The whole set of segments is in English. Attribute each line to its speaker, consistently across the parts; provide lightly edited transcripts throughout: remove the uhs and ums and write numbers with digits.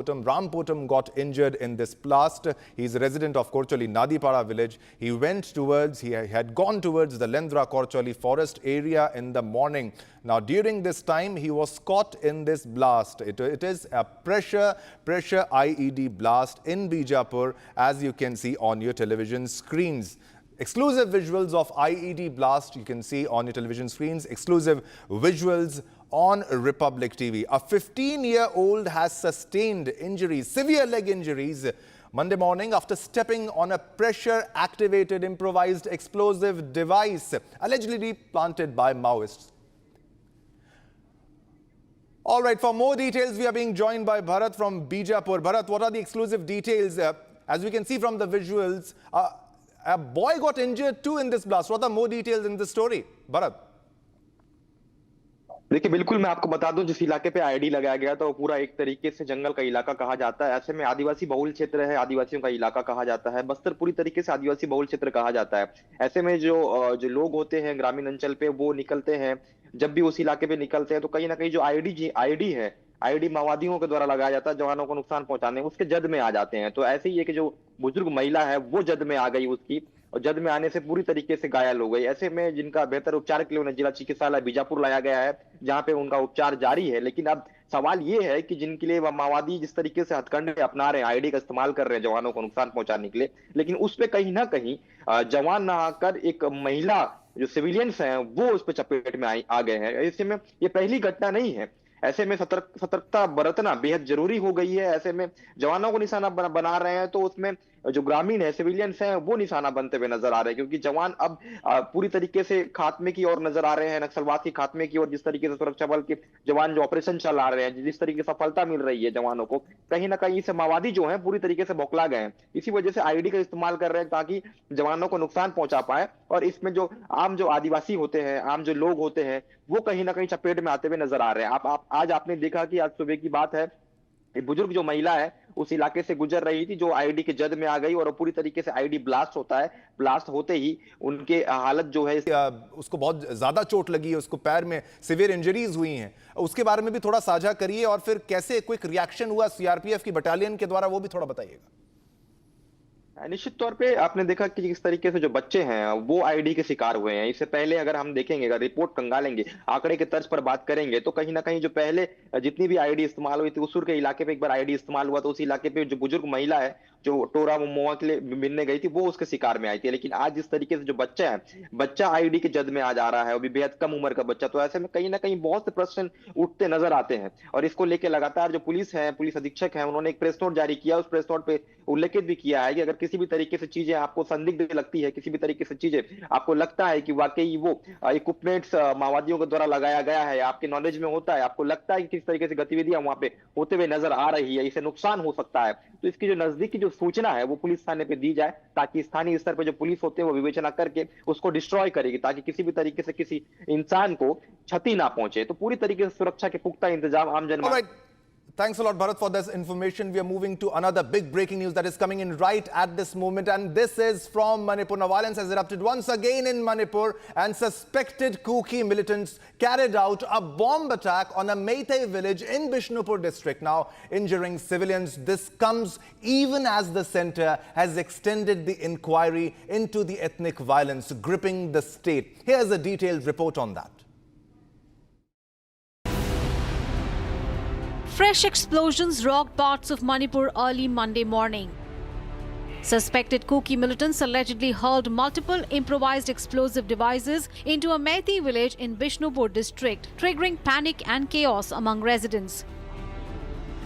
Speaker 1: Potam got injured in this blast. He's a resident of Korcholi Nadipara village. He had gone towards the Lendra Korcholi forest area in the morning. Now, during this time, he was caught in this blast. It is a pressure IED blast in Bijapur, as you can see on your television screens. Exclusive visuals of IED blast you can see on your television screens. Exclusive visuals on Republic TV. A 15-year-old has sustained injuries, severe leg injuries, Monday morning after stepping on a pressure-activated improvised explosive device allegedly planted by Maoists. All right, for more details, we are being joined by Bharat from Bijapur. Bharat, what are the exclusive details? As we can see from the visuals, a boy got injured too in this blast. What are more details in this story? Bharat.
Speaker 2: देखिए, बिल्कुल मैं आपको बता दूं, जिस इलाके पे ID लगाया गया था वो पूरा एक तरीके से जंगल का इलाका कहा जाता है। ऐसे में आदिवासी बहुल क्षेत्र है, आदिवासियों का इलाका कहा जाता है। बस्तर पूरी तरीके से आदिवासी बहुल क्षेत्र कहा जाता है। ऐसे में जो लोग होते हैं ग्रामीण अंचल पे, वो निकलते हैं। जब भी उस इलाके पे निकलते हैं तो कहीं ना कहीं जो आईडी माओवादियों के द्वारा लगाया जाता है जवानों को नुकसान पहुंचाने, उसके जद में आ जाते हैं। तो ऐसे ही है कि जो बुजुर्ग महिला है वो जद में आ गई उसकी, और जद में आने से पूरी तरीके से घायल हो गई। ऐसे में जिनका बेहतर उपचार के लिए उन्हें जिला चिकित्सालय बीजापुर लाया गया है, जहां पे उनका उपचार जारी है। लेकिन अब सवाल ये है कि जिनके लिए माओवादी जिस तरीके से हथकंडे अपना रहे हैं, आईडी का इस्तेमाल कर रहे हैं जवानों को नुकसान पहुंचाने के लिए, लेकिन उस पे कहीं ना कहीं जवान ना आकर एक महिला, जो सिविलियंस हैं, वो उस पे चपेट में आ गए हैं। ऐसे में ये पहली घटना नहीं है। ऐसे में सतर्कता बरतना बेहद जरूरी हो गई है। ऐसे में जवानों को निशाना बना रहे हैं, तो उसमें जो ग्रामीण है, सिविलियंस हैं, वो निशाना बनते हुए नजर आ रहे हैं, क्योंकि जवान अब पूरी तरीके से खात्मे की ओर नजर आ रहे हैं, नक्सलवाद की खात्मे की ओर। जिस तरीके से सुरक्षा बल के जवान जो ऑपरेशन चला रहे हैं, जिस तरीके से सफलता मिल रही है जवानों को, कहीं ना कहीं से माओवादी जो है पूरी तरीके से बौखला गए हैं। इसी वजह से आईडी का इस्तेमाल कर रहे हैं ताकि जवानों को नुकसान पहुंचा पाए, और इसमें जो आदिवासी होते हैं, आम जो लोग होते हैं, वो कहीं ना कहीं चपेट में आते हुए नजर आ रहे हैं। आज आपने देखा कि आज सुबह की बात है, एक बुजुर्ग जो महिला है उस इलाके से गुजर रही थी, जो आईडी के जद में आ गई, और पूरी तरीके से आईडी ब्लास्ट होता है। ब्लास्ट होते ही उनके हालत जो है,
Speaker 1: उसको बहुत ज्यादा चोट लगी है, उसको पैर में सिवियर इंजरीज हुई हैं, उसके बारे में भी थोड़ा साझा करिए, और फिर कैसे क्विक रिएक्शन हुआ सीआरपीएफ की बटालियन के द्वारा, वो भी थोड़ा बताइएगा।
Speaker 2: निश्चित तौर पे आपने देखा कि किस तरीके से जो बच्चे हैं वो आईडी के शिकार हुए हैं। इससे पहले अगर हम देखेंगे, अगर रिपोर्ट कंगालेंगे, आंकड़े के तर्ज पर बात करेंगे, तो कहीं ना कहीं जो पहले जितनी भी आईडी इस्तेमाल हुई थी, उसूर के इलाके पे एक बार आईडी इस्तेमाल हुआ, तो उस इलाके पे जो बुजुर्ग महिला है जो टोरा मोआ के लिए मिलने गई थी, वो उसके शिकार में आई थी। लेकिन आज जिस तरीके से जो बच्चा आईडी के जद में आ जा रहा है, वो भी बेहद कम उम्र का बच्चा, तो ऐसे में कहीं ना कहीं बहुत से प्रश्न उठते नजर आते हैं। और इसको लेकर लगातार जो पुलिस अधीक्षक है, उन्होंने एक प्रेस नोट जारी किया। उस प्रेस नोट पे उल्लेखित भी किया है कि अगर किसी भी तरीके से चीजें आपको संदिग्ध लगती है, किसी भी तरीके से चीजें आपको लगता है कि वाकई वो इक्विपमेंट्स माओवादियों के द्वारा लगाया गया है, आपके नॉलेज में होता है, आपको लगता है कि किस तरीके से गतिविधियां वहां पे होते हुए नजर आ रही है, इससे नुकसान हो सकता है, तो इसकी जो नजदीकी जो सूचना है वो पुलिस थाने पे दी जाए, ताकि स्थानीय स्तर पर जो पुलिस होते हैं वो विवेचना करके उसको डिस्ट्रॉय करेगी, ताकि किसी भी तरीके से किसी इंसान को क्षति ना पहुंचे। तो पूरी तरीके से सुरक्षा के पुख्ता इंतजाम आम जन।
Speaker 1: Thanks a lot, Bharat, for this information. We are moving to another big breaking news that is coming in right at this moment, and this is from Manipur. Now, violence has erupted once again in Manipur, and suspected Kuki militants carried out a bomb attack on a Meitei village in Bishnupur district, now injuring civilians. This comes even as the centre has extended the inquiry into the ethnic violence gripping the state. Here's a detailed report on that.
Speaker 3: Fresh explosions rocked parts of Manipur early Monday morning. Suspected Kuki militants allegedly hurled multiple improvised explosive devices into a Meitei village in Bishnupur district, triggering panic and chaos among residents.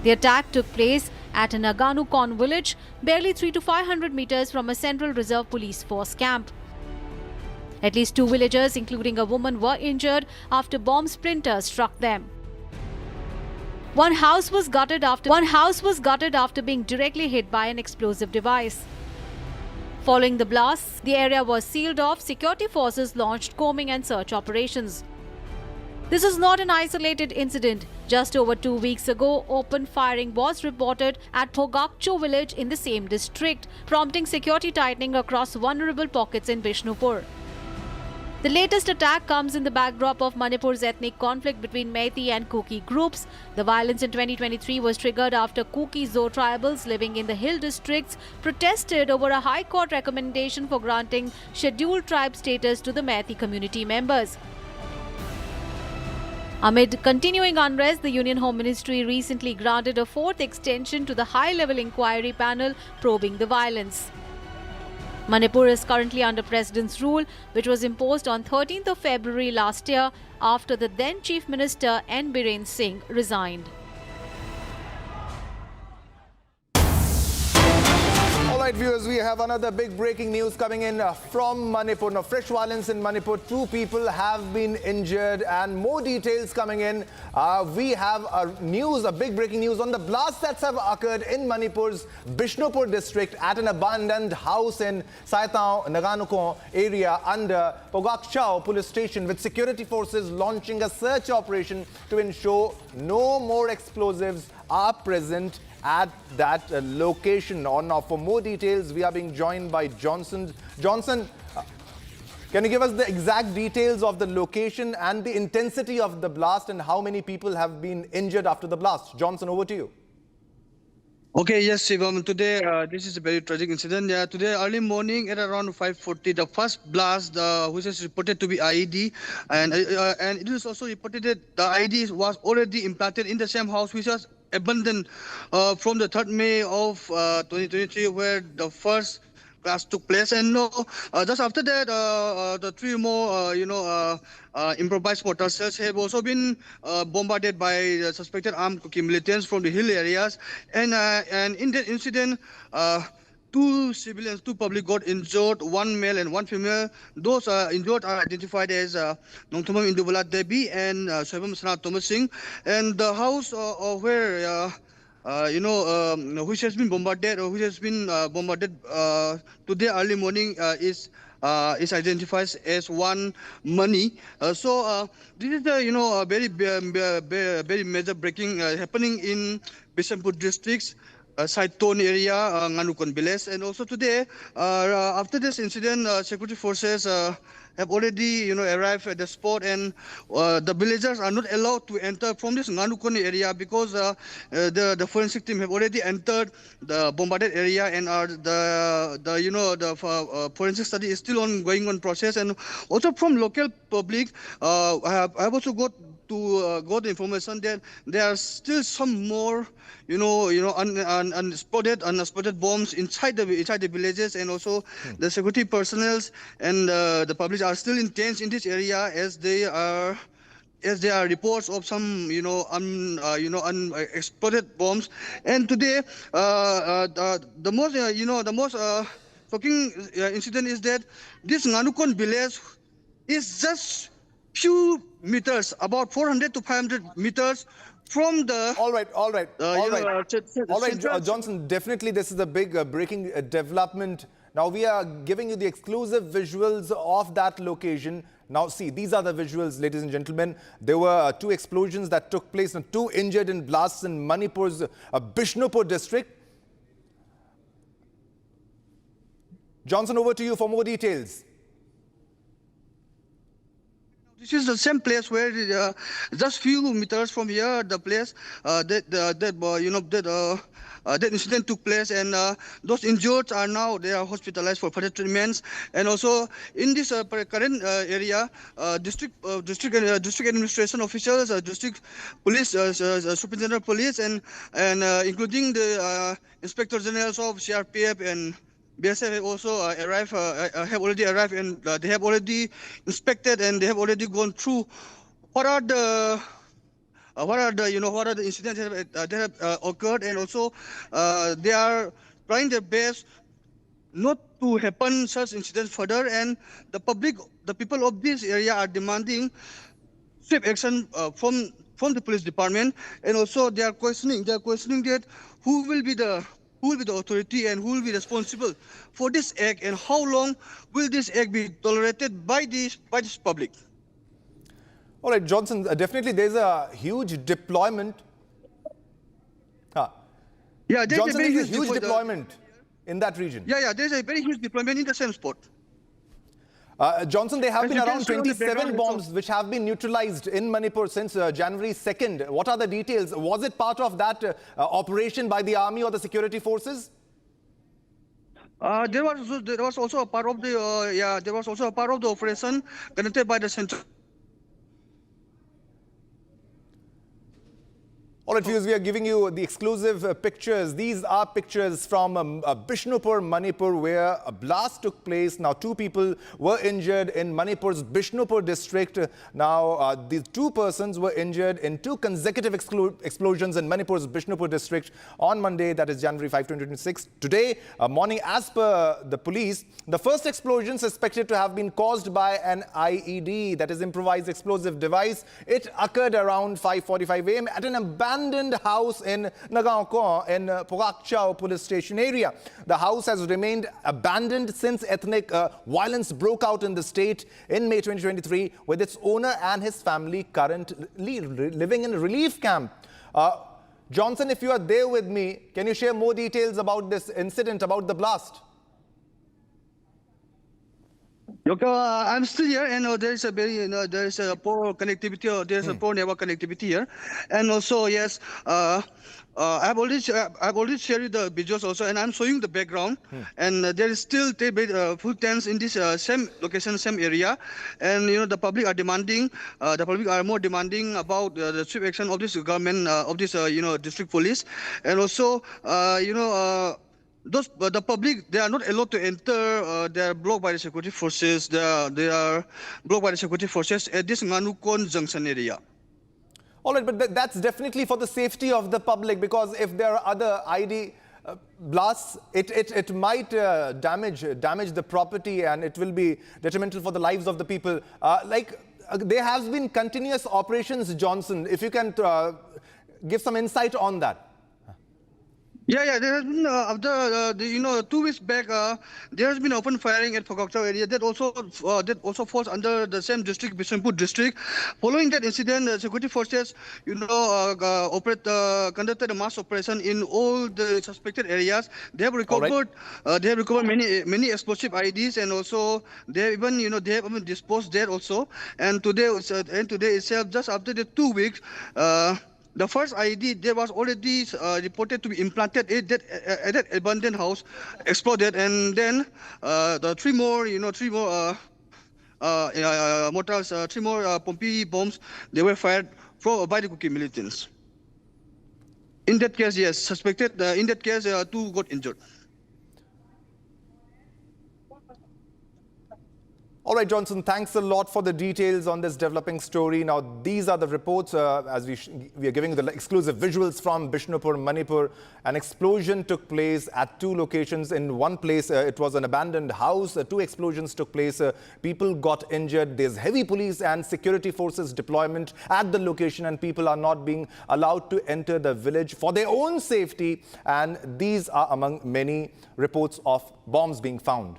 Speaker 3: The attack took place at an Aganukon village, barely 300 to 500 meters from a Central Reserve Police Force camp. At least 2 villagers, including a woman, were injured after bomb splinters struck them. One house was gutted after being directly hit by an explosive device. Following the blasts, the area was sealed off. Security forces launched combing and search operations. This is not an isolated incident. Just over 2 weeks ago, open firing was reported at Phogakcho village in the same district, prompting security tightening across vulnerable pockets in Bishnupur. The latest attack comes in the backdrop of Manipur's ethnic conflict between Meitei and Kuki groups. The violence in 2023 was triggered after Kuki Zo tribals living in the hill districts protested over a High Court recommendation for granting scheduled tribe status to the Meitei community members. Amid continuing unrest, the Union Home Ministry recently granted a fourth extension to the high-level inquiry panel probing the violence. Manipur is currently under President's rule, which was imposed on 13th of February last year after the then Chief Minister N. Biren Singh resigned.
Speaker 1: All right, viewers, we have another big breaking news coming in from Manipur. Now, fresh violence in Manipur. 2 people have been injured and more details coming in. We have a big breaking news on the blasts that have occurred in Manipur's Bishnupur district at an abandoned house in Saitao Naganukon area under Pogakchao police station, with security forces launching a search operation to ensure no more explosives are present at that location. Now, for more details, we are being joined by Johnson. Johnson, can you give us the exact details of the location and the intensity of the blast and how many people have been injured after the blast? Johnson, over to you.
Speaker 4: Okay, yes, Shivam. Today, this is a very tragic incident. Today, early morning at around 5:40, the first blast, which is reported to be IED, and it is also reported that the IED was already implanted in the same house, which was abandoned from the 3rd May of 2023, where the first blast took place. And just after that, the 3 more, improvised mortar cells have also been bombarded by suspected armed Kuki militants from the hill areas. And in that incident, 2 civilians, 2 public got injured, 1 male and 1 female. Those injured are identified as Nongthomam Indubala Devi and Swavam Sanat Thomas Singh. And the house where which has been bombarded, today early morning is identified as one money. So this is the very major breaking happening in Bijapur districts, Saiton area, Nganukon village. And also today, after this incident, security forces have already arrived at the spot, and the villagers are not allowed to enter from this Nganukon area because the forensic team have already entered the bombarded area, and the forensic study is still going on process. And also from local public, I have also got the information that there are still some more unspotted bombs inside the villages, and also the security personnel and the public are still intense in this area, as there are reports of some unexploded bombs. And today the most shocking incident is that this Nganukon village is just few meters, about 400 to 500 meters from the...
Speaker 1: All right. Johnson, definitely this is a big breaking development. Now, we are giving you the exclusive visuals of that location. Now, see, these are the visuals, ladies and gentlemen. There were 2 explosions that took place and 2 injured in blasts in Manipur's Bishnupur district. Johnson, over to you for more details.
Speaker 4: This is the same place where just few meters from here, the place that incident took place, and those injured are now hospitalized for further treatments. And also in this current area, district administration officials, district police, superintendent of police, and including the inspector generals of CRPF and BSF have also already arrived, and they have already inspected, and they have already gone through what are the incidents that have occurred, and also they are trying their best not to happen such incidents further. And the people of this area are demanding swift action from the police department, and also they are questioning that who will be the authority and who will be responsible for this act, and how long will this act be tolerated by this public.
Speaker 1: All right, Johnson, definitely there's a huge deployment.
Speaker 4: Yeah, there's
Speaker 1: Johnson,
Speaker 4: a very
Speaker 1: huge deployment in that region.
Speaker 4: Yeah, there's a very huge deployment in the same spot.
Speaker 1: Johnson, there have
Speaker 4: As
Speaker 1: been
Speaker 4: you can
Speaker 1: around
Speaker 4: see on the
Speaker 1: 27
Speaker 4: background
Speaker 1: bombs which have been neutralized in Manipur since January 2nd. What are the details? Was it part of that operation by the army or the security forces?
Speaker 4: There was also a part of the there was also a part of the operation conducted by the central.
Speaker 1: All right, viewers, we are giving you the exclusive pictures. These are pictures from Bishnupur, Manipur, where a blast took place. Now, 2 people were injured in Manipur's Bishnupur district. Now, these 2 persons were injured in 2 consecutive explosions in Manipur's Bishnupur district on Monday, that is January 5, 2026. Today morning, as per the police, the first explosion suspected to have been caused by an IED, that is improvised explosive device. It occurred around 5:45 a.m. at an abandoned house in Nagaon in Pokakchao police station area. The house has remained abandoned since ethnic violence broke out in the state in May 2023, with its owner and his family currently living in a relief camp. Johnson, if you are there with me, can you share more details about this incident, about the blast?
Speaker 4: Okay, I'm still here, and there is a very, there is a poor connectivity. There is a poor network connectivity here, and also yes, I've already shared the visuals also, and I'm showing the background. And there is still full tents in this same location, same area, and the public are demanding, the public are more demanding about the swift action of this government, of this district police, and also the public, they are not allowed to enter. They are blocked by the security forces. They are blocked by the security forces at this Nganukon junction area.
Speaker 1: All right, but that's definitely for the safety of the public, because if there are other ID blasts, it might damage the property, and it will be detrimental for the lives of the people. There has been continuous operations, Johnson. If you can give some insight on that.
Speaker 4: Yeah. There has been after 2 weeks back, there has been open firing at Pokakchao area. That also falls under the same district, Bijapur district. Following that incident, the security forces, conducted a mass operation in all the suspected areas. They have recovered, many explosive IEDs, and also they have even, they have even disposed there also. And today itself, just after the 2 weeks. The first IED, there was already reported to be implanted at that abandoned house, exploded, and then the 3 more mortars, 3 more Pompi bombs, they were fired by the Kuki militants. In that case, yes, suspected. In that case, 2 got injured.
Speaker 1: All right, Johnson, thanks a lot for the details on this developing story. Now, these are the reports as we are giving you the exclusive visuals from Bishnupur, Manipur. An explosion took place at 2 locations. In one place, it was an abandoned house. 2 explosions took place. People got injured. There's heavy police and security forces deployment at the location, and people are not being allowed to enter the village for their own safety. And these are among many reports of bombs being found.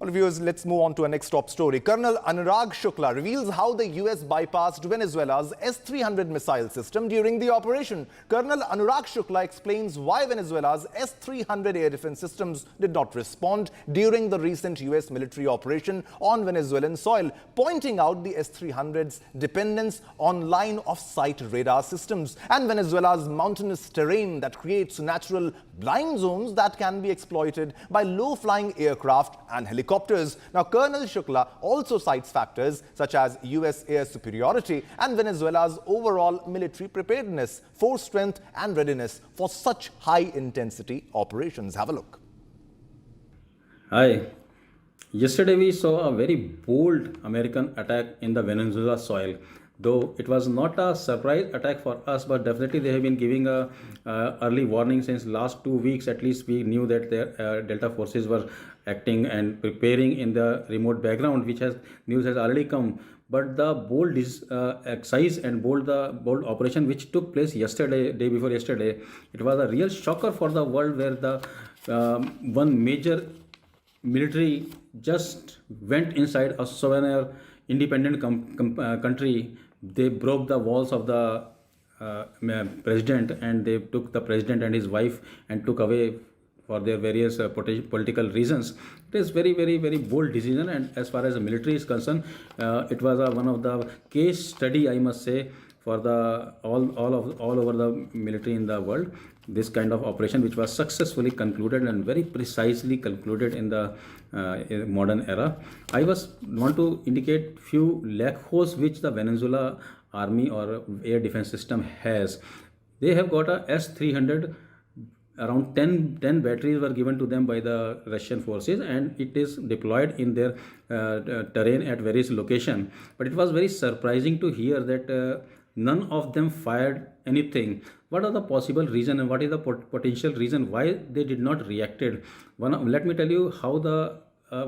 Speaker 1: Well, viewers, let's move on to our next top story. Colonel Anurag Shukla reveals how the US bypassed Venezuela's S-300 missile system during the operation. Colonel Anurag Shukla explains why Venezuela's S-300 air defense systems did not respond during the recent US military operation on Venezuelan soil, pointing out the S-300's dependence on line-of-sight radar systems and Venezuela's mountainous terrain that creates natural blind zones that can be exploited by low-flying aircraft and helicopters. Now, Colonel Shukla also cites factors such as US air superiority and Venezuela's overall military preparedness, force strength and readiness for such high-intensity operations. Have a look.
Speaker 5: Hi. Yesterday we saw a very bold American attack in the Venezuela soil. Though it was not a surprise attack for us, but definitely they have been giving a early warning since last 2 weeks. At least we knew that their Delta forces were acting and preparing in the remote background, which news has already come. But the bold exercise and bold operation which took place yesterday, day before yesterday, it was a real shocker for the world, where the one major military just went inside a sovereign independent country. They broke the walls of the president, and they took the president and his wife and took away for their various political reasons. It is very bold decision, and as far as the military is concerned, it was one of the case study, I must say, for the all over the military in the world. This kind of operation, which was successfully concluded and very precisely concluded in the modern era. I want to indicate few loopholes which the Venezuela army or air defense system has. They have got a S-300. Around 10 batteries were given to them by the Russian forces, and it is deployed in their terrain at various locations. But it was very surprising to hear that none of them fired anything. What are the possible reason, and what is the potential reason why they did not reacted? Let me tell you how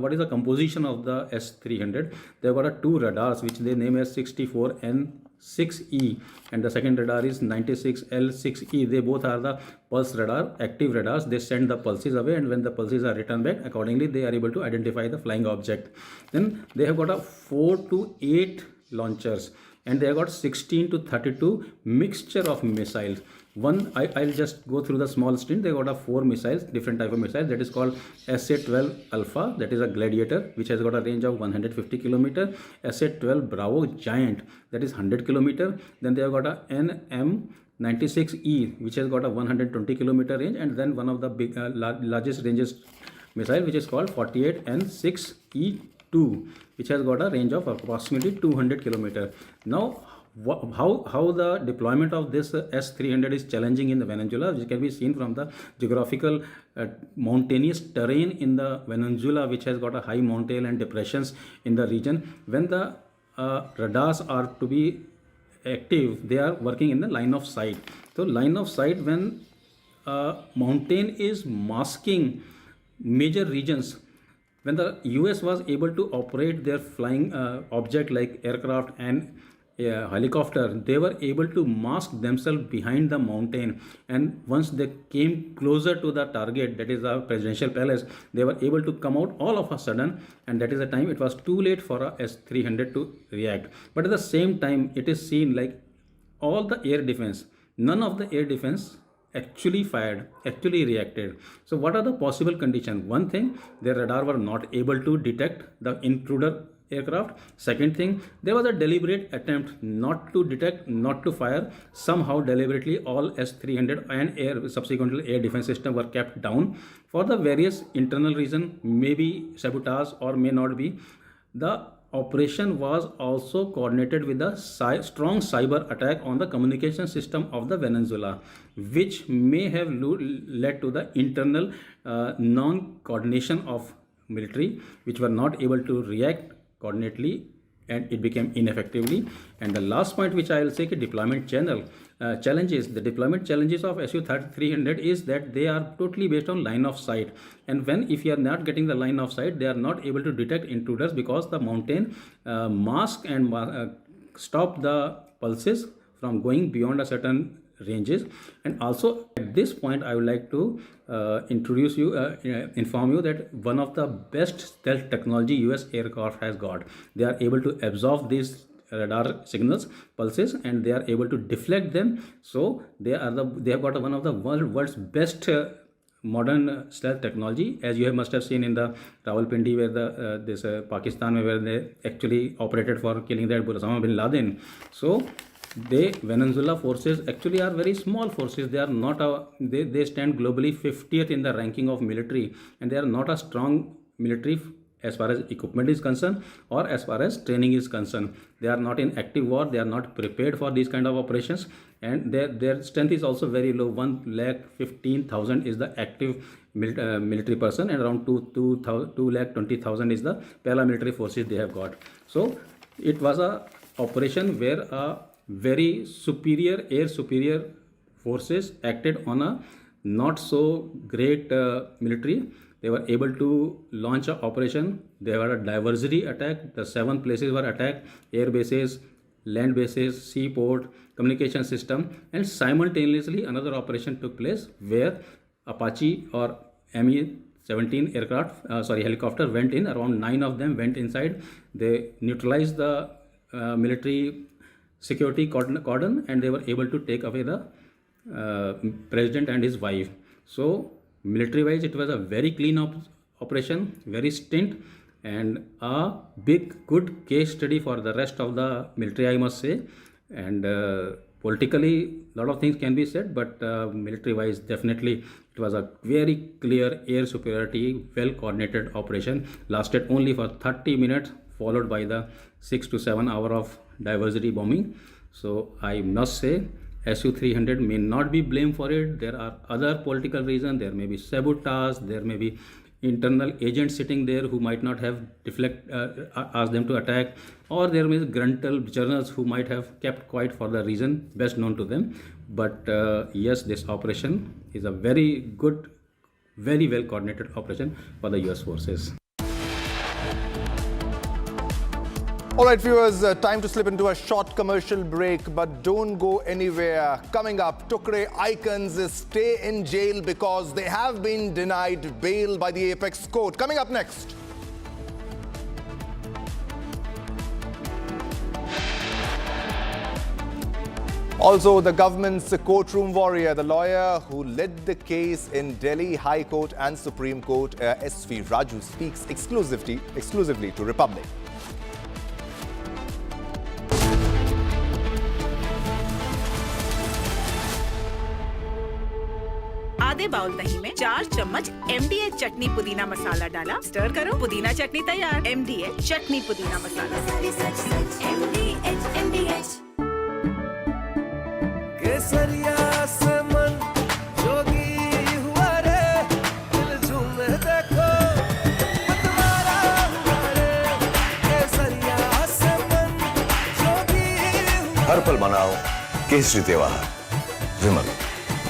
Speaker 5: what is the composition of the S-300. There were two radars which they name as 64N6E, and the second radar is 96L6E. They both are the pulse radar, active radars. They send the pulses away, and when the pulses are returned back, accordingly they are able to identify the flying object. Then they have got a 4 to 8 launchers, and they have got 16 to 32 mixture of missiles. I'll just go through the small string. They got a 4 missiles, different type of missiles. That is called SA-12 Alpha, that is a Gladiator, which has got a range of 150 kilometer. SA-12 Bravo Giant, that is 100 kilometer. Then they have got a NM96E, which has got a 120 kilometer range, and then one of the big largest ranges missile, which is called 48N6E2, which has got a range of approximately 200 kilometer. Now, how the deployment of this S-300 is challenging in the Venezuela, which can be seen from the geographical mountainous terrain in the Venezuela, which has got a high mountain and depressions in the region. When the radars are to be active, they are working in the line of sight. So line of sight, when mountain is masking major regions, when the US was able to operate their flying object like aircraft and helicopter, they were able to mask themselves behind the mountain, and once they came closer to the target, that is the presidential palace, they were able to come out all of a sudden, and that is the time it was too late for a S-300 to react. But at the same time, it is seen like all the air defense, none of the air defense actually fired, actually reacted. So what are the possible conditions? One thing, their radar were not able to detect the intruder aircraft. Second thing, there was a deliberate attempt not to detect, not to fire. Somehow deliberately all S-300 and subsequently air defense system were kept down for the various internal reason, maybe sabotage or may not be. The operation was also coordinated with a strong cyber attack on the communication system of the Venezuela, which may have led to the internal non-coordination of military, which were not able to react coordinately, and it became ineffectively. And the last point which I will say, deployment challenges. The deployment challenges of Su-300 is that they are totally based on line of sight, and if you are not getting the line of sight, they are not able to detect intruders because the mountain mask and stop the pulses from going beyond a certain ranges. And also at this point, I would like to inform you that one of the best stealth technology US aircraft has got. They are able to absorb these radar signals, pulses, and they are able to deflect them. So they have got one of the world's best modern stealth technology, as you must have seen in the Rawalpindi, where this Pakistan, where they actually operated for killing that Osama bin Laden. So Venezuela forces actually are very small forces. They are not they stand globally 50th in the ranking of military, and they are not a strong military as far as equipment is concerned or as far as training is concerned. They are not in active war. They are not prepared for these kind of operations, and their strength is also very low. 1,15,000 is the active military person, and around 2,20,000 is the paramilitary forces they have got. So it was a operation where a very air superior forces acted on a not so great military. They were able to launch an operation. They were a diversity attack. The 7 places were attacked: air bases, land bases, seaport, communication system, and simultaneously another operation took place where Apache or Me-17 helicopter went in. Around 9 of them went inside. They neutralized the military security cordon, and they were able to take away the president and his wife. So military-wise, it was a very clean operation, very stint, and a big, good case study for the rest of the military, I must say. And politically, a lot of things can be said, but military-wise, definitely, it was a very clear air superiority, well-coordinated operation. Lasted only for 30 minutes, followed by the 6 to 7 hours of diversity bombing. So I must say, Su-300 may not be blamed for it. There are other political reasons. There may be sabotage. There may be internal agents sitting there who might not have asked them to attack, or there may be gruntle journalists who might have kept quiet for the reason best known to them. But yes, this operation is a very good, very well coordinated operation for the US forces.
Speaker 1: All right, viewers, time to slip into a short commercial break, but don't go anywhere. Coming up, Tukre icons stay in jail because they have been denied bail by the Apex Court. Coming up next. Also, the government's courtroom warrior, the lawyer who led the case in Delhi High Court and Supreme Court, SV Raju, speaks exclusively to Republic.
Speaker 6: आधे bowl दही में 4 चम्मच MDH चटनी पुदीना मसाला डाला, stir करो, पुदीना चटनी तैयार। MDH चटनी पुदीना मसाला। MDH केसरिया से मन जोगी हुआ रे, दिल झूमे देखो मतवारा हुआ रे, केसरिया से मन जोगी हुआ।
Speaker 7: हर पल मनाओ केसरी त्योहार। विमल,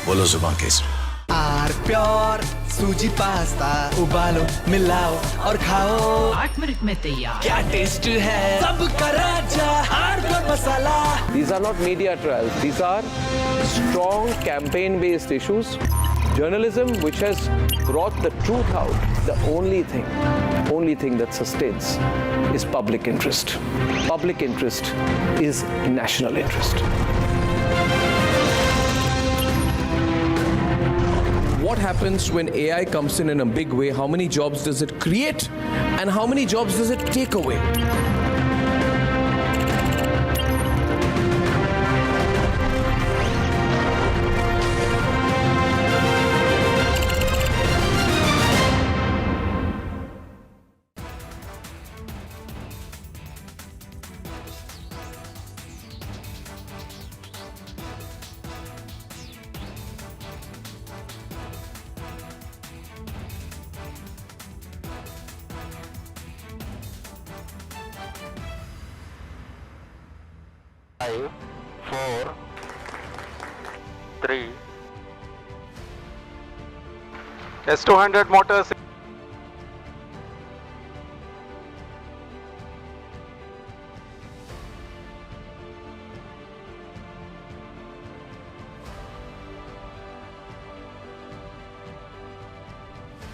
Speaker 7: बोलो जुबान केसरी।
Speaker 8: आर प्योर सूजी पास्ता, उबालो, मिलाओ और खाओ,
Speaker 6: 8 मिनट में तैयार।
Speaker 8: क्या टेस्ट है सबका राजा R pure masala.
Speaker 9: These are not media trials. These are strong campaign-based issues. Journalism which has brought the truth out. The only thing that sustains is public interest. Public interest is national interest. What happens when AI comes in a big way? How many jobs does it create? And how many jobs does it take away?
Speaker 10: Five, 4, 3. S200 motors.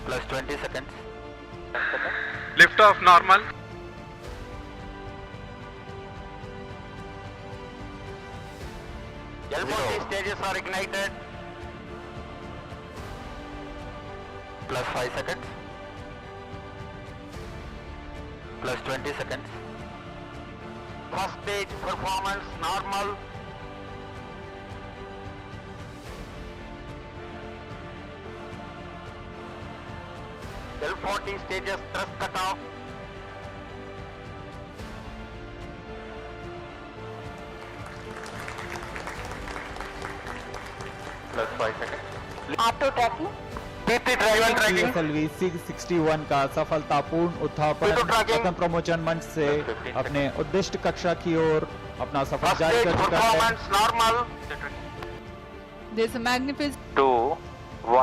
Speaker 10: Plus 20 seconds. Lift off normal. L40 stages are ignited. Plus 5 seconds. Plus 20 seconds. First stage performance normal. L40 stages thrust cut off. Plus 5 seconds.
Speaker 11: Auto tracking
Speaker 10: PT driver tracking
Speaker 12: SLV 661 का सफलतापूर्ण उत्थापन पतन प्रमोचन मंच से अपने उद्दिष्ट कक्षा की ओर अपना सफर जारी कर चुका है।
Speaker 10: Normal.
Speaker 11: There's a magnificent
Speaker 10: 2, 1.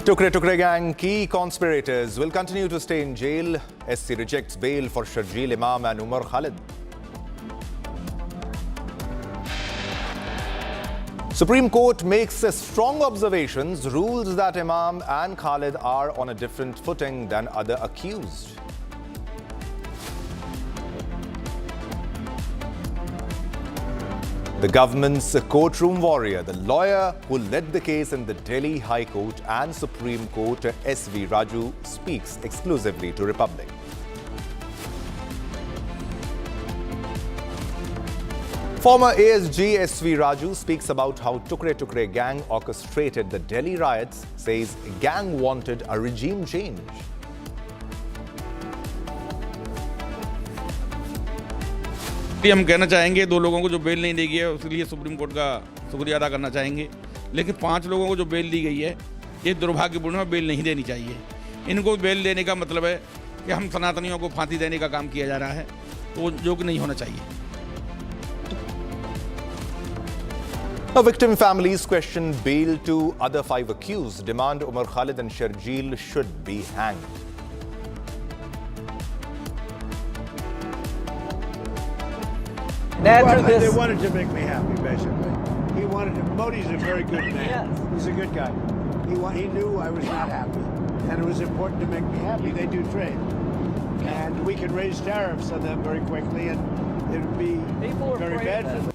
Speaker 1: Tukre gang key conspirators will continue to stay in jail. SC rejects bail for Sharjeel Imam and Umar Khalid. Supreme Court makes strong observations, rules that Imam and Khalid are on a different footing than other accused. The government's courtroom warrior, the lawyer who led the case in the Delhi High Court and Supreme Court, SV Raju, speaks exclusively to Republic. Former ASG SV Raju speaks about how Tukre gang orchestrated the Delhi riots, says gang wanted a regime change.
Speaker 13: हम कहना चाहेंगे 2 लोगों को जो bell नहीं दी गई है उसके लिए सुप्रीम कोर्ट का शुक्रिया अदा करना चाहेंगे, लेकिन 5 लोगों को जो बेल दी गई है ये दुर्भाग्यपूर्ण है, बेल नहीं देनी चाहिए। इनको बेल देने का मतलब है कि हम सनातनियों को फांसी देने का काम किया जा रहा है, तो जो कि नहीं होना चाहिए।
Speaker 1: Now, victim families question bail to other 5 accused, demand Umar Khalid and Sharjeel should be hanged.
Speaker 14: They wanted to make me happy, basically. He wanted to. Modi's a very good man. Yes. He's a good guy. He knew I was not happy, and it was important to make me happy. They do trade, and we could raise tariffs on them very quickly, and it would be very bad for them.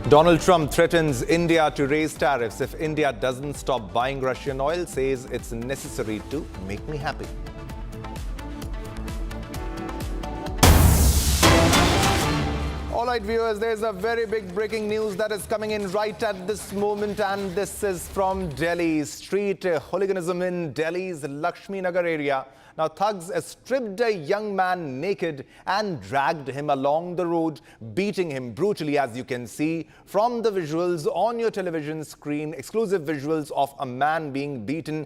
Speaker 1: Donald Trump threatens India to raise tariffs if India doesn't stop buying Russian oil, says it's necessary to make me happy. All right, viewers, there's a very big breaking news that is coming in right at this moment, and this is from Delhi. Street hooliganism in Delhi's Lakshmi Nagar area. Now, thugs stripped a young man naked and dragged him along the road, beating him brutally, as you can see from the visuals on your television screen. Exclusive visuals of a man being beaten.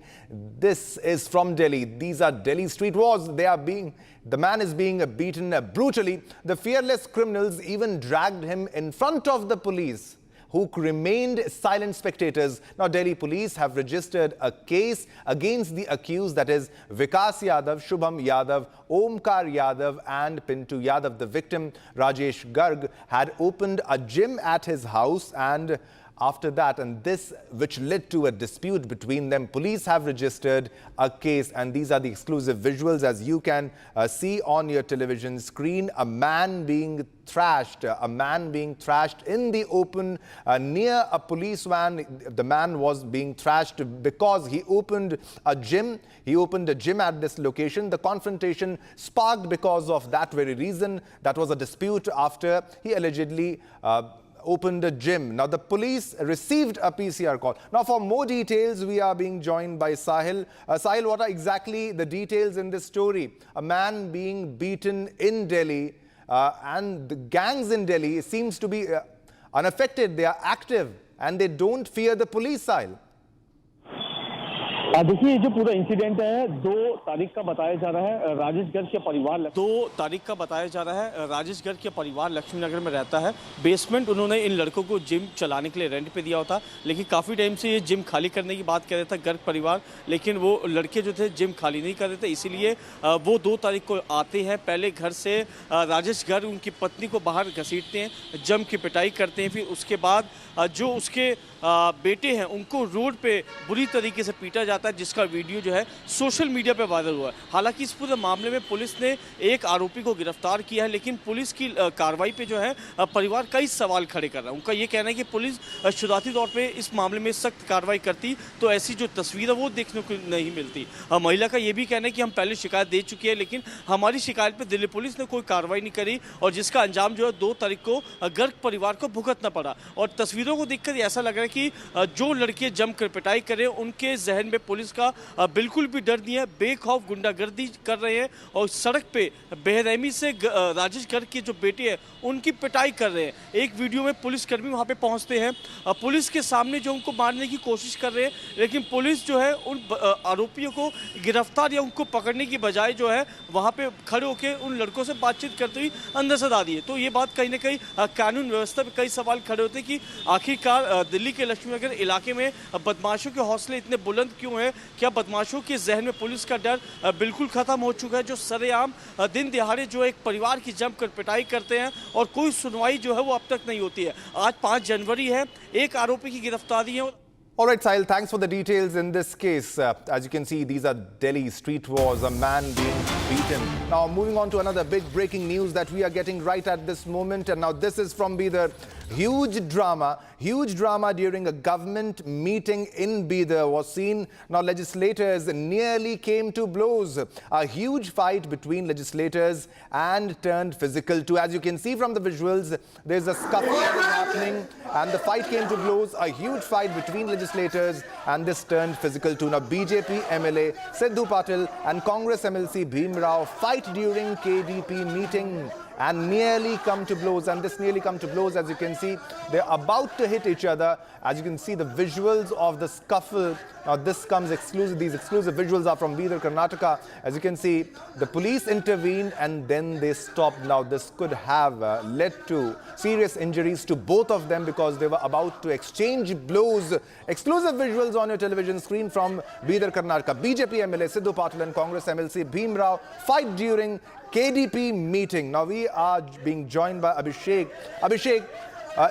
Speaker 1: This is from Delhi. These are Delhi street wars. The man is being beaten brutally. The fearless criminals even dragged him in front of the police, who remained silent spectators. Now, Delhi police have registered a case against the accused, that is Vikas Yadav, Shubham Yadav, Omkar Yadav and Pintu Yadav. The victim, Rajesh Garg, had opened a gym at his house, and after that, and this which led to a dispute between them, police have registered a case, and these are the exclusive visuals as you can see on your television screen. A man being thrashed in the open near a police van. The man was being thrashed because he opened a gym. He opened a gym at this location. The confrontation sparked because of that very reason. That was a dispute after he allegedly opened a gym. Now, the police received a PCR call. Now, for more details, we are being joined by Sahil. Sahil, what are exactly the details in this story? A man being beaten in Delhi, and the gangs in Delhi seems to be unaffected. They are active and they don't fear the police, Sahil.
Speaker 15: देखिए, ये जो पूरा incident है 2 तारीख का बताया जा रहा है। राजेशगढ़ के परिवार
Speaker 16: 2 तारीख का बताया जा रहा है। राजेशगढ़ के परिवार लक्ष्मी नगर में रहता है। बेसमेंट उन्होंने इन लड़कों को जिम चलाने के लिए रेंट पे दिया होता, लेकिन काफ़ी टाइम से ये जिम खाली करने की बात कर रहा था गर्ग परिवार, लेकिन वो लड़के जो थे जिम खाली नहीं कर रहे थे। इसीलिए वो 2 तारीख को आते हैं। पहले घर से राजेशगढ़ उनकी पत्नी को बाहर घसीटते हैं, जम की पिटाई करते हैं। फिर उसके बाद जो उसके बेटे हैं उनको रोड पे बुरी तरीके से पीटा जाता है, जिसका वीडियो जो है सोशल मीडिया पे वायरल हुआ है। हालांकि इस पूरे मामले में पुलिस ने एक आरोपी को गिरफ्तार किया है, लेकिन पुलिस की कार्रवाई पे जो है परिवार कई सवाल खड़े कर रहा है। उनका ये कहना है कि पुलिस शुरुआती तौर पे इस मामले में सख्त कार्रवाई करती तो ऐसी जो तस्वीर है वो देखने को नहीं मिलती। महिला का ये भी कहना है कि हम पहले शिकायत दे चुके हैं, लेकिन हमारी शिकायत पर दिल्ली पुलिस ने कोई कार्रवाई नहीं करी, और जिसका अंजाम जो है 2 तारीख को गर्ग परिवार को भुगतना पड़ा। और तस्वीरों को देखकर ऐसा लग रहा है कि जो लड़के जमकर पिटाई कर रहे हैं उनके जहन में पुलिस का बिल्कुल भी डर नहीं है। बेखौफ गुंडागर्दी कर रहे हैं और सड़क पे बेरहमी से राजेश गर्ग के जो बेटे हैं उनकी पिटाई कर रहे हैं। एक वीडियो में पुलिसकर्मी वहां पे पहुंचते हैं, पुलिस के सामने जो उनको मारने की कोशिश कर रहे हैं, लेकिन पुलिस जो है उन आरोपियों को गिरफ्तार या उनको पकड़ने की बजाय जो है वहां पे खड़े होकर उन लड़कों से बातचीत करते हुए अंदर से दा दी है। तो ये बात कहीं ना कहीं कानून व्यवस्था पे कई सवाल खड़े होते हैं कि आखिरकार दिल्ली के लक्ष्मी नगर इलाके में बदमाशों के हौसले इतने बुलंद क्यों हैं? क्या बदमाशों के जहन में पुलिस का डर बिल्कुल खत्म हो चुका है, जो सरेआम दिन दिहाड़े जो एक परिवार की जमकर पिटाई करते हैं और कोई सुनवाई जो है वो अब तक नहीं होती है। आज 5 जनवरी है, एक आरोपी की गिरफ्तारी है।
Speaker 1: All right, Sahil, thanks for the details in this case. As you can see, these are Delhi street wars, a man being beaten. Now, moving on to another big breaking news that we are getting right at this moment. And now this is from Bidar. Huge drama during a government meeting in Bidar was seen. Now, legislators nearly came to blows. A huge fight between legislators and turned physical too. As you can see from the visuals, there's a scuffle happening and the fight came to blows. A huge fight between legislators and this turned physical too. Now, BJP MLA Sidhu Patil and Congress MLC Bhim Rao fight during KDP meeting and nearly come to blows. And this nearly come to blows, as you can see, they're about to hit each other. As you can see, the visuals of the scuffle. Now, this comes exclusive. These exclusive visuals are from Bidar, Karnataka. As you can see, the police intervened and then they stopped. Now, this could have led to serious injuries to both of them because they were about to exchange blows. Exclusive visuals on your television screen from Bidar, Karnataka. BJP MLA Sidhu Patil and Congress MLC Bhim Rao fight during KDP meeting. Now, we are being joined by Abhishek. Abhishek,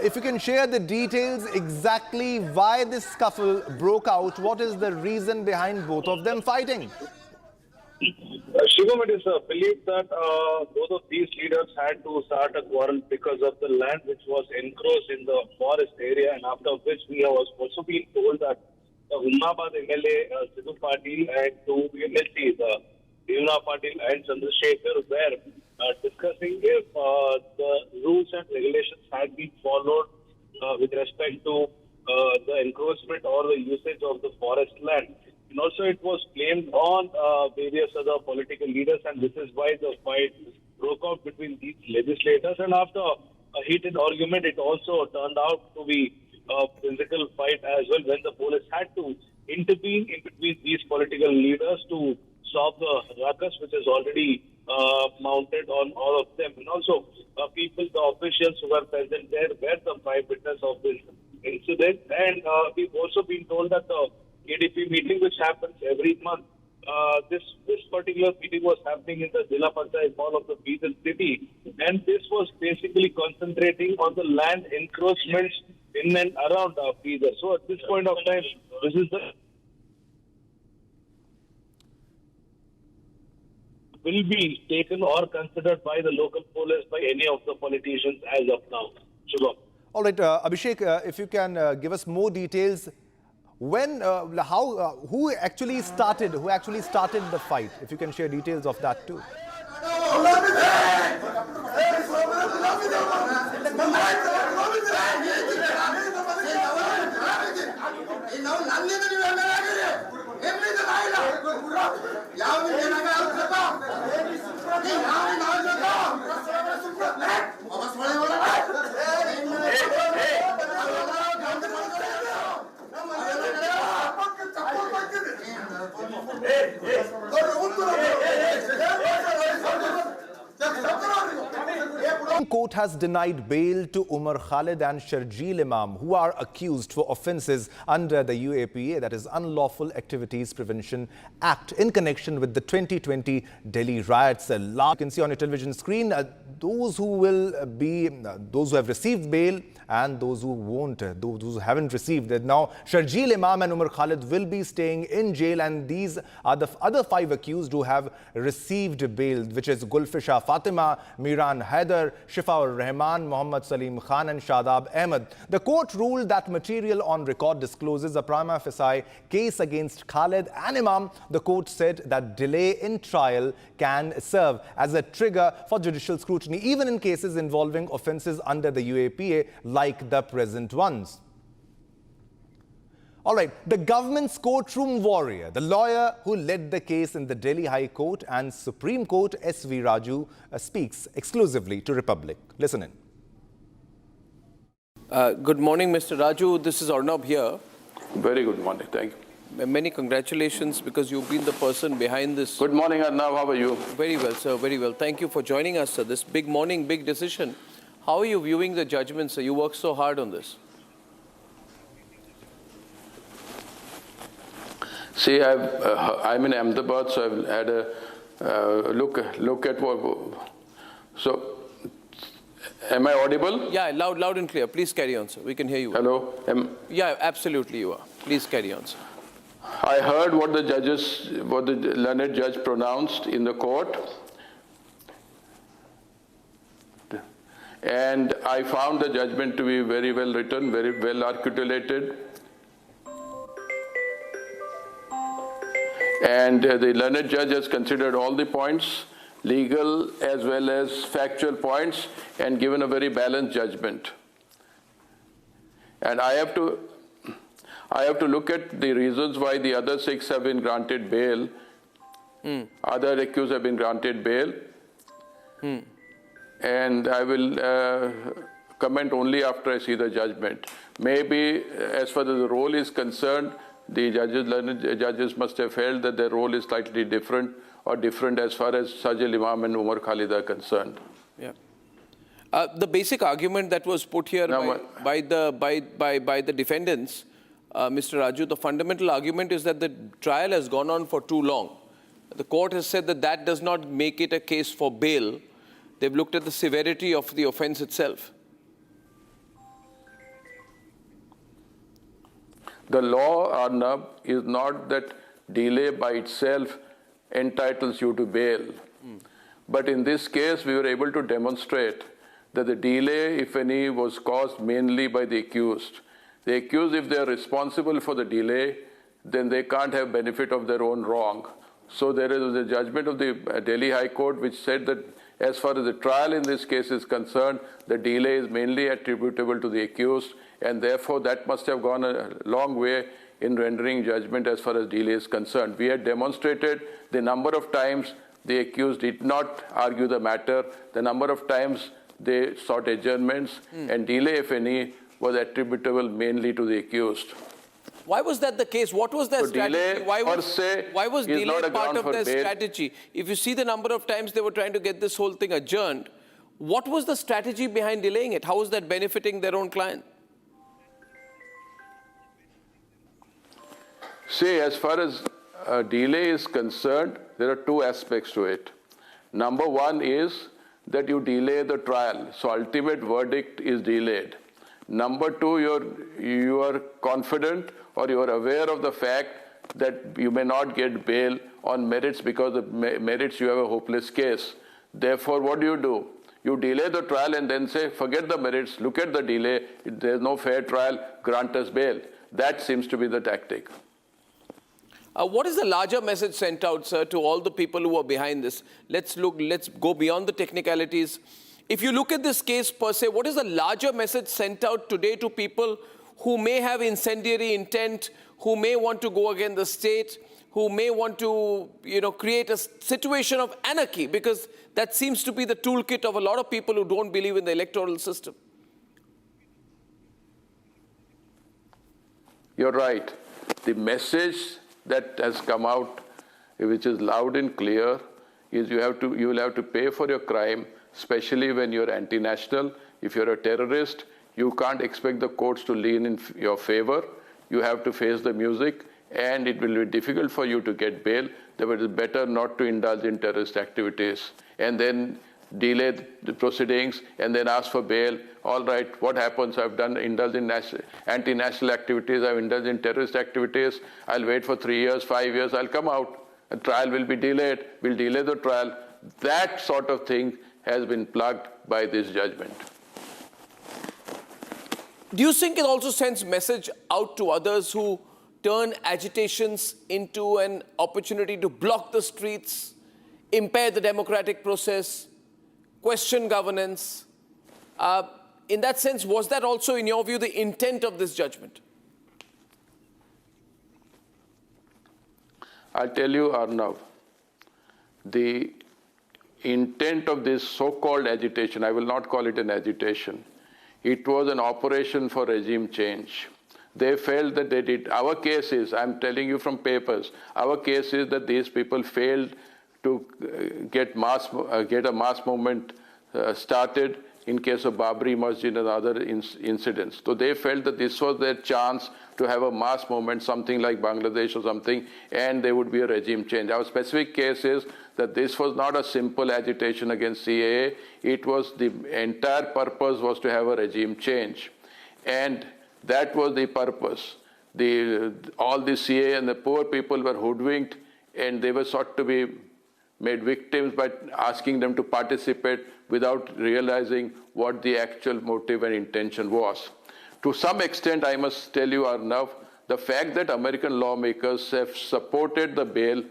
Speaker 1: if you can share the details exactly why this scuffle broke out, what is the reason behind both of them fighting?
Speaker 17: Shivam, it is believed that both of these leaders had to start a quarrel because of the land which was encroached in the forest area, and after which we have also been told that the Ummabad MLA Sidhu Patil and two MLCs, Devna Patil and Chandrasekhar, were discussing if the rules and regulations had been followed with respect to the encroachment or the usage of the forest land. And also it was blamed on various other political leaders, and this is why the fight broke out between these legislators. And after a heated argument, it also turned out to be a physical fight as well, when the police had to intervene in between these political leaders to stop the ruckus which is already mounted on all of them. And also people, the officials who were present there were the prime witness of this incident. And we've also been told that the KDP meeting, which happens every month, this particular meeting was happening in the Zilla Panchayat Hall of the Bidar city, and this was basically concentrating on the land encroachments in and around Bidar. So at this point of time, this is the will be taken or considered by the local police, by any of the politicians as of now. Shubham.
Speaker 1: All right, Abhishek, if you can give us more details. When, who actually started the fight? If you can share details of that too. Court has denied bail to Umar Khalid and Sharjeel Imam, who are accused for offences under the UAPA, that is Unlawful Activities Prevention Act, in connection with the 2020 Delhi riots. You can see on your television screen those who have received bail and those who won't, those who haven't received it. Now, Sharjeel Imam and Umar Khalid will be staying in jail, and these are the other 5 accused who have received bail, which is Gulfisha Fatima, Miran Haider, Shifaur Rahman, Muhammad Salim Khan and Shadab Ahmed. The court ruled that material on record discloses a prima facie case against Khalid and Imam. The court said that delay in trial can serve as a trigger for judicial scrutiny, even in cases involving offences under the UAPA like the present ones. All right, the government's courtroom warrior, the lawyer who led the case in the Delhi High Court and Supreme Court, S.V. Raju, speaks exclusively to Republic. Listen in.
Speaker 9: Good morning, Mr. Raju. This is Arnab here.
Speaker 18: Very good morning. Thank you.
Speaker 9: Many congratulations, because you've been the person behind this.
Speaker 18: Good morning, Arnab. How are you?
Speaker 9: Very well, sir. Very well. Thank you for joining us, sir. This big morning, big decision. How are you viewing the judgment, sir? You worked so hard on this.
Speaker 18: See, I'm in Ahmedabad, so I've had a look at what. So, am I audible?
Speaker 9: Yeah, loud and clear. Please carry on, sir. We can hear you.
Speaker 18: Hello?
Speaker 9: Yeah, absolutely you are. Please carry on, sir.
Speaker 18: I heard what the learned judge pronounced in the court, and I found the judgment to be very well written, very well articulated. And the learned judge has considered all the points, legal as well as factual points, and given a very balanced judgment. And I have to look at the reasons why the other 6 have been granted bail. Other accused have been granted bail. And I will comment only after I see the judgment. Maybe as far as the role is concerned, the learned judges must have felt that their role is slightly different, or different as far as Sajal Imam and Umar Khalid are concerned.
Speaker 9: Yeah. The basic argument that was put here by the defendants, Mr. Raju, the fundamental argument is that the trial has gone on for too long. The court has said that that does not make it a case for bail. They've looked at the severity of the offence itself.
Speaker 18: The law, Arnab, is not that delay by itself entitles you to bail. But in this case, we were able to demonstrate that the delay, if any, was caused mainly by the accused. The accused, if they are responsible for the delay, then they can't have benefit of their own wrong. So there is a judgment of the Delhi High Court which said that as far as the trial in this case is concerned, the delay is mainly attributable to the accused, and therefore that must have gone a long way in rendering judgment as far as delay is concerned. We had demonstrated the number of times the accused did not argue the matter, the number of times they sought adjournments, and delay, if any, was attributable mainly to the accused.
Speaker 9: Why was that the case? What was their strategy? Why was delay part of their strategy? If you see the number of times they were trying to get this whole thing adjourned, what was the strategy behind delaying it? How was that benefiting their own client?
Speaker 18: See, as far as delay is concerned, there are two aspects to it. Number one is that you delay the trial, so ultimate verdict is delayed. Number two, you are confident or you are aware of the fact that you may not get bail on merits because of merits you have a hopeless case. Therefore, what do? You delay the trial and then say, forget the merits, look at the delay, there is no fair trial, grant us bail. That seems to be the tactic.
Speaker 9: What is the larger message sent out, sir, to all the people who are behind this? Let's go beyond the technicalities. If you look at this case per se, what is the larger message sent out today to people who may have incendiary intent, who may want to go against the state, who may want to, create a situation of anarchy? Because that seems to be the toolkit of a lot of people who don't believe in the electoral system.
Speaker 18: You're right. The message that has come out, which is loud and clear, is you will have to pay for your crime, especially when you're anti-national. If you're a terrorist, you can't expect the courts to lean in your favor. You have to face the music, and it will be difficult for you to get bail. Therefore, it is better not to indulge in terrorist activities and then delay the proceedings and then ask for bail. All right, what happens? I've indulged in anti-national activities, I've indulged in terrorist activities, I'll wait for 3 years, 5 years, I'll come out. A trial will be delayed, we'll delay the trial. That sort of thing has been plugged by this judgment.
Speaker 9: Do you think it also sends message out to others who turn agitations into an opportunity to block the streets, impair the democratic process, question governance? In that sense, was that also, in your view, the intent of this judgment?
Speaker 18: I'll tell you, Arnav, the intent of this so-called agitation, I will not call it an agitation, it was an operation for regime change. They felt that they did. Our case is, I'm telling you from papers, our case is that these people failed to get a mass movement started in case of Babri Masjid and other incidents. So they felt that this was their chance to have a mass movement, something like Bangladesh or something, and there would be a regime change. Our specific case is that this was not a simple agitation against CAA. It was the entire purpose was to have a regime change. And that was the purpose. all the CA and the poor people were hoodwinked, and they were sought to be made victims by asking them to participate without realizing what the actual motive and intention was. To some extent, I must tell you, Arnav, the fact that American lawmakers have supported the bail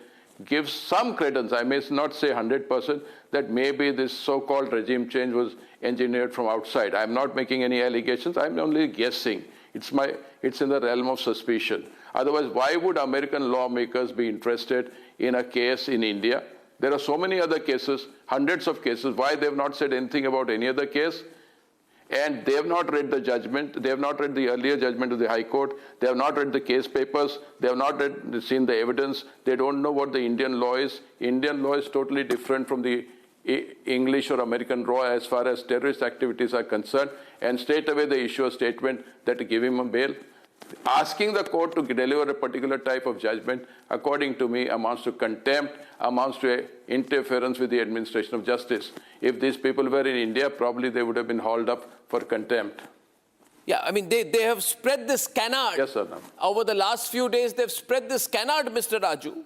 Speaker 18: gives some credence. I may not say 100% that maybe this so-called regime change was engineered from outside. I'm not making any allegations. I'm only guessing. It's in the realm of suspicion. Otherwise, why would American lawmakers be interested in a case in India? There are so many other cases, hundreds of cases. Why they have not said anything about any other case? And they have not read the judgment. They have not read the earlier judgment of the High Court. They have not read the case papers. They have not seen the evidence. They don't know what the Indian law is. Indian law is totally different from the English or American law as far as terrorist activities are concerned. And straight away they issue a statement that to give him a bail. Asking the court to deliver a particular type of judgment, according to me, amounts to contempt, amounts to interference with the administration of justice. If these people were in India, probably they would have been hauled up for contempt.
Speaker 19: Yeah, I mean, they have spread this canard.
Speaker 18: Yes, sir.
Speaker 19: Over the last few days, they've spread this canard, Mr. Raju,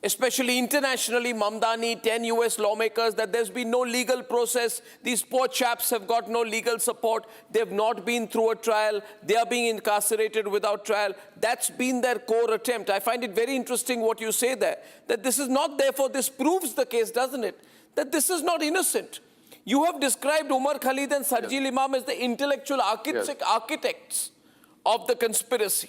Speaker 19: especially internationally, Mamdani, 10 US lawmakers, that there's been no legal process. These poor chaps have got no legal support. They've not been through a trial. They are being incarcerated without trial. That's been their core attempt. I find it very interesting what you say there, that this is not, therefore, this proves the case, doesn't it? That this is not innocent. You have described Umar Khalid and Sarjil Imam as the intellectual architects of the conspiracy.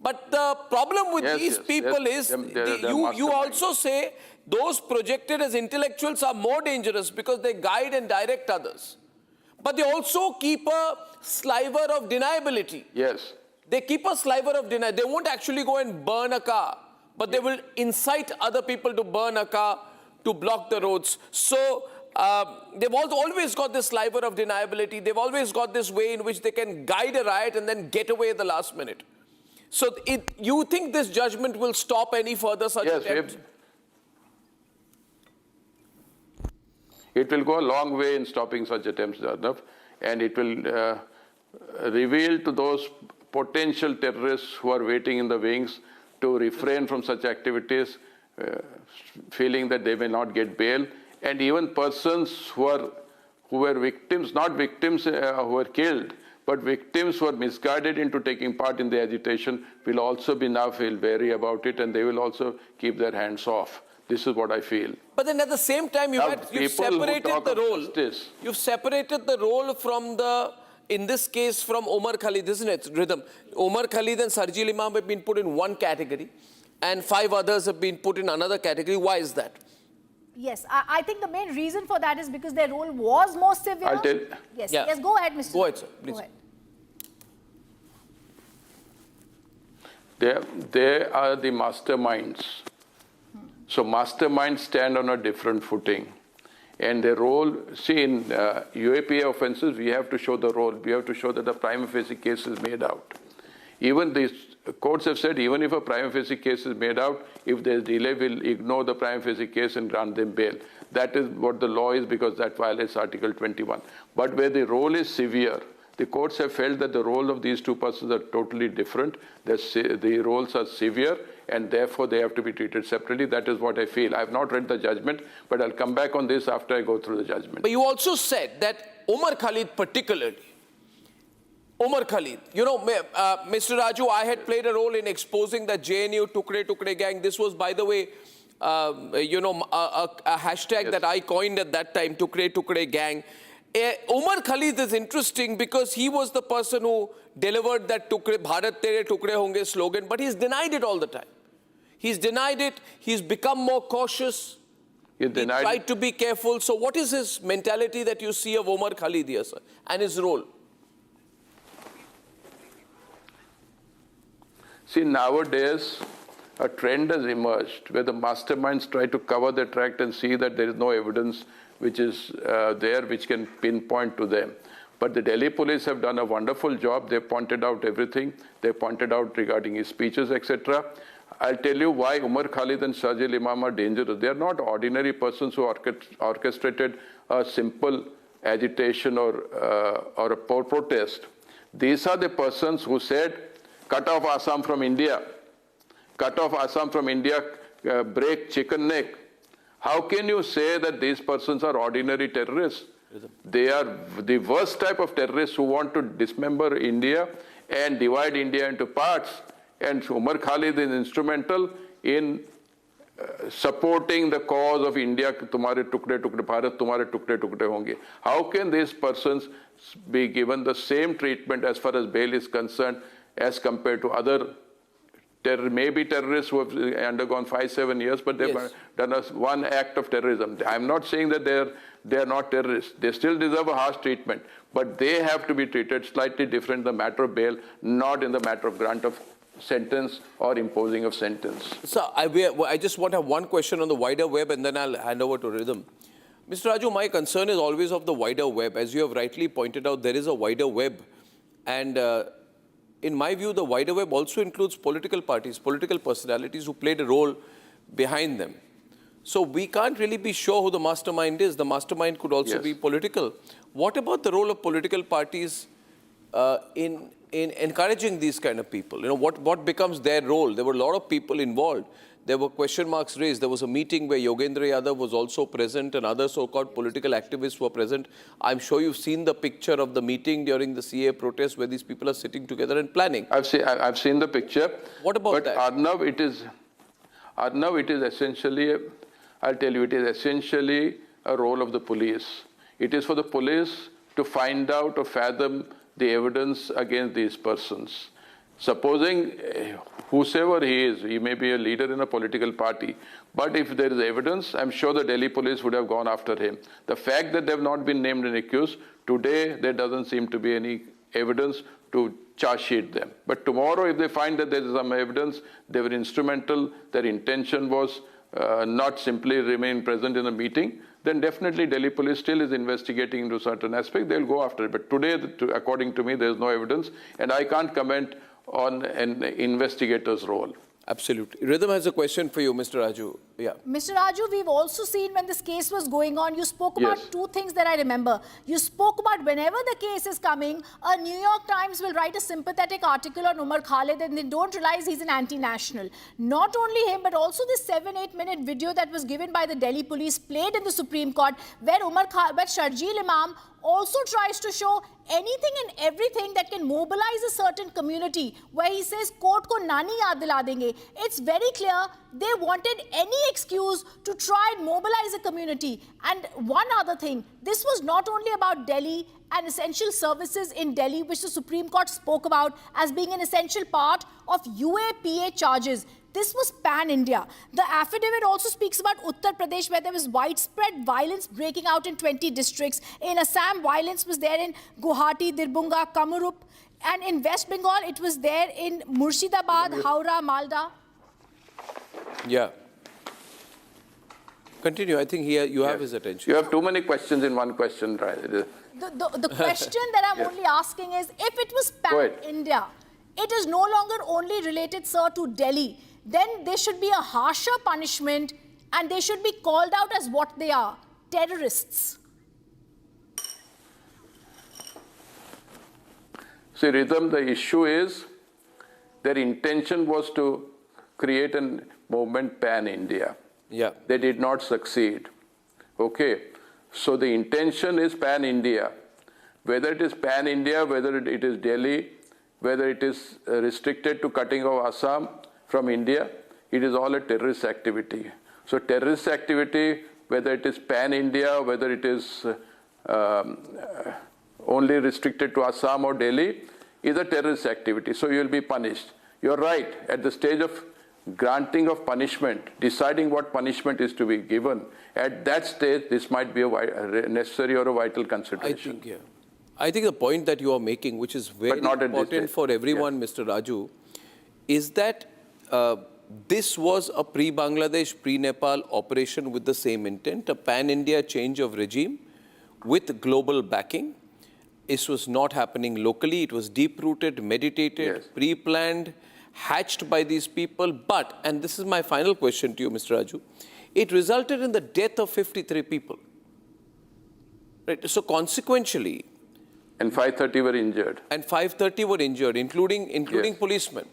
Speaker 19: But the problem with these people is, you also say those projected as intellectuals are more dangerous because they guide and direct others. But they also keep a sliver of deniability.
Speaker 18: Yes.
Speaker 19: They keep a sliver of deniability. They won't actually go and burn a car, but they will incite other people to burn a car, to block the roads. So they've always got this sliver of deniability. They've always got this way in which they can guide a riot and then get away at the last minute. So you think this judgment will stop any further such attempts?
Speaker 18: It will go a long way in stopping such attempts, Arnav, and it will reveal to those potential terrorists who are waiting in the wings to refrain from such activities, feeling that they may not get bail, and even persons who were victims, not victims who were killed, but victims who are misguided into taking part in the agitation will also be now feel wary about it, and they will also keep their hands off. This is what I feel.
Speaker 19: But then at the same time, you've separated the role. You've separated the role from in this case, from Omar Khalid, isn't it, Rhythm? Omar Khalid and Sarjil Imam have been put in one category, and 5 others have been put in another category. Why is that?
Speaker 20: Yes, I think the main reason for that is because their role was more severe.
Speaker 18: I'll tell.
Speaker 20: Yes, yes, go ahead, Mr.
Speaker 19: Go ahead, sir, please.
Speaker 20: Go ahead.
Speaker 18: They are the masterminds. So masterminds stand on a different footing. And their role, see, in UAPA offenses, we have to show the role. We have to show that the prima facie case is made out. Even these courts have said, even if a prima facie case is made out, if there's delay, we'll ignore the prima facie case and grant them bail. That is what the law is, because that violates Article 21. But where the role is severe, the courts have felt that the role of these two persons are totally different. The roles are severe, and therefore they have to be treated separately. That is what I feel. I have not read the judgment, but I'll come back on this after I go through the judgment.
Speaker 19: But you also said that Omar Khalid particularly, Omar Khalid, you know, Mr. Raju, I had played a role in exposing the JNU Tukre Tukre gang. This was, by the way, you know, a hashtag that I coined at that time, Tukre Tukre gang. Omar Khalid is interesting because he was the person who delivered that Tukre, Bharat Tere Tukre Honge slogan, but he's denied it all the time. He's denied it. He's become more cautious. He tried to be careful. So what is his mentality that you see of Omar Khalid here, sir, and his role?
Speaker 18: See, nowadays, a trend has emerged where the masterminds try to cover their tract and see that there is no evidence which is there which can pinpoint to them. But the Delhi police have done a wonderful job. They pointed out everything. They pointed out regarding his speeches, etc. I'll tell you why Umar Khalid and Sarjil Imam are dangerous. They are not ordinary persons who orchestrated a simple agitation or a protest. These are the persons who said cut off Assam from India, break chicken neck. How can you say that these persons are ordinary terrorists? They are the worst type of terrorists who want to dismember India and divide India into parts. And Umar Khalid is instrumental in supporting the cause of India. Tumhare tukde tukde Bharat, tumhare tukde tukde honge. How can these persons be given the same treatment as far as bail is concerned as compared to other maybe terrorists who have undergone 5-7 years, but they've done one act of terrorism? I'm not saying that they are not terrorists. They still deserve a harsh treatment, but they have to be treated slightly different in the matter of bail, not in the matter of grant of sentence or imposing of sentence.
Speaker 19: So I just want to have one question on the wider web, and then I'll hand over to Rhythm. Mr. Raju, my concern is always of the wider web. As you have rightly pointed out, there is a wider web, and in my view, the wider web also includes political parties, political personalities who played a role behind them. So we can't really be sure who the mastermind is. The mastermind could also be political. What about the role of political parties in encouraging these kind of people? You know, what becomes their role? There were a lot of people involved. There were question marks raised. There was a meeting where Yogendra Yadav was also present and other so-called political activists were present. I'm sure you've seen the picture of the meeting during the CA protest where these people are sitting together and planning.
Speaker 18: I've seen the picture.
Speaker 19: What about that?
Speaker 18: Arnav, it is essentially, I'll tell you, it is essentially a role of the police. It is for the police to find out or fathom the evidence against these persons. Supposing whosoever he is, he may be a leader in a political party, but if there is evidence, I'm sure the Delhi police would have gone after him. The fact that they have not been named and accused, today there doesn't seem to be any evidence to charge sheet them. But tomorrow, if they find that there is some evidence, they were instrumental, their intention was not simply remain present in a meeting, then definitely Delhi police still is investigating into certain aspects. They'll go after it. But today, according to me, there is no evidence, and I can't comment on an investigator's role.
Speaker 19: Absolutely. Rhythm has a question for you, Mr. Raju. Yeah.
Speaker 20: Mr. Raju, we've also seen when this case was going on, you spoke about two things that I remember. You spoke about whenever the case is coming, a New York Times will write a sympathetic article on Umar Khalid and they don't realize he's an anti-national. Not only him, but also this 7-8 minute video that was given by the Delhi police played in the Supreme Court where Sharjeel Imam also tries to show anything and everything that can mobilize a certain community, where he says, court ko nani yaad dila denge. It's very clear they wanted any excuse to try and mobilize a community. And one other thing, this was not only about Delhi and essential services in Delhi, which the Supreme Court spoke about as being an essential part of UAPA charges. This was pan-India. The affidavit also speaks about Uttar Pradesh, where there was widespread violence breaking out in 20 districts. In Assam, violence was there in Guwahati, Dirbunga, Kamurup. And in West Bengal, it was there in Murshidabad, Howrah, Malda.
Speaker 19: Yeah. Continue. I think you have his attention.
Speaker 18: You have too many questions in one question, right?
Speaker 20: The question that I'm only asking is, if it was pan-India, it is no longer only related, sir, to Delhi. Then there should be a harsher punishment and they should be called out as what they are, terrorists.
Speaker 18: See, Rhythm, the issue is their intention was to create a movement pan-India.
Speaker 19: Yeah.
Speaker 18: They did not succeed. Okay. So the intention is pan-India. Whether it is pan-India, whether it is Delhi, whether it is restricted to cutting of Assam from India, it is all a terrorist activity. So terrorist activity, whether it is pan-India, whether it is only restricted to Assam or Delhi, is a terrorist activity. So you will be punished. You are right. At the stage of granting of punishment, deciding what punishment is to be given, at that stage, this might be a necessary or a vital consideration.
Speaker 19: I think the point that you are making, which is very important for everyone, Mr. Raju, is that this was a pre-Bangladesh, pre-Nepal operation with the same intent, a pan-India change of regime with global backing. This was not happening locally. It was deep-rooted, meditated, pre-planned, hatched by these people. But, and this is my final question to you, Mr. Raju, it resulted in the death of 53 people. Right? So consequentially,
Speaker 18: And 530 were injured.
Speaker 19: And 530 were injured, including
Speaker 18: Yes.
Speaker 19: policemen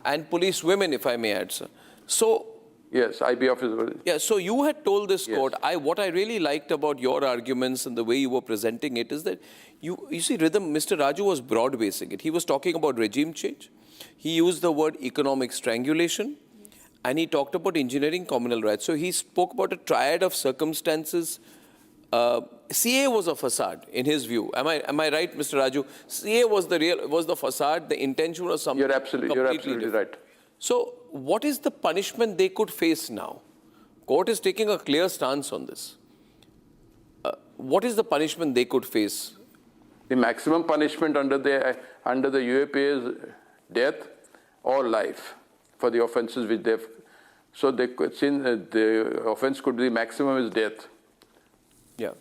Speaker 19: and police women, if I may add, sir. So,
Speaker 18: yes, IB officer.
Speaker 19: yeah, so you had told this court, what I really liked about your arguments and the way you were presenting it is that you see, Rhythm, Mr. Raju was broad-basing it. He was talking about regime change. He used the word economic strangulation, and he talked about engineering communal rights. So he spoke about a triad of circumstances. CA was a facade, in his view. Am I right, Mr. Raju? CA was the facade. The intention was something.
Speaker 18: You're absolutely right.
Speaker 19: So, what is the punishment they could face now? Court is taking a clear stance on this. What is the punishment they could face?
Speaker 18: The maximum punishment under the UAP is death or life for the offences which they've. So since the offence could be maximum is death.
Speaker 19: Yeah.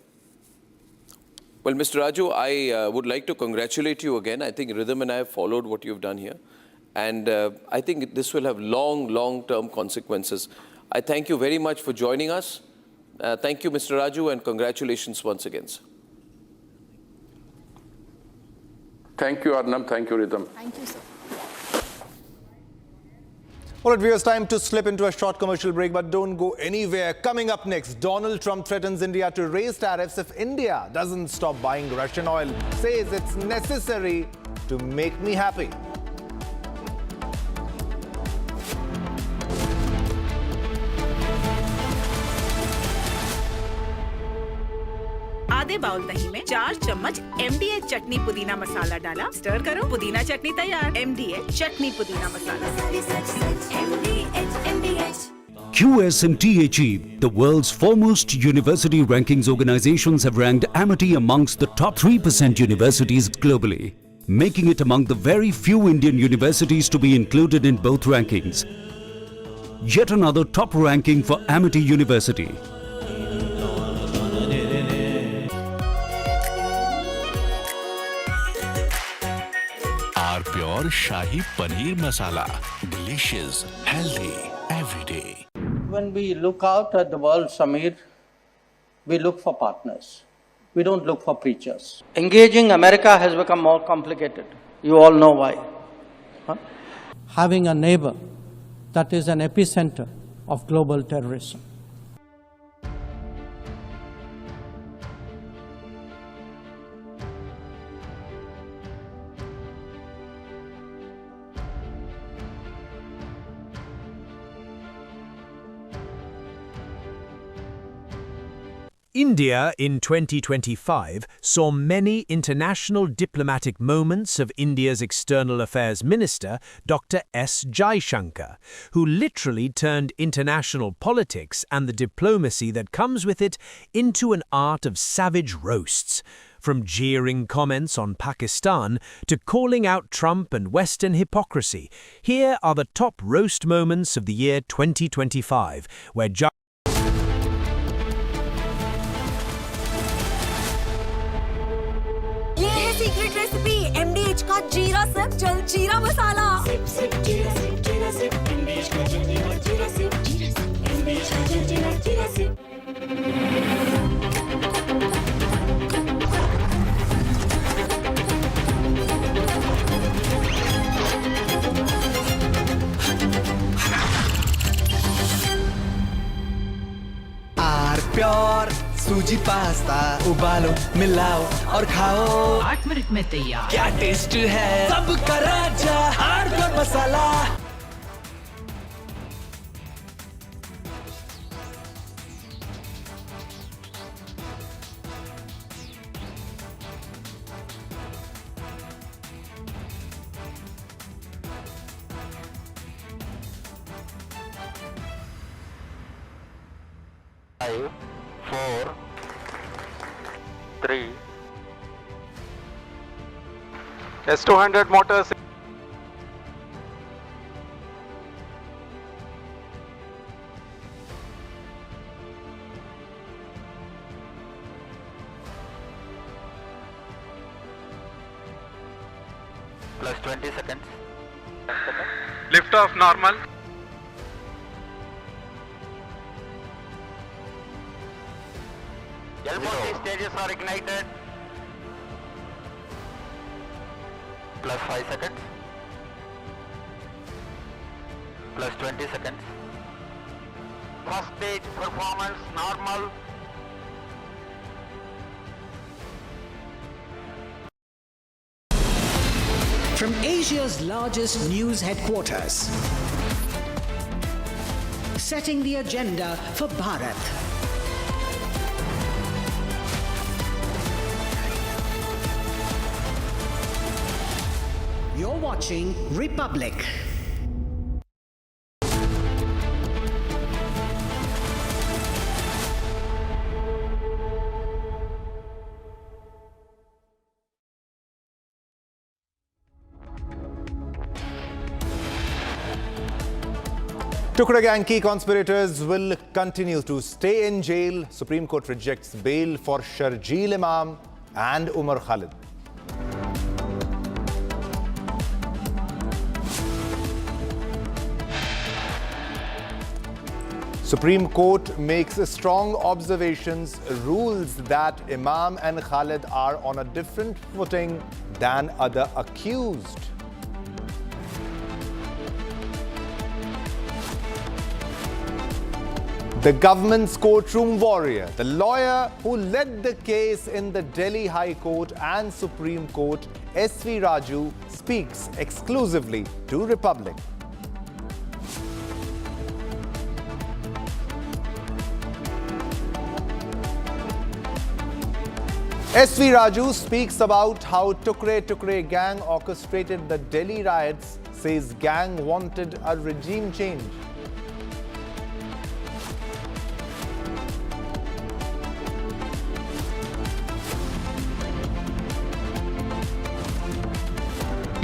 Speaker 19: Well, Mr. Raju, I would like to congratulate you again. I think Rhythm and I have followed what you've done here. And I think this will have long-term consequences. I thank you very much for joining us. Thank you, Mr. Raju, and congratulations once again, sir.
Speaker 18: Thank you, Arnab. Thank you, Rhythm.
Speaker 20: Thank you, sir.
Speaker 1: All right, viewers, time to slip into a short commercial break, but don't go anywhere. Coming up next, Donald Trump threatens India to raise tariffs if India doesn't stop buying Russian oil. Says it's necessary to make me happy.
Speaker 6: आधे bowl दही में 4 चम्मच MDH चटनी पुदीना मसाला डाला, stir करो, पुदीना चटनी तैयार। MDH चटनी पुदीना मसाला।
Speaker 21: QS and THE, the world's foremost university rankings organizations, have ranked Amity amongst the top 3% universities globally, making it among the very few Indian universities to be included in both rankings. Yet another top ranking for Amity University.
Speaker 22: Pure Shahi Paneer Masala. Delicious, healthy, every day.
Speaker 23: When we look out at the world, Samir, we look for partners. We don't look for preachers. Engaging America has become more complicated. You all know why.
Speaker 24: Having a neighbor that is an epicenter of global terrorism.
Speaker 25: India in 2025 saw many international diplomatic moments of India's External Affairs Minister, Dr. S. Jaishankar, who literally turned international politics and the diplomacy that comes with it into an art of savage roasts. From jeering comments on Pakistan to calling out Trump and Western hypocrisy, here are the top roast moments of the year 2025, where
Speaker 26: secret recipe MDH का जीरा sip जल जीरा मसाला जीरा sip MDH का जल जीरा sip MDH का जल जीरा सिप
Speaker 8: प्योर सूजी पास्ता उबालो मिलाओ और खाओ
Speaker 27: 8 मिनट में तैयार।
Speaker 8: क्या टेस्ट है सबका राजा R pure masala.
Speaker 10: Five, 4, 3. S200 motors. Plus 20 seconds. Lift off normal. L40 stages are ignited. Plus 5 seconds. Plus 20 seconds. First stage performance normal.
Speaker 2: From Asia's largest news headquarters, setting the agenda for Bharat. You're watching Republic.
Speaker 1: Tukra gang key conspirators will continue to stay in jail. Supreme Court rejects bail for Sharjeel Imam and Umar Khalid. Supreme Court makes strong observations, rules that Imam and Khalid are on a different footing than other accused. The government's courtroom warrior, the lawyer who led the case in the Delhi High Court and Supreme Court, SV Raju, speaks exclusively to Republic. SV Raju speaks about how Tukre gang orchestrated the Delhi riots, says gang wanted a regime change.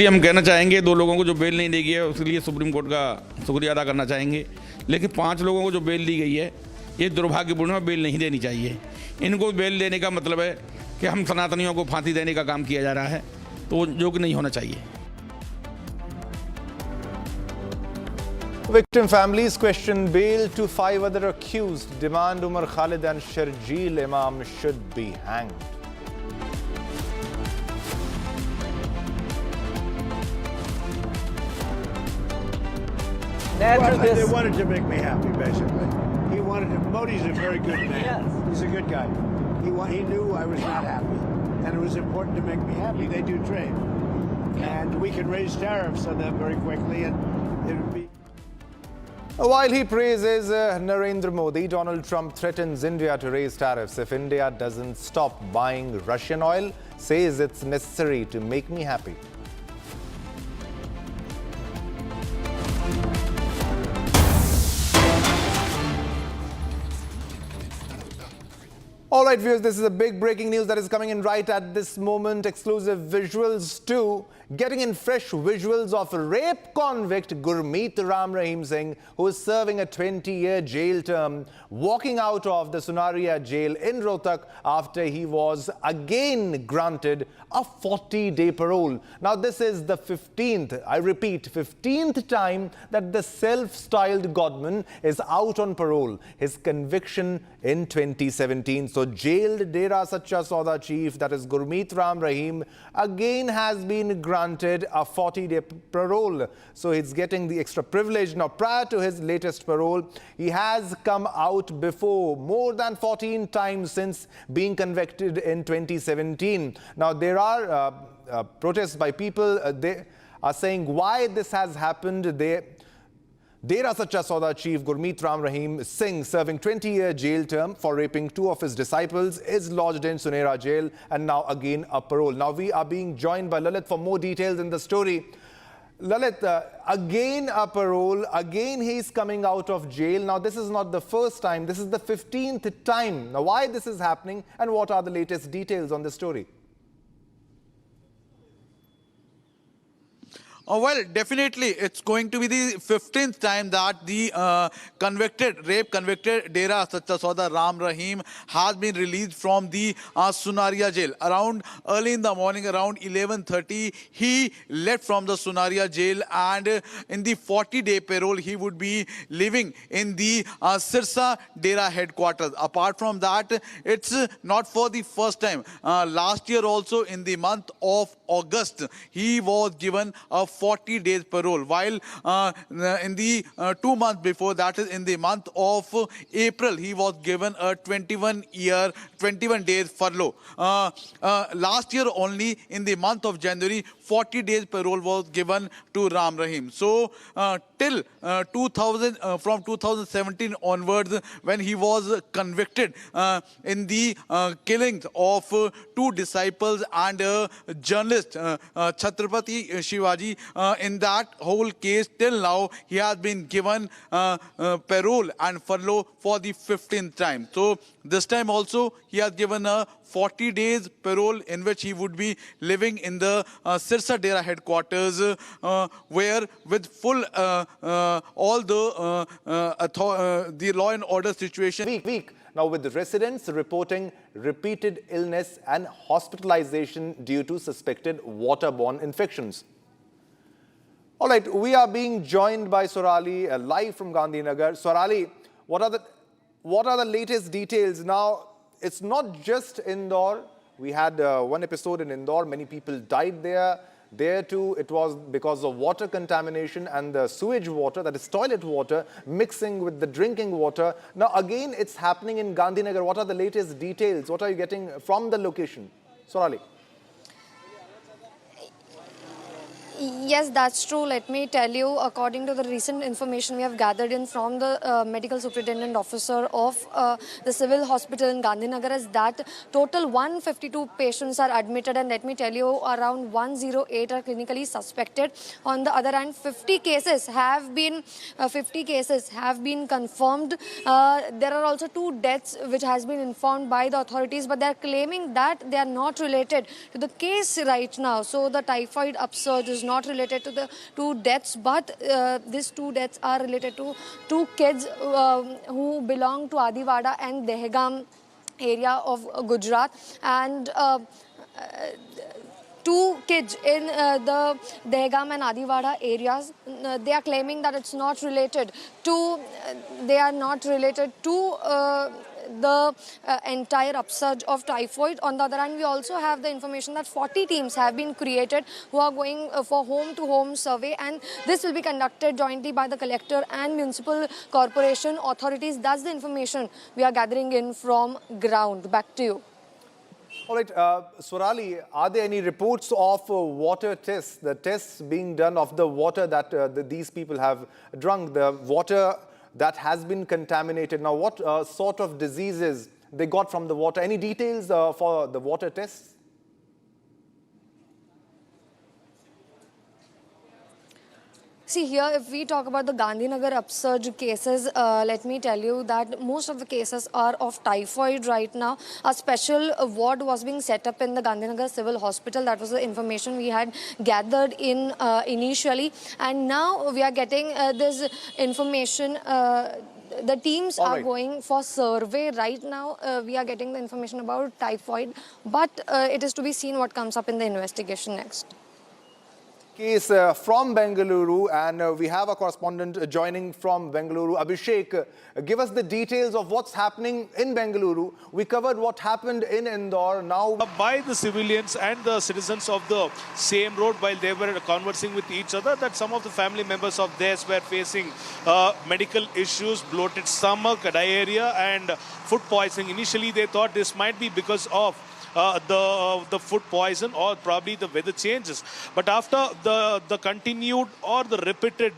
Speaker 13: हम कहना चाहेंगे 2 लोगों को जो bell नहीं दी गई है उसके लिए सुप्रीम कोर्ट का शुक्रिया अदा करना चाहेंगे, लेकिन 5 लोगों को जो बेल दी गई है ये दुर्भाग्यपूर्ण है, बेल नहीं देनी चाहिए। इनको बेल देने का मतलब है कि हम सनातनियों को फांसी देने का काम किया जा रहा है, तो जो कि नहीं होना चाहिए।
Speaker 1: Victim families question bail to 5 other accused, demand Umar Khalid and Sharjeel Imam should be hanged.
Speaker 14: Well, they wanted to make me happy, basically. He wanted to, Modi's a very good man. Yes. He's a good guy. He knew I was not happy. And it was important to make me happy. They do trade. And we can raise tariffs on them very quickly, and it would be...
Speaker 1: While he praises Narendra Modi, Donald Trump threatens India to raise tariffs if India doesn't stop buying Russian oil, says it's necessary to make me happy. All right, viewers, this is a big breaking news that is coming in right at this moment. Exclusive visuals too. Getting in fresh visuals of rape convict Gurmeet Ram Rahim Singh, who is serving a 20-year jail term, walking out of the Sunaria jail in Rohtak after he was again granted a 40-day parole. Now, this is the 15th, I repeat, 15th time that the self-styled godman is out on parole. His conviction in 2017. So, jailed Dera Sacha Sauda chief, that is Gurmeet Ram Rahim, again has been granted a 40-day parole. So he's getting the extra privilege. Now, prior to his latest parole, he has come out before more than 14 times since being convicted in 2017. Now, there are protests by people. They are saying why this has happened. Dera Sacha Sauda chief Gurmeet Ram Rahim Singh, serving 20-year jail term for raping 2 of his disciples, is lodged in Sunera jail and now again a parole. Now we are being joined by Lalit for more details in the story. Lalit, again a parole, again he's coming out of jail. Now this is not the first time, this is the 15th time. Now why this is happening and what are the latest details on the story?
Speaker 3: Well, definitely, it's going to be the 15th time that the rape convicted Dera Sacha Sauda Rahim has been released from the Sunaria jail. Around early in the morning, around 11:30, he left from the Sunaria jail, and in the 40-day parole, he would be living in the Sirsa Dera headquarters. Apart from that, it's not for the first time. Last year also, in the month of August, he was given a 40 days parole, while in the 2 months before, that is in the month of April, he was given a 21 days furlough. Last year only, in the month of January, 40 days parole was given to Rahim. So till from 2017 onwards, when he was convicted in the killings of 2 disciples and a journalist, Chhatrapati Shivaji, in that whole case, till now, he has been given parole and furlough for the 15th time. So this time also, he has given a 40 days parole in which he would be living in the Sirsa Dera headquarters, where with full all the law and order situation.
Speaker 1: Now, with the residents reporting repeated illness and hospitalization due to suspected waterborne infections. All right, we are being joined by Sorali live from Gandhinagar. Sorali, what are the latest details? Now, it's not just Indore. We had one episode in Indore. Many people died there. There too, it was because of water contamination and the sewage water, that is toilet water, mixing with the drinking water. Now, again, it's happening in Gandhinagar. What are the latest details? What are you getting from the location? Sorali.
Speaker 4: Yes, that's true. Let me tell you, according to the recent information we have gathered in from the medical superintendent officer of the civil hospital in Gandhinagar, is that total 152 patients are admitted, and let me tell you, around 108 are clinically suspected. On the other hand, 50 cases have been confirmed. There are also 2 deaths which has been informed by the authorities, but they are claiming that they are not related to the case right now. So the typhoid upsurge is not related to the 2 deaths, but these 2 deaths are related to 2 kids who belong to Adiwada and Dehgam area of Gujarat, and 2 kids in the Dehgam and Adiwada areas. They are claiming that it's not related to, the entire upsurge of typhoid. On the other hand, we also have the information that 40 teams have been created who are going for home-to-home survey, and this will be conducted jointly by the collector and municipal corporation authorities. That's the information we are gathering in from ground. Back to you.
Speaker 1: All right, Sorali, are there any reports of water tests, the tests being done of the water that these people have drunk, the water that has been contaminated? Now, what sort of diseases they got from the water? Any details for the water tests?
Speaker 4: See, here, if we talk about the Gandhinagar upsurge cases, let me tell you that most of the cases are of typhoid right now. A special ward was being set up in the Gandhinagar Civil Hospital. That was the information we had gathered in initially. And now we are getting this information. The teams are going for survey right now. We are getting the information about typhoid, but it is to be seen what comes up in the investigation next.
Speaker 1: Case from Bengaluru, and we have a correspondent joining from Bengaluru. Abhishek, give us the details of what's happening in Bengaluru. We covered what happened in Indore. Now,
Speaker 5: by the civilians and the citizens of the same road, while they were conversing with each other, that some of the family members of theirs were facing medical issues, bloated stomach, diarrhea and food poisoning. Initially, they thought this might be because of the food poison or probably the weather changes. But after the continued or the repeated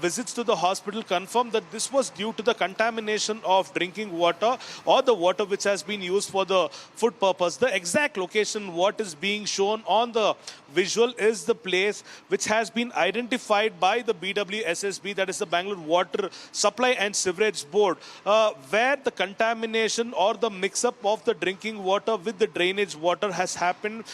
Speaker 5: visits to the hospital confirmed that this was due to the contamination of drinking water or the water which has been used for the food purpose. The exact location, what is being shown on the visual, is the place which has been identified by the BWSSB, that is the Bangalore Water Supply and Sewerage Board, where the contamination or the mix-up of the drinking water with the drainage water has happened.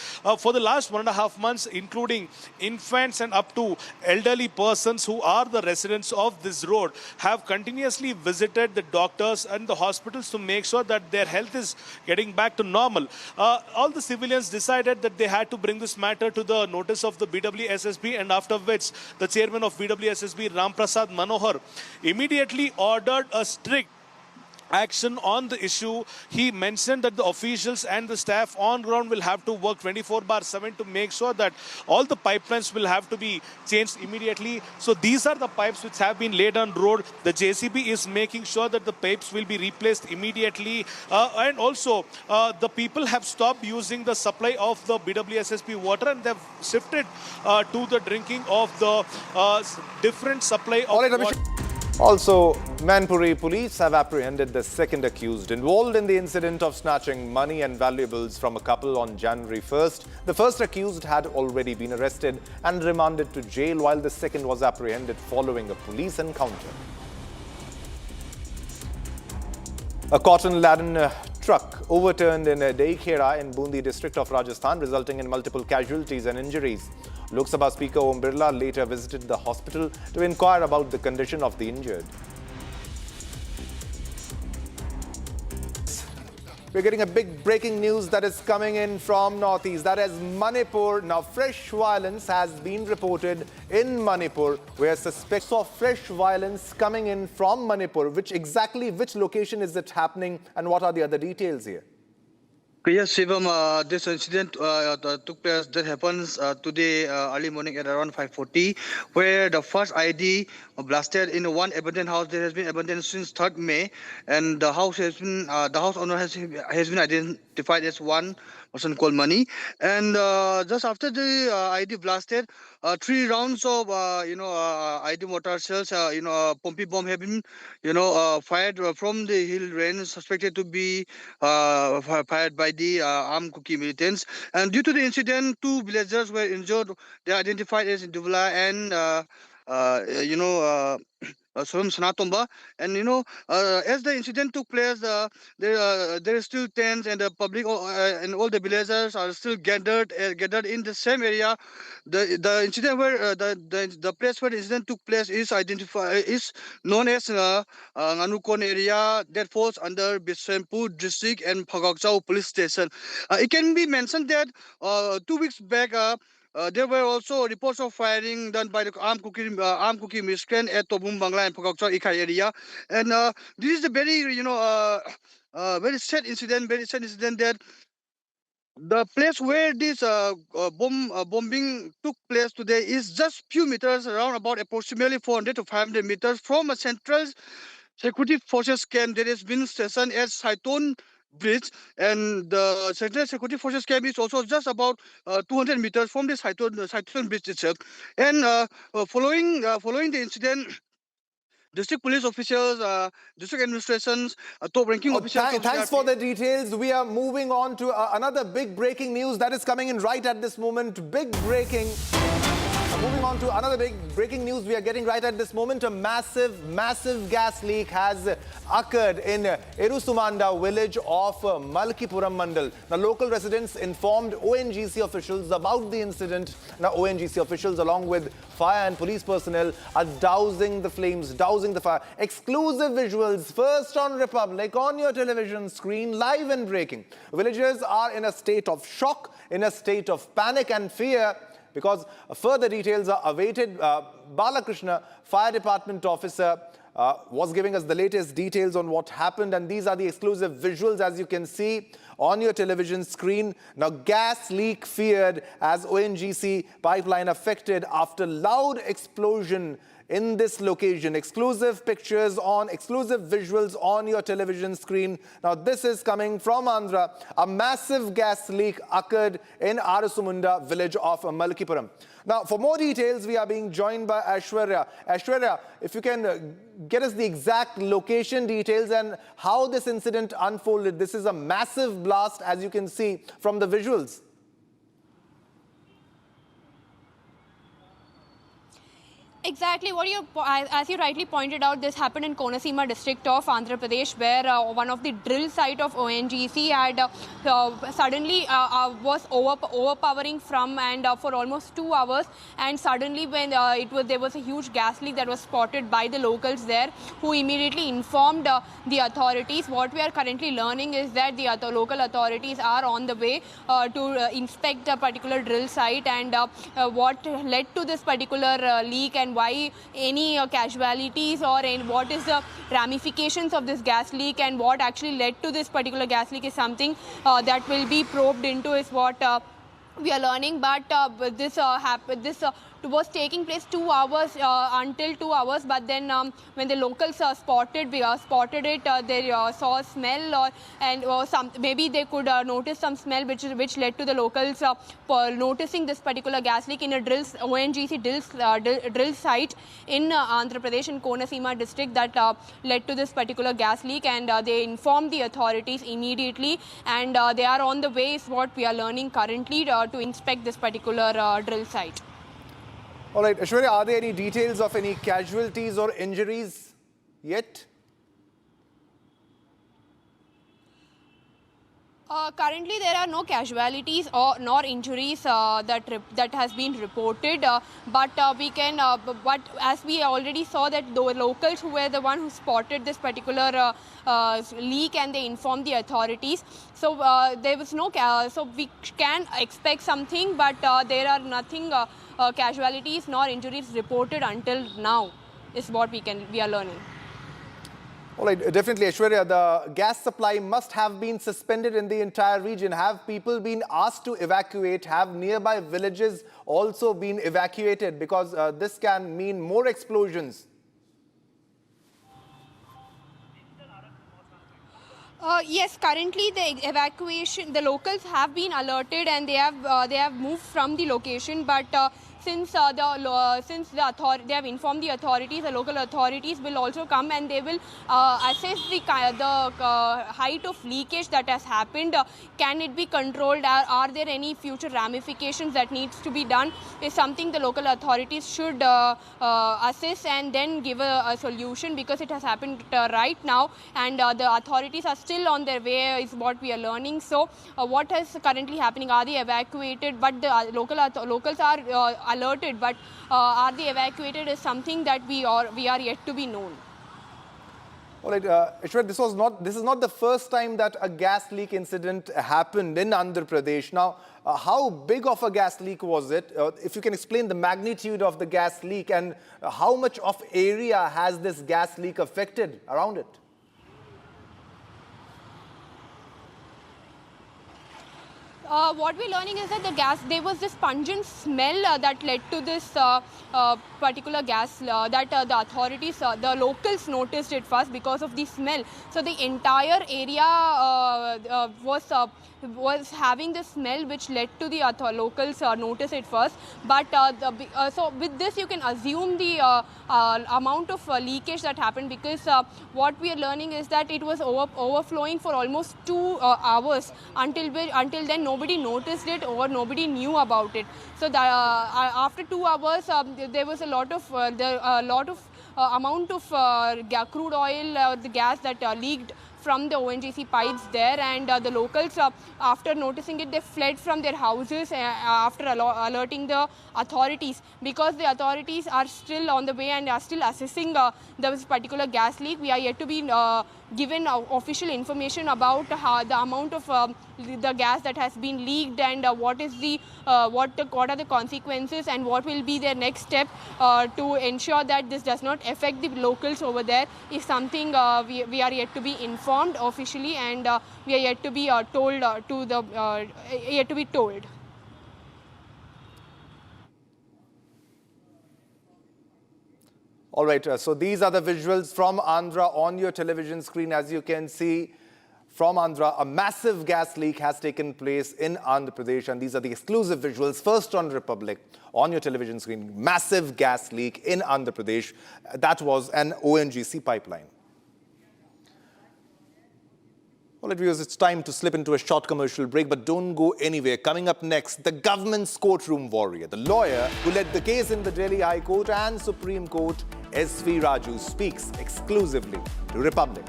Speaker 5: For the last 1.5 months, including infants and up to elderly persons who are the residents of this road, have continuously visited the doctors and the hospitals to make sure that their health is getting back to normal. All the civilians decided that they had to bring this matter to the notice of the BWSSB, and after which the chairman of BWSSB, Ram Prasad Manohar, immediately ordered a strict action on the issue. He mentioned that the officials and the staff on ground will have to work 24/7 to make sure that all the pipelines will have to be changed immediately. So these are the pipes which have been laid on road. The JCB is making sure that the pipes will be replaced immediately. And also, the people have stopped using the supply of the BWSSB water, and they've shifted to the drinking of the different supply of water.
Speaker 1: Also, Manipur police have apprehended the second accused involved in the incident of snatching money and valuables from a couple on January 1st. The first accused had already been arrested and remanded to jail, while the second was apprehended following a police encounter. A cotton-laden truck overturned in Deikhera in Bundi district of Rajasthan, resulting in multiple casualties and injuries. Lok Sabha Speaker Om Birla later visited the hospital to inquire about the condition of the injured. We're getting a big breaking news that is coming in from northeast. That is Manipur. Now, fresh violence has been reported in Manipur, where suspects of fresh violence coming in from Manipur. Which location is it happening, and what are the other details here?
Speaker 7: Yes, Shivam, this incident took place, that happens today early morning at around 5:40, where the first IED blasted in one abandoned house. There has been abandoned since 3rd May, and the house has been, the house owner has been identified as one person called Money. And just after the IED blasted, 3 rounds of IED mortar shells, Pompey bomb have been fired from the hill range, suspected to be fired by the armed Kuki militants. And due to the incident, 2 villagers were injured. They are identified as Induvla and Soham Sanatomba. And as the incident took place, there is still tents, and the public and all the villagers are still gathered in the same area. The incident where the place where the incident took place is known as Nganukon area, that falls under Bijapur district and Phagakchau police station. It can be mentioned that 2 weeks back, there were also reports of firing done by the armed Kuki militant at Tobum Bangla and Phagakchau Ikai area. And this is a very very sad incident that the place where this bombing took place today is just few meters, around about approximately 400 to 500 meters from a central security forces camp that has been stationed at Saiton Bridge, and the Central Security Forces camp is also just about 200 meters from the Saiton Bridge itself. And following the incident, district police officials, district administrations, top-ranking officials.
Speaker 1: Thanks for the details. We are moving on to another big breaking news that is coming in right at this moment. Big breaking. Moving on to another big breaking news we are getting right at this moment. A massive gas leak has occurred in Erusumanda village of Malkipuram Mandal. Now, local residents informed ONGC officials about the incident. Now, ONGC officials along with fire and police personnel are dousing the flames, dousing the fire. Exclusive visuals first on Republic, on your television screen, live and breaking. Villagers are in a state of shock, in a state of panic and fear, because further details are awaited. Balakrishna, fire department officer, was giving us the latest details on what happened, and these are the exclusive visuals as you can see on your television screen. Now, gas leak feared as ONGC pipeline affected after loud explosion in this location. Exclusive pictures on, exclusive visuals on your television screen. Now, this is coming from Andhra. A massive gas leak occurred in Arasumunda village of Malkipuram. Now, for more details, we are being joined by Aishwarya. Aishwarya, if you can get us the exact location details and how this incident unfolded. This is a massive blast, as you can see from the visuals.
Speaker 9: Exactly what as you rightly pointed out, this happened in Konaseema district of Andhra Pradesh, where one of the drill site of ONGC had suddenly was overpowering from and for almost 2 hours, and suddenly when there was a huge gas leak that was spotted by the locals there, who immediately informed the authorities. What we are currently learning is that the local authorities are on the way to inspect a particular drill site, and what led to this particular leak and why any casualties or what is the ramifications of this gas leak and what actually led to this particular gas leak is something that will be probed into, is what we are learning. But this was taking place 2 hours until 2 hours, but then when the locals spotted it, they saw a smell maybe they could notice some smell which led to the locals noticing this particular gas leak in a ONGC drill site in Andhra Pradesh in Konaseema district, that led to this particular gas leak, and they informed the authorities immediately, and they are on the way, is what we are learning currently, to inspect this particular drill site.
Speaker 1: All right, Aishwarya, are there any details of any casualties or injuries yet?
Speaker 9: Currently, there are no casualties nor injuries that has been reported. But as we already saw, that the locals who were the one who spotted this particular leak, and they informed the authorities. So there was no. So we can expect something, but there are nothing casualties nor injuries reported until now, is what we are learning.
Speaker 1: All right, definitely, Aishwarya, the gas supply must have been suspended in the entire region. Have people been asked to evacuate? Have nearby villages also been evacuated? Because this can mean more explosions.
Speaker 9: Yes, currently the locals have been alerted, and they have moved from the location, but since they have informed the authorities, the local authorities will also come, and they will assess the height of leakage that has happened. Can it be controlled? Are there any future ramifications that needs to be done? Is something the local authorities should assess and then give a solution, because it has happened right now, and the authorities are still on their way, is what we are learning. So what is currently happening? Are they evacuated? But the locals are alerted, but are they evacuated is something that we are yet to be known.
Speaker 1: All right, Aishwarya, this is not the first time that a gas leak incident happened in Andhra Pradesh. Now, how big of a gas leak was it? If you can explain the magnitude of the gas leak, and how much of area has this gas leak affected around it?
Speaker 9: What we're learning is that there was this pungent smell that led to this particular gas that the authorities, the locals noticed it first because of the smell. So the entire area was having the smell, which led to the locals notice it first. But so with this, you can assume the amount of leakage that happened, because what we are learning is that it was overflowing for almost 2 hours. Until then, nobody noticed it or nobody knew about it. So after 2 hours, there was a lot of amount of crude oil, the gas that leaked from the ONGC pipes there, and the locals, after noticing it, they fled from their houses after alerting the authorities, because the authorities are still on the way and are still assessing this particular gas leak. We are yet to be given official information about the amount of the gas that has been leaked, and what are the consequences, and what will be their next step to ensure that this does not affect the locals over there, is something we are yet to be informed officially, and we are yet to be told.
Speaker 1: All right, so these are the visuals from Andhra on your television screen. As you can see, from Andhra, a massive gas leak has taken place in Andhra Pradesh, and these are the exclusive visuals, first on Republic, on your television screen. Massive gas leak in Andhra Pradesh. That was an ONGC pipeline. Well, viewers, it's time to slip into a short commercial break, but don't go anywhere. Coming up next, the government's courtroom warrior, the lawyer who led the case in the Delhi High Court and Supreme Court, SV Raju, speaks exclusively to Republic.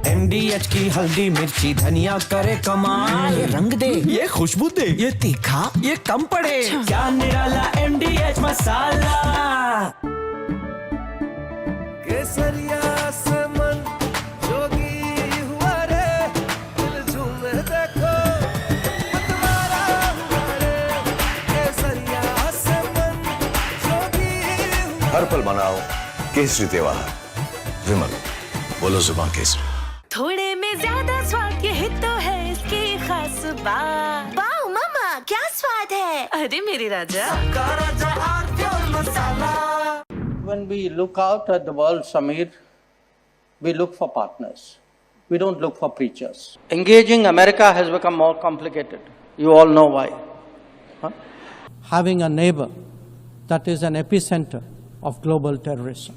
Speaker 8: MDH की हल्दी मिर्ची धनिया करे कमाल, ये रंग दे, ये खुशबू दे, ये तीखा, ये कम पड़े, क्या निराला MDH मसाला। केसरिया से मन जोगी हुआ रे, दिल झूमे देखो मतवारा हुआ रे, केसरिया से मन जोगी हुआ।
Speaker 11: हर पल मनाओ केसरी त्योहार, विमल बोलो जुबान केसरी।
Speaker 26: थोड़े में ज्यादा स्वाद, यही तो है इसकी खास बात। वाओ मामा, क्या स्वाद है? अरे मेरे राजा।
Speaker 23: When we look out at the world, Samir, we look for partners. We don't look for preachers. Engaging America has become more complicated. You all know why. Huh?
Speaker 24: Having a neighbor that is an epicenter of global terrorism.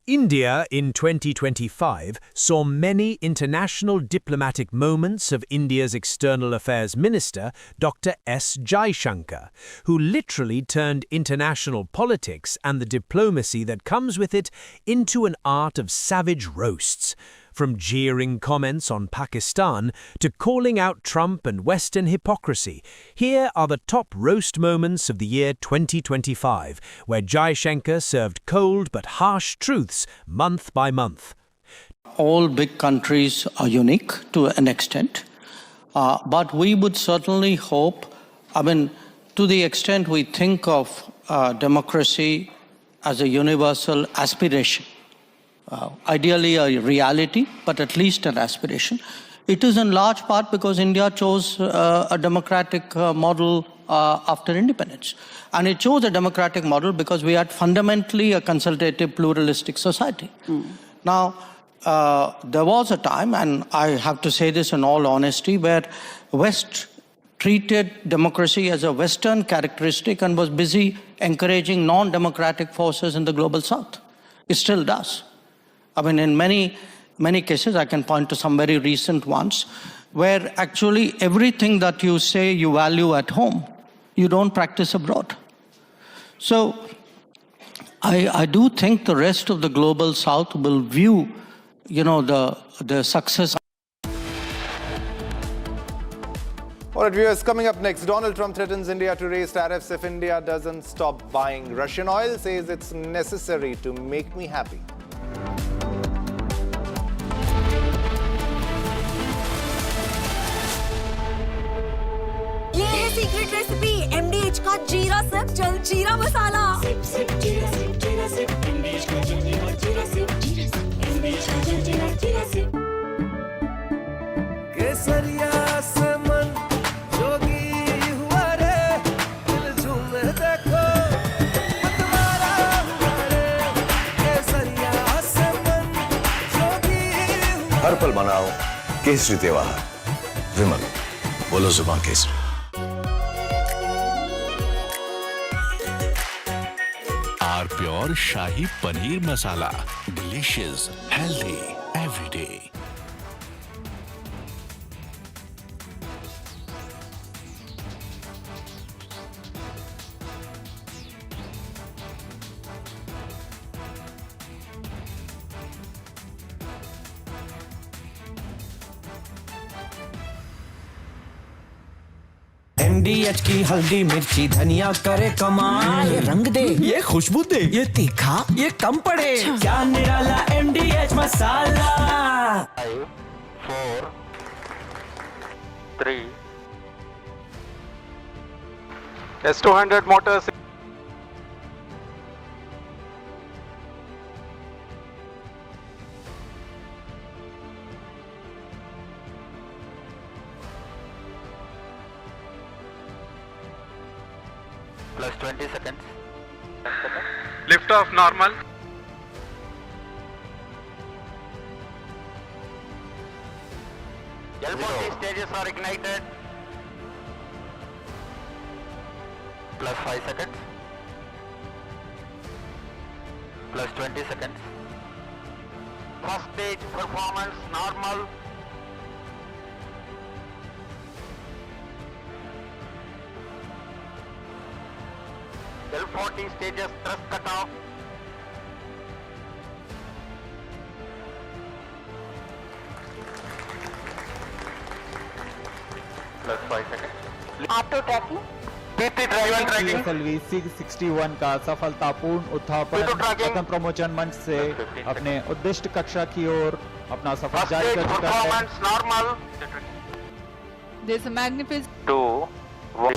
Speaker 25: India in 2025 saw many international diplomatic moments of India's External Affairs Minister, Dr. S. Jaishankar, who literally turned international politics and the diplomacy that comes with it into an art of savage roasts. From jeering comments on Pakistan to calling out Trump and Western hypocrisy, here are the top roast moments of the year 2025, where Jaishankar served cold but harsh truths month by month.
Speaker 23: All big countries are unique to an extent, but we would certainly hope, to the extent we think of democracy as a universal aspiration, ideally a reality, but at least an aspiration. It is in large part because India chose a democratic model after independence. And it chose a democratic model because we had fundamentally a consultative, pluralistic society. Now, there was a time, and I have to say this in all honesty, where West treated democracy as a Western characteristic and was busy encouraging non-democratic forces in the global South. It still does. In many cases, I can point to some very recent ones, where actually everything that you say you value at home, you don't practice abroad. So I do think the rest of the global South will view, the success.
Speaker 1: All right, viewers, coming up next, Donald Trump threatens India to raise tariffs if India doesn't stop buying Russian oil, says it's necessary to make me happy.
Speaker 26: ये है secret recipe MDH का जीरा sip जल जीरा मसाला। SIP SIP Jeera SIP Jeera sip MDH का जल जीरा सिप MDH का जल जीरा सिप।
Speaker 8: केसरिया से मन जोगी हुआ रे, दिल झूमे देखो मतवारा हुआ रे, केसरिया से मन जोगी हुआ।
Speaker 11: हर पल मनाओ केसरी त्योहार, विमल बोलो जुबान केसरी।
Speaker 22: Our pure shahi paneer masala, delicious, healthy every day.
Speaker 8: MDH की हल्दी मिर्ची धनिया करे कमाल, ये रंग दे, ये खुशबू दे, ये तीखा, ये कम पड़े, क्या निराला MDH masala.
Speaker 10: 5, 4, 3, S200 motors. Plus 20 seconds. Lift off normal. L40 stages are ignited. Plus 5 seconds. Plus 20 seconds. First stage performance normal. L40 stages thrust cut off. Plus 5 seconds.
Speaker 12: Auto tracking.
Speaker 10: PT driver tracking
Speaker 12: PSLV 661 का सफलतापूर्ण उत्थापन पतन प्रमोचन मंच से अपने उद्दिष्ट कक्षा की ओर अपना सफर जारी कर चुका है।
Speaker 10: नॉर्मल।
Speaker 12: There's a magnificent
Speaker 10: 2 1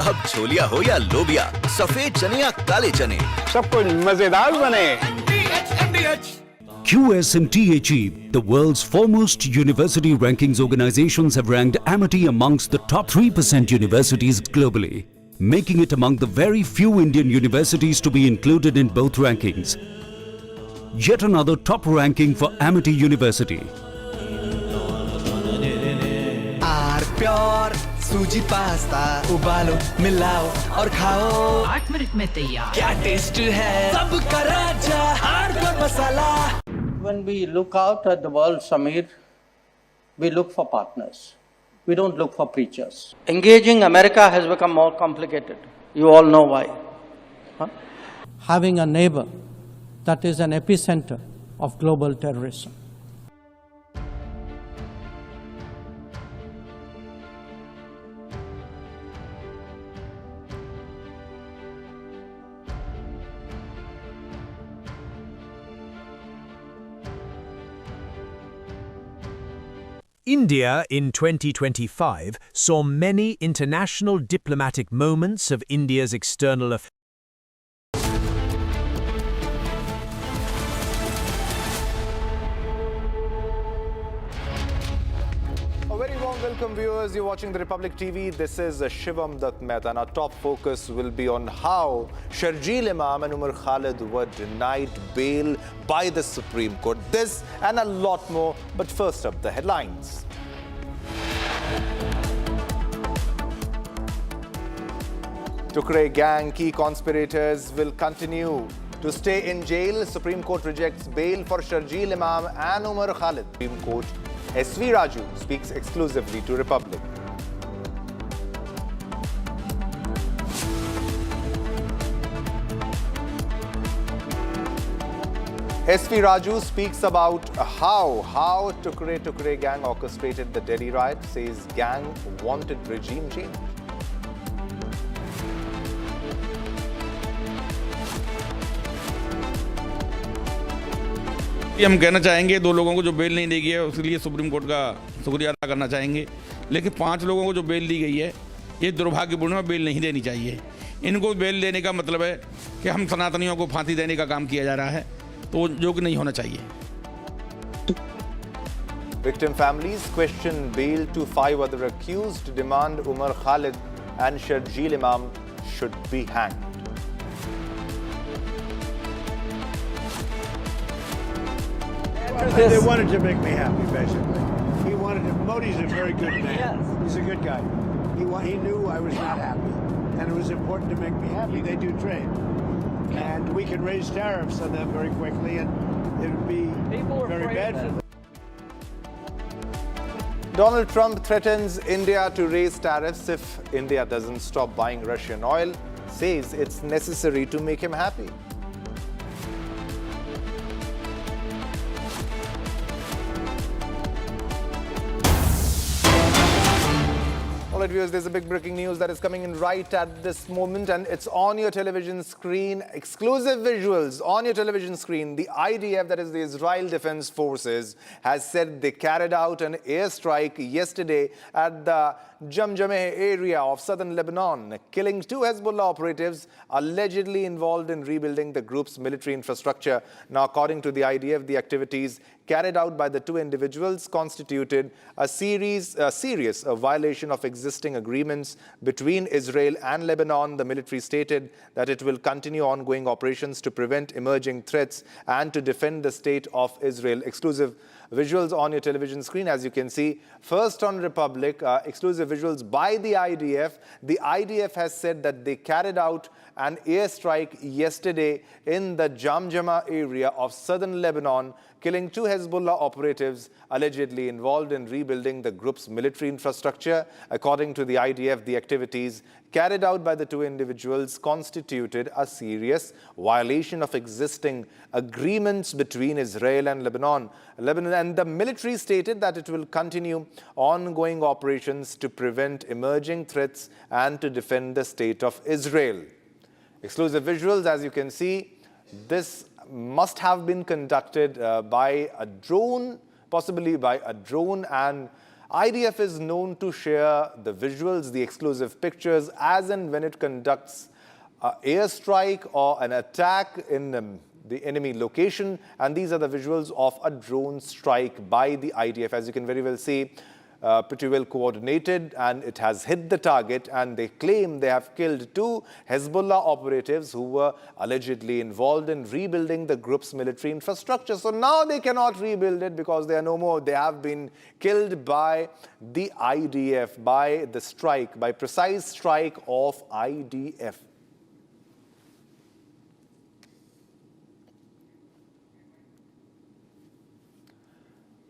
Speaker 11: अब छोलिया हो या लोबिया, सफेद चने या काले चने,
Speaker 12: सब कुछ मजेदार बने।
Speaker 21: QSMTHE, the world's foremost university rankings organizations, have ranked Amity amongst the top 3% universities globally, making it among the very few Indian universities to be included in both rankings. Yet another top ranking for Amity University.
Speaker 8: Pure sooji pasta उबालो मिलाओ और खाओ
Speaker 27: 8 minute में तैयार।
Speaker 8: क्या taste है सबका राजा hardcore masala.
Speaker 23: When we look out at the world, Samir, we look for partners. We don't look for preachers. Engaging America has become more complicated. You all know why.
Speaker 24: Having a neighbor that is an epicenter of global terrorism.
Speaker 25: India in 2025 saw many international diplomatic moments of India's external affairs.
Speaker 1: A very warm welcome, viewers. You're watching the Republic TV. This is Shivam Dutt Mehta, and our top focus will be on how Sharjeel Imam and Umar Khalid were denied bail by the Supreme Court. This and a lot more, but first up, the headlines. Tukre gang key conspirators will continue to stay in jail. Supreme Court rejects bail for Sharjeel Imam and Umar Khalid. Supreme Court SV Raju speaks exclusively to Republic. SV Raju speaks about how Tukre gang orchestrated the Delhi riot, says gang wanted regime change.
Speaker 13: हम कहना चाहेंगे 2 लोगों को जो bell नहीं दी गई है उसके लिए सुप्रीम कोर्ट का शुक्रिया अदा करना चाहेंगे, लेकिन 5 लोगों को जो बेल दी गई है ये दुर्भाग्यपूर्ण है, बेल नहीं देनी चाहिए। इनको बेल देने का मतलब है कि हम सनातनियों को फांसी देने का काम किया जा रहा है, तो जो कि नहीं होना चाहिए।
Speaker 1: Victim families question bail to 5 other accused, demand Umar Khalid and Sharjeel Imam should be hanged.
Speaker 14: They wanted to make me happy, basically. He wanted to. Modi's a very good man. Yes. He's a good guy. He knew I was not happy, and it was important to make me happy. They do trade, and we can raise tariffs on them very quickly, and it would be very bad for them.
Speaker 1: Donald Trump threatens India to raise tariffs if India doesn't stop buying Russian oil, says it's necessary to make him happy. All right, viewers, there's a big breaking news that is coming in right at this moment, and it's on your television screen. Exclusive visuals on your television screen. The IDF, that is the Israel Defense Forces, has said they carried out an airstrike yesterday at the Jamjameh area of southern Lebanon, killing 2 Hezbollah operatives allegedly involved in rebuilding the group's military infrastructure. Now, according to the IDF, the activities carried out by the two individuals constituted a serious violation of existing agreements between Israel and Lebanon. The military stated that it will continue ongoing operations to prevent emerging threats and to defend the state of Israel. Exclusive visuals on your television screen, as you can see. First on Republic, exclusive visuals by the IDF. The IDF has said that they carried out an airstrike yesterday in the Jamjama area of southern Lebanon, killing two Hezbollah operatives allegedly involved in rebuilding the group's military infrastructure. According to the IDF, the activities carried out by the two individuals constituted a serious violation of existing agreements between Israel and Lebanon. And the military stated that it will continue ongoing operations to prevent emerging threats and to defend the state of Israel. Exclusive visuals, as you can see, this must have been conducted by a drone, possibly by a drone, and IDF is known to share the visuals, the exclusive pictures, as and when it conducts an airstrike or an attack in the enemy location. And these are the visuals of a drone strike by the IDF. As you can very well see, pretty well coordinated, and it has hit the target, and they claim they have killed two Hezbollah operatives who were allegedly involved in rebuilding the group's military infrastructure. So now they cannot rebuild it because they are no more. They have been killed by the IDF, by the strike, by precise strike of IDF.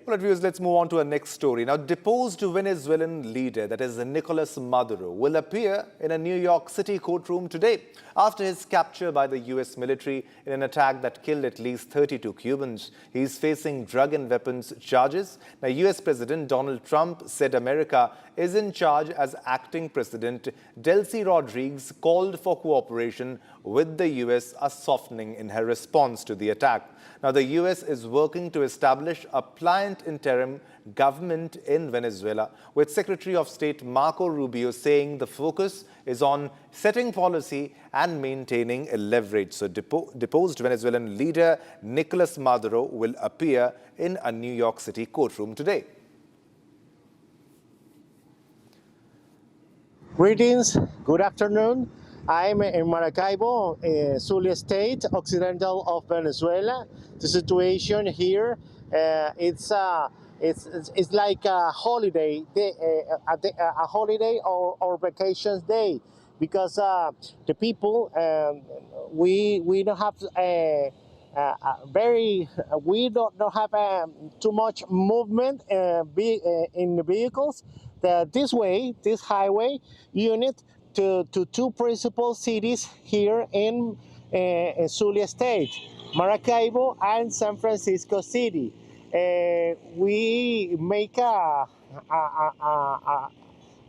Speaker 1: Well, viewers, let's move on to our next story. Now, deposed Venezuelan leader, that is Nicolas Maduro, will appear in a New York City courtroom today after his capture by the U.S. military in an attack that killed at least 32 Cubans. He is facing drug and weapons charges. Now, U.S. President Donald Trump said America is in charge as acting president. Delcy Rodriguez called for cooperation with the U.S., a softening in her response to the attack. Now, the U.S. is working to establish a pliant interim government in Venezuela, with Secretary of State Marco Rubio saying the focus is on setting policy and maintaining a leverage. So, deposed Venezuelan leader Nicolas Maduro will appear in a New York City courtroom today.
Speaker 6: Greetings, good afternoon. I'm in Maracaibo, Zulia State, occidental of Venezuela. The situation here, it's like a holiday day, a holiday or vacation day, because the people, we don't have we don't have too much movement in the vehicles. This highway unit to two principal cities here in Zulia State, Maracaibo and San Francisco City. We make a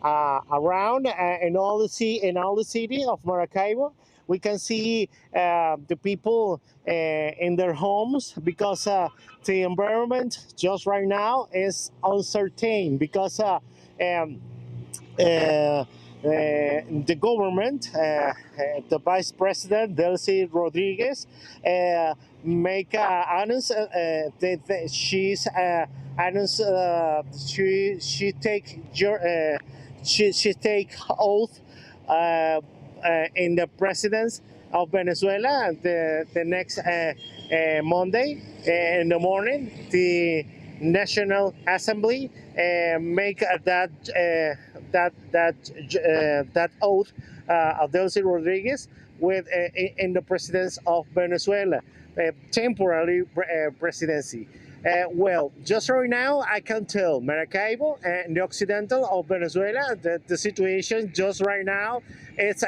Speaker 6: round in all the city of Maracaibo. We can see the people in their homes, because the environment just right now is uncertain, because the government, the Vice President Delcy Rodriguez, make announce she's announced she take oath in the presidency of Venezuela the next Monday in the morning. The National Assembly make that oath of Delcy Rodriguez with in the presidency of Venezuela, temporary presidency. Well, just right now, I can tell Maracaibo and the occidental of Venezuela that the situation just right now is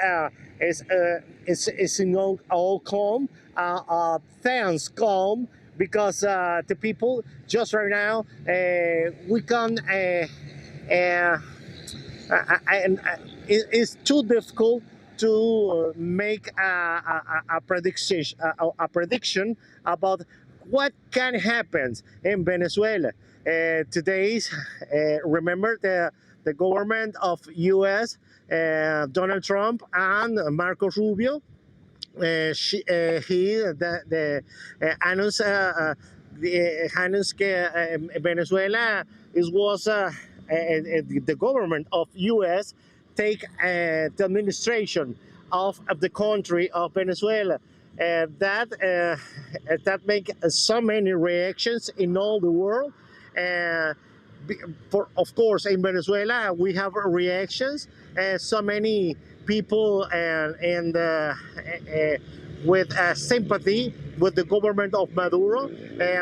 Speaker 6: all calm, thanks calm, because the people just right now we can it's too difficult to make a prediction about what can happen in Venezuela. Today's remember the government of U.S. Donald Trump and Marco Rubio. He announced Venezuela was the government of U.S. take the administration of the country of Venezuela. That make so many reactions in all the world. Of course, in Venezuela we have reactions. So many people and with sympathy with the government of Maduro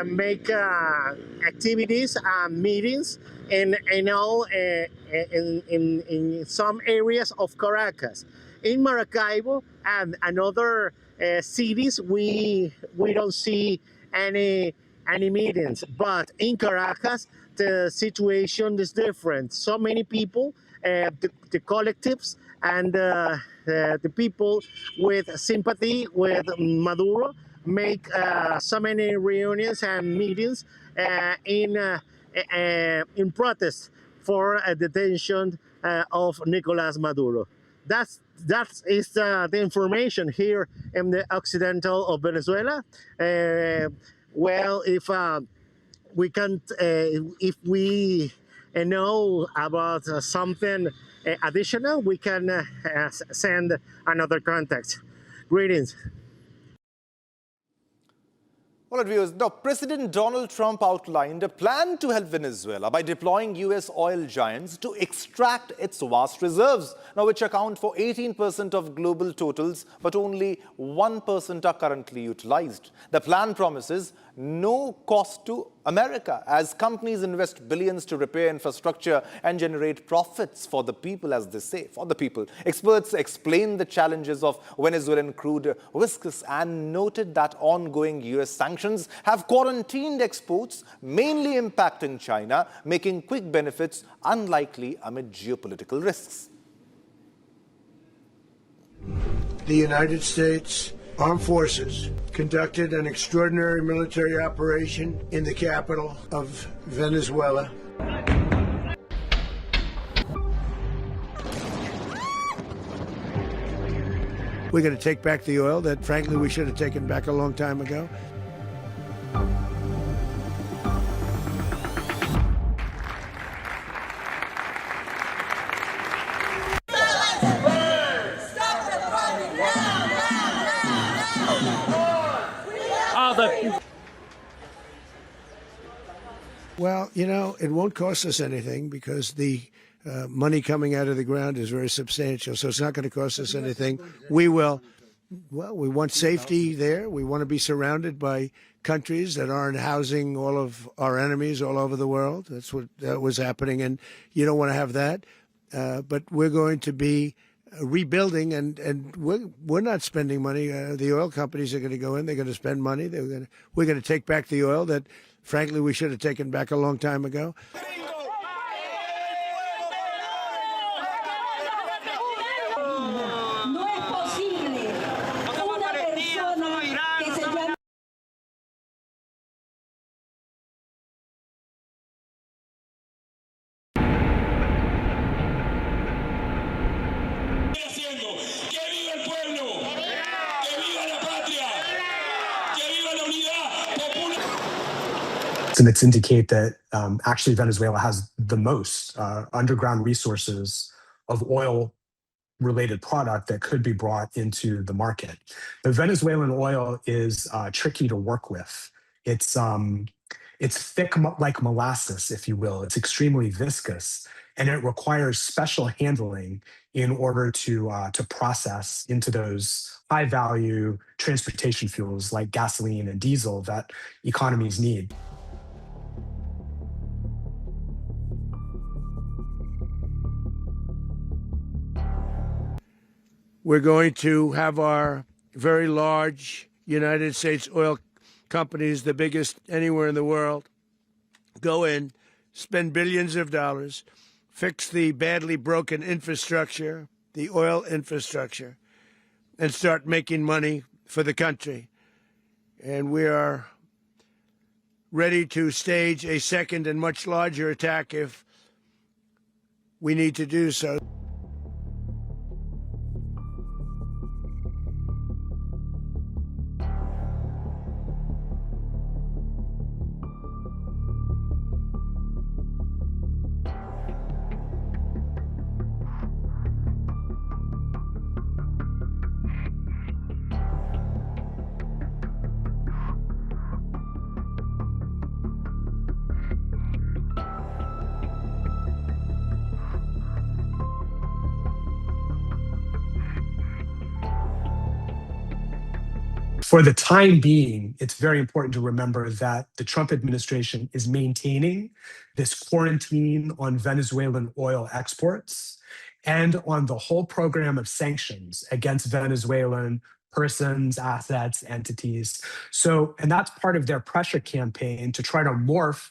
Speaker 6: make activities and meetings in some areas of Caracas. In Maracaibo and other cities, we don't see any meetings, but in Caracas the situation is different. So many people, the collectives and the people with sympathy with Maduro make so many reunions and meetings in protest for detention of Nicolas Maduro. That is the information here in the occidental of Venezuela. Well, if we can, if we know about something additional, we can send another contact. Greetings.
Speaker 1: All right, viewers. Now, President Donald Trump outlined a plan to help Venezuela by deploying U.S. oil giants to extract its vast reserves, now which account for 18% of global totals, but only 1% are currently utilized. The plan promises no cost to America as companies invest billions to repair infrastructure and generate profits for the people, as they say, for the people. Experts explain the challenges of Venezuelan crude risks and noted that ongoing U.S. sanctions have quarantined exports, mainly impacting China, making quick benefits unlikely amid geopolitical risks.
Speaker 14: The United States Armed Forces conducted an extraordinary military operation in the capital of Venezuela. We're going to take back the oil that, frankly, we should have taken back a long time ago. Well, you know, it won't cost us anything because the money coming out of the ground is very substantial. So it's not going to cost us anything. We will. Well, we want safety there. We want to be surrounded by countries that aren't housing all of our enemies all over the world. That's what was happening. And you don't want to have that. But we're going to be rebuilding, and we're not spending money. The oil companies are going to go in. They're going to spend money. We're going to take back the oil that, frankly, we should have taken back a long time ago.
Speaker 2: Estimates indicate that actually Venezuela has the most underground resources of oil-related product that could be brought into the market. The Venezuelan oil is tricky to work with. It's thick like molasses, if you will. It's extremely viscous, and it requires special handling in order to process into those high-value transportation fuels like gasoline and diesel that economies need.
Speaker 14: We're going to have our very large United States oil companies, the biggest anywhere in the world, go in, spend billions of dollars, fix the badly broken infrastructure, the oil infrastructure, and start making money for the country. And we are ready to stage a second and much larger attack if we need to do so.
Speaker 2: for the time being, it's very important to remember that the Trump administration is maintaining this quarantine on Venezuelan oil exports and on the whole program of sanctions against Venezuelan persons, assets, entities. And that's part of their pressure campaign to try to morph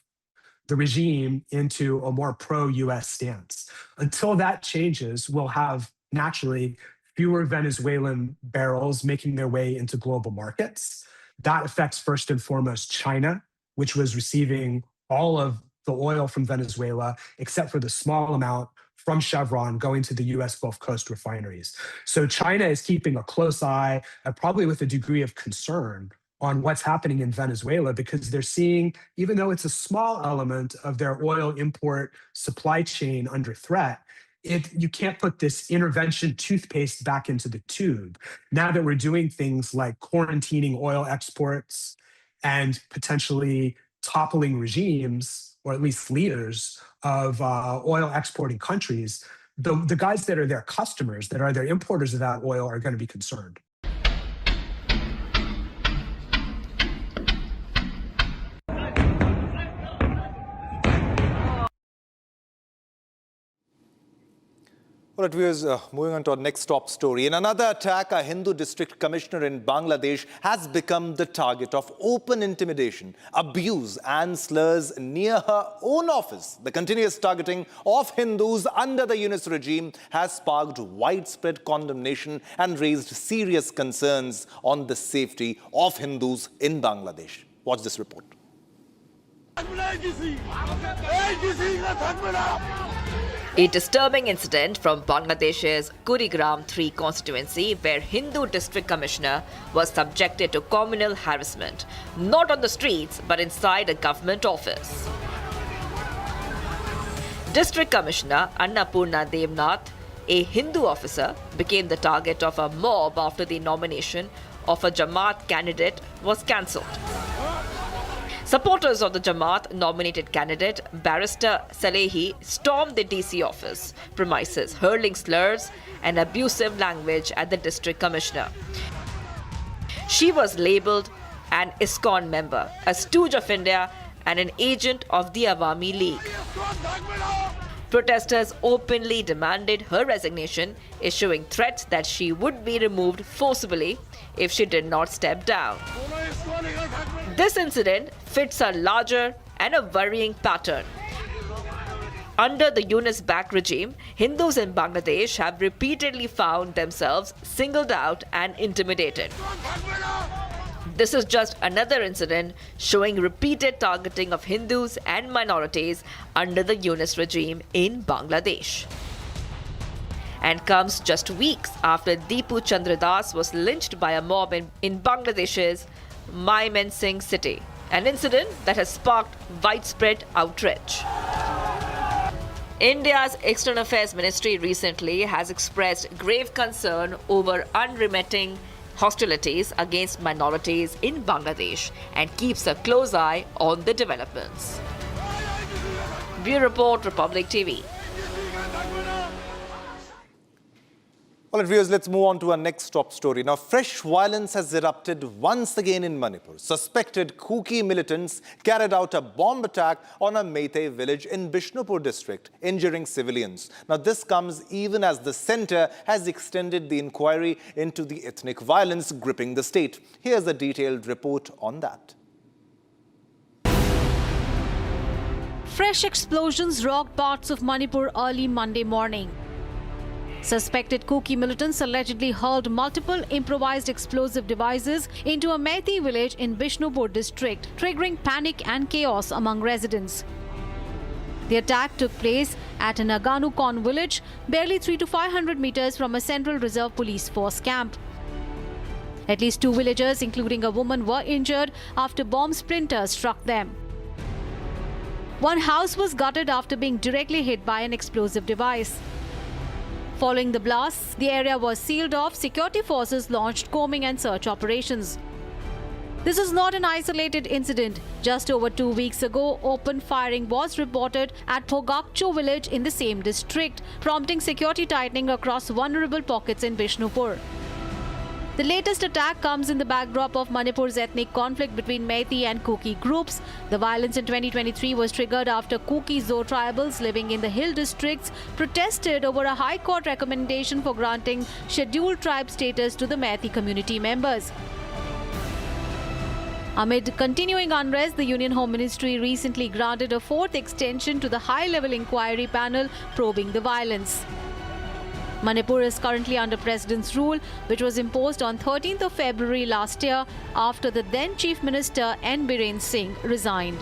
Speaker 2: the regime into a more pro-US stance. Until that changes, we'll have naturally fewer Venezuelan barrels making their way into global markets. That affects first and foremost China, which was receiving all of the oil from Venezuela, except for the small amount from Chevron going to the US Gulf Coast refineries. So China is keeping a close eye, probably with a degree of concern, on what's happening in Venezuela, because they're seeing, even though it's a small element of their oil import supply chain under threat, you can't put this intervention toothpaste back into the tube. Now that we're doing things like quarantining oil exports and potentially toppling regimes, or at least leaders of oil exporting countries, the guys that are their customers, that are their importers of that oil, are going to be concerned.
Speaker 1: All right, viewers, moving on to our next top story. In another attack, a Hindu district commissioner in Bangladesh has become the target of open intimidation, abuse and slurs near her own office. The continuous targeting of Hindus under the Yunus regime has sparked widespread condemnation and raised serious concerns on the safety of Hindus in Bangladesh. Watch this report.
Speaker 3: A disturbing incident from Bangladesh's Kurigram 3 constituency, where Hindu district commissioner was subjected to communal harassment, not on the streets but inside a government office. District Commissioner Annapurna Devnath, a Hindu officer, became the target of a mob after the nomination of a Jamaat candidate was cancelled. Supporters of the Jamaat-nominated candidate, Barrister Salehi, stormed the DC office premises, hurling slurs and abusive language at the district commissioner. She was labelled an ISKCON member, a stooge of India and an agent of the Awami League. Protesters openly demanded her resignation, issuing threats that she would be removed forcibly if she did not step down. This incident fits a larger and a worrying pattern. Under the Yunus-backed regime, Hindus in Bangladesh have repeatedly found themselves singled out and intimidated. This is just another incident showing repeated targeting of Hindus and minorities under the Yunus regime in Bangladesh. And comes just weeks after Deepu Chandra Das was lynched by a mob in Bangladesh's Mymensingh city, an incident that has sparked widespread outrage. India's External Affairs Ministry recently has expressed grave concern over unremitting hostilities against minorities in Bangladesh and keeps a close eye on the developments. Bureau Report, Republic TV.
Speaker 1: All right, viewers, let's move on to our next top story. Now, fresh violence has erupted once again in Manipur. Suspected Kuki militants carried out a bomb attack on a Meitei village in Bishnupur district, injuring civilians. Now, this comes even as the centre has extended the inquiry into the ethnic violence gripping the state. Here's a detailed report on that.
Speaker 15: Fresh explosions rocked parts of Manipur early Monday morning. Suspected Kuki militants allegedly hurled multiple improvised explosive devices into a Meitei village in Bishnupur district, triggering panic and chaos among residents. The attack took place at an Aganukon village, barely 300 to 500 meters from a Central Reserve Police Force camp. At least 2 villagers, including a woman, were injured after bomb splinters struck them. One house was gutted after being directly hit by an explosive device. Following the blasts, the area was sealed off. Security forces launched combing and search operations. This is not an isolated incident. Just over 2 weeks ago, open firing was reported at Phogakcho village in the same district, prompting security tightening across vulnerable pockets in Bishnupur. The latest attack comes in the backdrop of Manipur's ethnic conflict between Meitei and Kuki groups. The violence in 2023 was triggered after Kuki Zo tribals living in the hill districts protested over a High Court recommendation for granting scheduled tribe status to the Meitei community members. Amid continuing unrest, the Union Home Ministry recently granted a fourth extension to the high-level inquiry panel probing the violence. Manipur is currently under President's rule, which was imposed on 13th of February last year after the then Chief Minister N. Biren Singh resigned.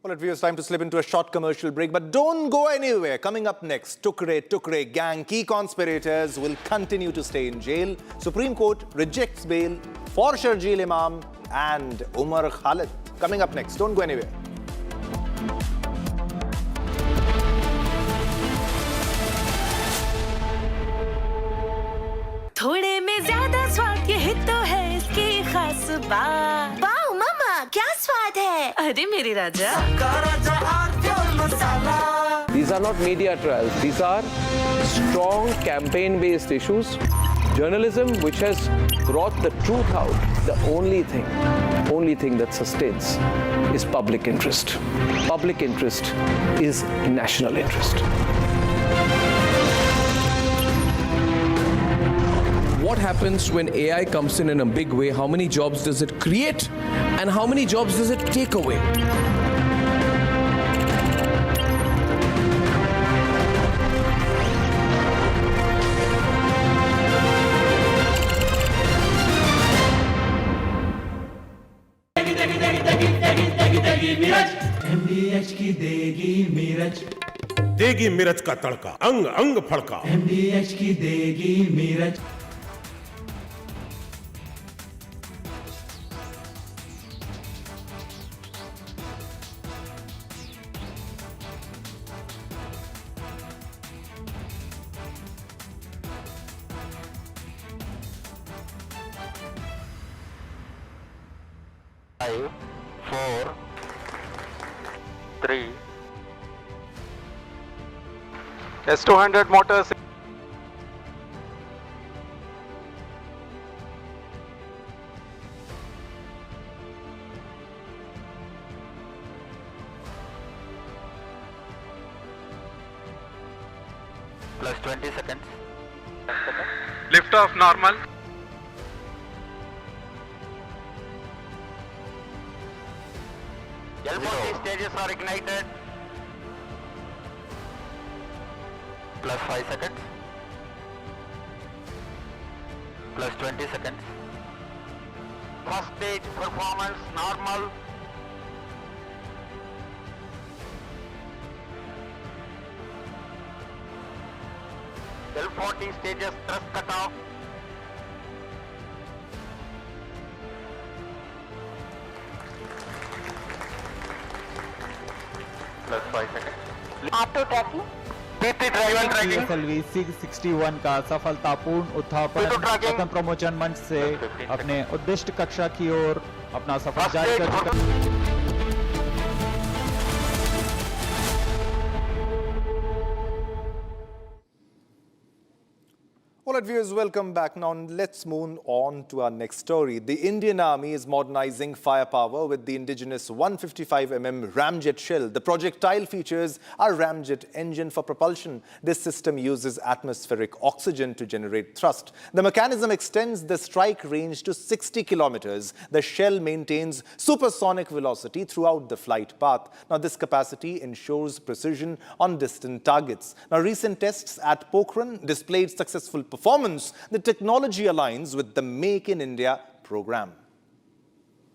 Speaker 1: Well, it was time to slip into a short commercial break, but don't go anywhere. Coming up next, Tukre gang key conspirators will continue to stay in jail. Supreme Court rejects bail for Sharjeel Imam and Umar Khalid. Coming up next, don't go anywhere.
Speaker 26: थोड़े में ज्यादा स्वाद यही तो है इसकी खास बात। वाओ मामा, क्या स्वाद है? अरे मेरे राजा।
Speaker 4: These are not media trials. These are strong campaign-based issues. Journalism which has brought the truth out. The only thing that sustains is public interest. Public interest is national interest. What happens when AI comes in a big way? How many jobs does it create? And how many jobs does it take away?
Speaker 8: MDH की देगी मीरज,
Speaker 5: देगी मिर्च का तड़का, अंग अंग फड़का।
Speaker 8: MDH की देगी Miraj.
Speaker 10: S200 motors.
Speaker 16: Plus 20 seconds.
Speaker 10: Lift off normal.
Speaker 16: L40 stages are ignited. Plus 5 seconds. Plus 20 seconds. First stage performance normal. L40 stages thrust cut off. Plus 5 seconds.
Speaker 26: Auto tracking.
Speaker 12: PSLV 661 का सफलतापूर्ण उत्थापन पतम प्रमोचन मंच से अपने उद्दिष्ट कक्षा की ओर अपना सफर जारी कर चुका।
Speaker 1: All right, viewers, welcome back. Now, let's move on to our next story. The Indian Army is modernizing firepower with the indigenous 155mm ramjet shell. The projectile features a ramjet engine for propulsion. This system uses atmospheric oxygen to generate thrust. The mechanism extends the strike range to 60 kilometers. The shell maintains supersonic velocity throughout the flight path. Now, this capacity ensures precision on distant targets. Now, recent tests at Pokhran displayed successful performance. The technology aligns with the Make in India program.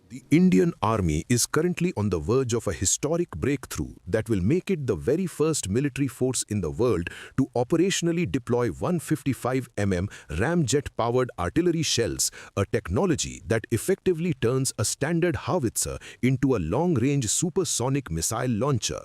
Speaker 17: The Indian Army is currently on the verge of a historic breakthrough that will make it the very first military force in the world to operationally deploy 155mm ramjet-powered artillery shells, a technology that effectively turns a standard howitzer into a long-range supersonic missile launcher.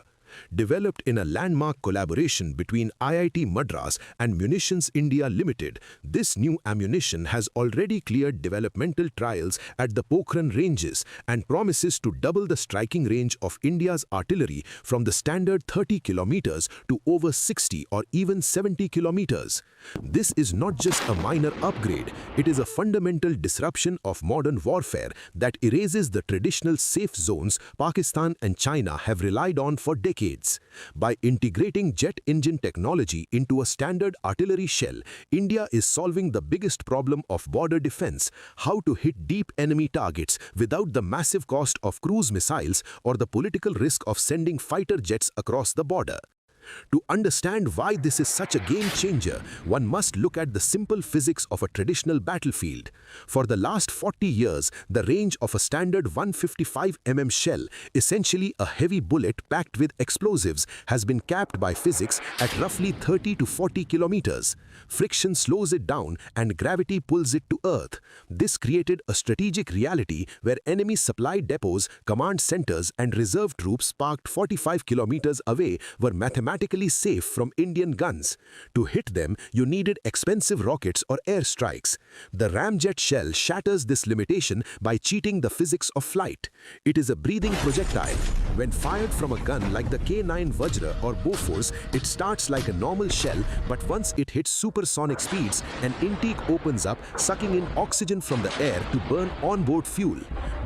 Speaker 17: Developed in a landmark collaboration between IIT Madras and Munitions India Limited, this new ammunition has already cleared developmental trials at the Pokhran ranges and promises to double the striking range of India's artillery from the standard 30 kilometers to over 60 or even 70 kilometers. This is not just a minor upgrade, it is a fundamental disruption of modern warfare that erases the traditional safe zones Pakistan and China have relied on for decades. By integrating jet engine technology into a standard artillery shell, India is solving the biggest problem of border defense: how to hit deep enemy targets without the massive cost of cruise missiles or the political risk of sending fighter jets across the border. To understand why this is such a game changer, one must look at the simple physics of a traditional battlefield. For the last 40 years, the range of a standard 155 mm shell, essentially a heavy bullet packed with explosives, has been capped by physics at roughly 30 to 40 kilometers. Friction slows it down and gravity pulls it to earth. This created a strategic reality where enemy supply depots, command centers, and reserve troops parked 45 kilometers away were mathematically safe from Indian guns. To hit them, you needed expensive rockets or airstrikes. The ramjet shell shatters this limitation by cheating the physics of flight. It is a breathing projectile. When fired from a gun like the K9 Vajra or Bofors, it starts like a normal shell, but once it hits supersonic speeds, an intake opens up, sucking in oxygen from the air to burn onboard fuel.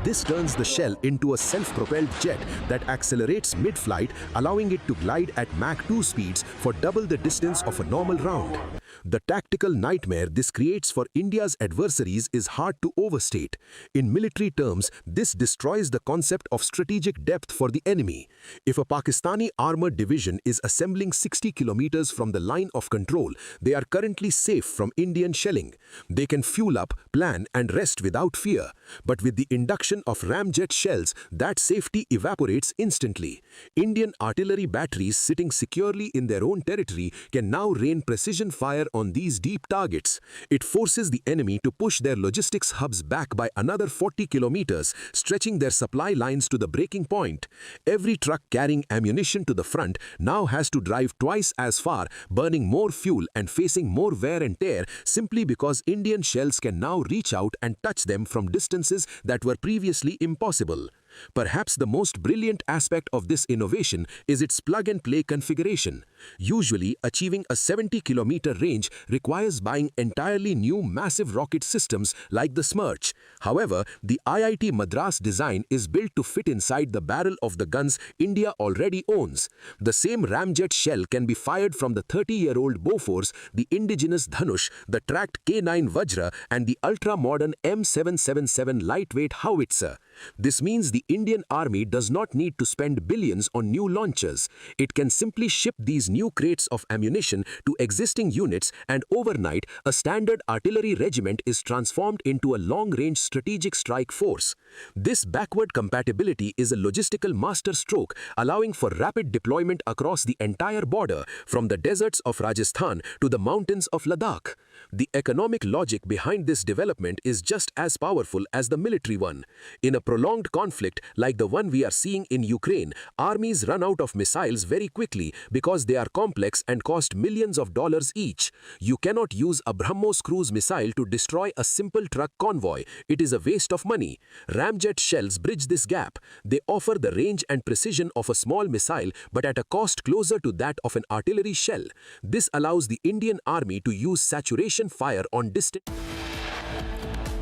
Speaker 17: This turns the shell into a self-propelled jet that accelerates mid-flight, allowing it to glide at Mach 2 speeds for double the distance of a normal round. The tactical nightmare this creates for India's adversaries is hard to overstate. In military terms, this destroys the concept of strategic depth for the enemy. If a Pakistani armored division is assembling 60 kilometers from the line of control, they are currently safe from Indian shelling. They can fuel up, plan, and rest without fear. But with the induction of ramjet shells, that safety evaporates instantly. Indian artillery batteries sitting securely in their own territory can now rain precision fire on these deep targets. It forces the enemy to push their logistics hubs back by another 40 kilometers, stretching their supply lines to the breaking point. Every truck carrying ammunition to the front now has to drive twice as far, burning more fuel and facing more wear and tear simply because Indian shells can now reach out and touch them from distances that were previously impossible. Perhaps the most brilliant aspect of this innovation is its plug-and-play configuration. Usually, achieving a 70-kilometer range requires buying entirely new massive rocket systems like the Smerch. However, the IIT Madras design is built to fit inside the barrel of the guns India already owns. The same ramjet shell can be fired from the 30-year-old Bofors, the indigenous Dhanush, the tracked K9 Vajra, and the ultra-modern M777 lightweight howitzer. This means the Indian Army does not need to spend billions on new launchers. It can simply ship these new crates of ammunition to existing units, and overnight, a standard artillery regiment is transformed into a long-range strategic strike force. This backward compatibility is a logistical masterstroke, allowing for rapid deployment across the entire border, from the deserts of Rajasthan to the mountains of Ladakh. The economic logic behind this development is just as powerful as the military one. In a prolonged conflict like the one we are seeing in Ukraine, armies run out of missiles very quickly because they are complex and cost millions of dollars each. You cannot use a BrahMos cruise missile to destroy a simple truck convoy. It is a waste of money. Ramjet shells bridge this gap. They offer the range and precision of a small missile, but at a cost closer to that of an artillery shell. This allows the Indian Army to use saturation fire on distant...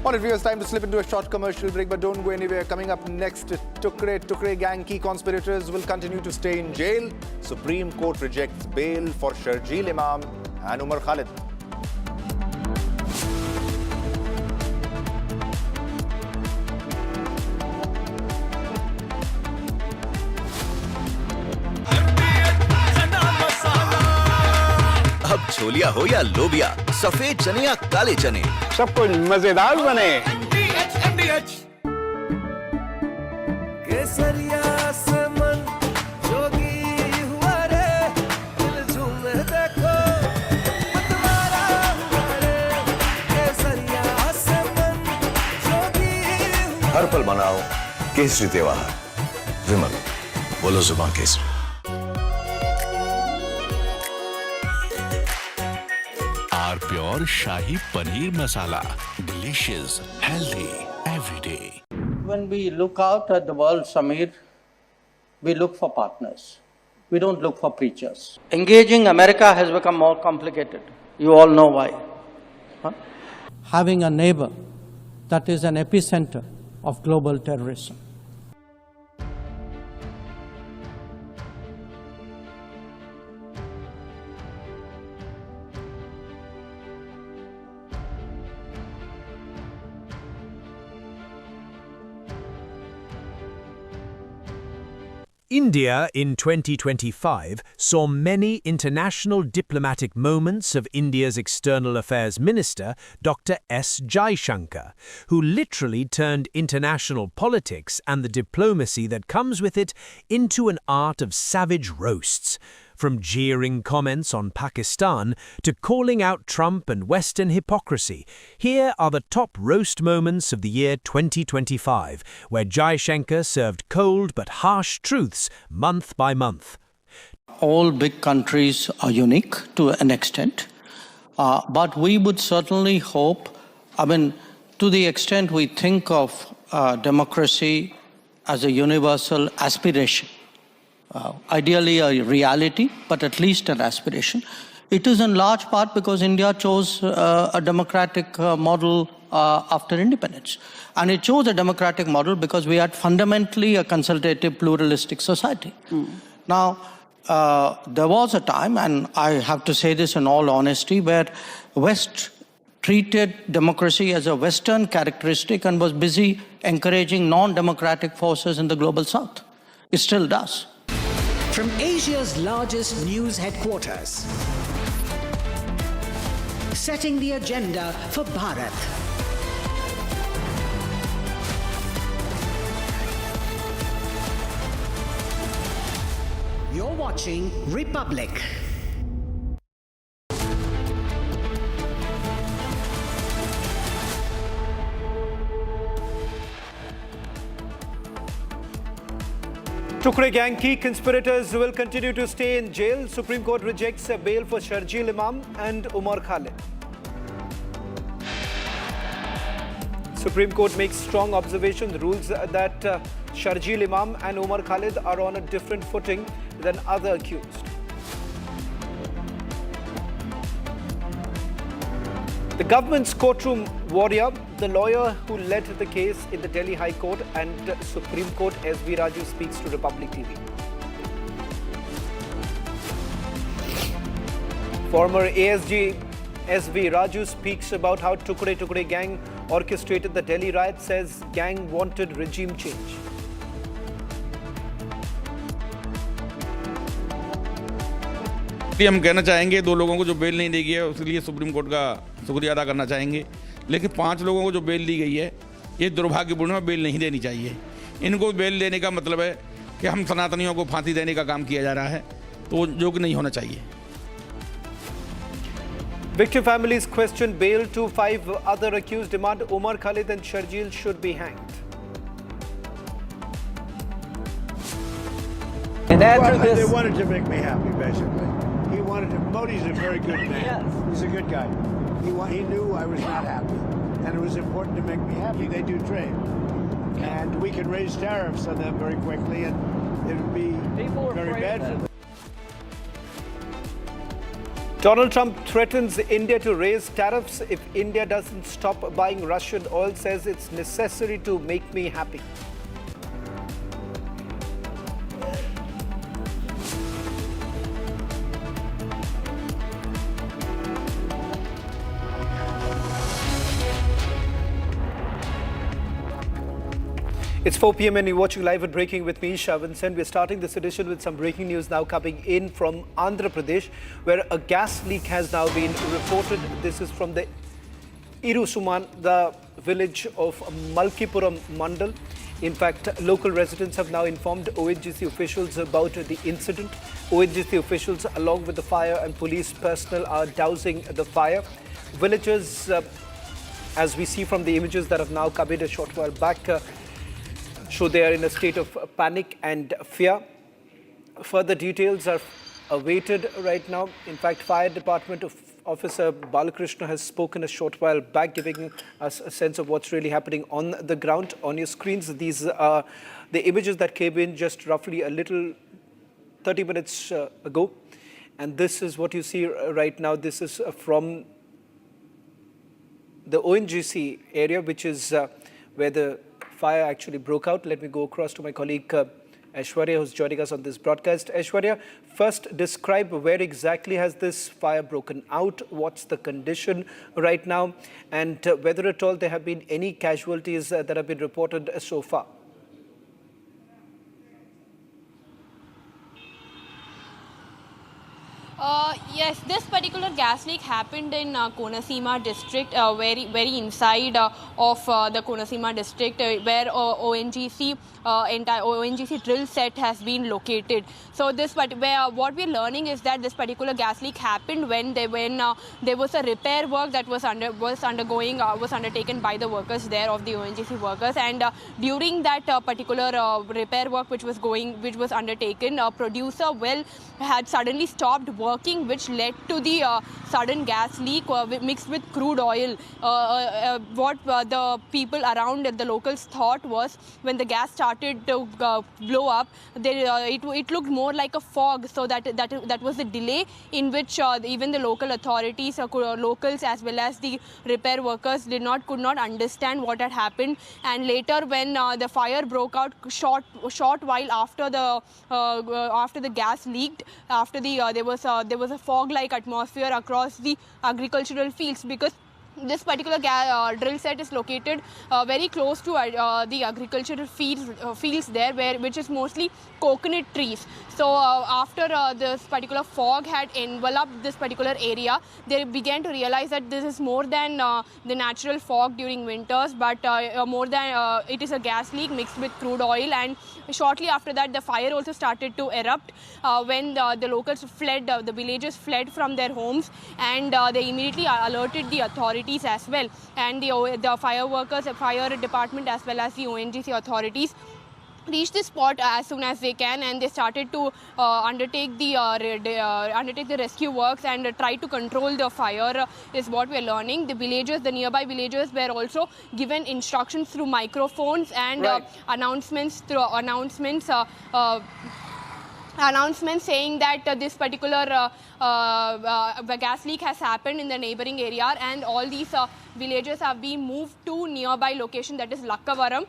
Speaker 1: All right, viewers, time to slip into a short commercial break, but don't go anywhere. Coming up next, Tukre gang key conspirators will continue to stay in jail. Supreme Court rejects bail for Sharjeel Imam and Umar Khalid.
Speaker 7: अब छोलिया हो या लोबिया, सफेद चने या काले चने,
Speaker 9: सब कुछ मजेदार बने।
Speaker 8: केसरिया से मन जोगी हुआ रे, दिल झूमे देखो मतवारा हुआ रे। केसरिया से मन जोगी हुआ।
Speaker 7: हर पल मनाओ केसरी त्योहार। विमल, बोलो जुबान Kesari.
Speaker 11: Pure shahi paneer masala, delicious, healthy every day.
Speaker 23: When we look out at the world, Samir, we look for partners. We don't look for preachers. Engaging America has become more complicated. You all know why. Huh?
Speaker 24: Having a neighbor that is an epicenter of global terrorism.
Speaker 25: India in 2025 saw many international diplomatic moments of India's External Affairs Minister, Dr. S. Jaishankar, who literally turned international politics and the diplomacy that comes with it into an art of savage roasts. From jeering comments on Pakistan to calling out Trump and Western hypocrisy, here are the top roast moments of the year 2025, where Jaishankar served cold but harsh truths month by month.
Speaker 23: All big countries are unique to an extent, but we would certainly hope, to the extent we think of democracy as a universal aspiration, ideally a reality, but at least an aspiration. It is in large part because India chose a democratic model after independence. And it chose a democratic model because we had fundamentally a consultative, pluralistic society. Now, there was a time, and I have to say this in all honesty, where West treated democracy as a Western characteristic and was busy encouraging non-democratic forces in the global South. It still does.
Speaker 8: From Asia's largest news headquarters, setting the agenda for Bharat. You're watching Republic.
Speaker 18: Tukre gang key conspirators will continue to stay in jail. Supreme Court rejects a bail for Sharjeel Imam and Umar Khalid. Supreme Court makes strong observation, rules that Sharjeel Imam and Umar Khalid are on a different footing than other accused. The government's courtroom warrior, the lawyer who led the case in the Delhi High Court and Supreme Court, SV Raju, speaks to Republic TV. Former ASG SV Raju speaks about how Tukre gang orchestrated the Delhi riot, says gang wanted regime change.
Speaker 13: हम कहना चाहेंगे 2 लोगों को जो bell नहीं दी गई है उसके लिए सुप्रीम कोर्ट का शुक्रिया अदा करना चाहेंगे, लेकिन 5 लोगों को जो बेल दी गई है ये दुर्भाग्यपूर्ण है, बेल नहीं देनी चाहिए। इनको बेल देने का मतलब है कि हम सनातनियों को फांसी देने का काम किया जा रहा है, तो जो कि नहीं होना चाहिए।
Speaker 18: Victim families question bail to 5 other accused, demand Umar Khalid and Sharjeel should be hanged.
Speaker 14: And after this, they wanted to make me happy, basically. He wanted to. Modi's a very good man. Yes. He's a good guy. He knew I was not happy, and it was important to make me happy. They do trade, and we can raise tariffs on them very quickly, and it would be very bad for them.
Speaker 18: Donald Trump threatens India to raise tariffs if India doesn't stop buying Russian oil, says it's necessary to make me happy. It's 4 p.m. and you're watching Live at Breaking with me, Vincent. We're starting this edition with some breaking news now coming in from Andhra Pradesh, where a gas leak has now been reported. This is from the Irusuman, the village of Malkipuram Mandal. In fact, local residents have now informed ONGC officials about the incident. ONGC officials, along with the fire and police personnel, are dousing the fire. Villagers, as we see from the images that have now come in a short while back, show they are in a state of panic and fear. Further details are awaited right now. In fact, fire department Officer Balakrishna has spoken a short while back, giving us a sense of what's really happening on the ground. On your screens, these are the images that came in just roughly 30 minutes ago. And this is what you see right now. This is from the ONGC area, which is where the fire actually broke out. Let me go across to my colleague Aishwarya, who's joining us on this broadcast. Aishwarya, first describe where exactly has this fire broken out, what's the condition right now, and whether at all there have been any casualties that have been reported so far.
Speaker 2: Yes, this particular gas leak happened in Konasima district, very inside of the Konasima district, where ONGC entire ONGC drill set has been located. So this what we're learning is that this particular gas leak happened when there was a repair work that was undertaken by the workers there, of the ONGC workers, and during that particular repair work which was undertaken, producer well had suddenly stopped working, which led to the sudden gas leak mixed with crude oil. What the people around, the locals, thought was when the gas started to blow up, it looked more like a fog. So that was the delay in which even the local authorities, locals as well as the repair workers could not understand what had happened. And later, when the fire broke out short while after the gas leaked, after there was a fog-like atmosphere across the agricultural fields, because this particular drill set is located very close to the agricultural fields there, which is mostly coconut trees. So after this particular fog had enveloped this particular area, they began to realize that this is more than the natural fog during winters, but more than it is a gas leak mixed with crude oil. And shortly after that, the fire also started to erupt when the locals fled, the villagers fled from their homes, and they immediately alerted the authorities as well, and the fire workers, the fire department as well as the ONGC authorities reached the spot as soon as they can, and they started to undertake the rescue works and try to control the fire, is what we're learning. The nearby villagers were also given instructions through microphones and announcements saying that this particular gas leak has happened in the neighboring area, and all these villagers have been moved to nearby location, that is Lakkavaram,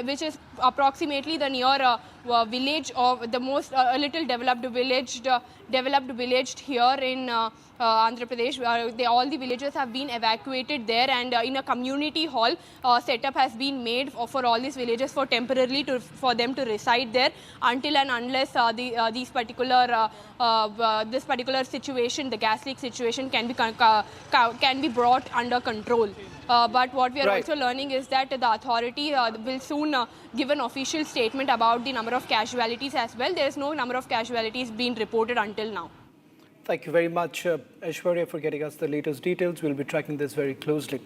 Speaker 2: which is approximately the near village of the most little developed village here in Andhra Pradesh. All the villagers have been evacuated there, and in a community hall setup has been made for all these villagers for them to reside there until and unless this particular situation, the gas leak situation, can be brought under control. But what we are also learning is that the authority will soon give an official statement about the number of casualties as well. There is no number of casualties being reported until now.
Speaker 18: Thank you very much, Aishwarya, for getting us the latest details. We'll be tracking this very closely.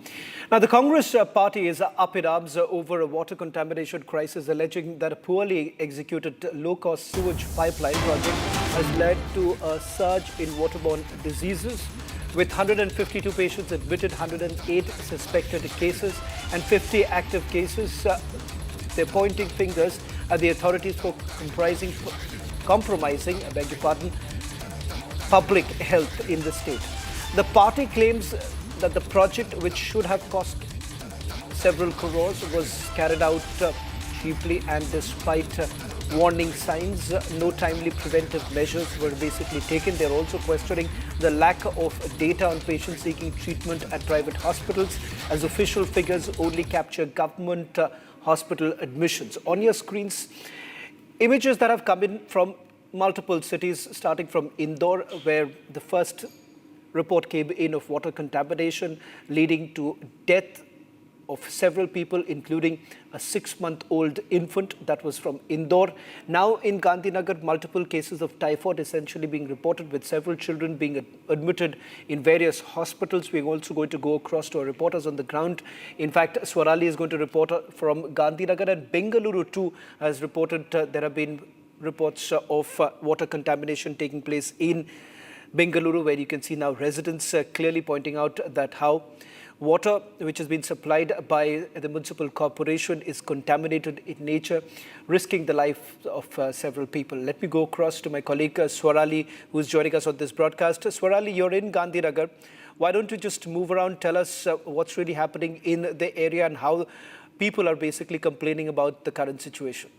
Speaker 18: Now, the Congress party is up in arms over a water contamination crisis, alleging that a poorly executed low-cost sewage pipeline project has led to a surge in waterborne diseases. With 152 patients admitted, 108 suspected cases, and 50 active cases, they're pointing fingers at the authorities for compromising, public health in the state. The party claims that the project, which should have cost several crores, was carried out cheaply, and despite warning signs, no timely preventive measures were basically taken. They're also questioning the lack of data on patients seeking treatment at private hospitals, as official figures only capture government hospital admissions. On your screens, images that have come in from multiple cities, starting from Indore, where the first report came in of water contamination, leading to death of several people, including a 6-month-old infant. That was from Indore. Now in Gandhinagar, multiple cases of typhoid essentially being reported, with several children being admitted in various hospitals. We're also going to go across to our reporters on the ground. In fact, Swarali is going to report from Gandhinagar, and Bengaluru too has reported there have been reports of water contamination taking place in Bengaluru, where you can see now residents clearly pointing out that how water which has been supplied by the municipal corporation is contaminated in nature, risking the life of several people. Let me go across to my colleague Swarali, who is joining us on this broadcast. Swarali, you're in Gandhinagar. Why don't you just move around, tell us what's really happening in the area and how people are basically complaining about the current situation?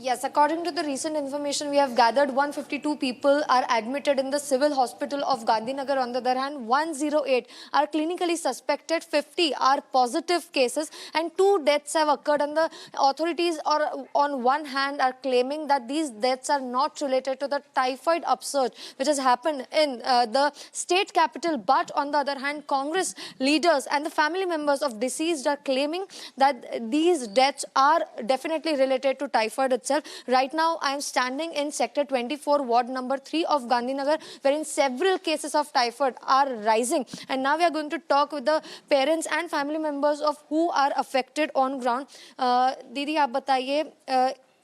Speaker 3: Yes, according to the recent information we have gathered, 152 people are admitted in the civil hospital of Gandhinagar. On the other hand, 108 are clinically suspected, 50 are positive cases, and 2 deaths have occurred. And the authorities are, on one hand, are claiming that these deaths are not related to the typhoid upsurge which has happened in the state capital. But on the other hand, Congress leaders and the family members of deceased are claiming that these deaths are definitely related to typhoid itself. Right now, I am standing in Sector 24, Ward number 3 of Gandhinagar, wherein several cases of typhoid are rising. And now we are going to talk with the parents and family members of who are affected on ground. Didi, आप बताइए,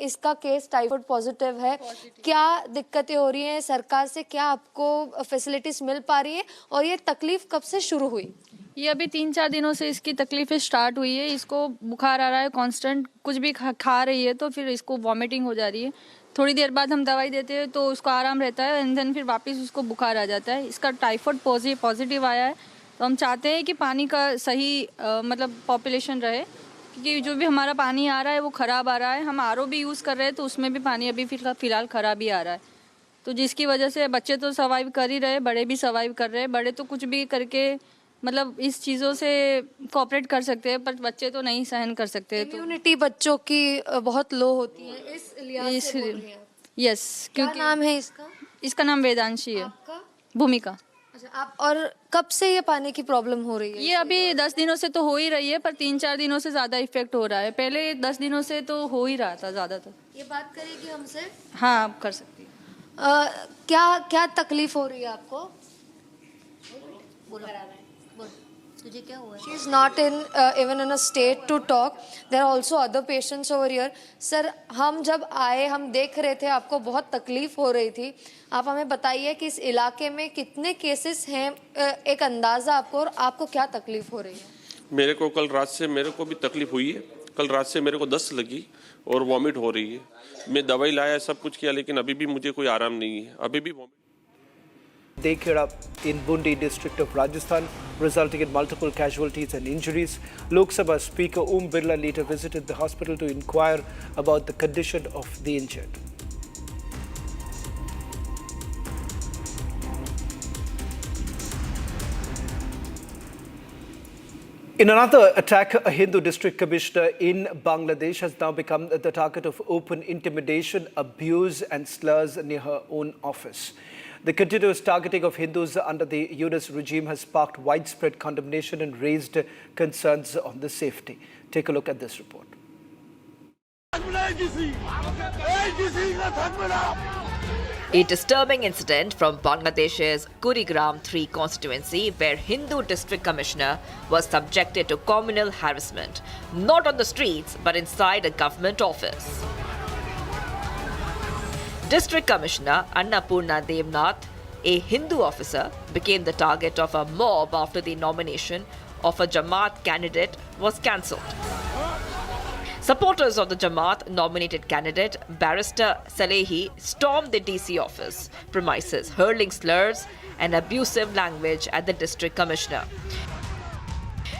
Speaker 3: इसका case typhoid positive है, क्या दिक्कतें हो रही हैं सरकार से, क्या आपको फैसिलिटीज मिल पा रही है और ये तकलीफ कब से शुरू हुई?
Speaker 6: ये अभी 3-4 दिनों से इसकी तकलीफें स्टार्ट हुई है। इसको बुखार आ रहा है कांस्टेंट, कुछ भी खा रही है तो फिर इसको वॉमिटिंग हो जा रही है। थोड़ी देर बाद हम दवाई देते हैं तो उसको आराम रहता है एंड देन फिर वापस उसको बुखार आ जाता है। इसका टाइफाइड पॉजिटिव आया है तो हम चाहते हैं कि पानी का सही मतलब पॉपुलेशन रहे, क्योंकि जो भी हमारा पानी आ रहा है वो ख़राब आ रहा है। हम आरओ भी यूज़ कर रहे हैं तो उसमें भी पानी अभी फ़िलहाल ख़राब ही आ रहा है, तो जिसकी वजह से बच्चे तो सर्वाइव कर ही रहे, बड़े भी सर्वाइव कर रहे हैं। बड़े तो कुछ भी करके मतलब इस चीज़ों से कोऑपरेट कर सकते हैं, पर बच्चे तो नहीं सहन कर सकते।
Speaker 3: इम्यूनिटी बच्चों की बहुत लो होती है, इस लिहाज से बोल रही हैं।
Speaker 6: यस,
Speaker 3: क्या नाम है इसका?
Speaker 6: इसका नाम वेदांशी है। भूमिका।
Speaker 3: अच्छा, आप और कब से ये पानी की प्रॉब्लम हो रही है?
Speaker 6: ये अभी 10 दिनों से तो हो ही रही है, पर 3-4 दिनों से ज़्यादा इफेक्ट हो रहा है। पहले 10 दिनों से तो हो ही रहा था ज़्यादातर।
Speaker 3: ये बात करेगी हमसे?
Speaker 6: हाँ, आप कर सकती हैं।
Speaker 3: क्या तकलीफ हो रही है आपको? She is not even in a state to talk. There are also other patients over here. Sir, हम जब आए हम देख रहे थे आपको बहुत तकलीफ हो रही थी। आप हमें बताइए कि इस इलाके में कितने केसेस हैं, एक अंदाज़ा आपको, और आपको क्या तकलीफ हो रही है?
Speaker 19: मेरे को कल रात से मेरे को भी तकलीफ हुई है। कल रात से मेरे को दस्त लगी और वॉमिट हो रही है। मैं दवाई लाया, सब कुछ किया, लेकिन अभी भी मुझे कोई आराम नहीं है। अभी भी vomit.
Speaker 18: Dekera in Bundi district of Rajasthan, resulting in multiple casualties and injuries. Lok Sabha Speaker Om Birla later visited the hospital to inquire about the condition of the injured. In another attack, a Hindu district commissioner in Bangladesh has now become the target of open intimidation, abuse and slurs near her own office. The continuous targeting of Hindus under the Yunus regime has sparked widespread condemnation and raised concerns on the safety. Take a look at this report.
Speaker 20: A disturbing incident from Bangladesh's Kurigram 3 constituency, where Hindu district commissioner was subjected to communal harassment, not on the streets but inside a government office. District Commissioner Annapurna Devnath, a Hindu officer, became the target of a mob after the nomination of a Jamaat candidate was cancelled. Supporters of the Jamaat nominated candidate, Barrister Salehi, stormed the DC office premises, hurling slurs and abusive language at the district commissioner.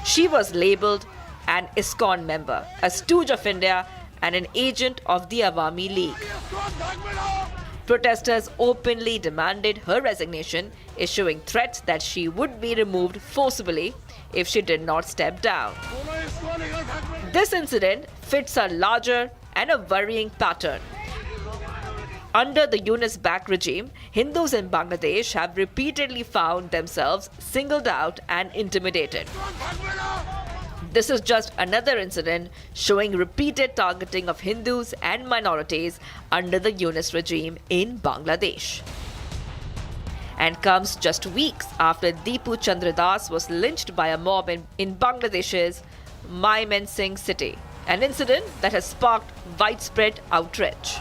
Speaker 20: She was labelled an ISKCON member, a stooge of India and an agent of the Awami League. Protesters openly demanded her resignation, issuing threats that she would be removed forcibly if she did not step down. This incident fits a larger and a worrying pattern. Under the Yunus-backed regime, Hindus in Bangladesh have repeatedly found themselves singled out and intimidated. This is just another incident showing repeated targeting of Hindus and minorities under the Yunus regime in Bangladesh. And comes just weeks after Deepu Chandra Das was lynched by a mob in Bangladesh's Mymensingh city, an incident that has sparked widespread outrage.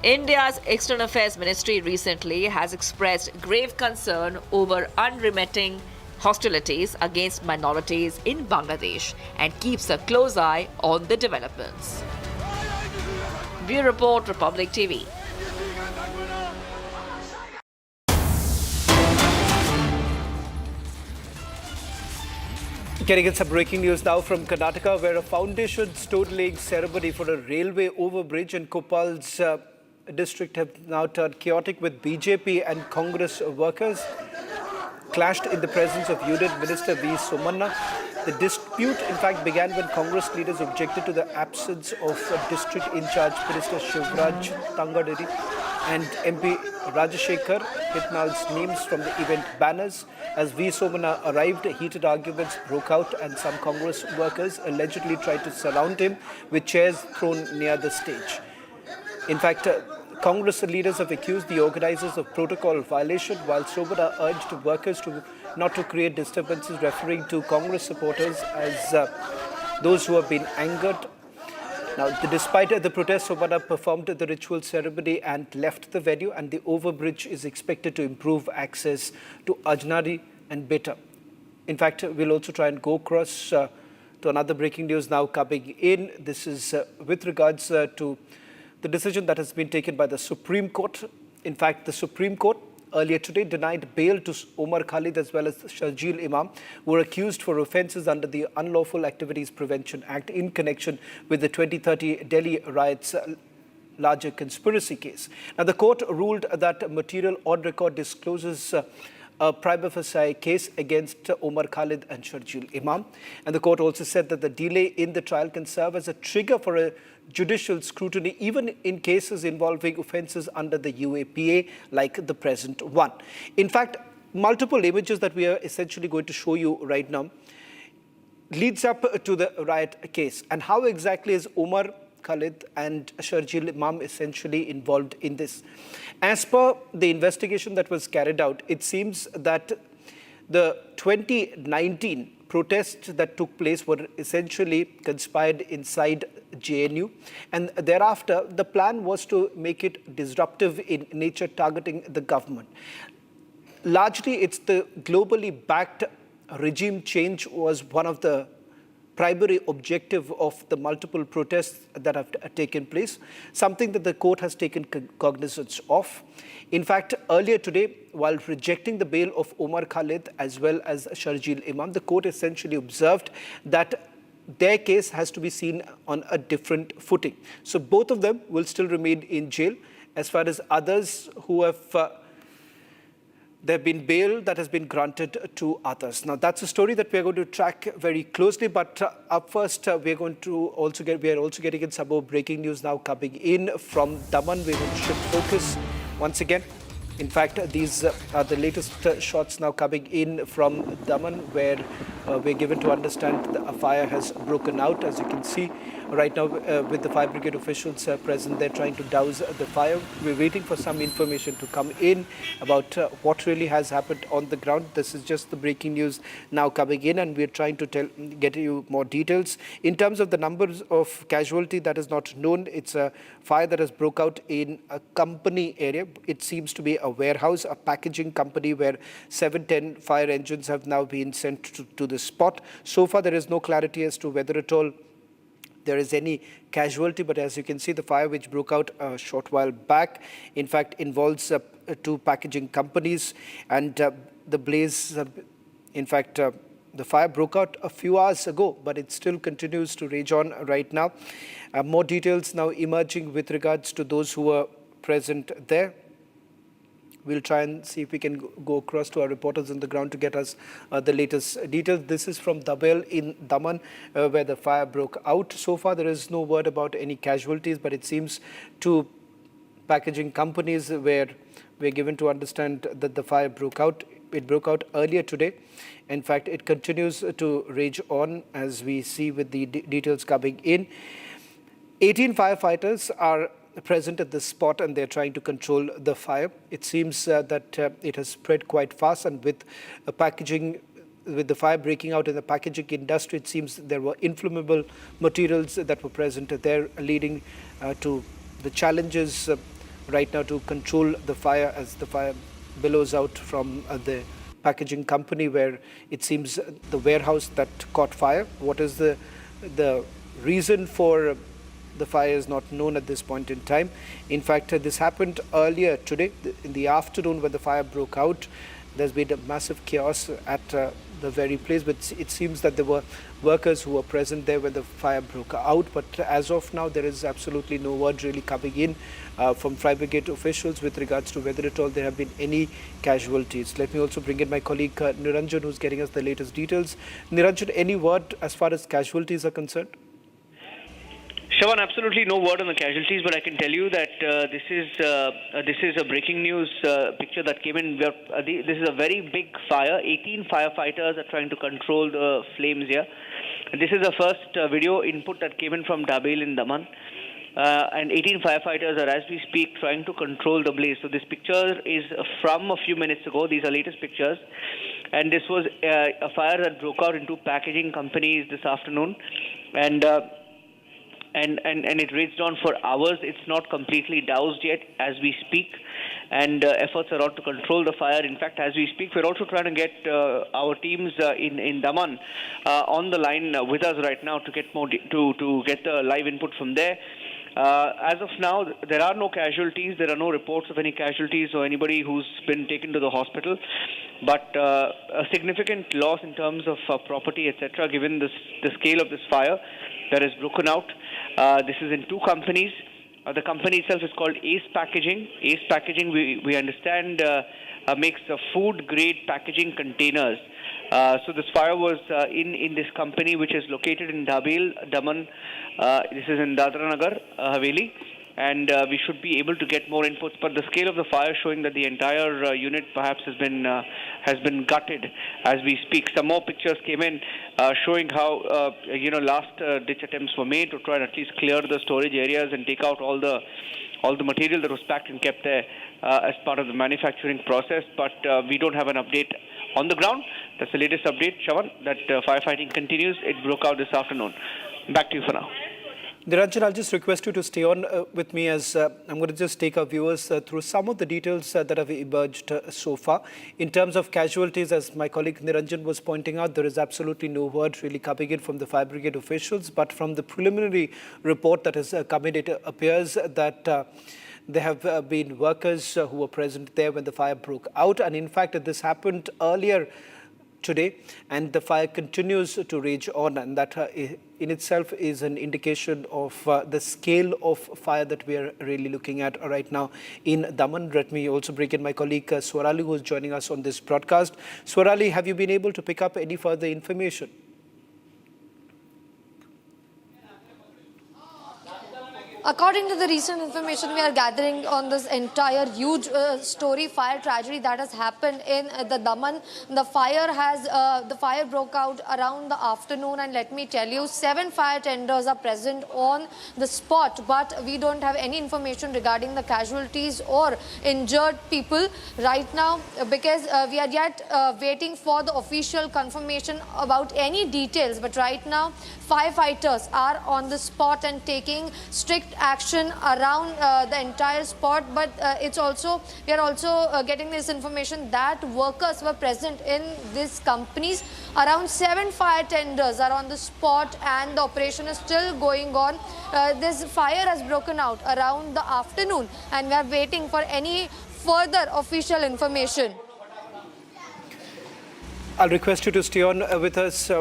Speaker 20: India's External Affairs Ministry recently has expressed grave concern over unremitting hostilities against minorities in Bangladesh and keeps a close eye on the developments. Bureau Report, Republic TV.
Speaker 18: Getting in some breaking news now from Karnataka, where a foundation stone-laying ceremony for a railway overbridge in Koppal's district have now turned chaotic, with BJP and Congress workers clashed in the presence of Union Minister V. Somanna. The dispute, in fact, began when Congress leaders objected to the absence of District in Charge Minister Shivraj Tangadiri and MP Jaishankar Hitnal's names from the event banners. As V. Somanna arrived, heated arguments broke out and some Congress workers allegedly tried to surround him with chairs thrown near the stage. In fact, Congress leaders have accused the organizers of protocol violation, while Somanna urged workers not to create disturbances, referring to Congress supporters as those who have been angered. Now, despite the protest, Somanna performed the ritual ceremony and left the venue, and the overbridge is expected to improve access to Ajnari and Bidar. In fact, we'll also try and go across to another breaking news now coming in. This is with regards to the decision that has been taken by the Supreme Court. In fact, the Supreme Court earlier today denied bail to Omar Khalid as well as Sharjeel Imam, who were accused for offences under the Unlawful Activities Prevention Act in connection with the 2030 Delhi riots larger conspiracy case. Now, the court ruled that material on record discloses a prima facie case against Omar Khalid and Sharjeel Imam. And the court also said that the delay in the trial can serve as a trigger for a judicial scrutiny, even in cases involving offences under the UAPA, like the present one. In fact, multiple images that we are essentially going to show you right now leads up to the riot case. And how exactly is Omar Khalid and Sharjeel Imam essentially involved in this? As per the investigation that was carried out, it seems that the 2019 protests that took place were essentially conspired inside JNU, and thereafter the plan was to make it disruptive in nature, targeting the government. Largely, it's the globally backed regime change was one of the primary objective of the multiple protests that have taken place, something that the court has taken cognizance of. In fact, earlier today, while rejecting the bail of Omar Khalid as well as Sharjeel Imam, the court essentially observed that their case has to be seen on a different footing. So both of them will still remain in jail. As far as others who have there have been bail that has been granted to others. Now, that's a story that we are going to track very closely. But up first, we are also getting in some more breaking news now coming in from Daman. We're going to shift focus once again. In fact, these are the latest shots now coming in from Daman, where we're given to understand that a fire has broken out. As you can see right now, with the fire brigade officials present, they're trying to douse the fire. We're waiting for some information to come in about what really has happened on the ground. This is just the breaking news now coming in, and we're trying to get you more details. In terms of the numbers of casualty, that is not known. It's a fire that has broke out in a company area. It seems to be a warehouse, a packaging company, where 710 fire engines have now been sent to the spot. So far, there is no clarity as to whether at all there is any casualty, but as you can see, the fire which broke out a short while back, in fact, involves two packaging companies, and the blaze, in fact, the fire broke out a few hours ago, but it still continues to rage on right now. More details now emerging with regards to those who were present there. We'll try and see if we can go across to our reporters on the ground to get us the latest details. This is from Dabel in Daman, where the fire broke out. So far, there is no word about any casualties, but it seems two packaging companies where we're given to understand that the fire broke out. It broke out earlier today. In fact, it continues to rage on, as we see with the details coming in. 18 firefighters are present at the spot, and they're trying to control the fire. It seems that it has spread quite fast, and with the fire breaking out in the packaging industry, it seems there were inflammable materials that were present there, leading to the challenges right now to control the fire as the fire billows out from the packaging company where it seems the warehouse that caught fire. What is the reason for the fire is not known at this point in time. In fact, this happened earlier today in the afternoon when the fire broke out. There's been a massive chaos at the very place, but it seems that there were workers who were present there when the fire broke out. But as of now, there is absolutely no word really coming in from fire brigade officials with regards to whether at all there have been any casualties. Let me also bring in my colleague Niranjan, who's getting us the latest details. Niranjan, any word as far as casualties are concerned?
Speaker 4: Shawan, absolutely no word on the casualties, but I can tell you that this is a breaking news picture that came in. This is a very big fire. 18 firefighters are trying to control the flames here. This is the first video input that came in from Dabel in Daman. And 18 firefighters are, as we speak, trying to control the blaze. So this picture is from a few minutes ago. These are latest pictures. And this was a fire that broke out in two packaging companies this afternoon. And it raged on for hours. It's not completely doused yet as we speak, and efforts are on to control the fire. In fact, as we speak, we're also trying to get our teams in Daman on the line with us right now to get more to get the live input from there. As of now, there are no casualties. There are no reports of any casualties or anybody who's been taken to the hospital. But a significant loss in terms of property, etc., given the scale of this fire that has broken out. This is in two companies. The company itself is called Ace Packaging. Ace Packaging, we understand, makes food-grade packaging containers. So this fire was in this company, which is located in Dabel, Daman. This is in Dadra Nagar Haveli, and we should be able to get more inputs. But the scale of the fire showing that the entire unit perhaps has been gutted as we speak. Some more pictures came in showing how last ditch attempts were made to try and at least clear the storage areas and take out all the material that was packed and kept there as part of the manufacturing process. But we don't have an update on the ground. That's the latest update, Shawan, that firefighting continues. It broke out this afternoon. Back to you for now.
Speaker 18: Niranjan, I'll just request you to stay on with me as I'm going to just take our viewers through some of the details that have emerged so far. In terms of casualties, as my colleague Niranjan was pointing out, there is absolutely no word really coming in from the fire brigade officials. But from the preliminary report that has come in, it appears that there have been workers who were present there when the fire broke out. And in fact, this happened earlier today, and the fire continues to rage on, and that in itself is an indication of the scale of fire that we are really looking at right now in Daman. Let me also bring in my colleague Swarali, who is joining us on this broadcast. Swarali, have you been able to pick up any further information?
Speaker 3: According to the recent information we are gathering on this entire huge story, fire tragedy that has happened in the Daman, the fire broke out around the afternoon, and let me tell you, 7 fire tenders are present on the spot, but we don't have any information regarding the casualties or injured people right now, because we are yet waiting for the official confirmation about any details. But right now, firefighters are on the spot and taking strict action around the entire spot. But we are also getting this information that workers were present in these companies. Around 7 fire tenders are on the spot, and the operation is still going on. This fire has broken out around the afternoon, and we are waiting for any further official information.
Speaker 18: I'll request you to stay on with us,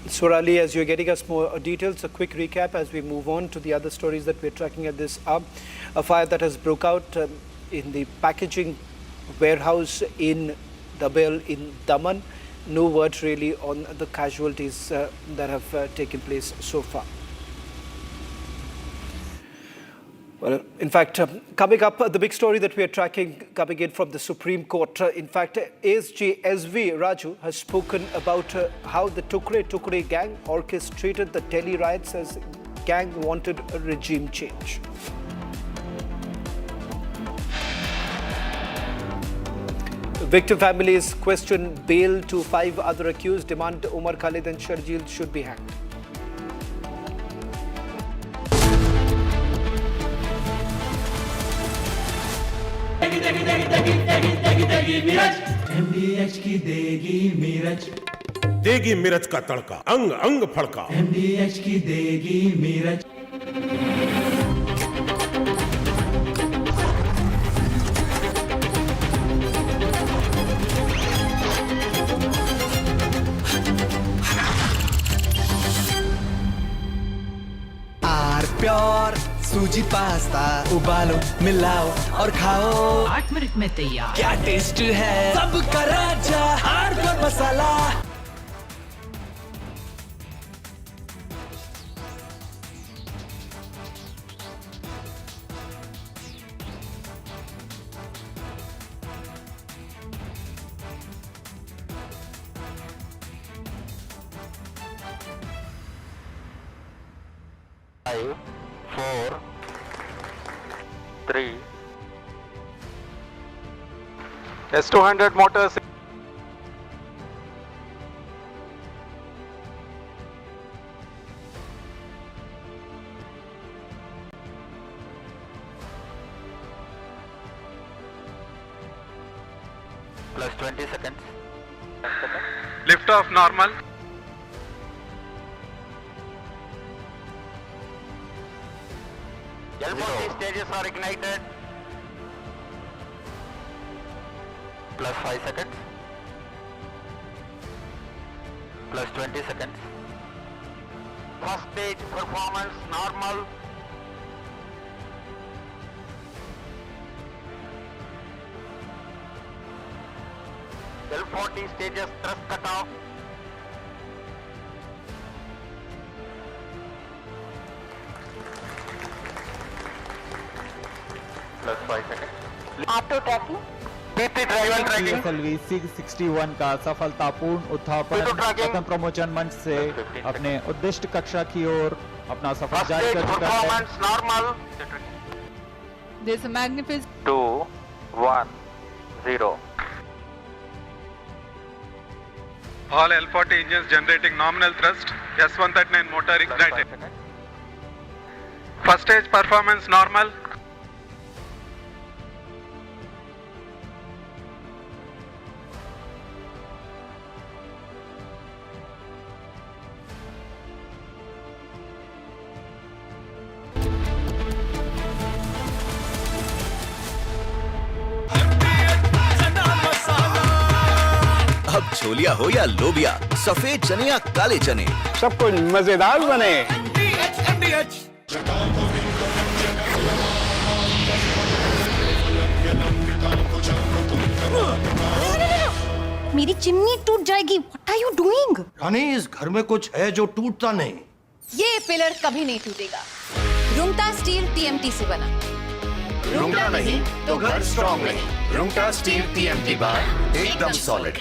Speaker 18: Swarali, as you're getting us more details. A quick recap as we move on to the other stories that we're tracking at this hour. A fire that has broke out in the packaging warehouse in Dabel in Daman. No word really on the casualties that have taken place so far. Well, in fact, coming up, the big story that we are tracking coming in from the Supreme Court. In fact, ASG Raju has spoken about how the Tukre gang orchestrated the Delhi riots as gang wanted a regime change. Victim families question bail to 5 other accused, demand Umar Khalid and Sharjeel should be hanged.
Speaker 8: MDH की देगी मीरज,
Speaker 5: देगी मिर्च का तड़का, अंग अंग फड़का।
Speaker 8: MDH की देगी मीरज। प्योर सूजी पास्ता उबालो मिलाओ और खाओ,
Speaker 10: 8 मिनट में तैयार।
Speaker 8: क्या टेस्ट है सबका राजा hardcore masala.
Speaker 12: S200 motors.
Speaker 15: Plus 20 seconds.
Speaker 12: Lift off normal.
Speaker 15: L40 stages are ignited. Plus 5 seconds. Plus 20 seconds. First stage performance normal. L40 stages thrust cut off. Plus 5 seconds.
Speaker 12: Auto tracking. PSLV 661 का सफलतापूर्ण उत्थापन पतन प्रमोचन मंच से अपने उद्दिष्ट कक्षा की ओर अपना सफर जारी कर चुका है।
Speaker 6: There's a magnificent
Speaker 15: 2, 1, 0.
Speaker 12: All L40 engines generating nominal thrust. S139 motor ignited. First stage performance normal.
Speaker 7: अब छोलिया हो या लोबिया, सफेद चने या काले चने,
Speaker 9: सब कुछ मजेदार बने।
Speaker 26: मेरी चिमनी टूट जाएगी। What are you doing?
Speaker 16: रानी, इस घर में कुछ है जो टूटता नहीं।
Speaker 26: ये पिलर कभी नहीं टूटेगा। रुंगटा स्टील TMT से बना।
Speaker 16: रुंगटा नहीं तो घर स्ट्रॉन्ग नहीं। रुंगटा स्टील TMT बार एकदम solid.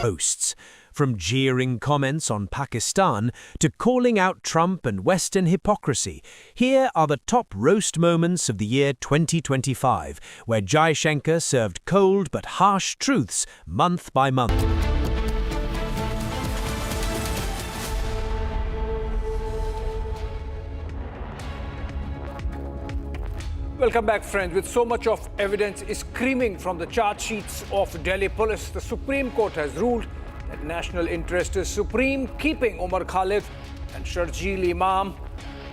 Speaker 25: Posts, from jeering comments on Pakistan to calling out Trump and Western hypocrisy. Here are the top roast moments of the year 2025, where Jaishankar served cold but harsh truths month by month.
Speaker 18: Welcome back, friends. With so much of evidence screaming from the charge sheets of Delhi police, the Supreme Court has ruled that national interest is supreme, keeping Umar Khalid and Sharjeel Imam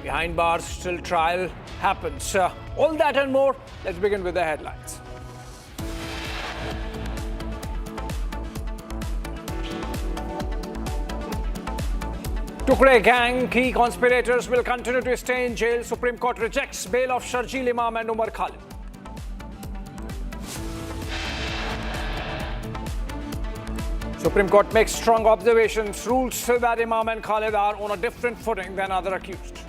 Speaker 18: behind bars till trial happens. All that and more. Let's begin with the headlines. Tukre gang key conspirators will continue to stay in jail. Supreme Court rejects bail of Sharjeel Imam and Umar Khalid. Supreme Court makes strong observations, rules that Imam and Khalid are on a different footing than other accused.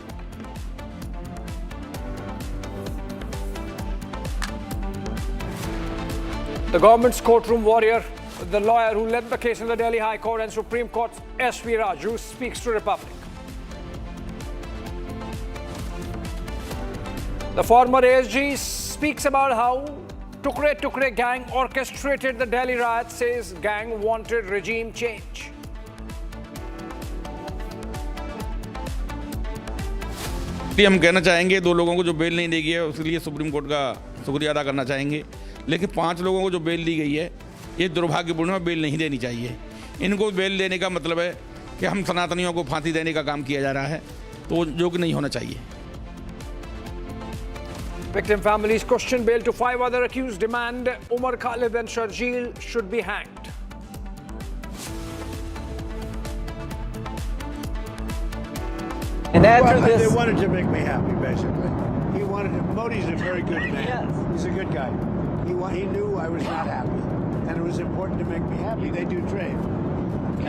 Speaker 18: The government's courtroom warrior, the lawyer who led the case in the Delhi High Court and Supreme Court, SV Raju, speaks to Republic. The former ASG speaks about how Tukre gang orchestrated the Delhi riots, says gang wanted regime change.
Speaker 13: इसलिए हम कहना चाहेंगे 2 लोगों को जो bell नहीं दी गई है उसके लिए सुप्रीम कोर्ट का शुक्रिया अदा करना चाहेंगे, लेकिन 5 लोगों को जो बेल दी गई है ये दुर्भाग्यपूर्ण है, बेल नहीं देनी चाहिए। इनको बेल देने का मतलब है कि हम सनातनियों को फांसी देने का काम किया जा रहा है, तो जो कि नहीं होना चाहिए।
Speaker 18: Victim families question bail to 5 other accused, demand Umar Khalid and Sharjeel should be hanged.
Speaker 14: And after this, they wanted to make me happy, basically. He wanted to. Modi's a very good man. Yes. He's a good guy. He knew I was not happy, and it was important to make me happy. They do trade,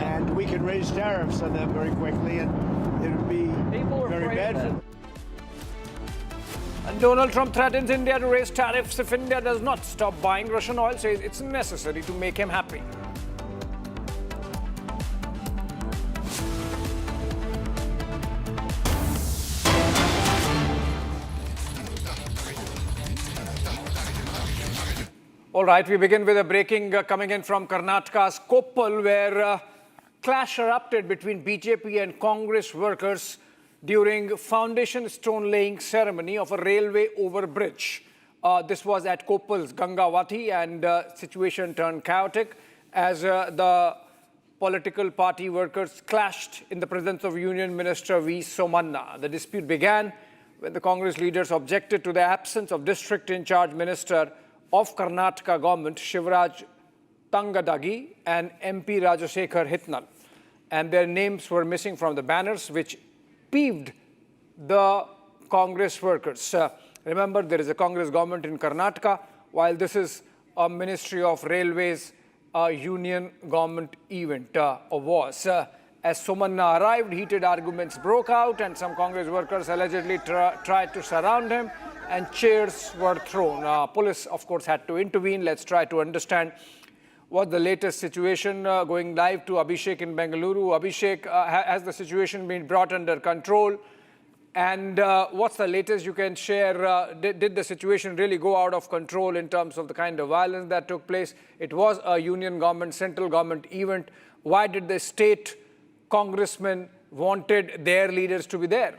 Speaker 14: and we can raise tariffs on them very quickly, and it would be very bad for them.
Speaker 18: And Donald Trump threatens India to raise tariffs if India does not stop buying Russian oil, says it's necessary to make him happy. All right, we begin with a breaking coming in from Karnataka's Koppal, where clash erupted between BJP and Congress workers during foundation stone laying ceremony of a railway overbridge. This was at Koppal's Gangavati, and situation turned chaotic as the political party workers clashed in the presence of Union Minister V. Somanna. The dispute began when the Congress leaders objected to the absence of district in charge minister of Karnataka government, Shivraj Tangadagi, and MP Rajashekhar Hitnal. And their names were missing from the banners, which peeved the Congress workers. Remember, there is a Congress government in Karnataka, while this is a Ministry of Railways union government event, or was. As Somanna arrived, heated arguments broke out, and some Congress workers allegedly tried to surround him, and chairs were thrown. Police, of course, had to intervene. Let's try to understand what the latest situation. Going live to Abhishek in Bengaluru. Abhishek, has the situation been brought under control? And what's the latest you can share? Did the situation really go out of control in terms of the kind of violence that took place? It was a union government, central government event. Why did the state congressmen wanted their leaders to be there?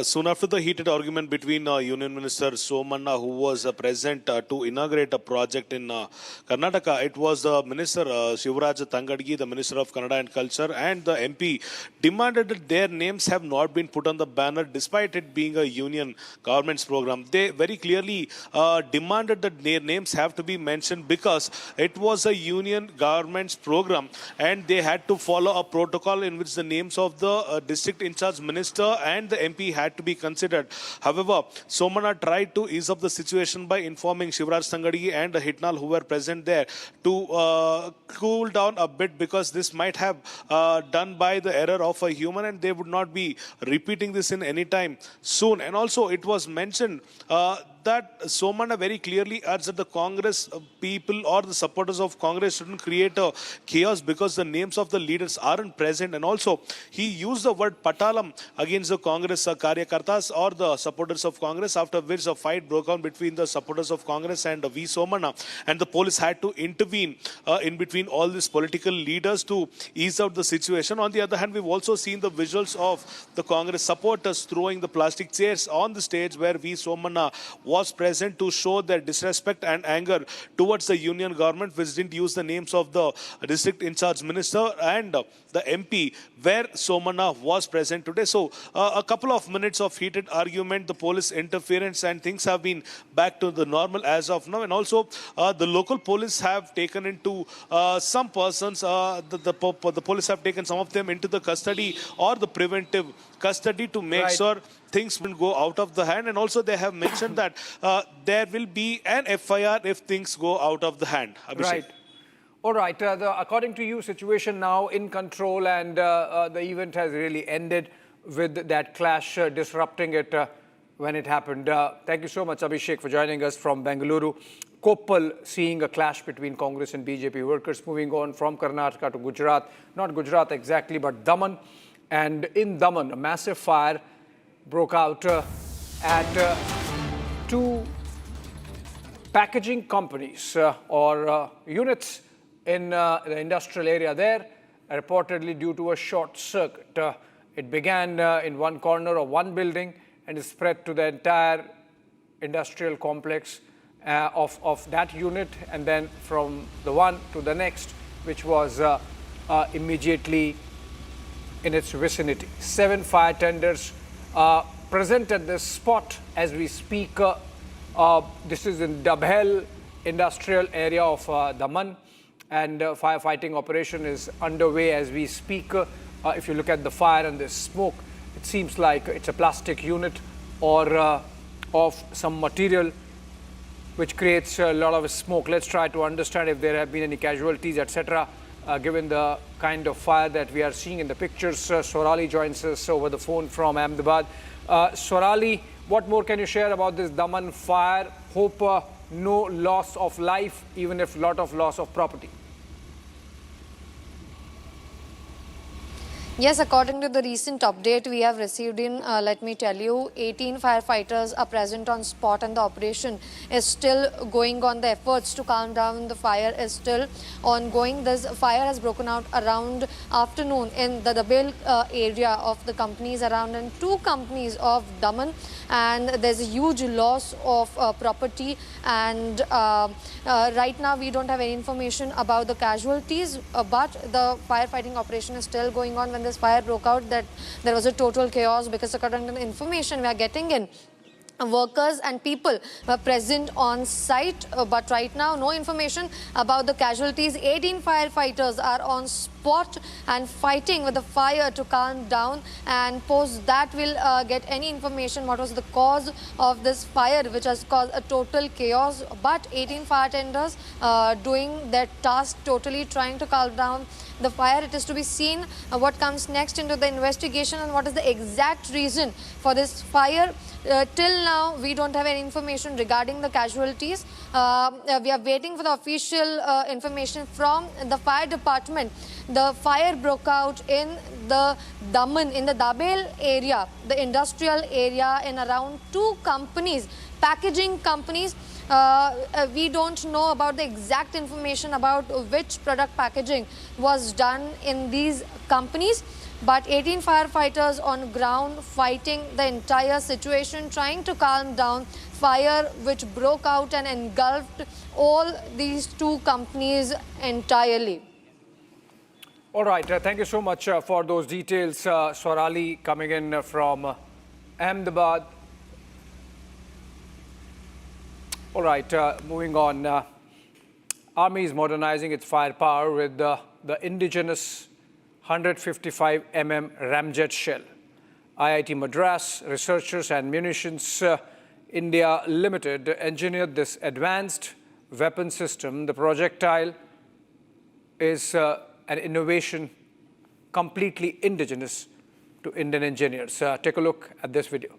Speaker 1: Soon after the heated argument between Union Minister Somanna, who was present to inaugurate a project in Karnataka, it was the Minister Shivraj Tangadgi, the Minister of Kannada and Culture, and the MP demanded that their names have not been put on the banner despite it being a union government's program. They very clearly demanded that their names have to be mentioned because it was a union government's program, and they had to follow a protocol in which the names of the district in charge minister and the MP had to be considered. However, Somanna tried to ease up the situation by informing Shivraj Tangadgi and Hitnal, who were present there, to cool down a bit, because this might have done by the error of a human, and they would not be repeating this in any time soon. And also, it was mentioned that Somanna very clearly urged that the Congress people or the supporters of Congress shouldn't create a chaos because the names of the leaders aren't present. And also, he used the word patalam against the Congress karyakartas or the supporters of Congress, after which a fight broke out between the supporters of Congress and V. Somanna. And the police had to intervene in between all these political leaders to ease out the situation. On the other hand, we've also seen the visuals of the Congress supporters throwing the plastic chairs on the stage where V. Somanna was present to show their disrespect and anger towards the union government, which didn't use the names of the district in charge minister and the MP where Somanna was present today. So a couple of minutes of heated argument, the police interference, and things have been back to the normal as of now. And also the local police have taken into some persons, the police have taken some of them into the custody or the preventive custody to make sure things will go out of the hand. And also they have mentioned that there will be an FIR if things go out of the hand. Abhishek.
Speaker 18: Right. All right. According to you, situation now in control, and the event has really ended with that clash disrupting it when it happened. Thank you so much, Abhishek, for joining us from Bengaluru. Koppal seeing a clash between Congress and BJP workers. Moving on from Karnataka to Gujarat. Not Gujarat exactly, but Daman. And in Daman, a massive fire broke out at two packaging companies or units in the industrial area there, reportedly due to a short circuit. It began in one corner of one building and is spread to the entire industrial complex of that unit, and then from the one to the next, which was immediately in its vicinity. 7 fire tenders present at this spot as we speak. This is in Dabhel industrial area of Daman, and firefighting operation is underway as we speak. If you look at the fire and the smoke, it seems like it's a plastic unit or of some material which creates a lot of smoke. Let's try to understand if there have been any casualties, etc. Given the kind of fire that we are seeing in the pictures. Swarali joins us over the phone from Ahmedabad. Swarali, what more can you share about this Daman fire? Hope no loss of life, even if lot of loss of property.
Speaker 3: Yes, according to the recent update we have received in, let me tell you, 18 firefighters are present on spot and the operation is still going on. The efforts to calm down the fire is still ongoing. This fire has broken out around afternoon in the Dabel area of the companies around and 2 companies of Daman, and there's a huge loss of property, and right now we don't have any information about the casualties, but the firefighting operation is still going on. When this fire broke out, that there was a total chaos, because according to the information we are getting in, workers and people were present on site, but right now no information about the casualties. 18 firefighters are on spot and fighting with the fire to calm down, and post that we'll get any information what was the cause of this fire which has caused a total chaos. But 18 fire tenders doing their task, totally trying to calm down the fire. It is to be seen what comes next into the investigation and what is the exact reason for this fire. Till now, we don't have any information regarding the casualties. We are waiting for the official information from the fire department. The fire broke out in the Daman, in the Dabel area, the industrial area, in around 2 companies, packaging companies. We don't know about the exact information about which product packaging was done in these companies, but 18 firefighters on ground fighting the entire situation, trying to calm down fire which broke out and engulfed all these 2 companies entirely.
Speaker 18: All right, thank you so much for those details, Swarali, coming in from Ahmedabad. All right, moving on. Army is modernizing its firepower with the indigenous 155 mm ramjet shell. IIT Madras researchers and munitions India Limited engineered this advanced weapon system. The projectile is an innovation completely indigenous to Indian engineers. Take a look at this video.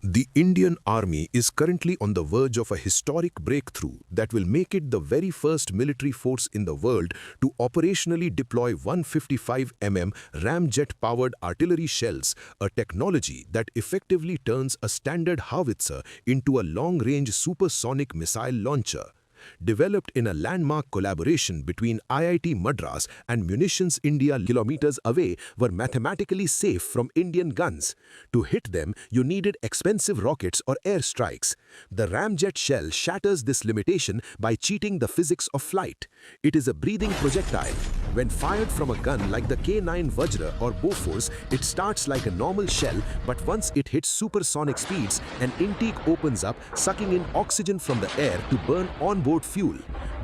Speaker 10: The Indian Army is currently on the verge of a historic breakthrough that will make it the very first military force in the world to operationally deploy 155 mm ramjet-powered artillery shells, a technology that effectively turns a standard howitzer into a long-range supersonic missile launcher. Developed in a landmark collaboration between IIT Madras and Munitions India, kilometers away, were mathematically safe from Indian guns. To hit them, you needed expensive rockets or airstrikes. The ramjet shell shatters this limitation by cheating the physics of flight. It is a breathing projectile. When fired from a gun like the K9 Vajra or Bofors, it starts like a normal shell, but once it hits supersonic speeds, an intake opens up, sucking in oxygen from the air to burn onboard fuel.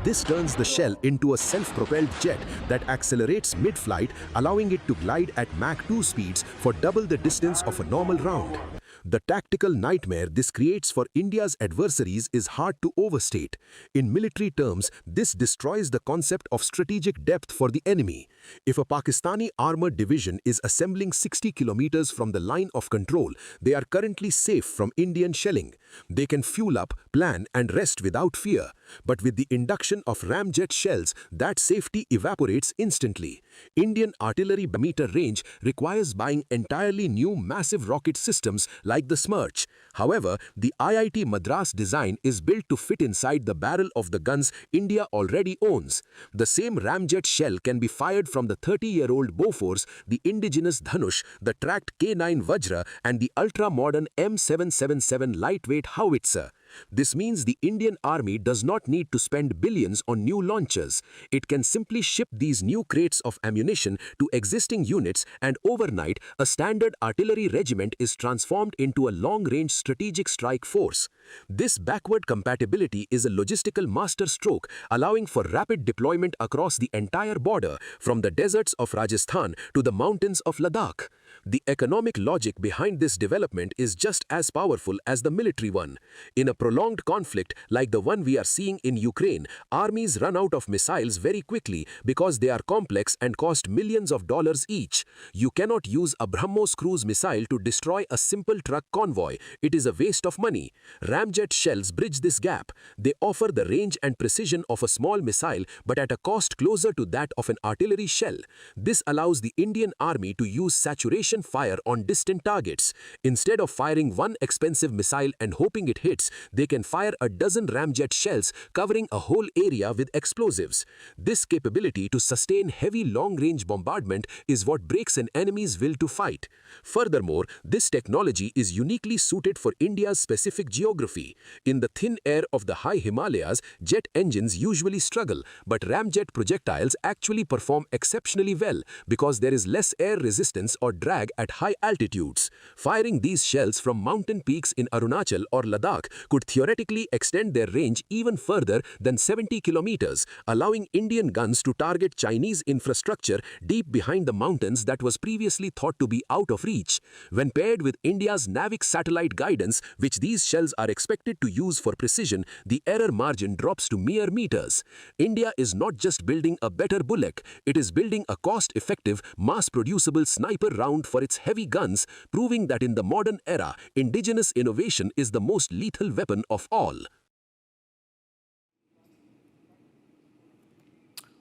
Speaker 10: This turns the shell into a self-propelled jet that accelerates mid-flight, allowing it to glide at Mach 2 speeds for double the distance of a normal round. The tactical nightmare this creates for India's adversaries is hard to overstate. In military terms, this destroys the concept of strategic depth for the enemy. If a Pakistani armored division is assembling 60 kilometers from the line of control, they are currently safe from Indian shelling. They can fuel up, plan, and rest without fear. But with the induction of ramjet shells, that safety evaporates instantly. Indian artillery meter range requires buying entirely new massive rocket systems like the Smerch. However, the IIT Madras design is built to fit inside the barrel of the guns India already owns. The same ramjet shell can be fired from the 30-year-old Bofors, the indigenous Dhanush, the tracked K9 Vajra, and the ultra-modern M777 lightweight howitzer. This means the Indian Army does not need to spend billions on new launchers. It can simply ship these new crates of ammunition to existing units, and overnight, a standard artillery regiment is transformed into a long-range strategic strike force. This backward compatibility is a logistical masterstroke, allowing for rapid deployment across the entire border, from the deserts of Rajasthan to the mountains of Ladakh. The economic logic behind this development is just as powerful as the military one. In a prolonged conflict like the one we are seeing in Ukraine, armies run out of missiles very quickly because they are complex and cost millions of dollars each. You cannot use a BrahMos cruise missile to destroy a simple truck convoy. It is a waste of money. Ramjet shells bridge this gap. They offer the range and precision of a small missile, but at a cost closer to that of an artillery shell. This allows the Indian Army to use saturation fire on distant targets. Instead of firing one expensive missile and hoping it hits, they can fire a dozen ramjet shells covering a whole area with explosives. This capability to sustain heavy long-range bombardment is what breaks an enemy's will to fight. Furthermore, this technology is uniquely suited for India's specific geography. In the thin air of the high Himalayas, jet engines usually struggle, but ramjet projectiles actually perform exceptionally well because there is less air resistance or drag at high altitudes. Firing these shells from mountain peaks in Arunachal or Ladakh could theoretically extend their range even further than 70 kilometers, allowing Indian guns to target Chinese infrastructure deep behind the mountains that was previously thought to be out of reach. When paired with India's NAVIC satellite guidance, which these shells are expected to use for precision, the error margin drops to mere meters. India is not just building a better bullet, it is building a cost-effective, mass-producible sniper round for its heavy guns, proving that in the modern era, indigenous innovation is the most lethal weapon of all.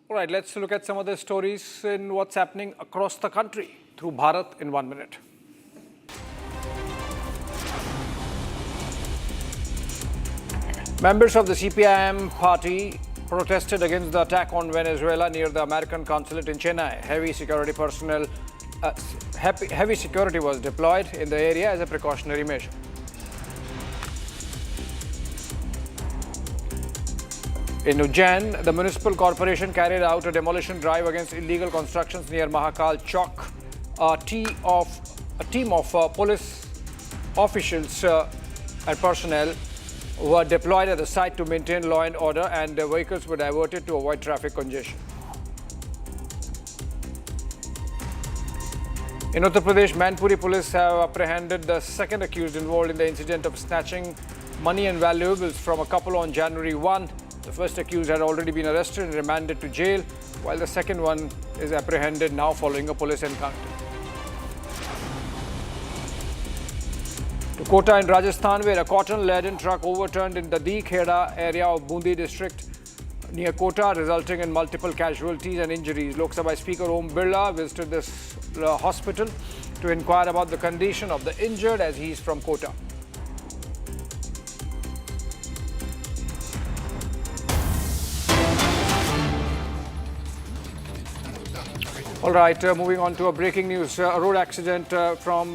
Speaker 18: All right, let's look at some of the stories in what's happening across the country through Bharat in 1 minute. Members of the CPIM party protested against the attack on Venezuela near the American consulate in Chennai. Heavy security was deployed in the area as a precautionary measure. In Ujjain, the municipal corporation carried out a demolition drive against illegal constructions near Mahakal Chowk. A team of police officials and personnel were deployed at the site to maintain law and order, and the vehicles were diverted to avoid traffic congestion. In Uttar Pradesh, Manipur police have apprehended the second accused involved in the incident of snatching money and valuables from a couple on January 1. The first accused had already been arrested and remanded to jail, while the second one is apprehended now following a police encounter. To Kota in Rajasthan, where a cotton-laden truck overturned in the Kheda area of Bundi district near Kota, resulting in multiple casualties and injuries. Lok Sabha Speaker Om Birla visited this hospital to inquire about the condition of the injured, as he is from Kota. All right, moving on to a breaking news. A road accident from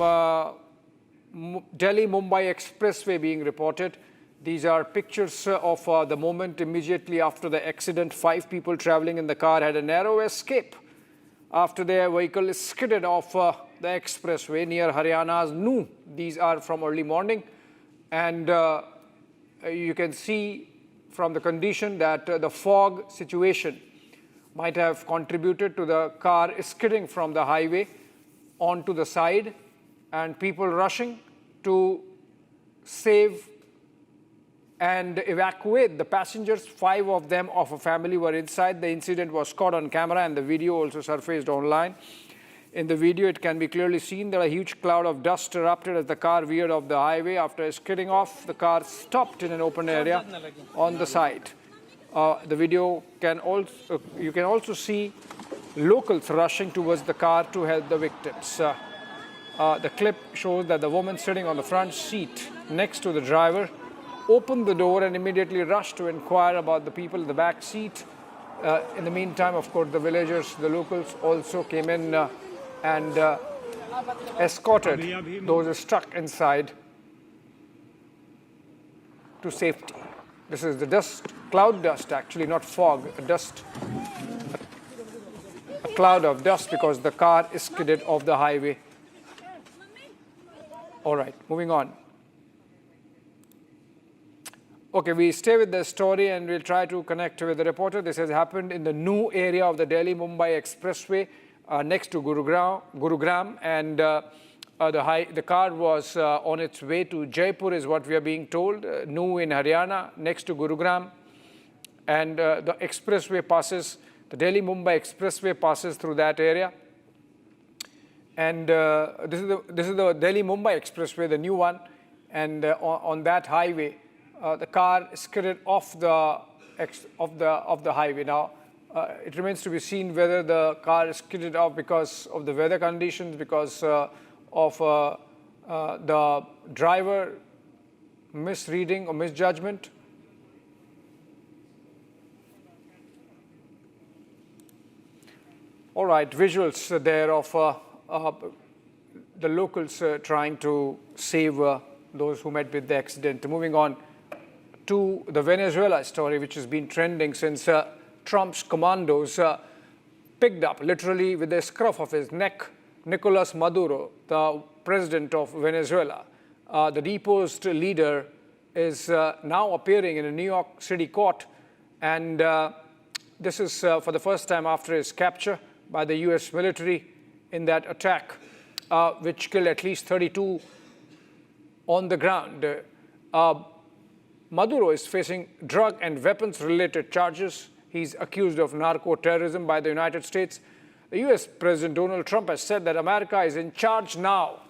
Speaker 18: Delhi-Mumbai Expressway being reported. These are pictures of the moment immediately after the accident. 5 people traveling in the car had a narrow escape after their vehicle skidded off the expressway near Haryana's Nuh. These are from early morning, and you can see from the condition that the fog situation might have contributed to the car skidding from the highway onto the side, and people rushing to save and evacuate the passengers. 5 of them of a family were inside. The incident was caught on camera, and the video also surfaced online. In the video, it can be clearly seen that a huge cloud of dust erupted as the car veered off the highway. After skidding off, the car stopped in an open area on the side.
Speaker 11: The video can also, you can also see locals rushing towards the car to help the victims. The clip shows that the woman sitting on the front seat next to the driver opened the door and immediately rushed to inquire about the people in the back seat. In the meantime, of course, the villagers, the locals also came in and escorted those stuck inside to safety. This is the dust, cloud dust actually, not fog, a dust, a cloud of dust because the car skidded off the highway. All right, moving on. Okay, we stay with the story and we'll try to connect with the reporter. This has happened in the new area of the Delhi-Mumbai Expressway next to Gurugram, and the car was on its way to Jaipur is what we are being told, new in Haryana, next to Gurugram. And the expressway passes, the Delhi-Mumbai Expressway passes through that area. And this is the Delhi-Mumbai Expressway, the new one. And on that highway, the car skidded off the highway. Now, it remains to be seen whether the car skidded off because of the weather conditions, because of the driver misreading or misjudgment. All right, visuals there of the locals trying to save those who met with the accident. Moving on to the Venezuela story, which has been trending since Trump's commandos picked up, literally with the scruff of his neck, Nicolas Maduro, the president of Venezuela. The deposed leader is now appearing in a New York City court, and this is for the first time after his capture by the US military in that attack, which killed at least 32 on the ground. Maduro is facing drug and weapons-related charges. He's accused of narco-terrorism by the United States. The US President Donald Trump has said that America is in charge now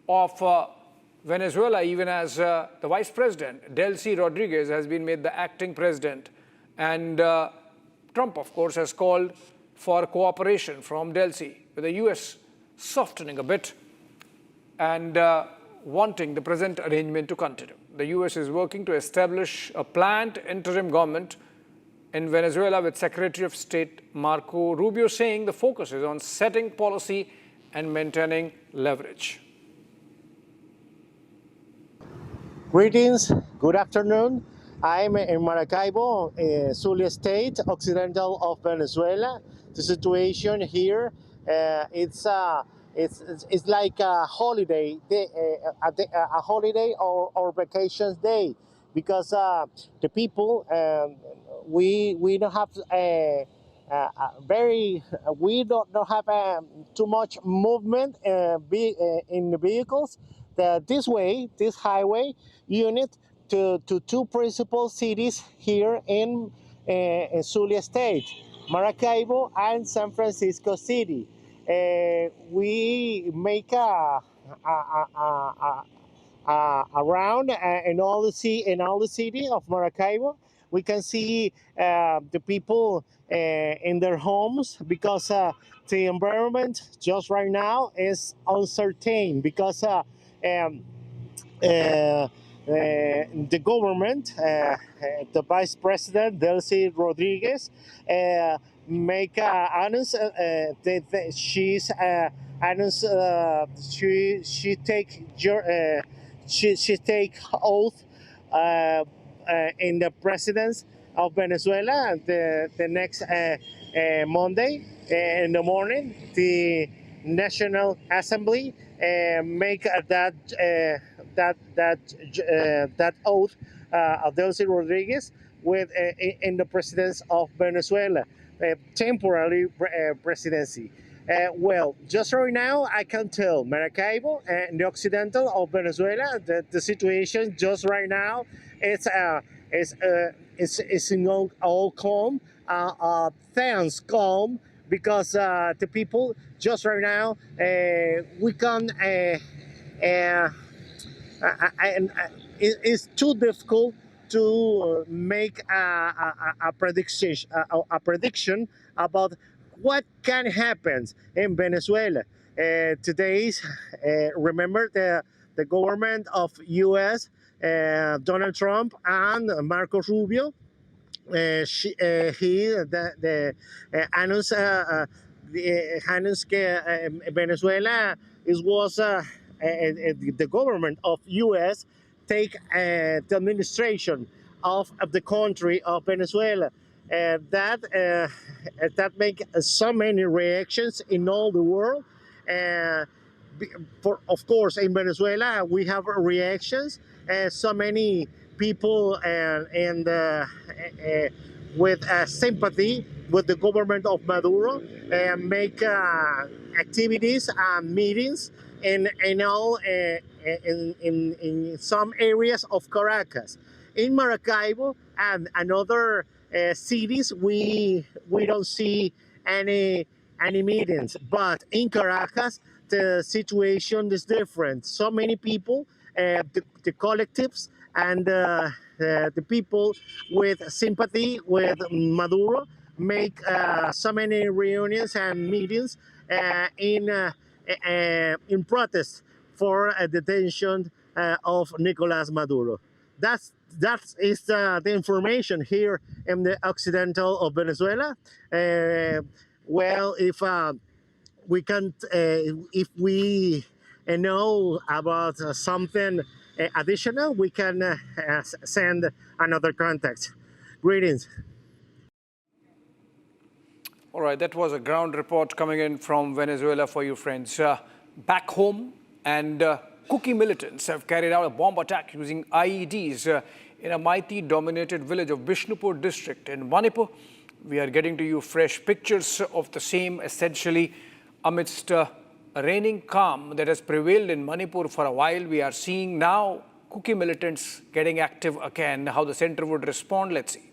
Speaker 11: of Venezuela, even as the vice president, Delcy Rodriguez, has been made the acting president. And Trump, of course, has called for cooperation from Delcy, with the US softening a bit and wanting the present arrangement to continue. The US is working to establish a planned interim government in Venezuela, with Secretary of State Marco Rubio saying the focus is on setting policy and maintaining leverage.
Speaker 17: Greetings, good afternoon. I'm in Maracaibo, Zulia State, occidental of Venezuela. The situation here, it's like a holiday day, a holiday or vacation day, because the people, we don't have we don't have too much movement in the vehicles. This highway unit to two principal cities here in Zulia State, Maracaibo and San Francisco City. We make a round in all the city of Maracaibo. We can see the people in their homes, because the environment just right now is uncertain, because the government, the Vice President Delcy Rodriguez, make announce she's announced she take oath in the presidency of Venezuela the next Monday in the morning. The National Assembly make that oath of Delcy Rodriguez with in the presidency of Venezuela, temporary presidency. Well, just right now, I can tell Maracaibo and the occidental of Venezuela that the situation just right now it's in all calm, thanks calm, because the people just right now we can it's too difficult to make a prediction about what can happen in Venezuela. Today's, remember the government of U.S., Donald Trump and Marco Rubio, announced Venezuela was the government of U.S. take the administration of the country of Venezuela. That make so many reactions in all the world. Of course, in Venezuela we have reactions. So many people and with sympathy with the government of Maduro make activities and meetings in some areas of Caracas. In Maracaibo and other cities, we don't see any meetings, but in Caracas the situation is different. So many people, the collectives and the people with sympathy with Maduro make so many reunions and meetings in protest for detention of Nicolas Maduro. That is the information here in the occidental of Venezuela. Well, if we can, if we know about something additional, we can send another contact. Greetings.
Speaker 11: All right, that was a ground report coming in from Venezuela for you, friends. Back home, and Kuki militants have carried out a bomb attack using IEDs in a Maiti-dominated village of Bishnupur district in Manipur. We are getting to you fresh pictures of the same, essentially amidst a reigning calm that has prevailed in Manipur for a while. We are seeing now Kuki militants getting active again. How the center would respond, let's see.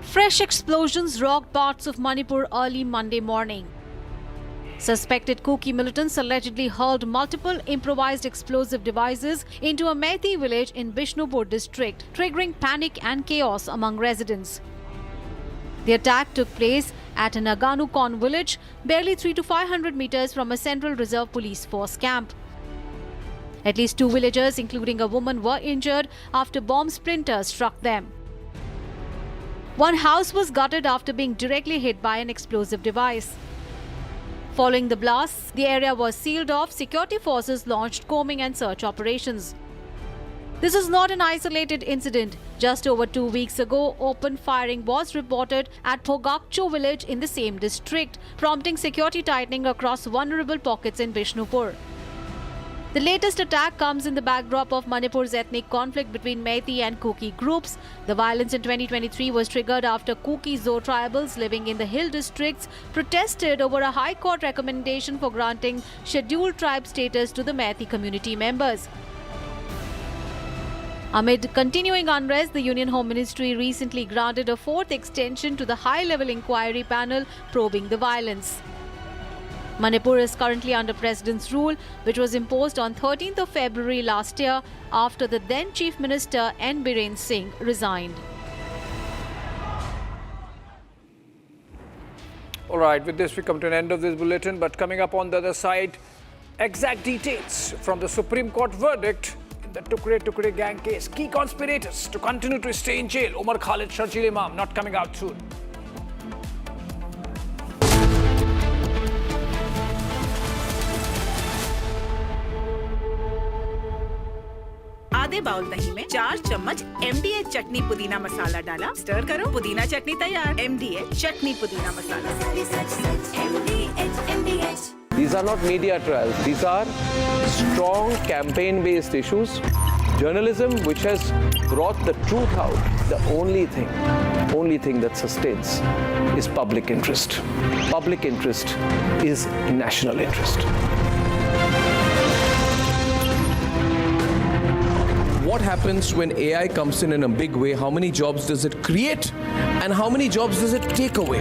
Speaker 2: Fresh explosions rocked parts of Manipur early Monday morning. Suspected Kuki militants allegedly hurled multiple improvised explosive devices into a Meitei village in Bishnupur district, triggering panic and chaos among residents. The attack took place at an Aganukon village, barely 300 to 500 meters from a Central Reserve Police Force camp. At least 2 villagers, including a woman, were injured after bomb splinters struck them. One house was gutted after being directly hit by an explosive device. Following the blasts, the area was sealed off. Security forces launched combing and search operations. This is not an isolated incident. Just over 2 weeks ago, open firing was reported at Phogakcho village in the same district, prompting security tightening across vulnerable pockets in Bishnupur. The latest attack comes in the backdrop of Manipur's ethnic conflict between Meitei and Kuki groups. The violence in 2023 was triggered after Kuki Zo tribals living in the hill districts protested over a High Court recommendation for granting scheduled tribe status to the Meitei community members. Amid continuing unrest, the Union Home Ministry recently granted a 4th extension to the high-level inquiry panel probing the violence. Manipur is currently under President's rule, which was imposed on 13th of February last year after the then Chief Minister N. Biren Singh resigned.
Speaker 11: All right, with this we come to an end of this bulletin, but coming up on the other side, exact details from the Supreme Court verdict in the Tukre gang case. Key conspirators to continue to stay in jail. Umar Khalid Sharjil Imam not coming out soon.
Speaker 19: आधे bowl दही में 4 चम्मच MDH चटनी पुदीना मसाला डाला, stir करो, पुदीना चटनी तैयार। MDH चटनी पुदीना मसाला।
Speaker 21: These are not media trials. These are strong campaign-based issues. Journalism which has brought the truth out. The only thing that sustains is public interest. Public interest is national interest. What happens when AI comes in a big way? How many jobs does it create? And how many jobs does it take away?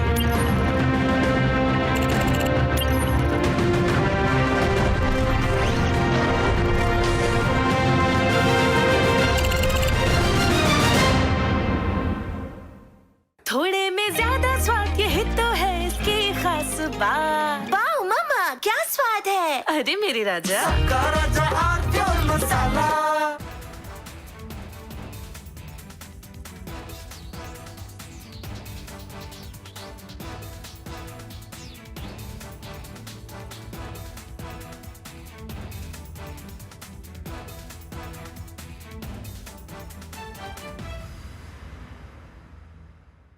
Speaker 26: खास बात। Wow मामा, क्या स्वाद है? अरे मेरे राजा, सबका राजा pure मसाला।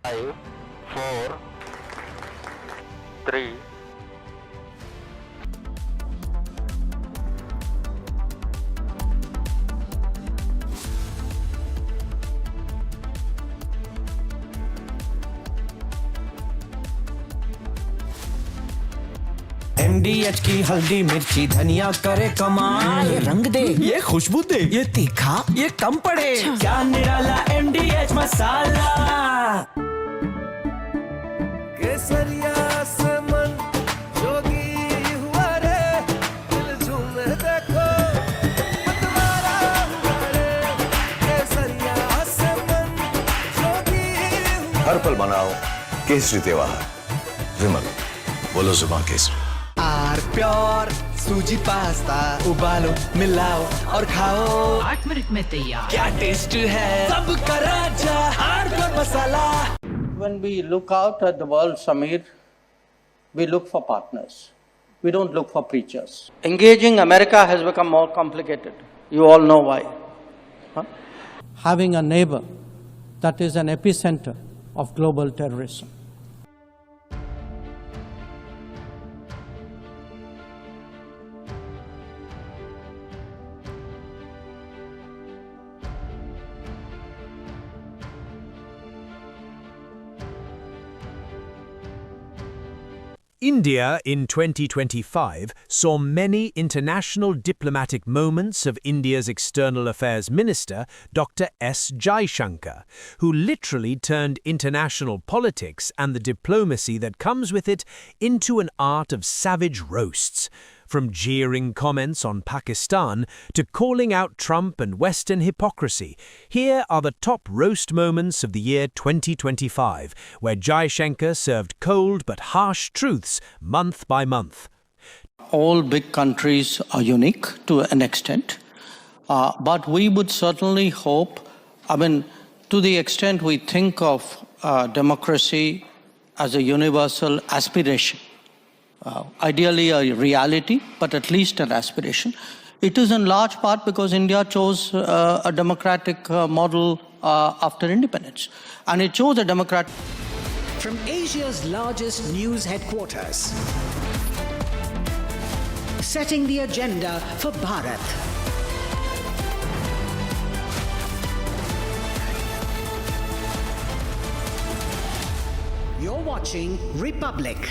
Speaker 15: Five, 4, 3.
Speaker 8: MDH की हल्दी मिर्ची धनिया करे कमाल, ये रंग दे, ये खुशबू दे, ये तीखा, ये कम पड़े, क्या निराला MDH मसाला।
Speaker 4: केसरिया से मन जोगी हुआ रे, दिल झूमे देखो मतवारा हुआ रे। केसरिया से मन जोगी हुआ।
Speaker 7: हर पल मनाओ केसरी त्योहार। विमल, बोलो जुबान केसरी।
Speaker 8: आर प्योर सूजी पास्ता उबालो मिलाओ और खाओ, 8 मिनट में तैयार। क्या टेस्ट है सबका राजा R pure masala.
Speaker 5: When we look out at the world, Samir, we look for partners. We don't look for preachers. Engaging America has become more complicated. You all know why. Having a neighbor that is an epicenter of global terrorism.
Speaker 25: India in 2025 saw many international diplomatic moments of India's External Affairs Minister, Dr. S. Jaishankar, who literally turned international politics and the diplomacy that comes with it into an art of savage roasts. From jeering comments on Pakistan to calling out Trump and Western hypocrisy, here are the top roast moments of the year 2025, where Jaishankar served cold but harsh truths month by month.
Speaker 5: All big countries are unique to an extent, but we would certainly hope, to the extent we think of democracy as a universal aspiration, ideally a reality, but at least an aspiration. It is in large part because India chose a democratic model after independence. And it chose a democratic...
Speaker 20: From Asia's largest news headquarters, setting the agenda for Bharat. You're watching Republic.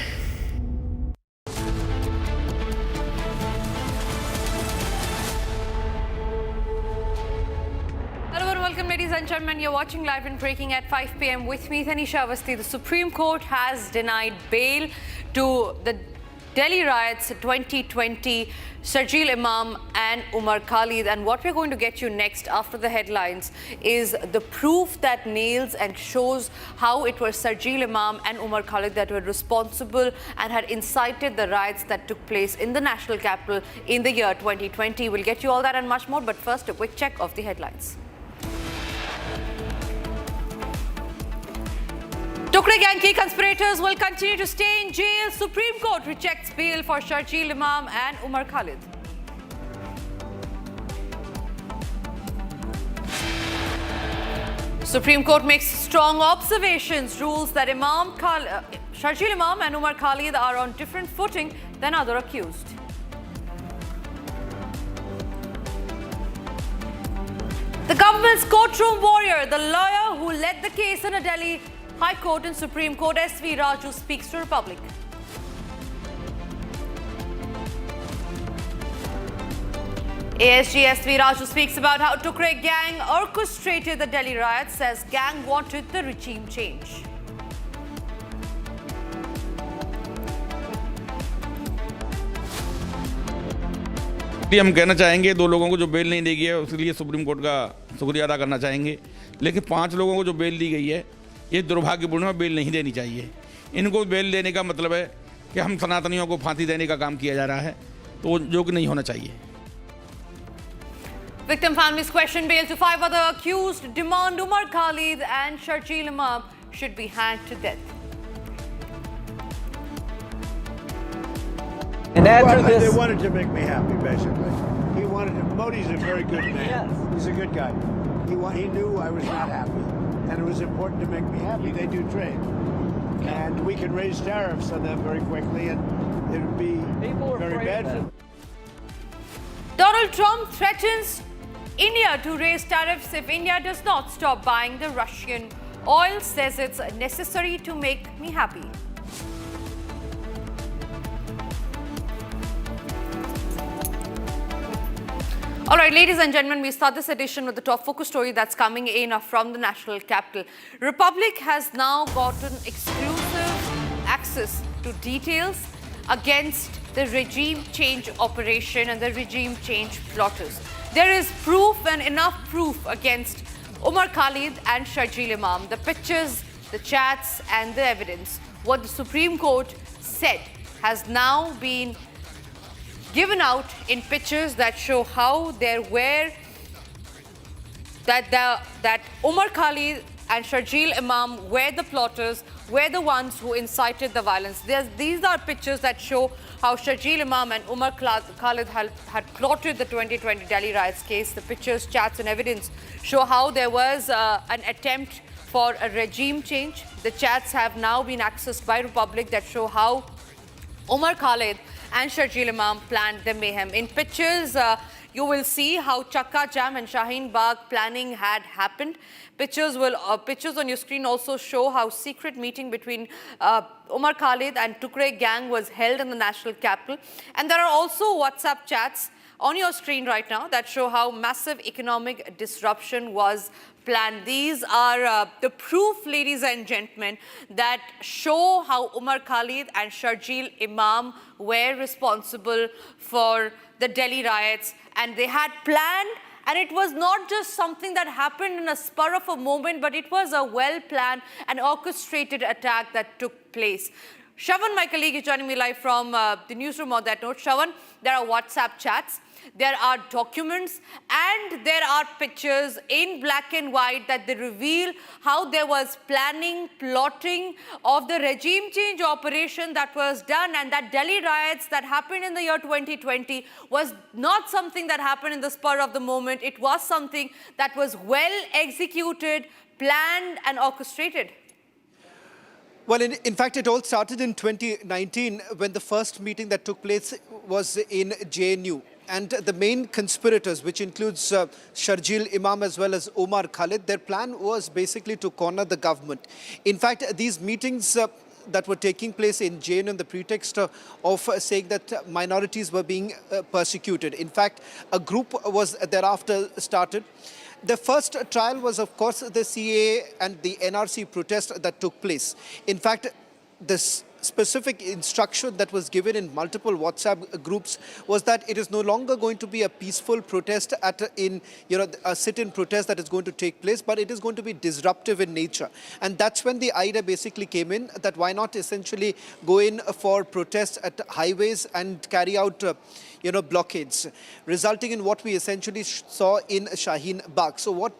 Speaker 22: Welcome, ladies and gentlemen. You're watching live and breaking at 5 p.m. with me, Tanisha Avasthi. The Supreme Court has denied bail to the Delhi riots 2020, Sharjeel Imam and Umar Khalid. And what we're going to get you next after the headlines is the proof that nails and shows how it was Sharjeel Imam and Umar Khalid that were responsible and had incited the riots that took place in the national capital in the year 2020. We'll get you all that and much more. But first, a quick check of the headlines. Tukre gang ki conspirators will continue to stay in jail. Supreme Court rejects bail for Sharjeel Imam and Umar Khalid. Supreme Court makes strong observations, rules that Sharjeel Imam and Umar Khalid are on different footing than other accused. The government's courtroom warrior, the lawyer who led the case in a Delhi High Court and Supreme Court, SV Raju, speaks to Republic. ASG SV Raju speaks about how Tukre gang orchestrated the Delhi riots, says gang wanted the regime change.
Speaker 13: हम कहना चाहेंगे 2 लोगों को जो bell नहीं दी गई है उसके लिए सुप्रीम कोर्ट का शुक्रिया अदा करना चाहेंगे, लेकिन 5 लोगों को जो बेल दी गई है ये दुर्भाग्यपूर्ण है, बेल नहीं देनी चाहिए। इनको बेल देने का मतलब है कि हम सनातनियों को फांसी देने का काम किया जा रहा है, तो जो कि नहीं होना चाहिए।
Speaker 22: Victim families question bail to 5 other accused, demand Umar Khalid and Sharjeel Imam should be hanged to death.
Speaker 14: And after they wanted to make me happy, basically. He wanted to. Modi's a very good man. Yes. He's a good guy. He knew I was not happy, and it was important to make me happy. They do trade, and we can raise tariffs on them very quickly, and it would be very bad for them.
Speaker 22: Donald Trump threatens India to raise tariffs if India does not stop buying the Russian oil, says it's necessary to make me happy. All right, ladies and gentlemen, we start this edition with the top focus story that's coming in from the national capital. Republic has now gotten exclusive access to details against the regime change operation and the regime change plotters. There is proof and enough proof against Umar Khalid and Sharjeel Imam. The pictures, the chats and the evidence. What the Supreme Court said has now been given out in pictures that show how there were that Umar Khalid and Sharjeel Imam were the plotters, were the ones who incited the violence. These are pictures that show how Sharjeel Imam and Umar Khalid had plotted the 2020 Delhi riots case. The pictures, chats and evidence show how there was an attempt for a regime change. The chats have now been accessed by Republic that show how Umar Khalid and Sharjeel Imam planned the mayhem. In pictures, you will see how Chakka Jam and Shaheen Bagh planning had happened. Pictures on your screen also show how secret meeting between Umar Khalid and Tukre gang was held in the national capital. And there are also WhatsApp chats on your screen right now that show how massive economic disruption was planned. These are the proof, ladies and gentlemen, that show how Umar Khalid and Sharjeel Imam were responsible for the Delhi riots, and they had planned, and it was not just something that happened in a spur of a moment, but it was a well-planned and orchestrated attack that took place. Shravan, my colleague, is joining me live from the newsroom on that note. Shravan, there are WhatsApp chats, there are documents, and there are pictures in black and white that they reveal how there was planning, plotting of the regime change operation that was done, and that Delhi riots that happened in the year 2020 was not something that happened in the spur of the moment. It was something that was well executed, planned, and orchestrated.
Speaker 18: Well, in fact, it all started in 2019 when the first meeting that took place was in JNU. And the main conspirators, which includes Sharjeel Imam as well as Umar Khalid, their plan was basically to corner the government. In fact, these meetings that were taking place in JNU on the pretext of saying that minorities were being persecuted. In fact, a group was thereafter started. The first trial was, of course, the CAA and the NRC protest that took place. In fact, this specific instruction that was given in multiple WhatsApp groups was that it is no longer going to be a peaceful protest a sit-in protest that is going to take place, but it is going to be disruptive in nature. And that's when the idea basically came in, that why not essentially go in for protests at highways and carry out blockades, resulting in what we essentially saw in Shaheen Bagh. So what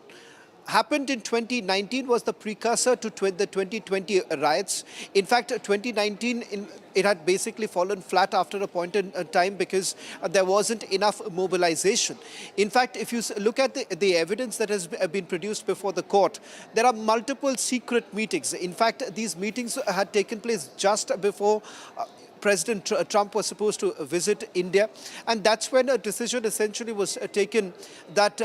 Speaker 18: happened in 2019 was the precursor to the 2020 riots. In fact, 2019, it had basically fallen flat after a point in time because there wasn't enough mobilization. In fact, if you look at the evidence that has been produced before the court, there are multiple secret meetings. In fact, these meetings had taken place just before President Trump was supposed to visit India. And that's when a decision essentially was taken that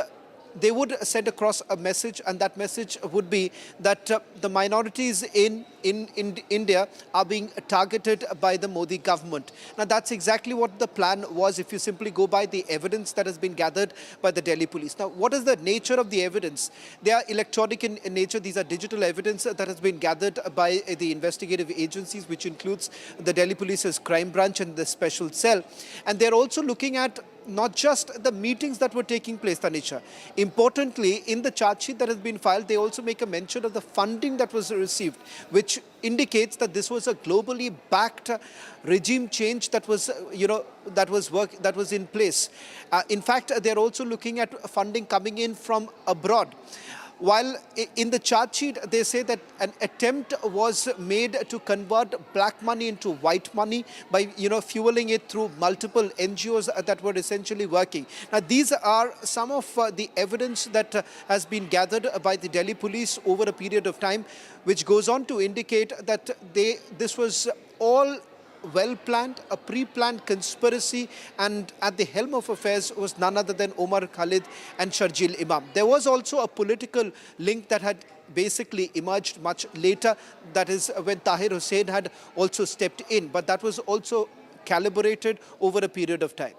Speaker 18: they would send across a message, and that message would be that the minorities in India are being targeted by the Modi government. Now, that's exactly what the plan was if you simply go by the evidence that has been gathered by the Delhi police. Now, what is the nature of the evidence? They are electronic in nature. These are digital evidence that has been gathered by the investigative agencies, which includes the Delhi police's crime branch and the special cell. And they're also looking at not just the meetings that were taking place, Tanisha. Importantly, in the charge sheet that has been filed, they also make a mention of the funding that was received, which indicates that this was a globally backed regime change that was, that was in place. In fact, they're also looking at funding coming in from abroad. While in the charge sheet, they say that an attempt was made to convert black money into white money by, fueling it through multiple NGOs that were essentially working. Now, these are some of the evidence that has been gathered by the Delhi police over a period of time, which goes on to indicate that this was all well-planned, a pre-planned conspiracy, and at the helm of affairs was none other than Omar Khalid and Sharjeel Imam. There was also a political link that had basically emerged much later, that is when Tahir Hussain had also stepped in, but that was also calibrated over a period of time.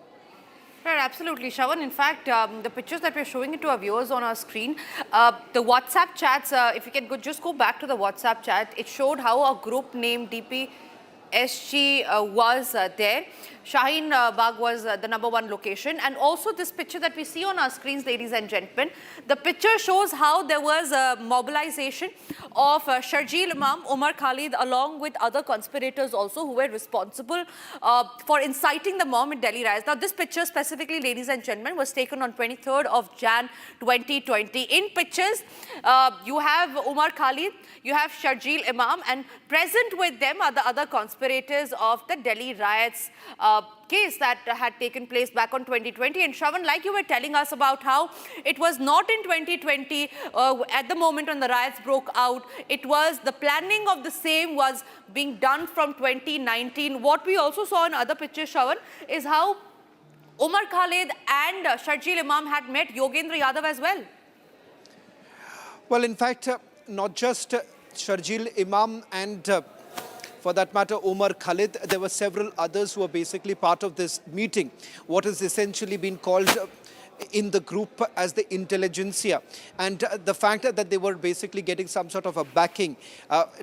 Speaker 22: Right, absolutely, Shravan. In fact, the pictures that we're showing it to our viewers on our screen, the WhatsApp chats, if you can just go back to the WhatsApp chat, it showed how a group named DPSG was there. Shaheen Bagh was the #1 location, and also this picture that we see on our screens, ladies and gentlemen, the picture shows how there was a mobilization of Sharjeel Imam, Omar Khalid, along with other conspirators also who were responsible for inciting the mob in Delhi riots. Now, this picture specifically, ladies and gentlemen, was taken on 23rd of Jan 2020. In pictures, you have Omar Khalid, you have Sharjeel Imam, and present with them are the other conspirators of the Delhi riots case that had taken place back on 2020. And Shravan, like you were telling us about how it was not in 2020 at the moment when the riots broke out, it was the planning of the same was being done from 2019. What we also saw in other pictures, Shravan, is how Omar Khalid and Sharjeel Imam had met Yogendra Yadav as well.
Speaker 18: Well, in fact, not just Sharjeel Imam and for that matter, Omar Khalid, there were several others who were basically part of this meeting, what has essentially been called in the group as the intelligentsia. And the fact that they were basically getting some sort of a backing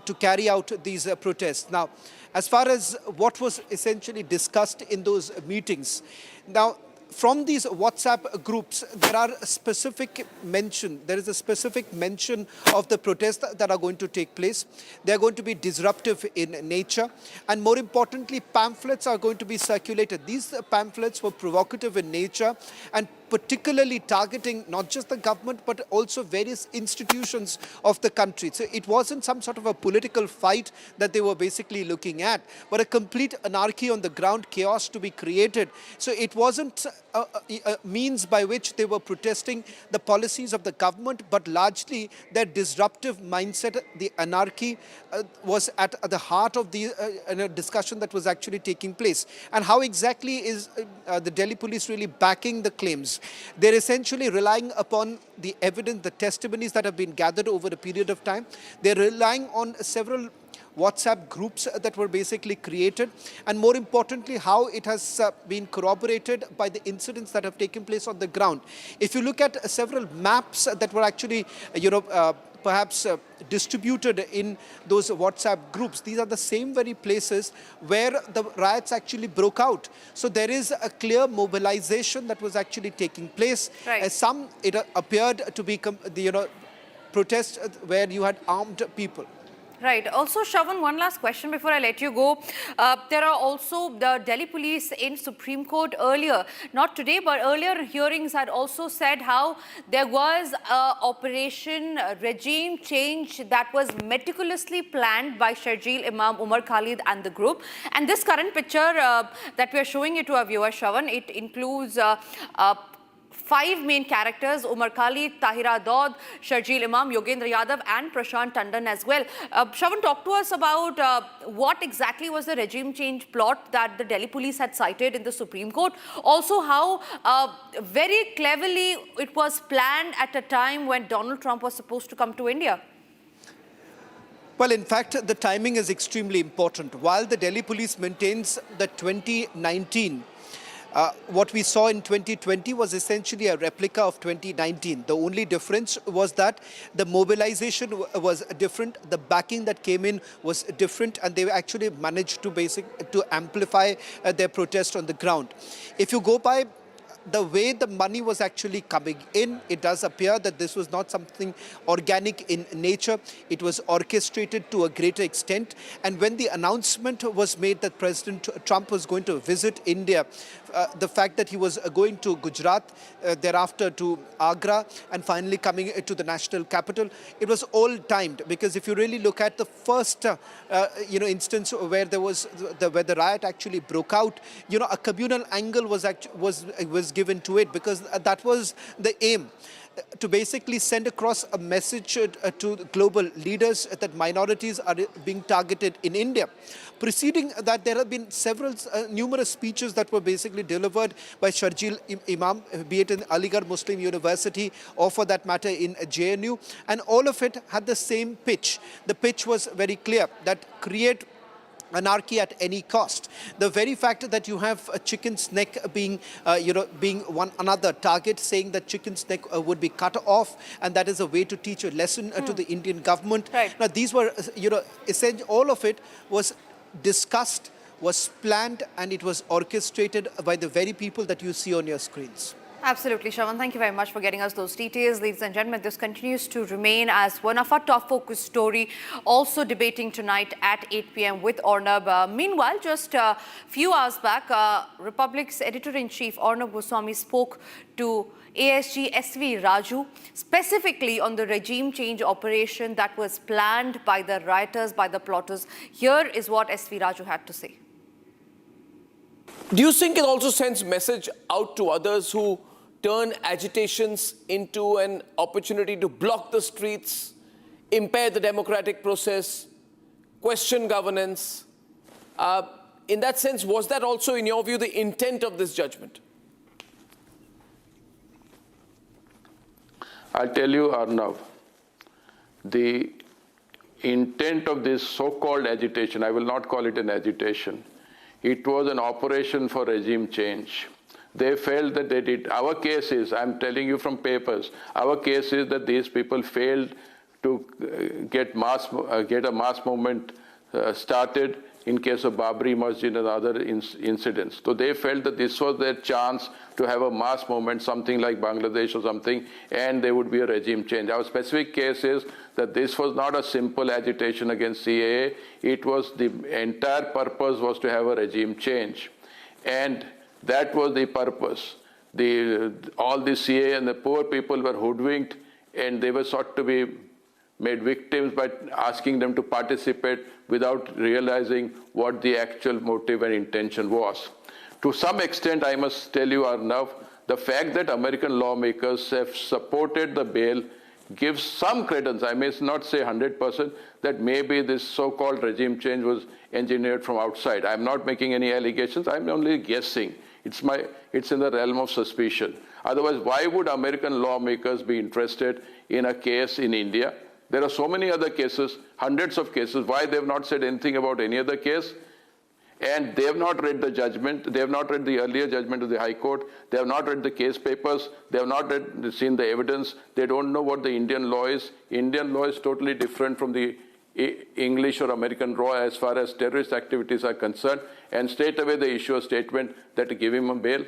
Speaker 18: to carry out these protests. Now, as far as what was essentially discussed in those meetings, now, from these WhatsApp groups, there is a specific mention of the protests that are going to take place. They are going to be disruptive in nature. And more importantly, pamphlets are going to be circulated. These pamphlets were provocative in nature and particularly targeting not just the government, but also various institutions of the country. So it wasn't some sort of a political fight that they were basically looking at, but a complete anarchy on the ground, chaos to be created. So it wasn't a means by which they were protesting the policies of the government, but largely their disruptive mindset, the anarchy, was at the heart of the discussion that was actually taking place. And how exactly is the Delhi police really backing the claims? They're essentially relying upon the evidence, the testimonies that have been gathered over a period of time. They're relying on several WhatsApp groups that were basically created, and more importantly, how it has been corroborated by the incidents that have taken place on the ground. If you look at several maps that were actually, perhaps distributed in those WhatsApp groups, these are the same very places where the riots actually broke out. So there is a clear mobilization that was actually taking place.
Speaker 22: Right.
Speaker 18: It appeared to be, protests where you had armed people.
Speaker 22: Right. Also, Shravan, one last question before I let you go. There are also the Delhi police in Supreme Court earlier, not today, but earlier hearings had also said how there was an operation regime change that was meticulously planned by Sharjeel Imam, Omar Khalid and the group. And this current picture that we are showing it to our viewers, Shravan, it includes 5 main characters: Omar Khalid, Tahira Dod, Sharjeel Imam, Yogendra Yadav and Prashant Tandon as well. Shravan, talk to us about what exactly was the regime change plot that the Delhi police had cited in the Supreme Court. Also how very cleverly it was planned at a time when Donald Trump was supposed to come to India.
Speaker 18: Well, in fact, the timing is extremely important. While the Delhi police maintains that 2019, what we saw in 2020 was essentially a replica of 2019. The only difference was that the mobilization was different, the backing that came in was different, and they actually managed to amplify their protest on the ground. If you go by the way the money was actually coming in, it does appear that this was not something organic in nature. It was orchestrated to a greater extent. And when the announcement was made that President Trump was going to visit India, the fact that he was going to Gujarat, thereafter to Agra, and finally coming to the national capital, it was all timed. Because if you really look at the first instance where there was where the riot actually broke out, a communal angle was given to it, because that was the aim, to basically send across a message to global leaders that minorities are being targeted in India. Preceding that, there have been numerous speeches that were basically delivered by Sharjeel Imam, be it in Aligarh Muslim University or for that matter in JNU, and all of it had the same pitch. The pitch was very clear, that create anarchy at any cost. The very fact that you have a chicken's neck being one another target, saying that chicken's neck would be cut off, and that is a way to teach a lesson to the Indian government. Right. Now, these were, essentially all of it was discussed, was planned, and it was orchestrated by the very people that you see on your screens.
Speaker 22: Absolutely, Shravan. Thank you very much for getting us those details. Ladies and gentlemen, this continues to remain as one of our top focus story, also debating tonight at 8 p.m. with Arnab. Meanwhile, just a few hours back, Republic's editor-in-chief Arnab Goswami spoke to ASG SV Raju, specifically on the regime change operation that was planned by the rioters, by the plotters. Here is what SV Raju had to say.
Speaker 21: Do you think it also sends message out to others who turn agitations into an opportunity to block the streets, impair the democratic process, question governance? In that sense, was that also, in your view, the intent of this judgment?
Speaker 6: I'll tell you, Arnav, the intent of this so-called agitation, I will not call it an agitation, it was an operation for regime change. They felt that they did. Our case is, I'm telling you from papers, our case is that these people failed to get a mass movement started in case of Babri Masjid and other incidents. So they felt that this was their chance to have a mass movement, something like Bangladesh or something, and there would be a regime change. Our specific case is that this was not a simple agitation against CAA. It was, the entire purpose was to have a regime change. And that was the purpose. All the CAA and the poor people were hoodwinked, and they were sought to be made victims by asking them to participate without realizing what the actual motive and intention was. To some extent, I must tell you, Arnav, the fact that American lawmakers have supported the bail gives some credence, I may not say 100%, that maybe this so-called regime change was engineered from outside. I'm not making any allegations, I'm only guessing. It's in the realm of suspicion. Otherwise, why would American lawmakers be interested in a case in India? There are so many other cases, hundreds of cases. Why they have not said anything about any other case? And they have not read the judgment. They have not read the earlier judgment of the High Court. They have not read the case papers. They have not seen the evidence. They don't know what the Indian law is. Indian law is totally different from the English or American law as far as terrorist activities are concerned. And straight away they issue a statement that to give him a bail.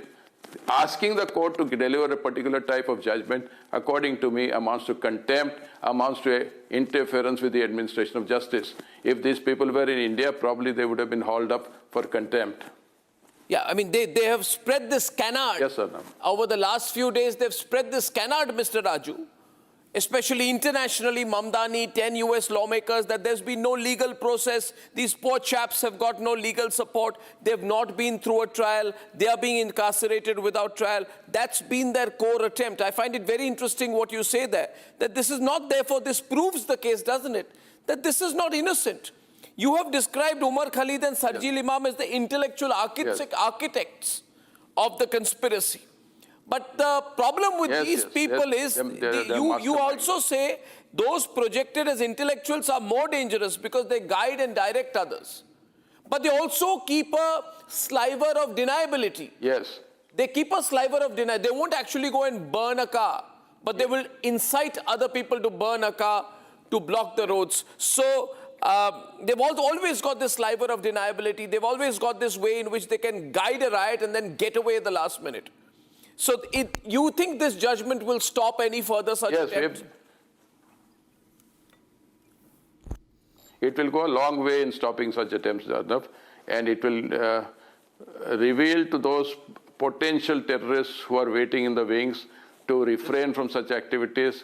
Speaker 6: Asking the court to deliver a particular type of judgment, according to me, amounts to contempt, amounts to interference with the administration of justice. If these people were in India, probably they would have been hauled up for contempt.
Speaker 21: Yeah, I mean, they have spread this canard.
Speaker 6: Yes, sir.
Speaker 21: Over the last few days, they've spread this canard, Mr. Raju, especially internationally, Mamdani, 10 US lawmakers, that there's been no legal process. These poor chaps have got no legal support. They've not been through a trial. They are being incarcerated without trial. That's been their core attempt. I find it very interesting what you say there, that this is not, therefore, this proves the case, doesn't it? That this is not innocent. You have described Umar Khalid and Sharjeel Imam as the intellectual architects of the conspiracy. But the problem with these people is, you also say those projected as intellectuals are more dangerous because they guide and direct others. But they also keep a sliver of deniability.
Speaker 6: Yes.
Speaker 21: They keep a sliver of deniability. They won't actually go and burn a car, but they will incite other people to burn a car, to block the roads. So they've always got this sliver of deniability. They've always got this way in which they can guide a riot and then get away at the last minute.
Speaker 1: So you think this judgment will stop any further such attempts?
Speaker 6: It will go a long way in stopping such attempts, Arnav, and it will reveal to those potential terrorists who are waiting in the wings to refrain from such activities,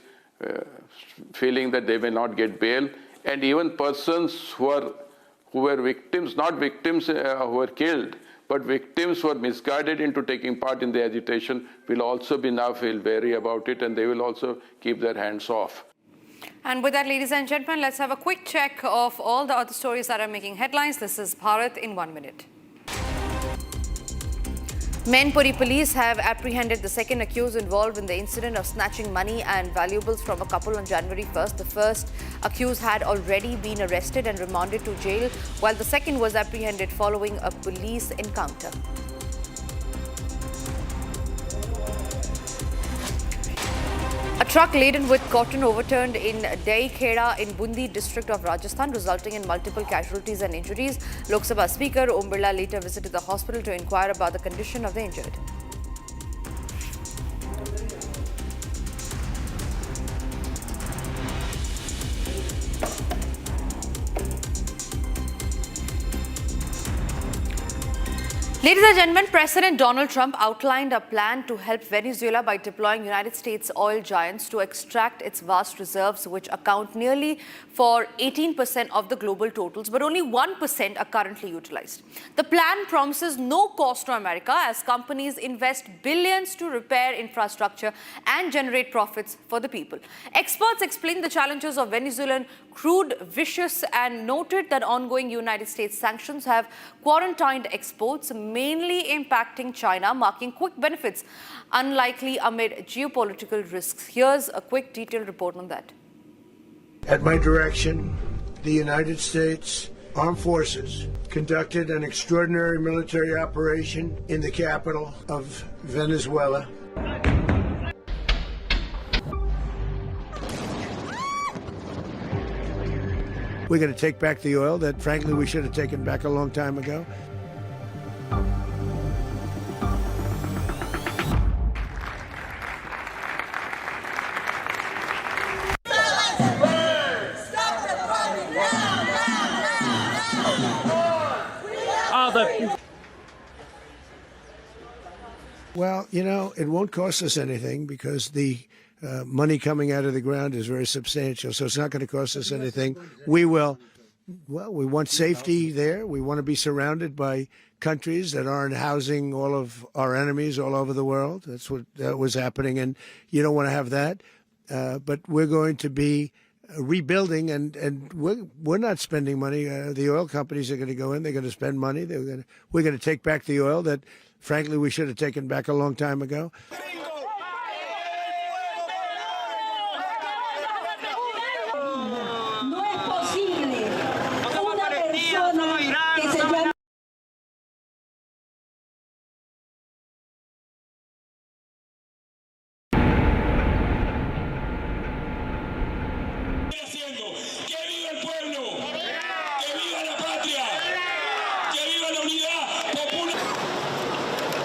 Speaker 6: feeling that they may not get bail, and even persons who were victims, not victims who were killed, but victims who are misguided into taking part in the agitation will also be now feel wary about it, and they will also keep their hands off.
Speaker 22: And with that, ladies and gentlemen, let's have a quick check of all the other stories that are making headlines. This is Bharat in 1 minute. Manipur police have apprehended the second accused involved in the incident of snatching money and valuables from a couple on January 1st. The first accused had already been arrested and remanded to jail, while the second was apprehended following a police encounter. A truck laden with cotton overturned in Dai Kheda in Bundi district of Rajasthan, resulting in multiple casualties and injuries. Lok Sabha Speaker Om Birla later visited the hospital to inquire about the condition of the injured. Ladies and gentlemen, President Donald Trump outlined a plan to help Venezuela by deploying United States oil giants to extract its vast reserves, which account nearly for 18% of the global totals, but only 1% are currently utilized. The plan promises no cost to America as companies invest billions to repair infrastructure and generate profits for the people. Experts explained the challenges of Venezuelan crude vicious and noted that ongoing United States sanctions have quarantined exports, mainly impacting China, marking quick benefits, unlikely amid geopolitical risks. Here's a quick detailed report on that.
Speaker 14: At my direction, the United States Armed Forces conducted an extraordinary military operation in the capital of Venezuela. We're going to take back the oil that, frankly, we should have taken back a long time ago. Well, you know, it won't cost us anything because the money coming out of the ground is very substantial, so it's not going to cost us anything. We want safety there. We want to be surrounded by countries that aren't housing all of our enemies all over the world. That's what was happening, and you don't want to have that. But we're going to be rebuilding, and we're not spending money. The oil companies are going to go in. They're going to spend money. We're going to take back the oil that, frankly, we should have taken back a long time ago.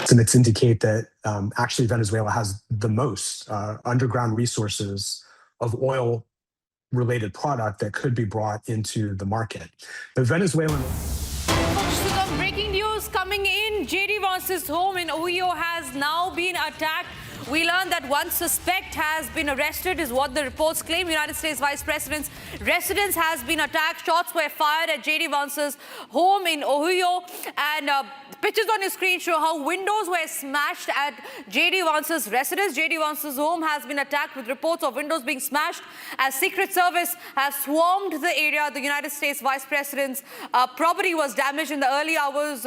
Speaker 9: Estimates indicate that actually Venezuela has the most underground resources of oil-related product that could be brought into the market. The Venezuelan...
Speaker 22: Some breaking news coming in. JD Vance's home in Ohio has now been attacked. We learned that one suspect has been arrested, is what the reports claim. United States Vice President's residence has been attacked. Shots were fired at JD Vance's home in Ohio. And pictures on your screen show how windows were smashed at JD Vance's residence. JD Vance's home has been attacked with reports of windows being smashed as Secret Service has swarmed the area. The United States Vice President's property was damaged in the early hours.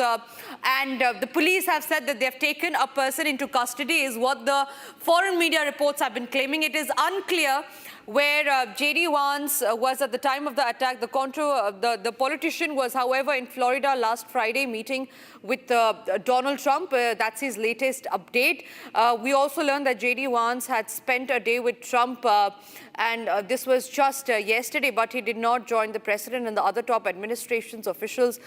Speaker 22: And the police have said that they have taken a person into custody, is what the foreign media reports have been claiming. It is unclear where JD Vance was at the time of the attack. The politician was, however, in Florida last Friday meeting with Donald Trump. That's his latest update. We also learned that JD Vance had spent a day with Trump, and this was just yesterday, but he did not join the president and the other top administration's officials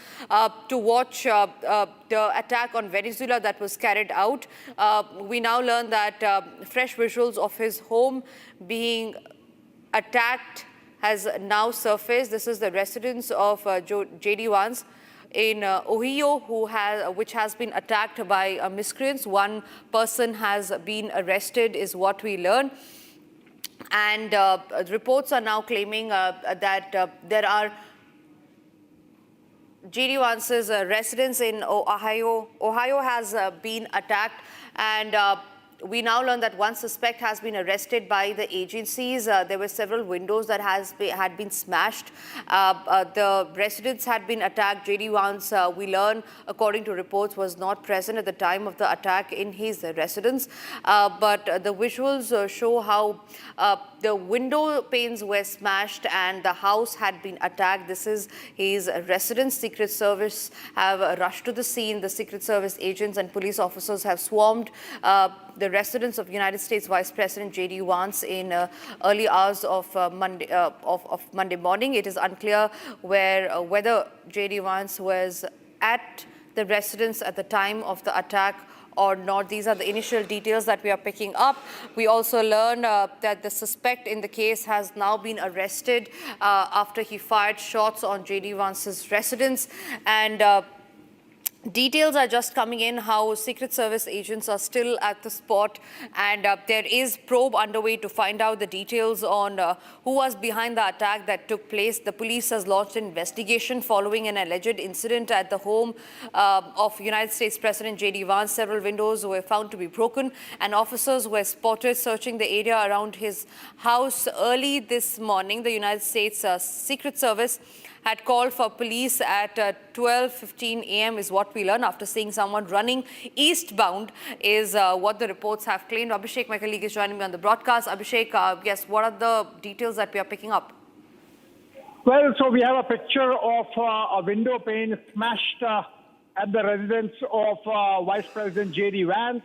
Speaker 22: to watch the attack on Venezuela that was carried out. We now learn that fresh visuals of his home being attacked has now surfaced. This is the residence of JD Vance in Ohio, which has been attacked by miscreants. One person has been arrested, is what we learn. And reports are now claiming that there are JD Vance's residence in Ohio. Ohio has been attacked, and we now learn that one suspect has been arrested by the agencies. There were several windows that had been smashed. The residence had been attacked. JD Vance, we learn, according to reports, was not present at the time of the attack in his residence. But the visuals show how the window panes were smashed and the house had been attacked. This is his residence. Secret Service have rushed to the scene. The Secret Service agents and police officers have swarmed the residence of United States Vice President JD Vance in early hours of Monday morning. It is unclear whether JD Vance was at the residence at the time of the attack or not. These are the initial details that we are picking up. We also learn that the suspect in the case has now been arrested after he fired shots on JD Vance's residence. And details are just coming in how Secret Service agents are still at the spot, and there is probe underway to find out the details on who was behind the attack that took place. The police has launched an investigation following an alleged incident at the home of United States President JD Vance. Several windows were found to be broken, and officers were spotted searching the area around his house early this morning. The United States Secret Service had called for police at 12:15 a.m. is what we learn after seeing someone running eastbound is what the reports have claimed. Abhishek, my colleague, is joining me on the broadcast. Abhishek, yes, what are the details that we are picking up?
Speaker 3: Well, so we have a picture of a window pane smashed at the residence of Vice President JD Vance.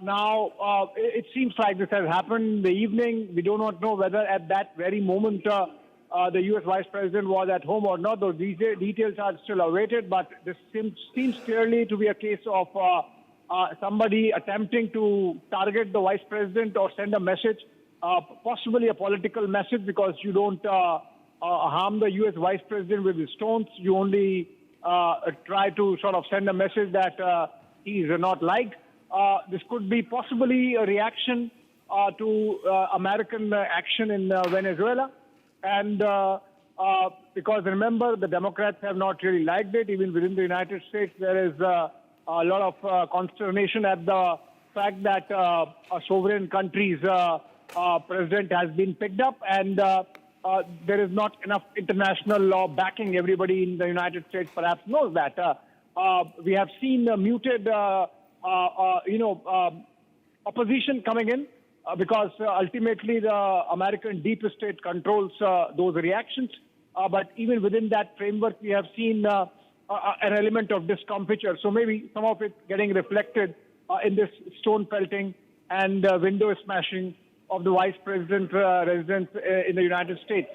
Speaker 3: Now, it seems like this has happened in the evening. We do not know whether at that very moment the U.S. Vice President was at home or not. Those details are still awaited, but this seems clearly to be a case of somebody attempting to target the Vice President or send a message, possibly a political message, because you don't harm the U.S. Vice President with the stones. You only try to sort of send a message that he is not liked. This could be possibly a reaction to American action in Venezuela. And because remember, the Democrats have not really liked it. Even within the United States, there is a lot of consternation at the fact that a sovereign country's president has been picked up, and there is not enough international law backing. Everybody in the United States perhaps knows that. We have seen muted, opposition coming in. Because ultimately the American deep state controls those reactions. But even within that framework, we have seen an element of discomfiture. So maybe some of it getting reflected in this stone pelting and window smashing of the Vice President residence in the United States.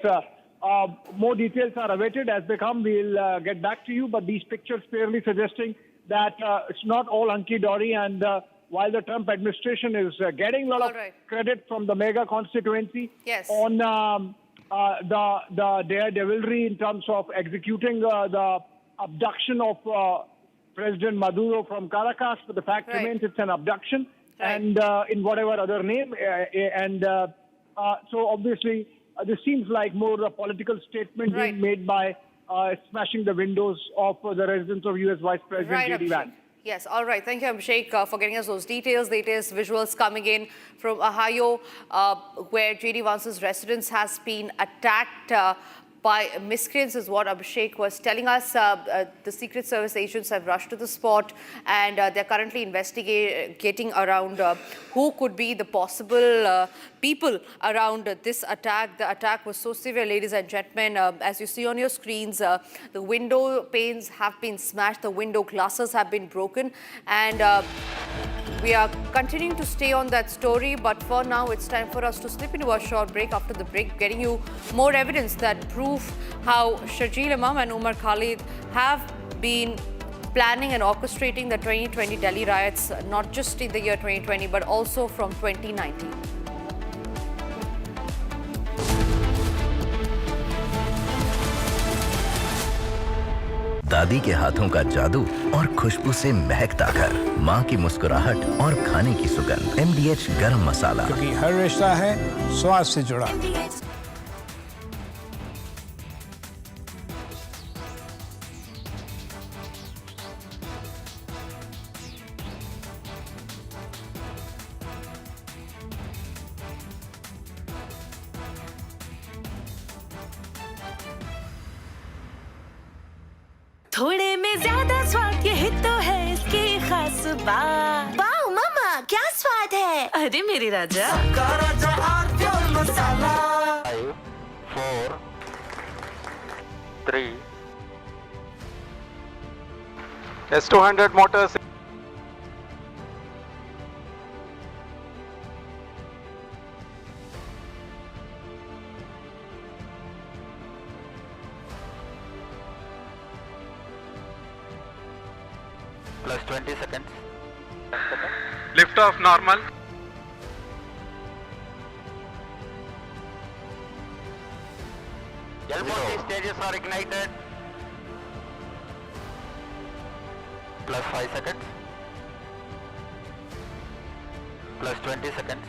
Speaker 3: More details are awaited as they come. We'll get back to you. But these pictures clearly suggesting that it's not all hunky-dory, and while the Trump administration is getting a lot of credit from the mega constituency on the daredevilry in terms of executing the abduction of President Maduro from Caracas, but the fact remains it's an abduction, and in whatever other name. So obviously, this seems like more a political statement being made by smashing the windows of the residence of U.S. Vice President JD Vance.
Speaker 22: Yes, all right. Thank you, Abhishek, for getting us those details. Latest visuals coming in from Ohio, where JD Vance's residence has been attacked. by miscreants is what Abhishek was telling us. The Secret Service agents have rushed to the spot and they're currently investigating around who could be the possible people around this attack. The attack was so severe, ladies and gentlemen. As you see on your screens, the window panes have been smashed, the window glasses have been broken, and we are continuing to stay on that story, but for now it's time for us to slip into a short break. After the break, getting you more evidence that prove how Sharjeel Imam and Umar Khalid have been planning and orchestrating the 2020 Delhi riots, not just in the year 2020, but also from 2019.
Speaker 7: दादी के हाथों का जादू और खुशबू से महकता घर, माँ की मुस्कुराहट और खाने की सुगंध। MDH गरम मसाला,
Speaker 14: क्योंकि हर रिश्ता है स्वाद से जुड़ा।
Speaker 26: थोड़े में ज्यादा स्वाद, यही तो है इसकी खास बात। वाओ मामा, क्या स्वाद है? अरे मेरे राजा, सबका राजा और pure masala.
Speaker 15: 5, 4, 3.
Speaker 10: S200 motors.
Speaker 15: Plus 20 seconds.
Speaker 10: Lift off normal.
Speaker 15: L40 stages are ignited. Plus 5 seconds. Plus 20 seconds.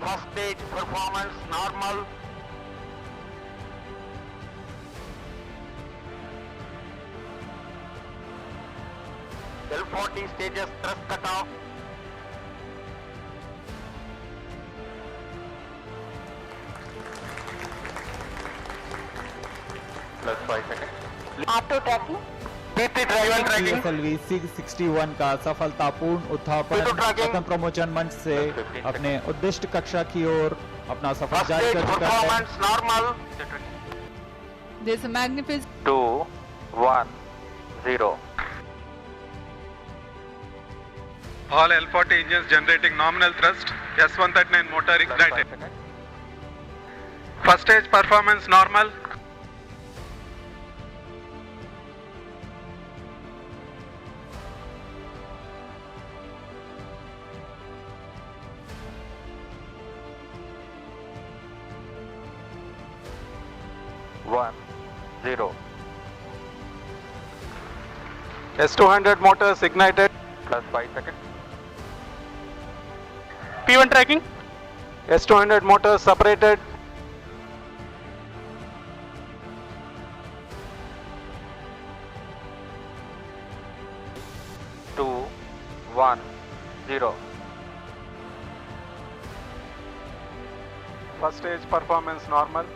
Speaker 15: First stage performance normal. L40 stages thrust cut off. Plus 5 seconds.
Speaker 26: Auto tracking,
Speaker 15: PT driver tracking.
Speaker 12: PSLV 661 का सफलतापूर्ण उत्थापन प्रथम प्रमोचन मंच से अपने उद्दिष्ट कक्षा की ओर अपना सफर जारी कर चुका है।
Speaker 15: Performance normal.
Speaker 26: There's a magnificent
Speaker 15: 2, 1, 0.
Speaker 10: All L40 engines generating nominal thrust. S139 motor ignited. First stage performance normal. S200 motors ignited.
Speaker 15: Plus 5 seconds.
Speaker 10: P1 tracking. S200 motors separated.
Speaker 15: Two, 1, 0.
Speaker 10: First stage performance normal.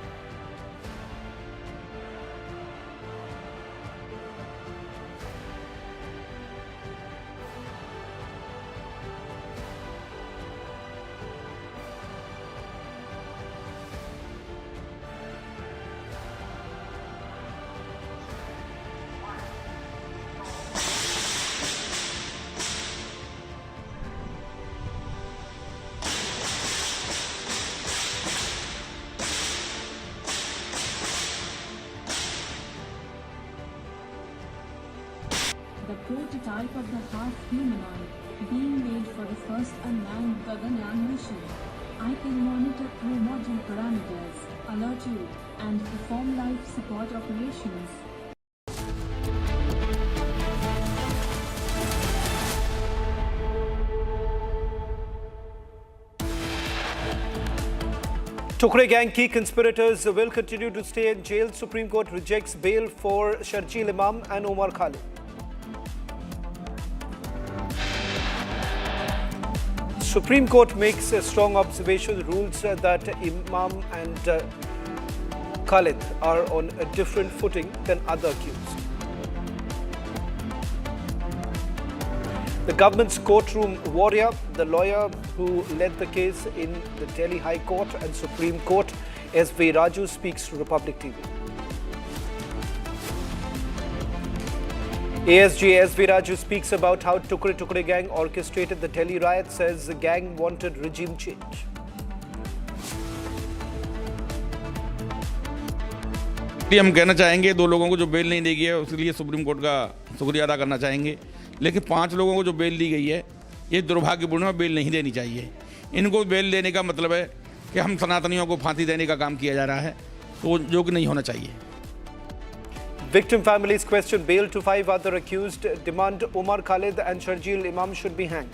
Speaker 16: The prototype of the half-humanoid being made for the first unmanned Gaganyaan mission. I can monitor crew module parameters, alert you, and perform life support operations.
Speaker 18: Tukre gang key conspirators will continue to stay in jail. Supreme Court rejects bail for Sharjeel Imam and Umar Khalid. Supreme Court makes a strong observation, rules that Imam and Khalid are on a different footing than other accused. The government's courtroom warrior, the lawyer who led the case in the Delhi High Court and Supreme Court, SV Raju, speaks to Republic TV. ASG SV Raju speaks about how Tukre Tukre gang orchestrated the Delhi riot, says the gang wanted regime change.
Speaker 13: हम कहना चाहेंगे 2 लोगों को जो bell नहीं दी गई है उसके लिए सुप्रीम कोर्ट का शुक्रिया अदा करना चाहेंगे, लेकिन 5 लोगों को जो बेल दी गई है ये दुर्भाग्यपूर्ण है, बेल नहीं देनी चाहिए। इनको बेल देने का मतलब है कि हम सनातनियों को फांसी देने का काम किया जा रहा है, तो जो कि नहीं होना चाहिए।
Speaker 18: Victim families question bail to 5 other accused, demand Omar Khalid and Sharjeel Imam should be hanged.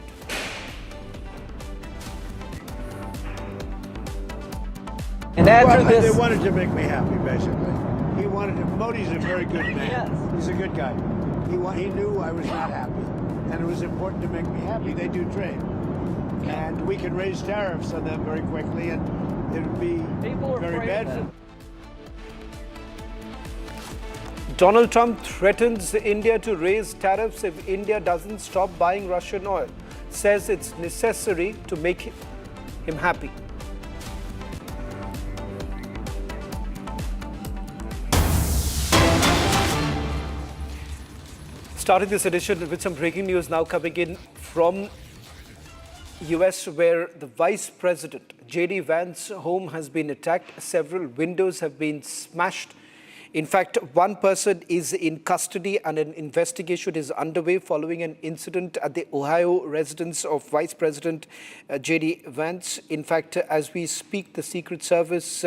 Speaker 14: And after this, they wanted to make me happy, basically. He wanted to. Modi's a very good man. Yes. He's a good guy. He knew I was not happy, and it was important to make me happy. They do trade, and we can raise tariffs on them very quickly, and it would be very bad for them.
Speaker 18: Donald Trump threatens India to raise tariffs if India doesn't stop buying Russian oil. Says it's necessary to make him happy. Starting this edition with some breaking news now coming in from US, where the Vice President JD Vance's home has been attacked. Several windows have been smashed. In fact, one person is in custody and an investigation is underway following an incident at the Ohio residence of Vice President JD Vance. In fact, as we speak, the Secret Service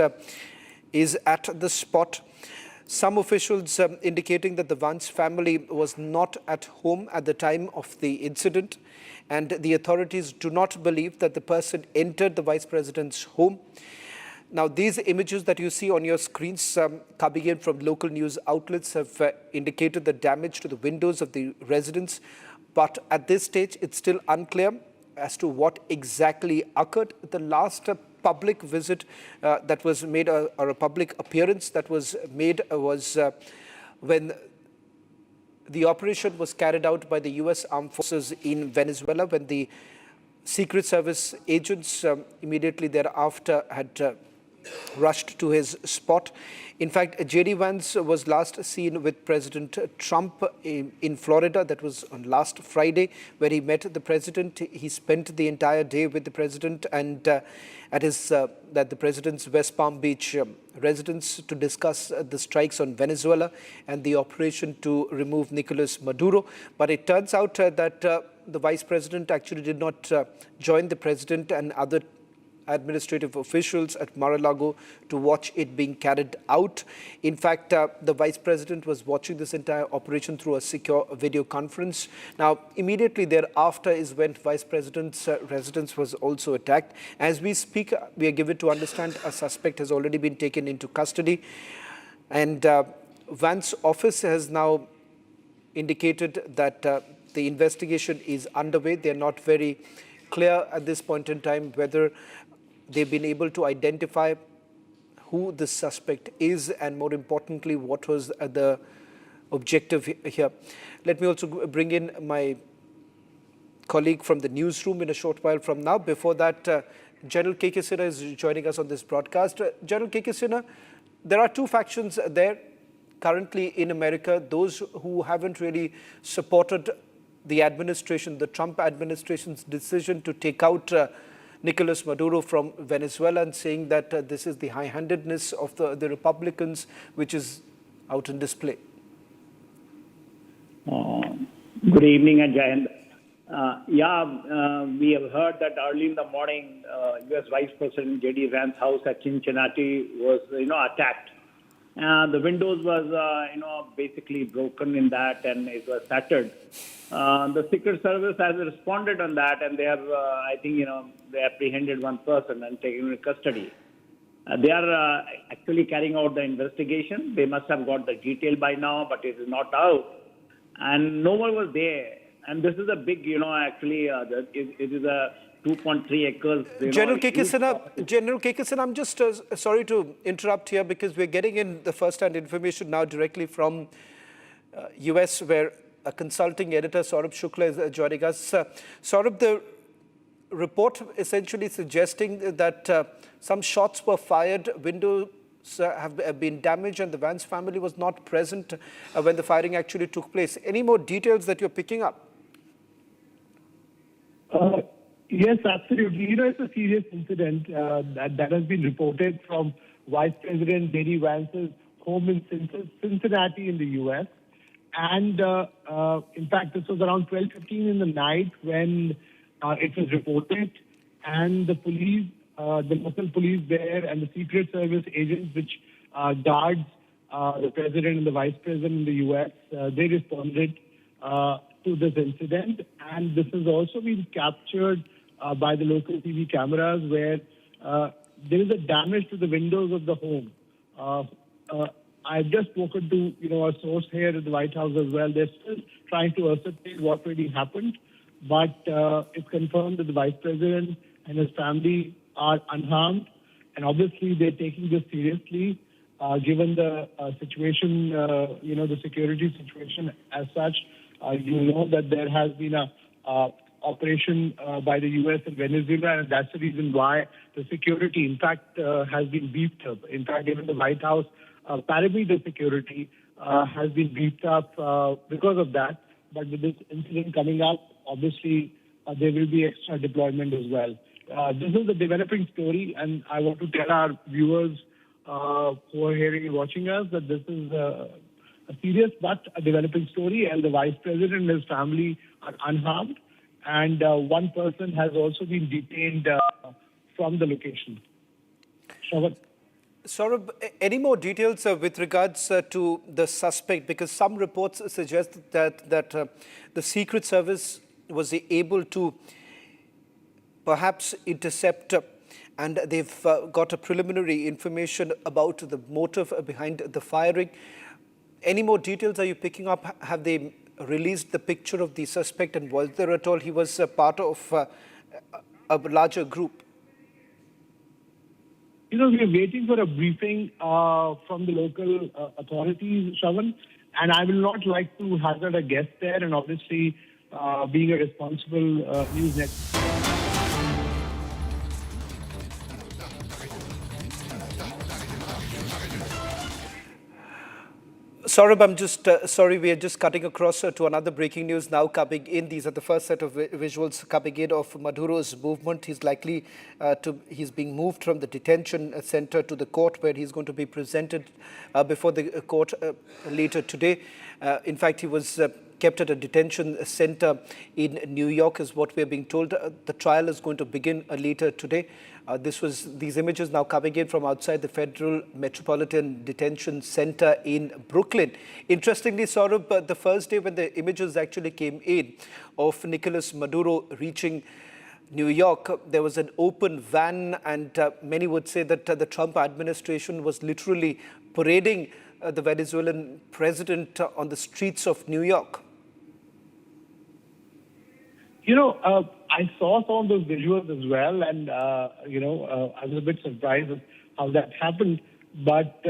Speaker 18: is at the spot. Some officials indicating that the Vance family was not at home at the time of the incident, and the authorities do not believe that the person entered the Vice President's home. Now, these images that you see on your screens coming in from local news outlets have indicated the damage to the windows of the residence, but at this stage, it's still unclear as to what exactly occurred. The last public visit that was made, or a public appearance that was made, was when the operation was carried out by the US Armed Forces in Venezuela, when the Secret Service agents immediately thereafter had rushed to his spot. In fact, JD Vance was last seen with President Trump in Florida. That was on last Friday, where he met the president. He spent the entire day with the president and at the president's West Palm Beach residence to discuss the strikes on Venezuela and the operation to remove Nicolas Maduro. But it turns out that the vice president actually did not join the president and other administrative officials at Mar-a-Lago to watch it being carried out. In fact, the vice president was watching this entire operation through a secure video conference. Now, immediately thereafter is when vice president's residence was also attacked. As we speak, we are given to understand a suspect has already been taken into custody, and Vance's office has now indicated that the investigation is underway. They are not very clear at this point in time whether they've been able to identify who the suspect is, and more importantly, what was the objective here. Let me also bring in my colleague from the newsroom in a short while from now. Before that, General K.K. Sinha is joining us on this broadcast. General K.K. Sinha, there are two factions there currently in America, those who haven't really supported the administration, the Trump administration's decision to take out Nicolas Maduro from Venezuela, and saying that this is the high-handedness of the Republicans, which is out in display.
Speaker 2: Good evening and Jai Hind. We have heard that early in the morning, U.S. Vice President JD Vance's house at Cincinnati was, attacked. The windows was, basically broken in that, and it was shattered. The Secret Service has responded on that, and they have, I think, they apprehended one person and taken into custody. They are actually carrying out the investigation. They must have got the detail by now, but it is not out. And no one was there. And this is a big, actually, it is a 2.3 acres.
Speaker 18: General Kekison, I'm just sorry to interrupt here because we're getting in the first-hand information now directly from US, where a consulting editor, Saurabh Shukla, is joining us. Saurabh, the report essentially suggesting that some shots were fired, windows have been damaged, and the Vance family was not present when the firing actually took place. Any more details that you're picking up?
Speaker 4: Yes, absolutely. It's a serious incident that has been reported from Vice President JD Vance's home in Cincinnati in the U.S. And in fact, this was around 12:15 in the night when it was reported. And the police, the local police there, and the Secret Service agents, which guards the president and the vice president in the U.S., they responded to this incident. And this has also been captured by the local TV cameras, where there is a damage to the windows of the home. I've just spoken to our source here at the White House as well. They're still trying to ascertain what really happened, but it's confirmed that the vice president and his family are unharmed, and obviously they're taking this seriously, given the situation, the security situation as such. That there has been a operation by the U.S. in Venezuela, and that's the reason why the security, in fact, has been beefed up. In fact, even the White House perimeter security has been beefed up because of that. But with this incident coming up, obviously, there will be extra deployment as well. This is a developing story, and I want to tell our viewers who are hearing and watching us that this is a serious but a developing story, and the vice president and his family are unharmed, and one person has also been detained from the location.
Speaker 18: Saurabh, any more details with regards to the suspect? Because some reports suggest that the Secret Service was able to perhaps intercept, and they've got a preliminary information about the motive behind the firing. Any more details are you picking up? Have they released the picture of the suspect, and was there at all he was part of a larger group?
Speaker 4: We are waiting for a briefing from the local authorities, Shravan, and I will not like to hazard a guess there, and obviously being a responsible news network.
Speaker 18: Saurabh, I'm just sorry, we are just cutting across to another breaking news now coming in. These are the first set of visuals coming in of Maduro's movement. He's likely he's being moved from the detention center to the court, where he's going to be presented before the court later today. In fact, he was kept at a detention center in New York, is what we're being told. The trial is going to begin later today. These images now coming in from outside the Federal Metropolitan Detention Center in Brooklyn. Interestingly, Saurabh, the first day when the images actually came in of Nicolas Maduro reaching New York, there was an open van, and many would say that the Trump administration was literally parading the Venezuelan president on the streets of New York.
Speaker 4: I saw some of those visuals as well, and, I was a bit surprised at how that happened. But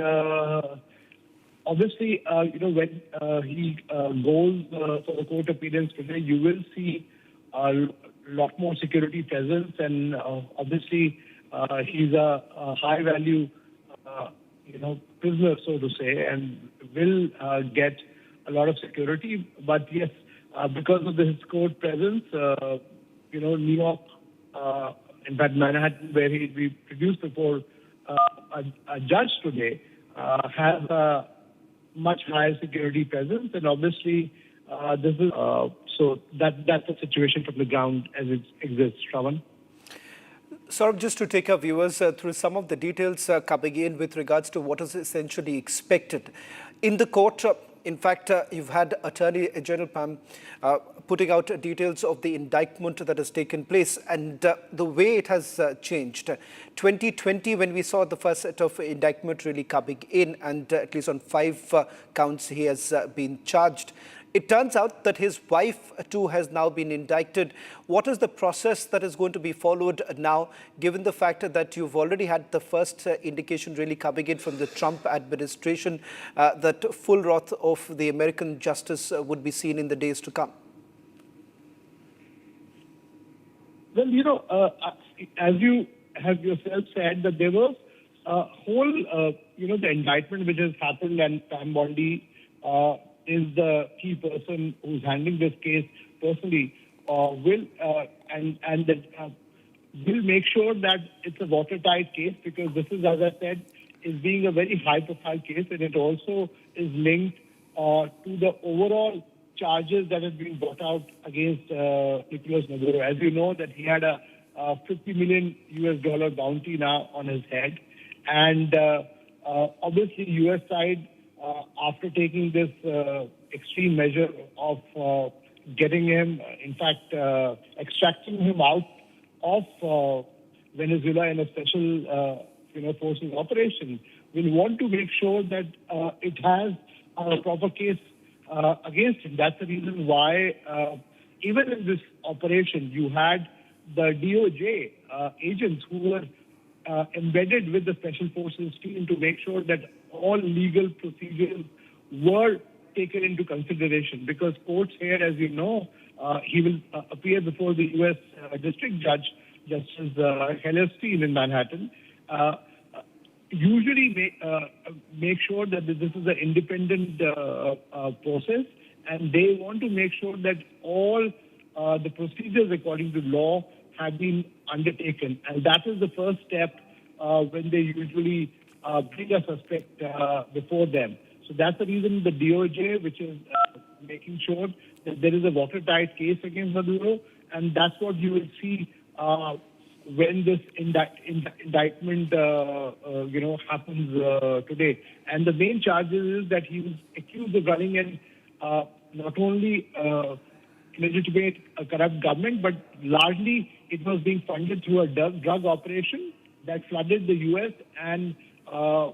Speaker 4: obviously, when he goes for the court appearance today, you will see a lot more security presence, and obviously, he's a high-value, prisoner, so to say, and will get a lot of security. But yes, because of his court presence, New York, in fact, Manhattan, where he'll be produced before a judge today, has a much higher security presence, and obviously, this is so that's the situation from the ground as it exists, Shravan.
Speaker 18: Saurabh, just to take our viewers through some of the details coming in with regards to what is essentially expected in the court. In fact, you've had Attorney General Pam putting out details of the indictment that has taken place, and the way it has changed. 2020, when we saw the first set of indictment really coming in, and at least on 5 counts he has been charged. It turns out that his wife too has now been indicted. What is the process that is going to be followed now, given the fact that you've already had the first indication really coming in from the Trump administration that full wrath of the American justice would be seen in the days to come?
Speaker 4: Well, as you have yourself said, that there was a whole, the indictment which has happened, and Pam Bondi is the key person who's handling this case personally, will make sure that it's a watertight case, because this is, as I said, is being a very high-profile case, and it also is linked to the overall charges that have been brought out against Nicolas Maduro. As you know, that he had a $50 million bounty now on his head, and obviously U.S. side, after taking this extreme measure of getting him, in fact, extracting him out of Venezuela in a special forces operation, will want to make sure that it has a proper case against him. That's the reason why even in this operation you had the DOJ agents who were embedded with the special forces team to make sure that all legal procedures were taken into consideration, because courts here, as you know, he will appear before the U.S. District Judge, Justice Hellerstein in Manhattan, usually make sure that this is an independent process, and they want to make sure that all the procedures according to law have been undertaken. And that is the first step when they usually bring a suspect before them. So that's the reason the DOJ, which is making sure that there is a watertight case against Maduro, and that's what you will see when this indictment, happens today. And the main charges is that he was accused of running an not only legitimate corrupt government, but largely it was being funded through a drug operation that flooded the U.S. and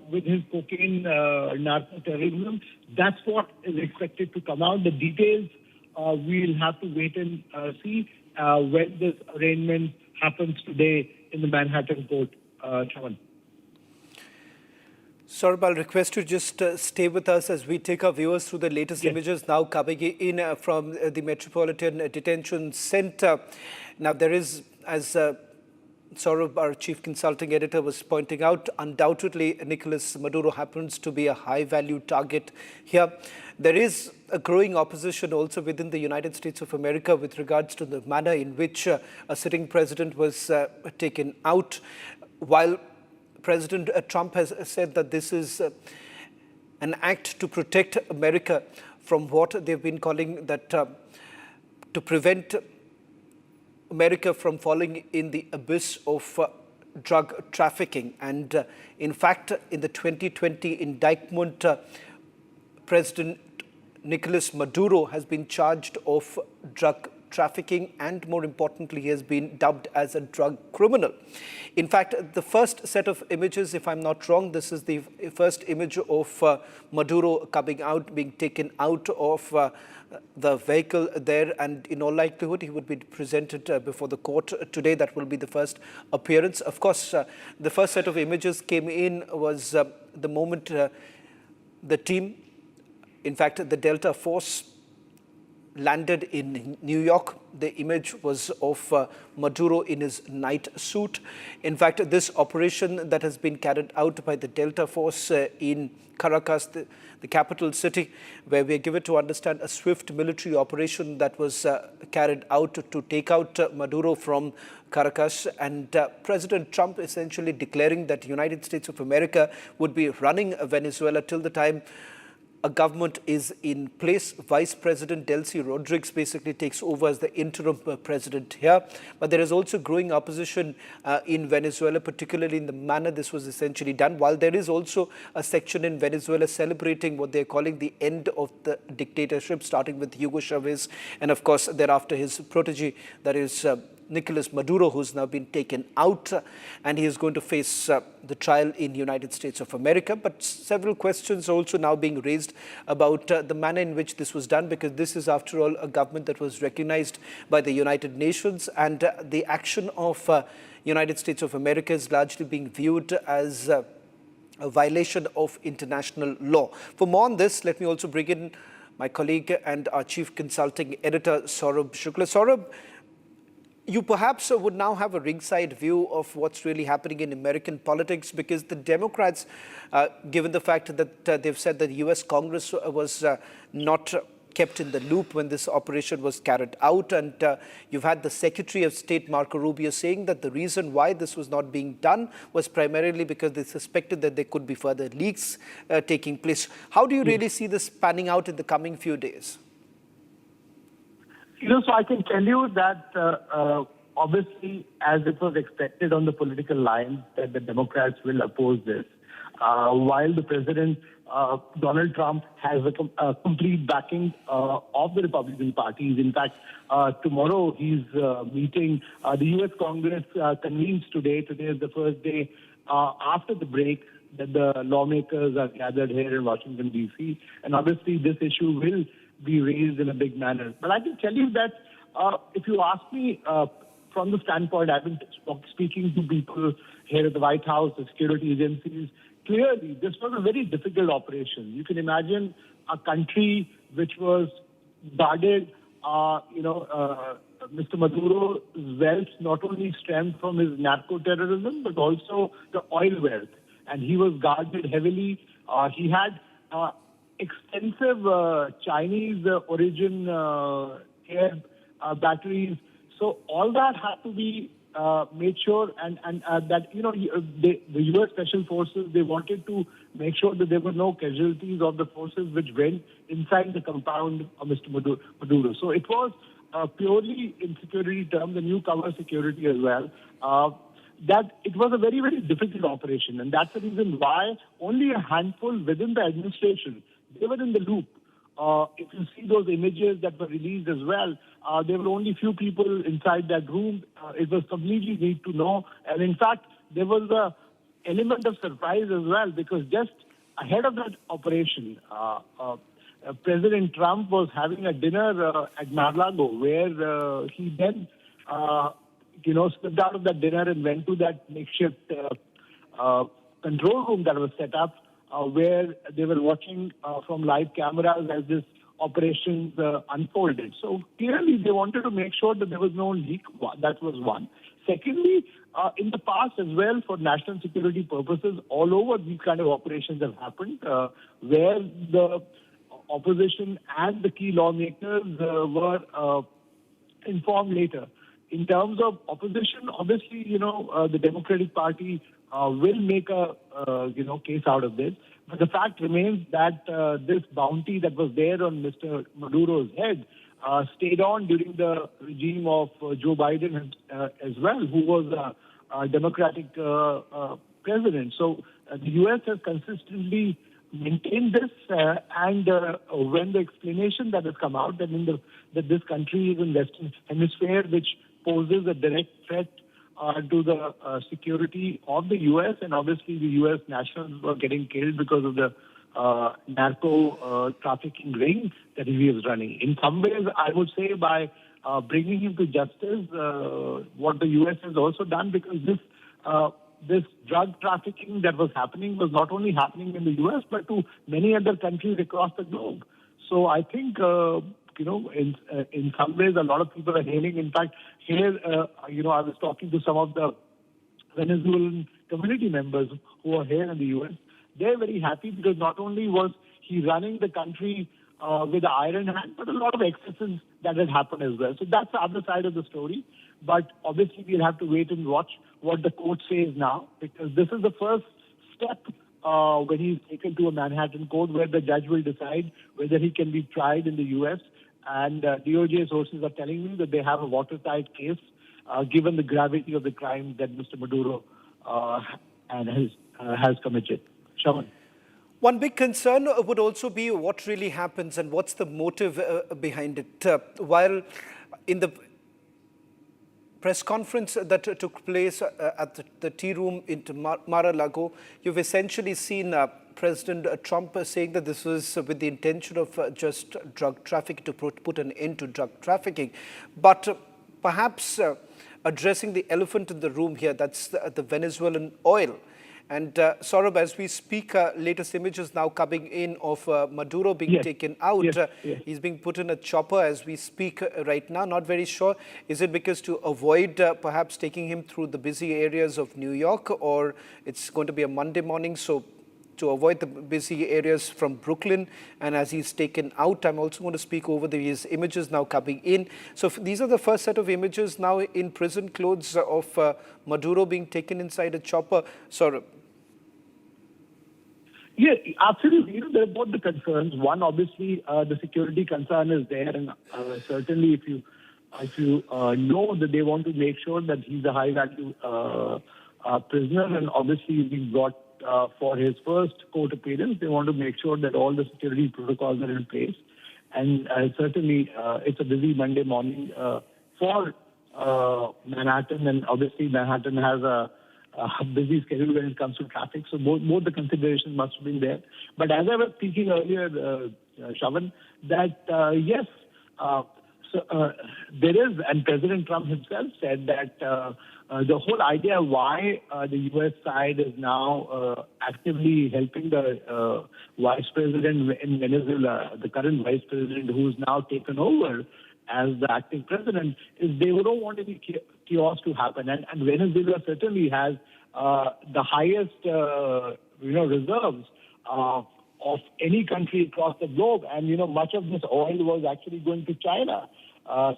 Speaker 4: with his cocaine narco-terrorism. That's what is expected to come out. The details we'll have to wait and see when this arraignment happens today in the Manhattan court, Chavan.
Speaker 18: Saurabh, I'll request you just stay with us as we take our viewers through the latest images now coming in from the Metropolitan Detention Center. Now, there is, as Saurabh, our chief consulting editor, was pointing out, undoubtedly Nicolas Maduro happens to be a high-value target here. There is a growing opposition also within the United States of America with regards to the manner in which a sitting president was taken out, while President Trump has said that this is an act to protect America from what they've been calling that to prevent America from falling in the abyss of drug trafficking. And in fact, in the 2020 indictment, President Nicolas Maduro has been charged of drug trafficking, and more importantly, he has been dubbed as a drug criminal. In fact, the first set of images, if I'm not wrong, this is the first image of Maduro coming out, being taken out of the vehicle there, and in all likelihood, he would be presented before the court today. That will be the first appearance. Of course, the first set of images came in was the moment the team, in fact, the Delta Force, landed in New York. The image was of Maduro in his night suit. In fact, this operation that has been carried out by the Delta Force in Caracas, the capital city, where we are given to understand a swift military operation that was carried out to take out Maduro from Caracas, and President Trump essentially declaring that the United States of America would be running Venezuela till the time a government is in place. Vice President Delcy Rodriguez basically takes over as the interim president here. But there is also growing opposition in Venezuela, particularly in the manner this was essentially done, while there is also a section in Venezuela celebrating what they're calling the end of the dictatorship, starting with Hugo Chavez and, of course, thereafter his protege, that is Nicolas Maduro, who's now been taken out, and he is going to face the trial in United States of America. But several questions are also now being raised about the manner in which this was done, because this is, after all, a government that was recognized by the United Nations, and the action of United States of America is largely being viewed as a violation of international law. For more on this, let me also bring in my colleague and our chief consulting editor, Saurabh Shukla. Saurabh, you perhaps would now have a ringside view of what's really happening in American politics, because the Democrats, given the fact that they've said that the US Congress was not kept in the loop when this operation was carried out, and you've had the Secretary of State, Marco Rubio, saying that the reason why this was not being done was primarily because they suspected that there could be further leaks taking place. How do you really see this panning out in the coming few days?
Speaker 4: So I can tell you that obviously, as it was expected on the political line, that the Democrats will oppose this. While the president, Donald Trump, has a complete backing of the Republican parties. In fact, tomorrow he's meeting the U.S. Congress convenes today. Today is the first day after the break that the lawmakers are gathered here in Washington, D.C. And obviously this issue will be raised in a big manner. But I can tell you that if you ask me from the standpoint, I've been speaking to people here at the White House, the security agencies. Clearly, this was a very difficult operation. You can imagine a country which was guarded, Mr. Maduro's wealth not only stemmed from his narco-terrorism, but also the oil wealth. And he was guarded heavily. He had extensive Chinese origin air batteries. So all that had to be made sure, and that, the U.S. Special Forces, they wanted to make sure that there were no casualties of the forces which went inside the compound of Mr. Maduro. So it was purely, in security terms, the new cover security as well, that it was a very, very difficult operation. And that's the reason why only a handful within the administration, they were in the loop. If you see those images that were released as well, there were only few people inside that room. It was completely need to know. And in fact, there was a element of surprise as well, because just ahead of that operation, President Trump was having a dinner at Mar-a-Lago, where he then, slipped out of that dinner and went to that makeshift control room that was set up, where they were watching from live cameras as this operation unfolded. So clearly they wanted to make sure that there was no leak. That was one. Secondly, in the past as well, for national security purposes, all over these kind of operations have happened, where the opposition and the key lawmakers were informed later. In terms of opposition, obviously, the Democratic Party will make a case out of this. But the fact remains that this bounty that was there on Mr. Maduro's head stayed on during the regime of Joe Biden as well, who was a Democratic president. So the U.S. has consistently maintained this, and when the explanation that has come out that this country is in Western Hemisphere, which poses a direct threat to the security of the U.S., and obviously the U.S. nationals were getting killed because of the narco trafficking ring that he was running. In some ways, I would say by bringing him to justice, what the U.S. has also done, because this drug trafficking that was happening was not only happening in the U.S., but to many other countries across the globe. So I think, in some ways, a lot of people are hailing. In fact, here, I was talking to some of the Venezuelan community members who are here in the U.S. They're very happy because not only was he running the country with an iron hand, but a lot of excesses that had happened as well. So that's the other side of the story. But obviously, we'll have to wait and watch what the court says now, because this is the first step when he's taken to a Manhattan court, where the judge will decide whether he can be tried in the U.S. And DOJ sources are telling me that they have a watertight case, given the gravity of the crime that Mr. Maduro has committed. Shaman.
Speaker 18: One big concern would also be what really happens and what's the motive behind it. While in the press conference that took place at the tea room in Mar-a-Lago, you've essentially seen President Trump saying that this was with the intention of just drug trafficking, to put an end to drug trafficking. But perhaps addressing the elephant in the room here, that's the Venezuelan oil. And Saurabh, as we speak, latest images now coming in of Maduro being taken out. He's being put in a chopper as we speak right now. Not very sure. Is it because to avoid perhaps taking him through the busy areas of New York, or it's going to be a Monday morning, so to avoid the busy areas from Brooklyn, and as he's taken out, I'm also going to speak over these images now coming in. So these are the first set of images now in prison clothes of Maduro being taken inside a chopper. Saurabh.
Speaker 4: Yeah, absolutely. There are both the concerns. One, obviously, the security concern is there, and certainly if you know that they want to make sure that he's a high-value prisoner, and obviously he's being brought for his first court appearance, they want to make sure that all the security protocols are in place. And certainly, it's a busy Monday morning for Manhattan, and obviously Manhattan has a busy schedule when it comes to traffic. So both the considerations must have been there. But as I was speaking earlier, Shravan, that yes, there is, and President Trump himself said that the whole idea why the U.S. side is now actively helping the vice president in Venezuela, the current vice president who's now taken over as the acting president, is they don't want any chaos to happen. And Venezuela certainly has the highest, reserves of any country across the globe. And, much of this oil was actually going to China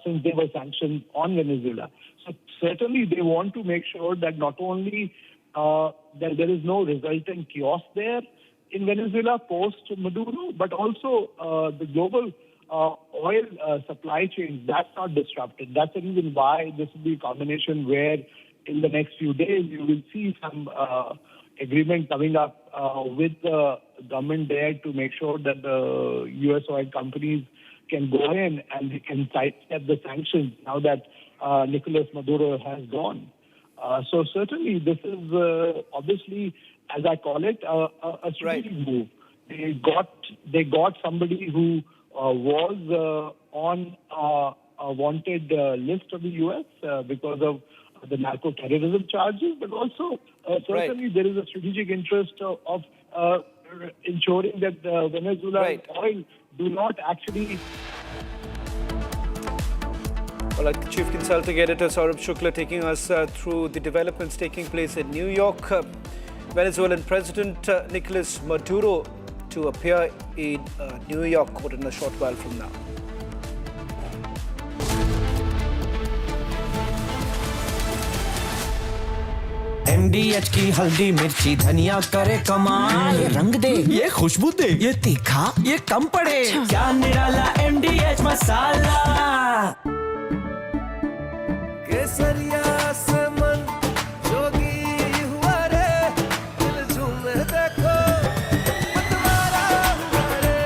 Speaker 4: since they were sanctioned on Venezuela. So certainly they want to make sure that not only that there is no resultant chaos there in Venezuela post-Maduro, but also the global oil supply chain, that's not disrupted. That's the reason why this will be a combination where in the next few days you will see some agreement coming up with the government there to make sure that the U.S. oil companies can go in and they can sidestep the sanctions now that Nicolas Maduro has gone. So certainly this is obviously, as I call it, a strategic move. They got somebody who was on a wanted list of the U.S. Because of the narco-terrorism charges, but also certainly there is a strategic interest of ensuring that Venezuela oil do not actually...
Speaker 18: Well, Chief Consulting Editor Saurabh Shukla taking us through the developments taking place in New York. Venezuelan President Nicolas Maduro to appear in New York court in a short while from now.
Speaker 8: MDH की हल्दी मिर्ची धनिया करे कमाल, ये रंग दे, ये खुशबू दे, ये तीखा, ये कम पड़े, क्या निराला MDH मसाला। केसरिया से मन जोगी हुआ रे, दिल झूमे देखो मतवारा हुआ रे,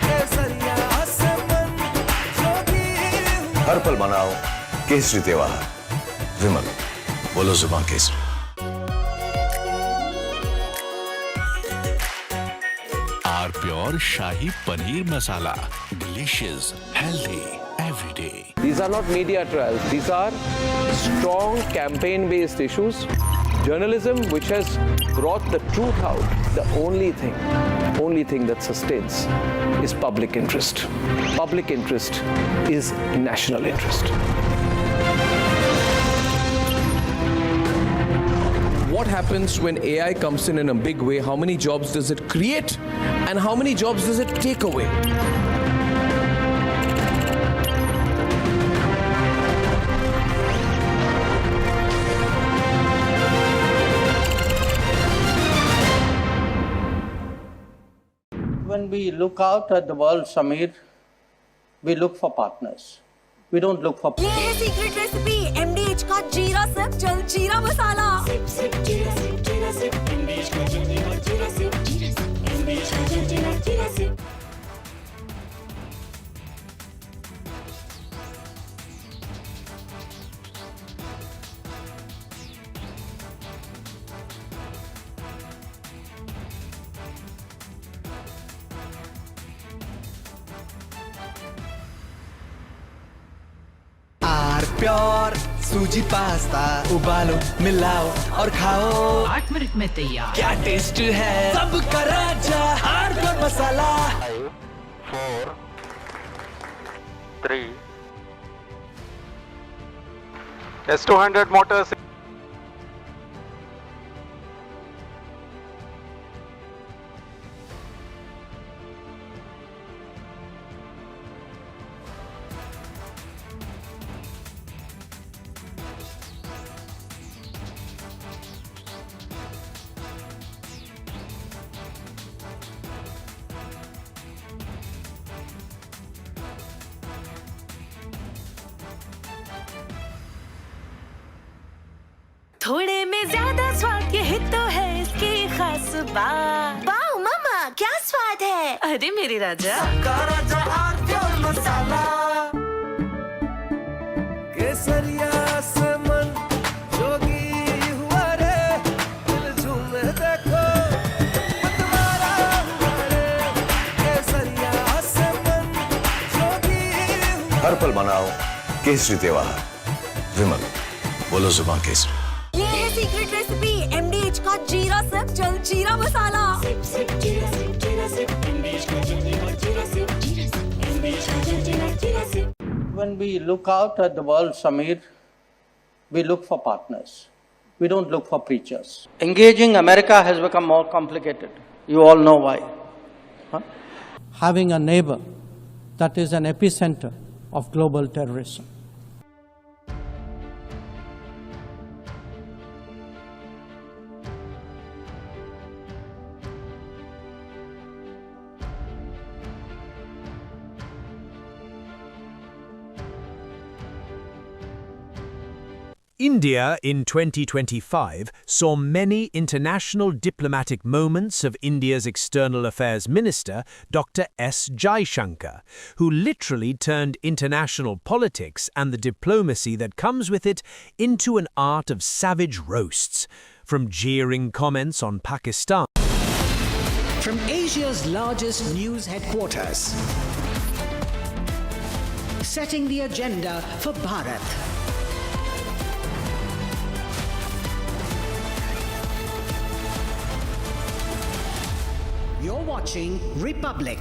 Speaker 8: केसरिया से मन जोगी हुआ।
Speaker 11: हर पल मनाओ केसरी त्योहार। विमल, बोलो जुबान Kesari.
Speaker 17: Pure Shahi Paneer Masala. Delicious, healthy, every day.
Speaker 21: These are not media trials. These are strong campaign-based issues. Journalism which has brought the truth out. The only thing that sustains is public interest. Public interest is national interest.
Speaker 1: What happens when AI comes in a big way? How many jobs does it create? And how many jobs does it take away?
Speaker 5: When we look out at the world, Samir, we look for partners. We don't look for...
Speaker 26: ये है secret recipe MDH का जीरा sip जल जीरा मसाला। SIP SIP Jeera sip MDH का जल जीरा सिप MDH का जल जीरा सिप।
Speaker 8: प्योर सूजी पास्ता उबालो मिलाओ और खाओ
Speaker 6: 8 मिनट में तैयार।
Speaker 8: क्या टेस्ट है सबका राजा हार्डकोर मसाला।
Speaker 15: 5, 4, 3. S200 motors.
Speaker 26: थोड़े में ज्यादा स्वाद यही तो है इसकी खास बात। वाओ मामा क्या स्वाद है। अरे मेरे राजा
Speaker 8: राजा हार्डकोर मसाला। केसरिया से मन जोगी हुआ रे दिल झूमे देखो मतवारा हुआ रे केसरिया से मन जोगी हुआ।
Speaker 11: हर पल मनाओ केसरी त्योहार। विमल बोलो जुबान केसरी।
Speaker 26: ये है सीक्रेट रेसिपी MDH का जीरा सिप जल जीरा मसाला। SIP SIP Jeera SIP Jeera sip MDH का जल जीरा सिप जीरा सिप MDH का जल जीरा SIP.
Speaker 5: When we look out at the world, Samir, we look for partners. We don't look for preachers. Engaging America has become more complicated. You all know why. Huh? Having a neighbor that is an epicenter of global terrorism.
Speaker 19: India in 2025 saw many international diplomatic moments of India's External Affairs Minister, Dr. S. Jaishankar, who literally turned international politics and the diplomacy that comes with it into an art of savage roasts, from jeering comments on Pakistan.
Speaker 20: From Asia's largest news headquarters, setting the agenda for Bharat. You're watching Republic.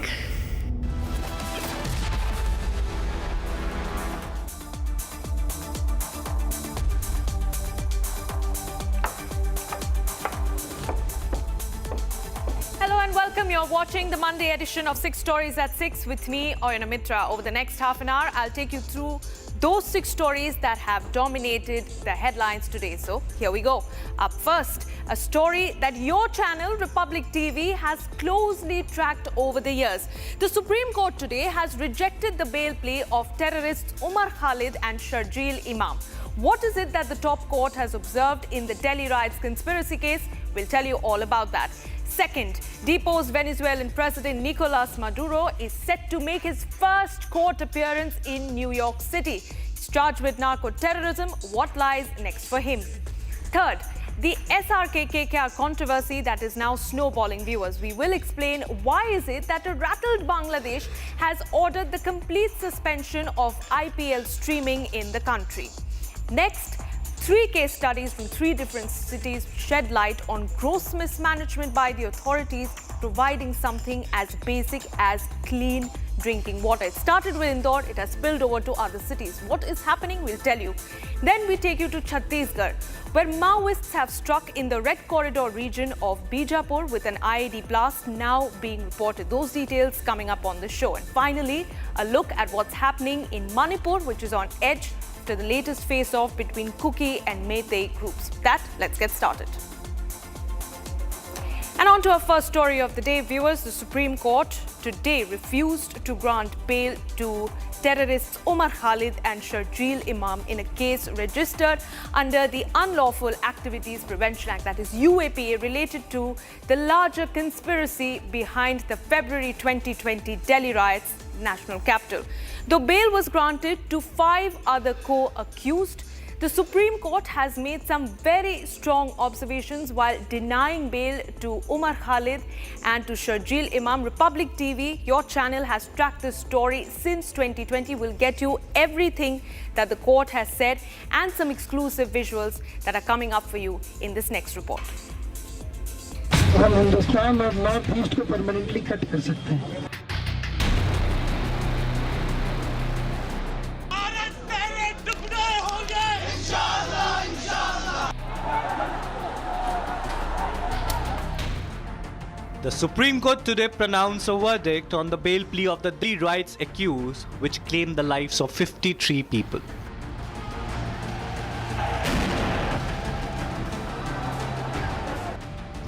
Speaker 22: Hello and welcome. You're watching the Monday edition of 6 Stories at 6 with me, Oyana Mitra. Over the next half an hour, I'll take you through those 6 stories that have dominated the headlines today. So here we go. Up first, a story that your channel, Republic TV, has closely tracked over the years. The Supreme Court today has rejected the bail plea of terrorists Umar Khalid and Sharjeel Imam. What is it that the top court has observed in the Delhi riots conspiracy case? We'll tell you all about that. Second, deposed Venezuelan President Nicolas Maduro is set to make his first court appearance in New York City. He's charged with narco-terrorism. What lies next for him? Third, the SRKKK controversy that is now snowballing, viewers. We will explain why is it that a rattled Bangladesh has ordered the complete suspension of IPL streaming in the country. Next, 3 case studies from 3 different cities shed light on gross mismanagement by the authorities providing something as basic as clean drinking water. It started with Indore, it has spilled over to other cities. What is happening? We'll tell you. Then we take you to Chhattisgarh, where Maoists have struck in the Red Corridor region of Bijapur with an IED blast now being reported. Those details coming up on the show. And finally, a look at what's happening in Manipur, which is on edge to the latest face-off between Kuki and Meitei groups. With that, let's get started. And on to our first story of the day, viewers. The Supreme Court today refused to grant bail to terrorists Umar Khalid and Sharjeel Imam in a case registered under the Unlawful Activities Prevention Act, that is UAPA, related to the larger conspiracy behind the February 2020 Delhi riots, national capital. Though bail was granted to 5 other co-accused, The Supreme Court has made some very strong observations while denying bail to Umar Khalid and to Sharjeel Imam. Republic TV, your channel, has tracked this story since 2020. We'll get you everything that the court has said and some exclusive visuals that are coming up for you in this next report.
Speaker 3: हम हिंदुस्तान और north east को permanently cut कर सकते हैं।
Speaker 6: The Supreme Court today pronounced a verdict on the bail plea of the three riots accused, which claimed the lives of 53 people.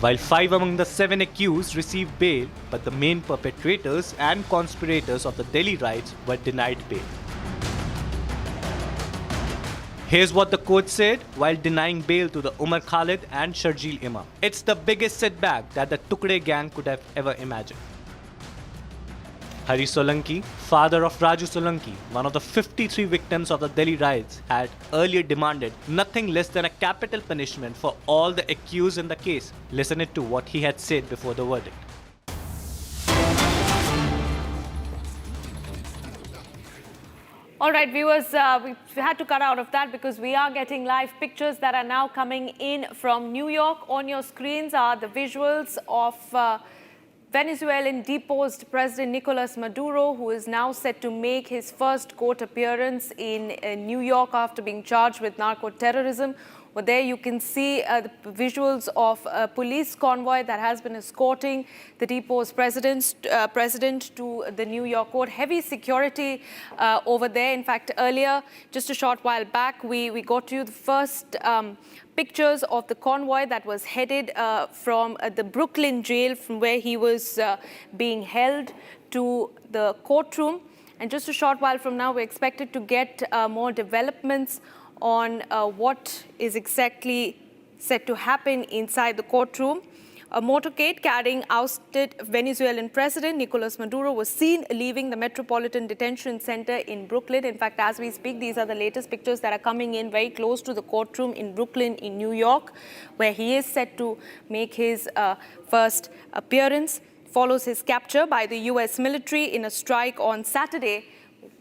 Speaker 6: While 5 among the 7 accused received bail, but the main perpetrators and conspirators of the Delhi riots were denied bail. Here's what the court said while denying bail to the Umar Khalid and Sharjeel Imam. It's the biggest setback that the Tukde gang could have ever imagined. Hari Solanki, father of Raju Solanki, one of the 53 victims of the Delhi riots, had earlier demanded nothing less than a capital punishment for all the accused in the case. Listen to what he had said before the verdict.
Speaker 22: All right, viewers, we had to cut out of that because we are getting live pictures that are now coming in from New York. On your screens are the visuals of Venezuelan deposed President Nicolas Maduro, who is now set to make his first court appearance in New York after being charged with narco-terrorism. Well, there you can see the visuals of a police convoy that has been escorting the deposed president to the New York court. Heavy security over there. In fact, earlier, just a short while back, we got you the first pictures of the convoy that was headed from the Brooklyn jail, from where he was being held, to the courtroom. And just a short while from now, we're expected to get more developments on what is exactly set to happen inside the courtroom. A motorcade carrying ousted Venezuelan President Nicolas Maduro was seen leaving the Metropolitan Detention Center in Brooklyn. In fact, as we speak, these are the latest pictures that are coming in very close to the courtroom in Brooklyn in New York, where he is set to make his first appearance. Follows his capture by the US military in a strike on Saturday,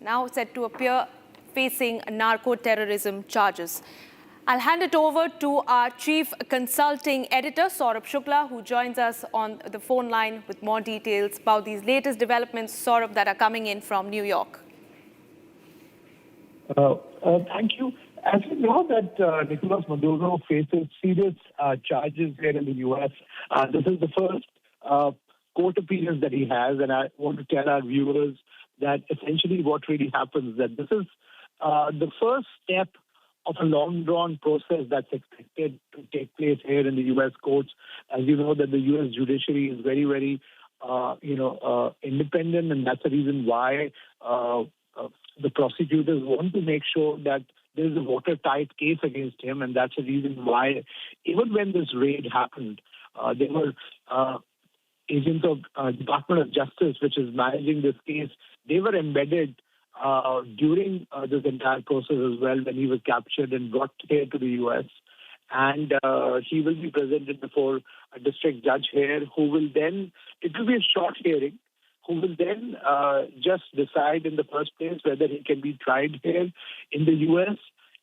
Speaker 22: now set to appear facing narco-terrorism charges. I'll hand it over to our chief consulting editor, Saurabh Shukla, who joins us on the phone line with more details about these latest developments, Saurabh, that are coming in from New York.
Speaker 4: Thank you. As we know that Nicolas Maduro faces serious charges here in the U.S., this is the first court appearance that he has, and I want to tell our viewers that essentially what really happens, that this is the first step of a long-drawn process that's expected to take place here in the U.S. courts. As you know, that the U.S. judiciary is very, very, independent, and that's the reason why the prosecutors want to make sure that there is a watertight case against him, and that's the reason why, even when this raid happened, there were agents of Department of Justice, which is managing this case. They were embedded during this entire process as well, when he was captured and brought here to the U.S. And he will be presented before a district judge here, who will then, it will be a short hearing, who will then just decide in the first place whether he can be tried here in the U.S.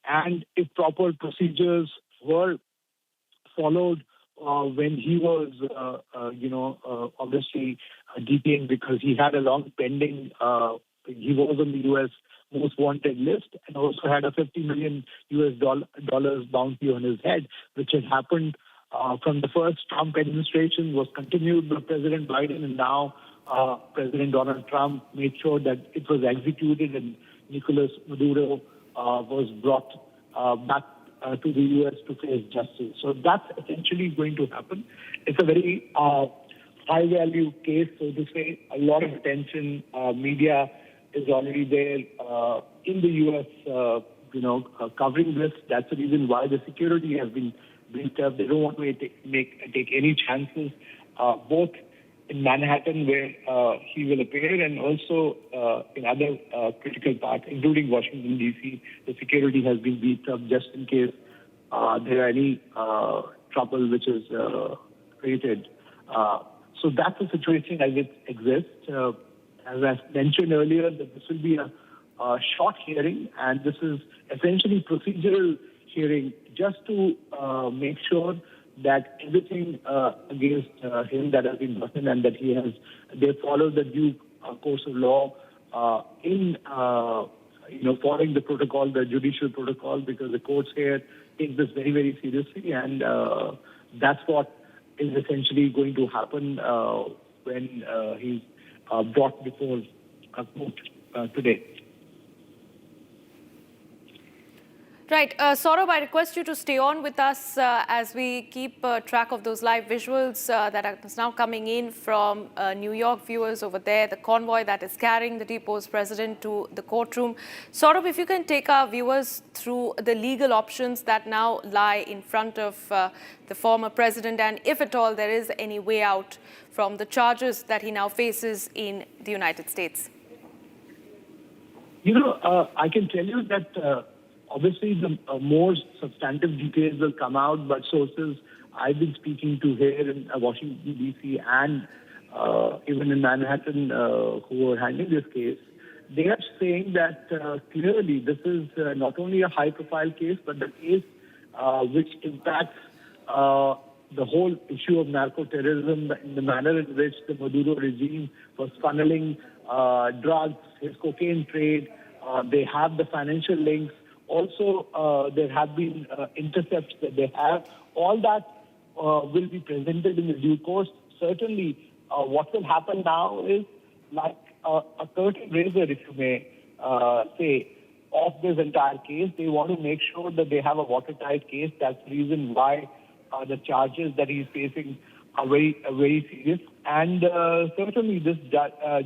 Speaker 4: and if proper procedures were followed when he was, obviously detained, because he had a long pending, he was on the U.S. most wanted list and also had a $50 million US bounty on his head, which had happened from the first Trump administration, was continued by President Biden, and now President Donald Trump made sure that it was executed and Nicolas Maduro was brought back to the U.S. to face justice. So that's essentially going to happen. It's a very high-value case, so to say. A lot of attention, media is already there in the U.S., covering this. That's the reason why the security has been built up. They don't want to take any chances, both in Manhattan, where he will appear, and also in other critical parts, including Washington, D.C. The security has been beefed up just in case there are any trouble which is created. So that's the situation as it exists. As I mentioned earlier, that this will be a short hearing, and this is essentially procedural hearing just to make sure that everything against him that has been done and that they followed the due course of law in following the protocol, the judicial protocol, because the courts here take this very, very seriously, and that's what is essentially going to happen when he's brought before a court today.
Speaker 22: Right. Saurabh, I request you to stay on with us as we keep track of those live visuals that are now coming in from New York viewers over there, the convoy that is carrying the deposed president to the courtroom. Saurabh, if you can take our viewers through the legal options that now lie in front of the former president, and if at all there is any way out from the charges that he now faces in the United States.
Speaker 4: I can tell you that obviously, the more substantive details will come out, but sources I've been speaking to here in Washington, D.C. and even in Manhattan who are handling this case, they are saying that clearly this is not only a high-profile case, but the case which impacts the whole issue of narco-terrorism in the manner in which the Maduro regime was funneling drugs, his cocaine trade. They have the financial links. Also, there have been intercepts that they have. All that will be presented in the due course. Certainly, what will happen now is like a curtain raiser, if you may say, of this entire case. They want to make sure that they have a watertight case. That's the reason why the charges that he's facing are very serious. And certainly, this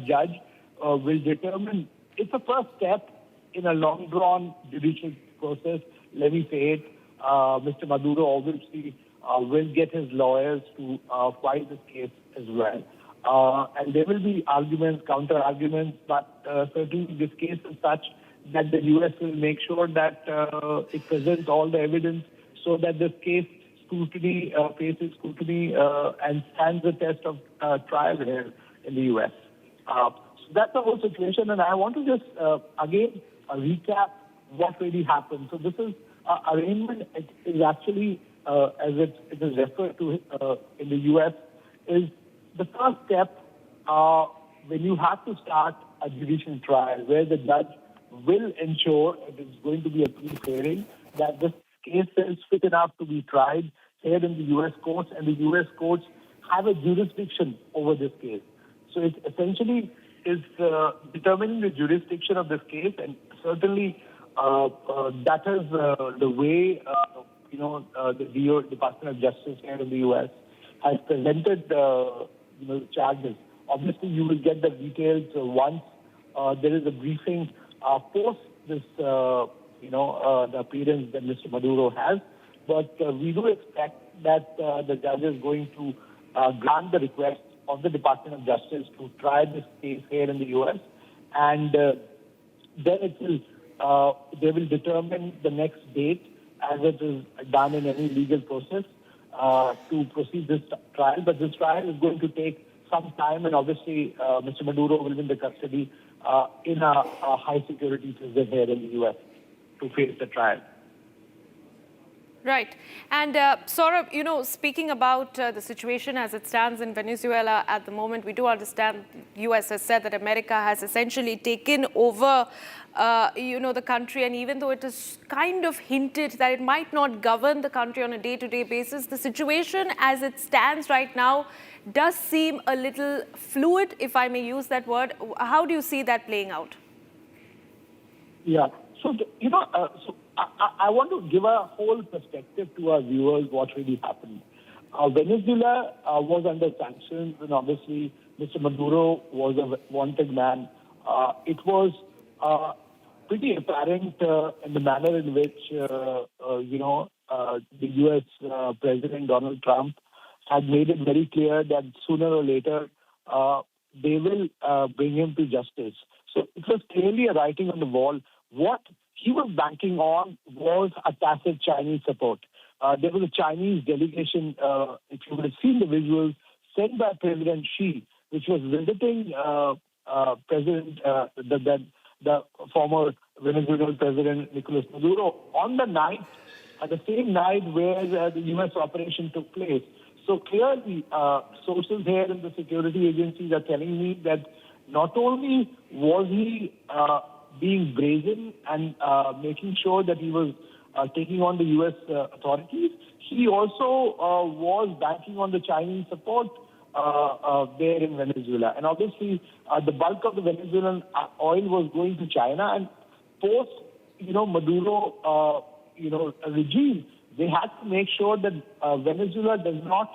Speaker 4: judge will determine. It's a first step in a long-drawn judicial process. Let me say it. Mr. Maduro obviously will get his lawyers to fight this case as well. And there will be arguments, counter-arguments, but certainly this case is such that the U.S. will make sure that it presents all the evidence so that this case faces scrutiny and stands the test of trial here in the U.S. So that's the whole situation, and I want to just, again, recap what really happened. So this is arraignment. It is actually, as it is referred to in the U.S., is the first step when you have to start a judicial trial where the judge will ensure it is going to be a police hearing, that this case is fit enough to be tried here in the U.S. courts, and the U.S. courts have a jurisdiction over this case. So it essentially is determining the jurisdiction of this case, and certainly that is the way the Department of Justice here in the U.S. has presented the charges. Obviously, you will get the details once there is a briefing post this, the appearance that Mr. Maduro has. But we do expect that the judge is going to grant the request of the Department of Justice to try this case here in the U.S. And then they will determine the next date, as it is done in any legal process, to proceed this trial. But this trial is going to take some time, and obviously Mr. Maduro will be in the custody in a high security prison here in the U.S. to face the trial.
Speaker 22: Right. And Saurabh, speaking about the situation as it stands in Venezuela at the moment, we do understand the U.S. has said that America has essentially taken over, the country. And even though it is kind of hinted that it might not govern the country on a day-to-day basis, the situation as it stands right now does seem a little fluid, if I may use that word. How do you see that playing out?
Speaker 4: Yeah. So, I want to give a whole perspective to our viewers what really happened. Venezuela was under sanctions, and obviously Mr. Maduro was a wanted man. It was pretty apparent in the manner in which, the U.S. President Donald Trump had made it very clear that sooner or later they will bring him to justice. So it was clearly a writing on the wall. What he was banking on was a tacit Chinese support. There was a Chinese delegation, if you would have seen the visuals, sent by President Xi, which was visiting the former Venezuelan President Nicolas Maduro on the same night where the U.S. operation took place. So clearly, sources here in the security agencies are telling me that not only was he being brazen and making sure that he was taking on the U.S. authorities, he also was banking on the Chinese support there in Venezuela. And obviously, the bulk of the Venezuelan oil was going to China. And post, Maduro, regime, they had to make sure that Venezuela does not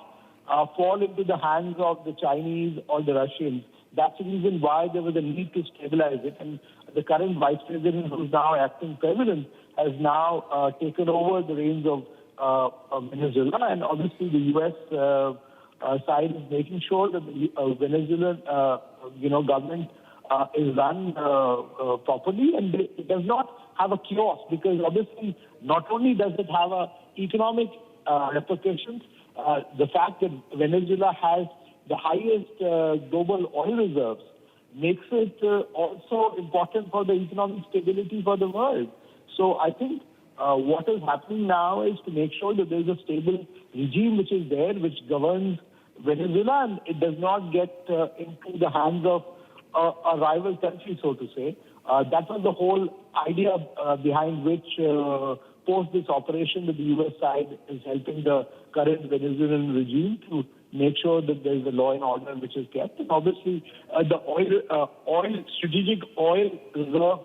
Speaker 4: fall into the hands of the Chinese or the Russians. That's the reason why there was a need to stabilize it. And the current vice president, who is now acting president, has now taken over the reins of Venezuela. And obviously, the U.S. side is making sure that the Venezuelan, government is run properly, and it does not have a chaos, because obviously not only does it have economic repercussions, the fact that Venezuela has the highest global oil reserves makes it also important for the economic stability for the world. So I think what is happening now is to make sure that there is a stable regime which is there, which governs Venezuela, and it does not get into the hands of a rival country, so to say. That was the whole idea behind which, post this operation, that the U.S. side is helping the current Venezuelan regime to make sure that there is a law and order which is kept. And obviously, the strategic oil reserve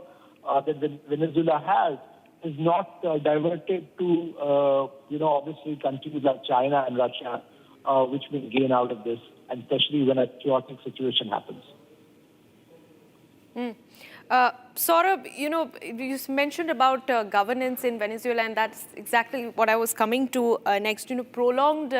Speaker 4: that Venezuela has is not diverted to, obviously countries like China and Russia, which may gain out of this, and especially when a chaotic situation happens.
Speaker 22: Saurabh, you mentioned about governance in Venezuela, and that's exactly what I was coming to next. Prolonged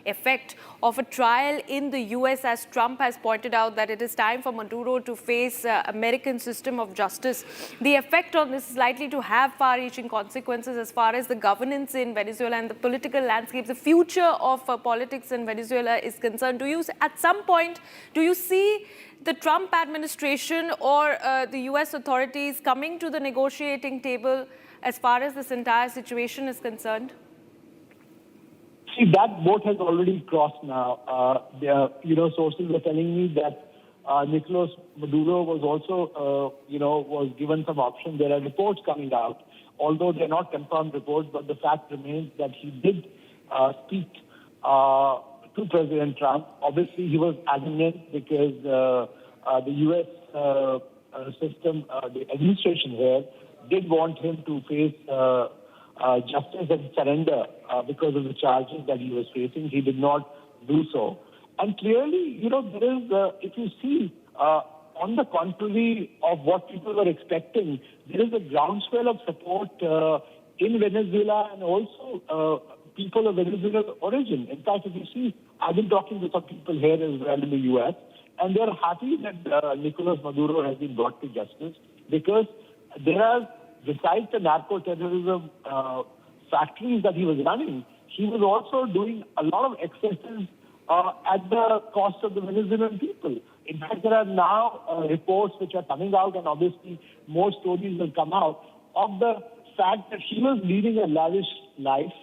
Speaker 22: effect of a trial in the U.S., as Trump has pointed out that it is time for Maduro to face American system of justice. The effect on this is likely to have far-reaching consequences as far as the governance in Venezuela and the political landscape, the future of politics in Venezuela is concerned. At some point, do you see the Trump administration or the U.S. authorities coming to the negotiating table as far as this entire situation is concerned?
Speaker 4: See, that boat has already crossed now. Sources are telling me that Nicolas Maduro was also, was given some options. There are reports coming out, although they're not confirmed reports, but the fact remains that he did speak to President Trump. Obviously, he was adamant because the U.S. system, the administration here, did want him to face justice and surrender because of the charges that he was facing. He did not do so. And clearly, there is, if you see, on the contrary of what people were expecting, there is a groundswell of support in Venezuela and also people of Venezuelan origin. In fact, if you see, I've been talking to some people here as well in the U.S., and they're happy that Nicolas Maduro has been brought to justice, because there are, besides the narco-terrorism factories that he was running, he was also doing a lot of excesses at the cost of the Venezuelan people. In fact, there are now reports which are coming out, and obviously more stories will come out, of the fact that he was leading a lavish life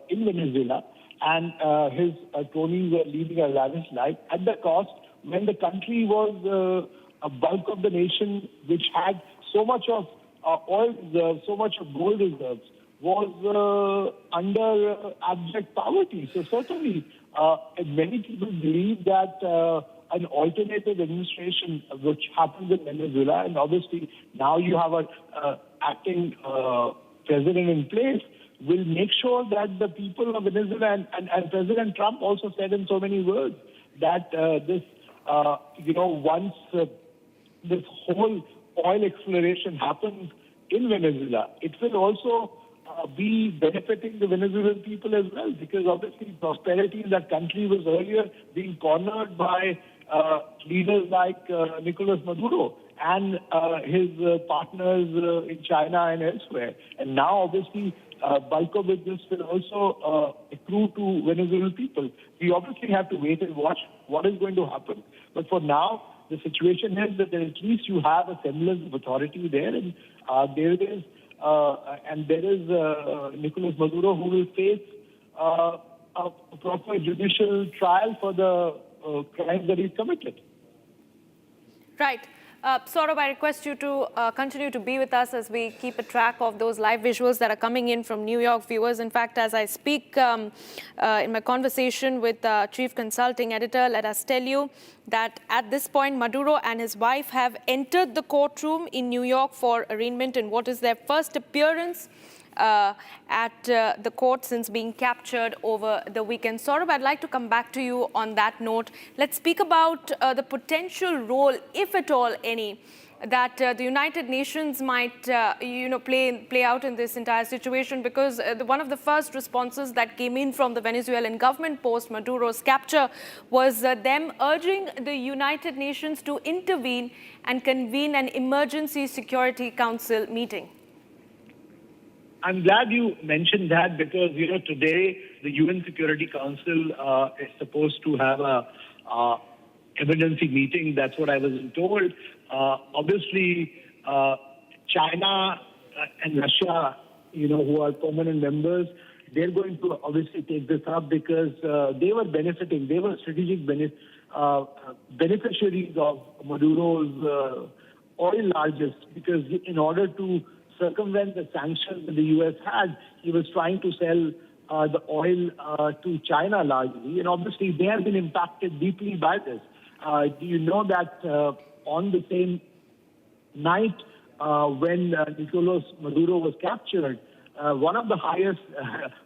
Speaker 4: in Venezuela, and his cronies were leading a lavish life at the cost, when the country was a bulk of the nation which had so much of oil reserves, so much of gold reserves, was under abject poverty. So certainly, many people believe that an alternative administration, which happens in Venezuela, and obviously now you have an acting president in place, will make sure that the people of Venezuela, and President Trump also said in so many words that once this whole oil exploration happens in Venezuela, it will also be benefiting the Venezuelan people as well, because obviously prosperity in that country was earlier being cornered by leaders like Nicolas Maduro and his partners in China and elsewhere. And now, obviously, bulk of it will also accrue to Venezuelan people. We obviously have to wait and watch what is going to happen. But for now, the situation is that at least you have a semblance of authority there, and there is Nicolas Maduro, who will face a proper judicial trial for the crimes that he's committed.
Speaker 22: Right. Saurabh, I request you to continue to be with us as we keep a track of those live visuals that are coming in from New York viewers. In fact, as I speak in my conversation with Chief Consulting Editor, let us tell you that at this point, Maduro and his wife have entered the courtroom in New York for arraignment in what is their first appearance at the court since being captured over the weekend. Saurabh, I'd like to come back to you on that note. Let's speak about the potential role, if at all any, that the United Nations might play out in this entire situation, because one of the first responses that came in from the Venezuelan government post Maduro's capture was them urging the United Nations to intervene and convene an emergency Security Council meeting.
Speaker 4: I'm glad you mentioned that, because, today the UN Security Council is supposed to have a emergency meeting. That's what I was told. Obviously, China and Russia, who are permanent members, they're going to obviously take this up because they were benefiting. They were strategic beneficiaries of Maduro's oil largest, because in order to circumvent the sanctions that the U.S. had, he was trying to sell the oil to China largely. And obviously, they have been impacted deeply by this. Do you know that on the same night when Nicolas Maduro was captured, one of the highest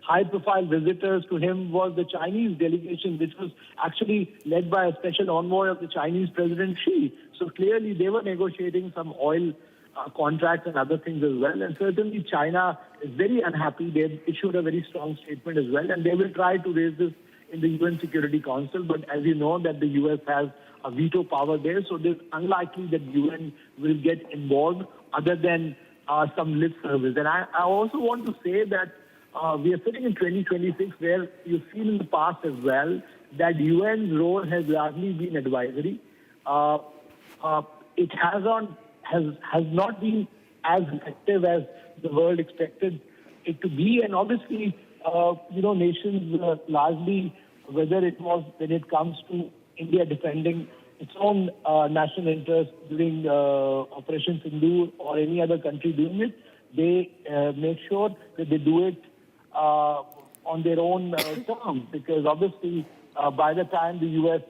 Speaker 4: high-profile visitors to him was the Chinese delegation, which was actually led by a special envoy of the Chinese President Xi. So clearly, they were negotiating some oil contracts and other things as well. And certainly China is very unhappy. They've issued a very strong statement as well, and they will try to raise this in the UN Security Council. But as you know, that the US has a veto power there, so it's unlikely that UN will get involved other than some lip service. And I also want to say that we are sitting in 2026, where you've seen in the past as well that UN's role has largely been advisory. It has not been as effective as the world expected it to be. And obviously, nations largely, whether it was when it comes to India defending its own national interest during Operation Sindhu or any other country doing it, they make sure that they do it on their own terms, because obviously by the time the UN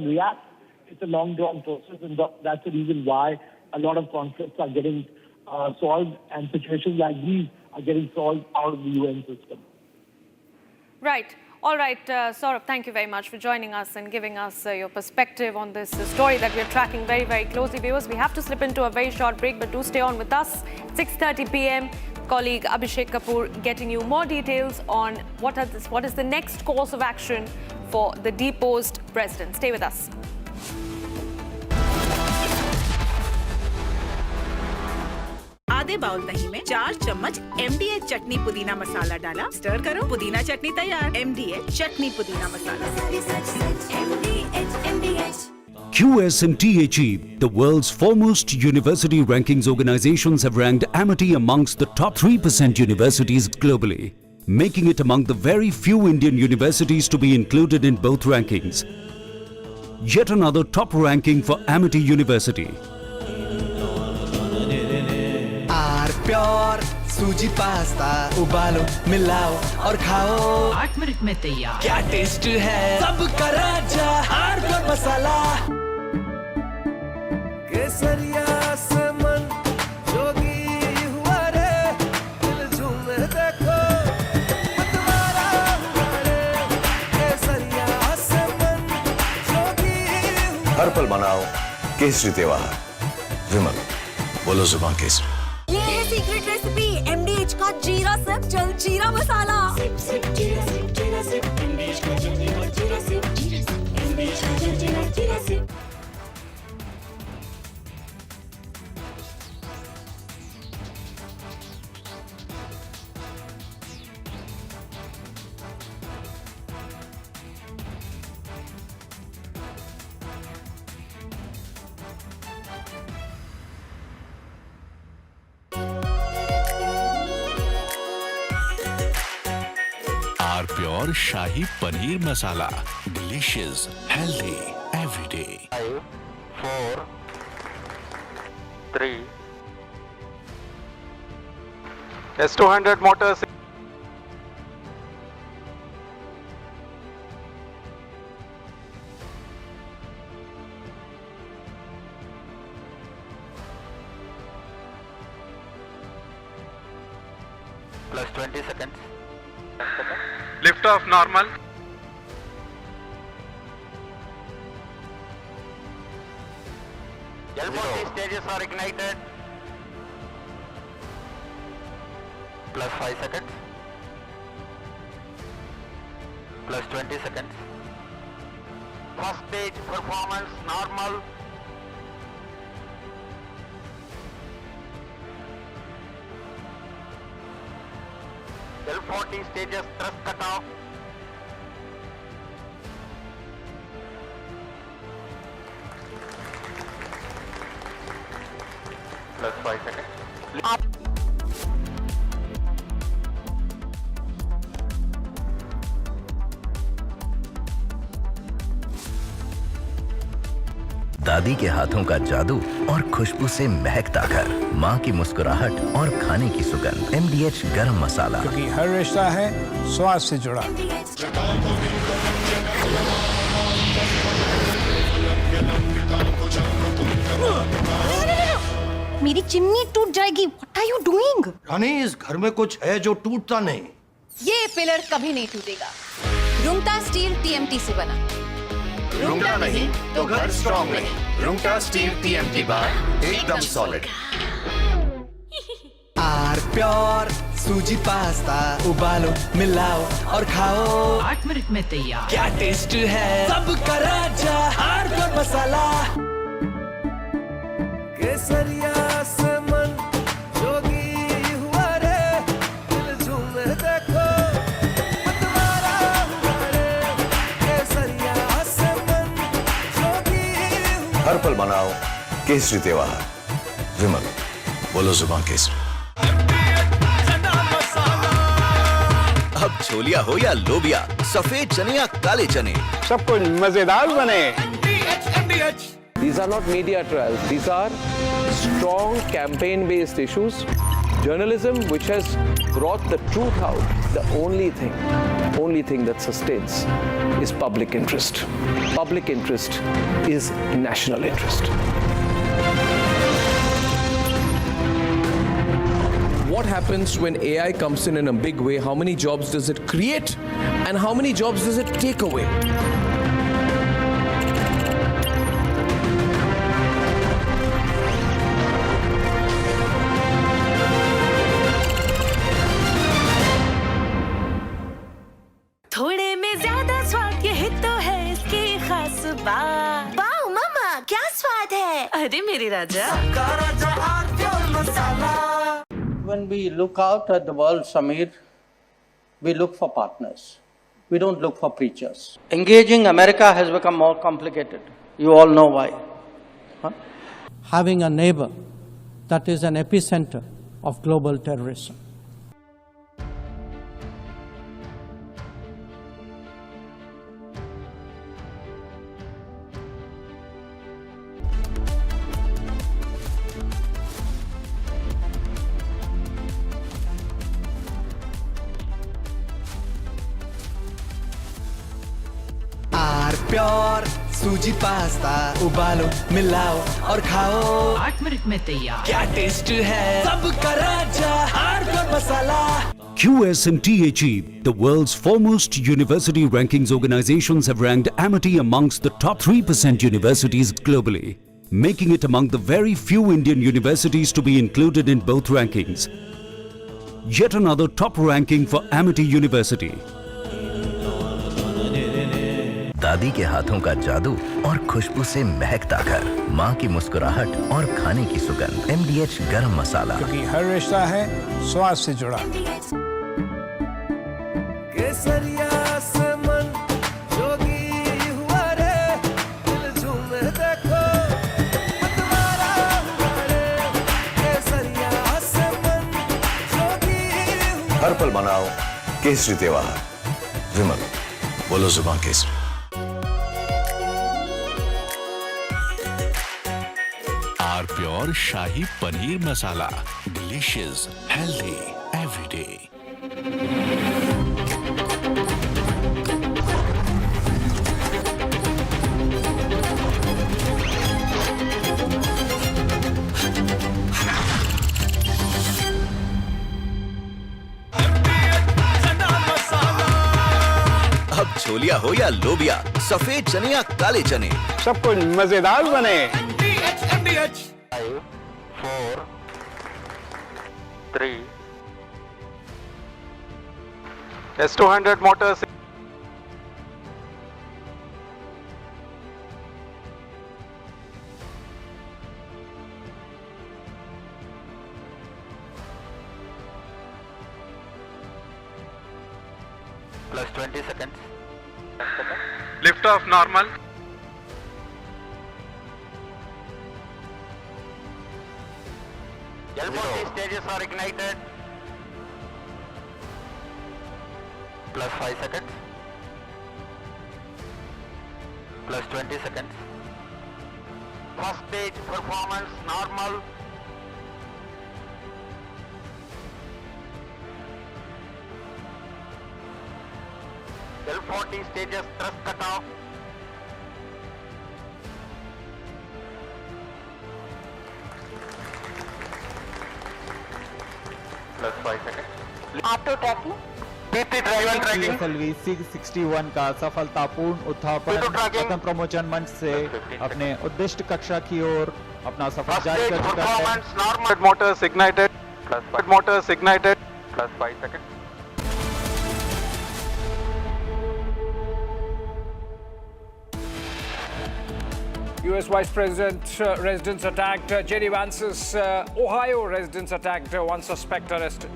Speaker 4: reacts, it's a long-drawn process, and that's the reason why a lot of conflicts are getting solved, and situations like these are getting solved out of the UN system.
Speaker 22: Right. All right, Saurabh, thank you very much for joining us and giving us your perspective on this story that we're tracking very, very closely. Viewers, we have to slip into a very short break, but do stay on with us. 6:30 p.m. Colleague Abhishek Kapoor getting you more details on what is the next course of action for the deposed president. Stay with us.
Speaker 7: आधे bowl दही में 4 चम्मच MDH चटनी पुदीना मसाला डाला, stir करो, पुदीना चटनी तैयार। MDH चटनी पुदीना मसाला।
Speaker 9: QS&THE, the world's foremost university rankings organizations, have ranked Amity amongst the top 3% universities globally, making it among the very few Indian universities to be included in both rankings. Yet another top ranking for Amity University.
Speaker 8: Pure sooji pasta उबालो मिलाओ और खाओ
Speaker 7: 8 minute में तैयार।
Speaker 8: क्या taste है सबका राजा हार्डकोर मसाला। केसरिया से मन जोगी हुआ रे, दिल झूमे देखो मतवारा हुआ रे। केसरिया से मन जोगी।
Speaker 11: हर पल मनाओ केसरी त्योहार। विमल, बोलो जुबान केसरी।
Speaker 26: ये है सीक्रेट रेसिपी MDH का जीरा सिप जल जीरा मसाला। सिप जीरा सिप MDH का जल जीरा sip
Speaker 17: our pure shahi paneer masala, delicious, healthy everyday.
Speaker 15: 5, 4, 3. S200 motors. Plus 20 seconds. Lift off normal. L40 stages are ignited. Plus 5 seconds. Plus 20 seconds. First stage performance normal. L40 stages thrust cut off. Plus 5 seconds.
Speaker 10: दादी के हाथों का जादू और खुशबू से महकता घर, माँ की मुस्कुराहट और खाने की सुगंध। MDH गरम मसाला,
Speaker 12: क्योंकि हर रिश्ता है स्वाद से जुड़ा।
Speaker 26: मेरी चिमनी टूट जाएगी। What are you doing?
Speaker 16: रानी, इस घर में कुछ है जो टूटता नहीं।
Speaker 23: ये पिलर कभी नहीं टूटेगा। रुंगटा स्टील TMT से बना।
Speaker 16: रुंगटा नहीं तो घर स्ट्रॉन्ग नहीं। रुंगटा स्टील TMT बार एकदम solid.
Speaker 8: Are pure sooji pasta, उबालो, मिलाओ और खाओ।
Speaker 20: 8 मिनट में तैयार।
Speaker 8: क्या टेस्ट है सबका राजा, आर प्योर मसाला।
Speaker 24: केसरिया से मन जोगी हुआ रे, दिल झूमे देखो मतवारा हुआ रे। केसरिया से मन जोगी हुआ।
Speaker 11: हर पल मनाओ केसरी त्योहार। विमल, बोलो जुबान केसरी।
Speaker 10: अब छोलिया हो या लोबिया, सफेद चने या काले चने,
Speaker 12: सब कुछ मजेदार बने।
Speaker 21: These are not media trials. These are strong campaign-based issues. Journalism which has brought the truth out. The only thing that sustains is public interest. Public interest is national interest. What happens when AI comes in a big way? How many jobs does it create? And how many jobs does it take away?
Speaker 26: थोड़े में ज्यादा स्वाद, यही तो है इसकी खास बात। वाओ मामा, क्या स्वाद है? अरे मेरे राजा।
Speaker 5: When we look out at the world, Samir, we look for partners. We don't look for preachers. Engaging America has become more complicated. You all know why. Having a neighbor that is an epicenter of global terrorism.
Speaker 8: Our pure sooji pasta, उबालो, मिलाओ और खाओ।
Speaker 20: 8 minute में तैयार।
Speaker 8: क्या taste है सबका राजा, R pure masala.
Speaker 9: QS&THE, the world's foremost university rankings organizations, have ranked Amity amongst the top 3% universities globally, making it among the very few Indian universities to be included in both rankings. Yet another top ranking for Amity University.
Speaker 10: दादी के हाथों का जादू और खुशबू से महकता घर, माँ की मुस्कुराहट और खाने की सुगंध। MDH गरम मसाला,
Speaker 12: क्योंकि हर रिश्ता है स्वाद से जुड़ा।
Speaker 24: केसरिया से मन जोगी हुआ रे, दिल झूमे देखो मतवारा हुआ रे। केसरिया से मन जोगी हुआ।
Speaker 11: हर पल मनाओ केसरी त्योहार। विमल बोलो जुबान केसरी।
Speaker 17: Our pure shahi paneer masala, delicious, healthy everyday.
Speaker 10: अब छोलिया हो या लोबिया, सफेद चने या काले चने,
Speaker 12: सब कुछ मजेदार बने।
Speaker 15: 5, 4, 3. S200 motors.
Speaker 10: Plus 20 seconds.
Speaker 15: Lift off normal.
Speaker 10: L40 stages are ignited. Plus 5 seconds. Plus 20 seconds. First stage performance normal. L40 stages thrust cut off. Plus 5 seconds.
Speaker 1: After tracking,
Speaker 10: PT driver tracking
Speaker 1: PSLV 661 का सफलतापूर्ण उत्थापन प्रथम प्रमोचन मंच से अपने उद्दिष्ट कक्षा की ओर अपना सफर जारी कर चुका है।
Speaker 15: Normal motors ignited. Plus 5 motors ignited. Plus 5 seconds.
Speaker 12: U.S. Vice President residence attacked. JD Vance's Ohio residence attacked. One suspect arrested.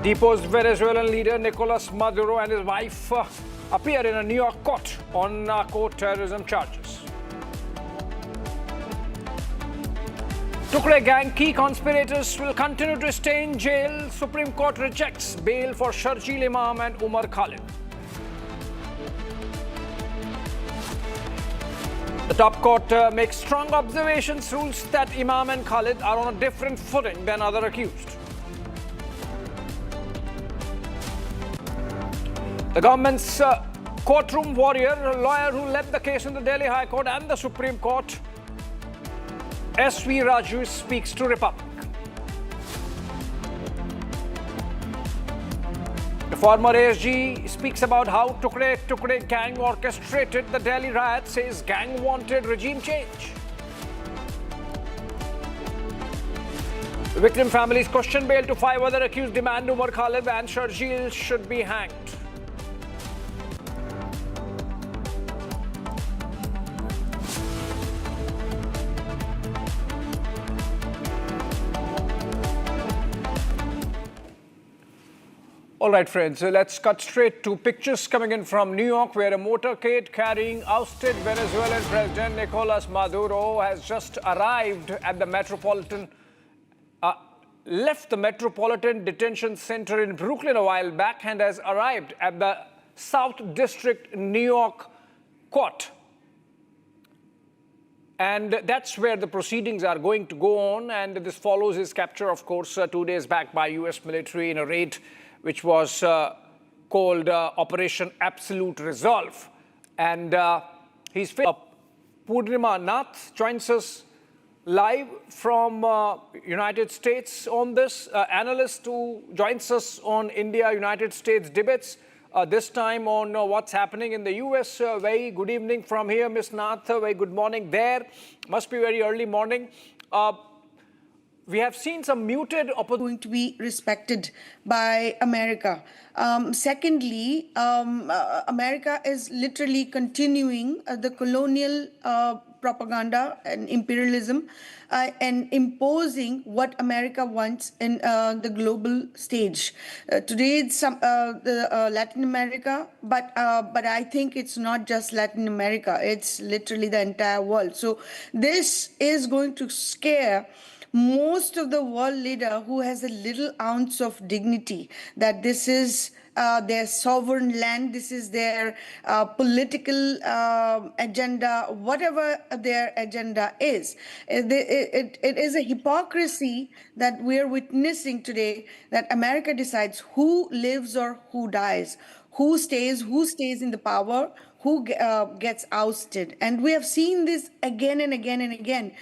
Speaker 12: Deposed Venezuelan leader Nicolas Maduro and his wife appear in a New York court on narco-terrorism charges. Tukre gang key conspirators will continue to stay in jail. Supreme Court rejects bail for Sharjeel Imam and Umar Khalid. The top court makes strong observations, rules that Imam and Khalid are on a different footing than other accused. The government's courtroom warrior, a lawyer who led the case in the Delhi High Court and the Supreme Court, SV Raju, speaks to Republic. The former ASG speaks about how Tukre gang orchestrated the Delhi riot, says gang wanted regime change. The victim families question bail to 5 other accused, demand Umar Khalid and Sharjeel should be hanged. All right, friends, let's cut straight to pictures coming in from New York, where a motorcade carrying ousted Venezuelan President Nicolas Maduro has just arrived at the left the Metropolitan Detention Center in Brooklyn a while back and has arrived at the South District New York Court. And that's where the proceedings are going to go on. And this follows his capture, of course, 2 days back by U.S. military in a raid which was called Operation Absolute Resolve. And he's Purnima Nath joins us live from United States on this, analyst who joins us on India-United States debates, this time on what's happening in the US. Very good evening from here, Ms. Nath. Very good morning there. Must be very early morning. We have seen some muted opposition
Speaker 2: going to be respected by America. Secondly, America is literally continuing the colonial propaganda and imperialism and imposing what America wants in the global stage. Today it's Latin America, but I think it's not just Latin America, it's literally the entire world. So this is going to scare most of the world leader who has a little ounce of dignity, that this is their sovereign land, this is their political agenda, whatever their agenda is. It is a hypocrisy that we're witnessing today, that America decides who lives or who dies, who stays in the power, who gets ousted. And we have seen this again and again and again.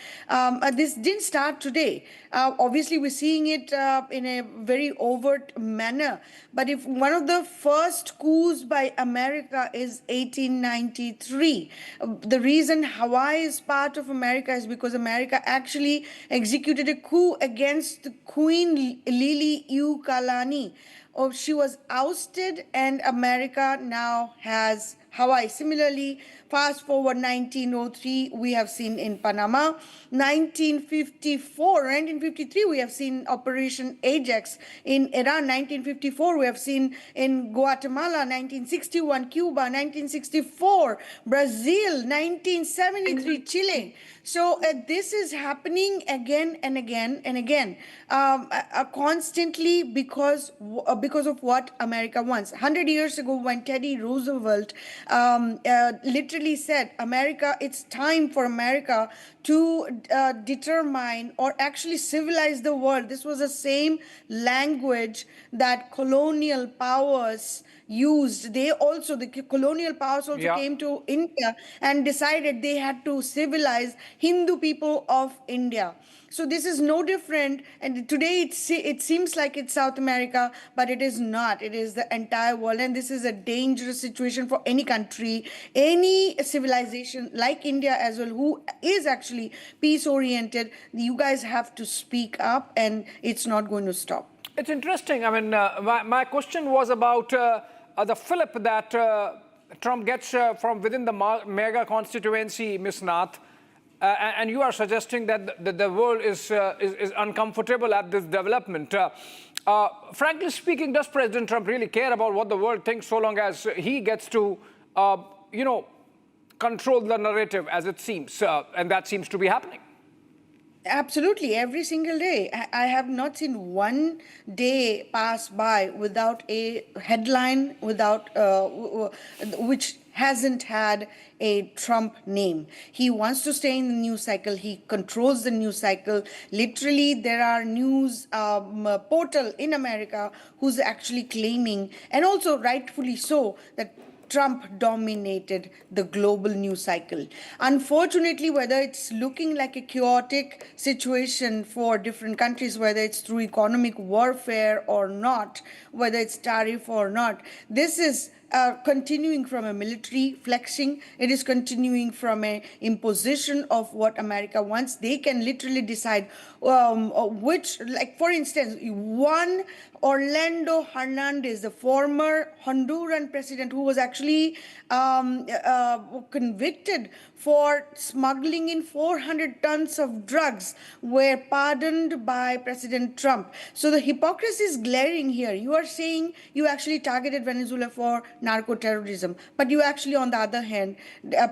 Speaker 2: This didn't start today. Obviously, we're seeing it in a very overt manner. But if one of the first coups by America is 1893, the reason Hawaii is part of America is because America actually executed a coup against Queen Liliuokalani. She was ousted, and America now has Hawaii. Similarly, fast forward 1903, we have seen in Panama. 1953, we have seen Operation Ajax in Iran. 1954, we have seen in Guatemala. 1961, Cuba. 1964, Brazil. 1973, Chile. So this is happening again and again and again, constantly because of what America wants. 100 years ago, when Teddy Roosevelt literally said, America, it's time for America to determine or actually civilize the world. This was the same language that colonial powers used. The colonial powers also came to India and decided they had to civilize Hindu people of India. So this is no different. And today it seems like it's South America, but it is not. It is the entire world. And this is a dangerous situation for any country, any civilization like India as well, who is actually peace-oriented. You guys have to speak up, and it's not going to stop.
Speaker 12: It's interesting. I mean, my question was about the fillip that Trump gets from within the mega constituency, Ms. Nath. And you are suggesting that the world is uncomfortable at this development. Frankly speaking, does President Trump really care about what the world thinks so long as he gets to, control the narrative as it seems? And that seems to be happening.
Speaker 2: Absolutely, every single day. I have not seen one day pass by without a headline, which hasn't had a Trump name. He wants to stay in the news cycle. He controls the news cycle. Literally, there are news portal in America who's actually claiming, and also rightfully so, that Trump dominated the global news cycle. Unfortunately, whether it's looking like a chaotic situation for different countries, whether it's through economic warfare or not, whether it's tariff or not, this is continuing from a military flexing. It is continuing from an imposition of what America wants. They can literally decide which, like for instance, one Orlando Hernandez, the former Honduran president who was actually convicted for smuggling in 400 tons of drugs, were pardoned by President Trump. So the hypocrisy is glaring here. You are saying you actually targeted Venezuela for narco-terrorism, but you actually, on the other hand,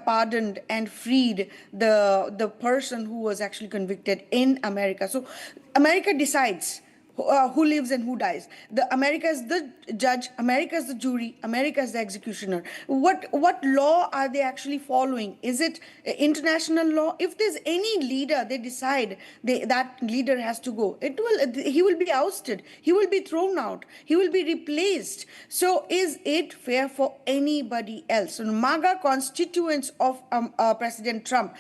Speaker 2: pardoned and freed the person who was actually convicted in America. So America decides who lives and who dies. America is the judge, America is the jury, America is the executioner. What law are they actually following? Is it international law? If there's any leader, they decide that leader has to go, he will be ousted, he will be thrown out, he will be replaced. So is it fair for anybody else? So MAGA constituents of President Trump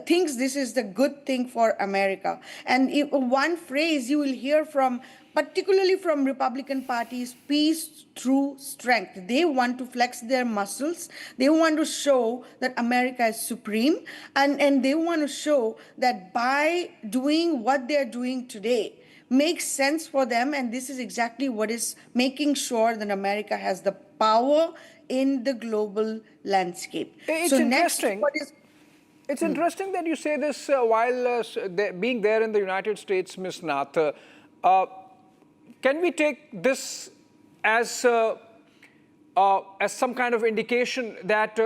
Speaker 2: thinks this is the good thing for America. And if one phrase you will hear from, particularly from Republican parties, peace through strength. They want to flex their muscles. They want to show that America is supreme. And they want to show that by doing what they're doing today makes sense for them. And this is exactly what is making sure that America has the power in the global landscape.
Speaker 12: It's
Speaker 2: so
Speaker 12: interesting.
Speaker 2: Next,
Speaker 12: it's interesting that you say this while being there in the United States, Ms. Nath. Can we take this as some kind of indication that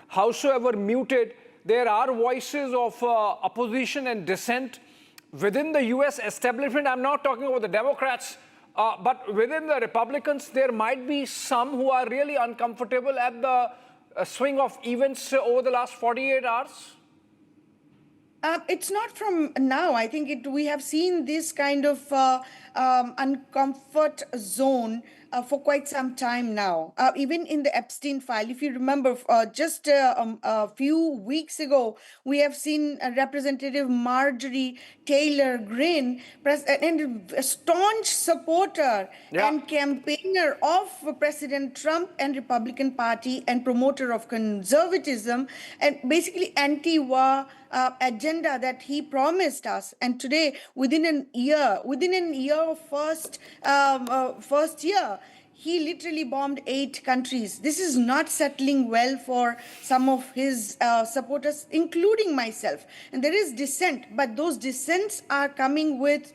Speaker 12: howsoever muted, there are voices of opposition and dissent within the US establishment, I'm not talking about the Democrats, but within the Republicans, there might be some who are really uncomfortable at the swing of events over the last 48 hours?
Speaker 2: It's not from now. I think we have seen this kind of uncomfort zone for quite some time now. Even in the Epstein file, if you remember, just a few weeks ago, we have seen Representative Marjorie Taylor Greene, and a staunch supporter and campaigner of President Trump and Republican Party and promoter of conservatism and basically anti-war agenda that he promised us. And today, within a year of first year, he literally bombed 8 countries. This is not settling well for some of his supporters, including myself. And there is dissent, but those dissents are coming with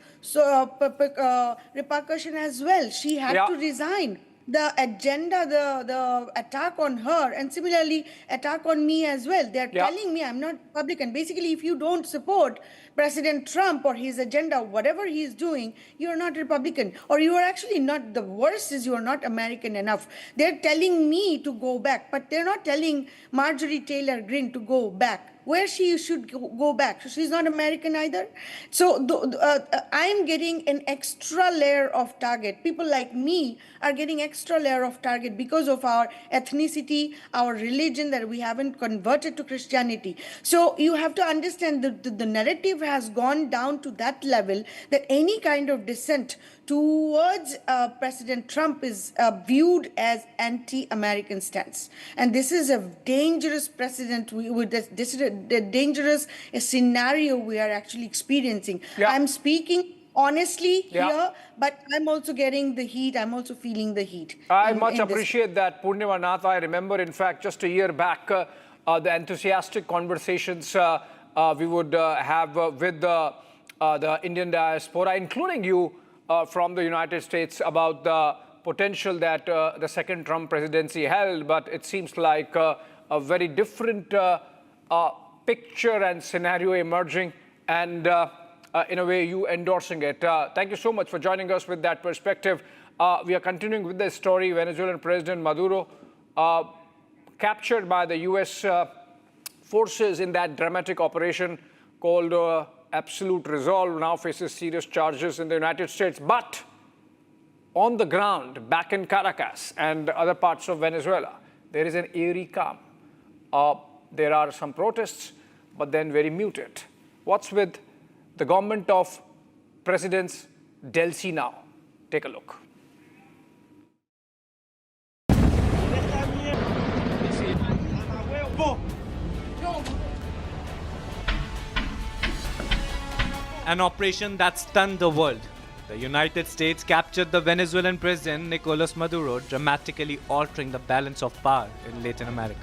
Speaker 2: repercussion as well. She had to resign. The agenda, the attack on her, and similarly attack on me as well. They're telling me I'm not Republican. Basically, if you don't support President Trump or his agenda, whatever he's doing, you're not Republican. Or you are actually not, the worst is you are not American enough. They're telling me to go back, but they're not telling Marjorie Taylor Greene to go back. Where she should go back. She's not American either. So I'm getting an extra layer of target. People like me are getting extra layer of target because of our ethnicity, our religion, that we haven't converted to Christianity. So you have to understand that the narrative has gone down to that level that any kind of dissent towards President Trump is viewed as anti-American stance. And this is a dangerous precedent, this is a dangerous scenario we are actually experiencing. I'm speaking honestly here, but I'm also getting the heat. I'm also feeling the heat.
Speaker 12: I much appreciate that, Purnima Nath. I remember, in fact, just a year back, the enthusiastic conversations we would have with the Indian diaspora, including you, from the United States, about the potential that the second Trump presidency held, but it seems like a very different picture and scenario emerging, and in a way you endorsing it. Thank you so much for joining us with that perspective. We are continuing with the story. Venezuelan President Maduro captured by the US forces in that dramatic operation called Absolute Resolve, now faces serious charges in the United States. But on the ground, back in Caracas and other parts of Venezuela, there is an eerie calm. There are some protests, but then very muted. What's with the government of President Delcy now? Take a look.
Speaker 6: An operation that stunned the world. The United States captured the Venezuelan president Nicolas Maduro, dramatically altering the balance of power in Latin America.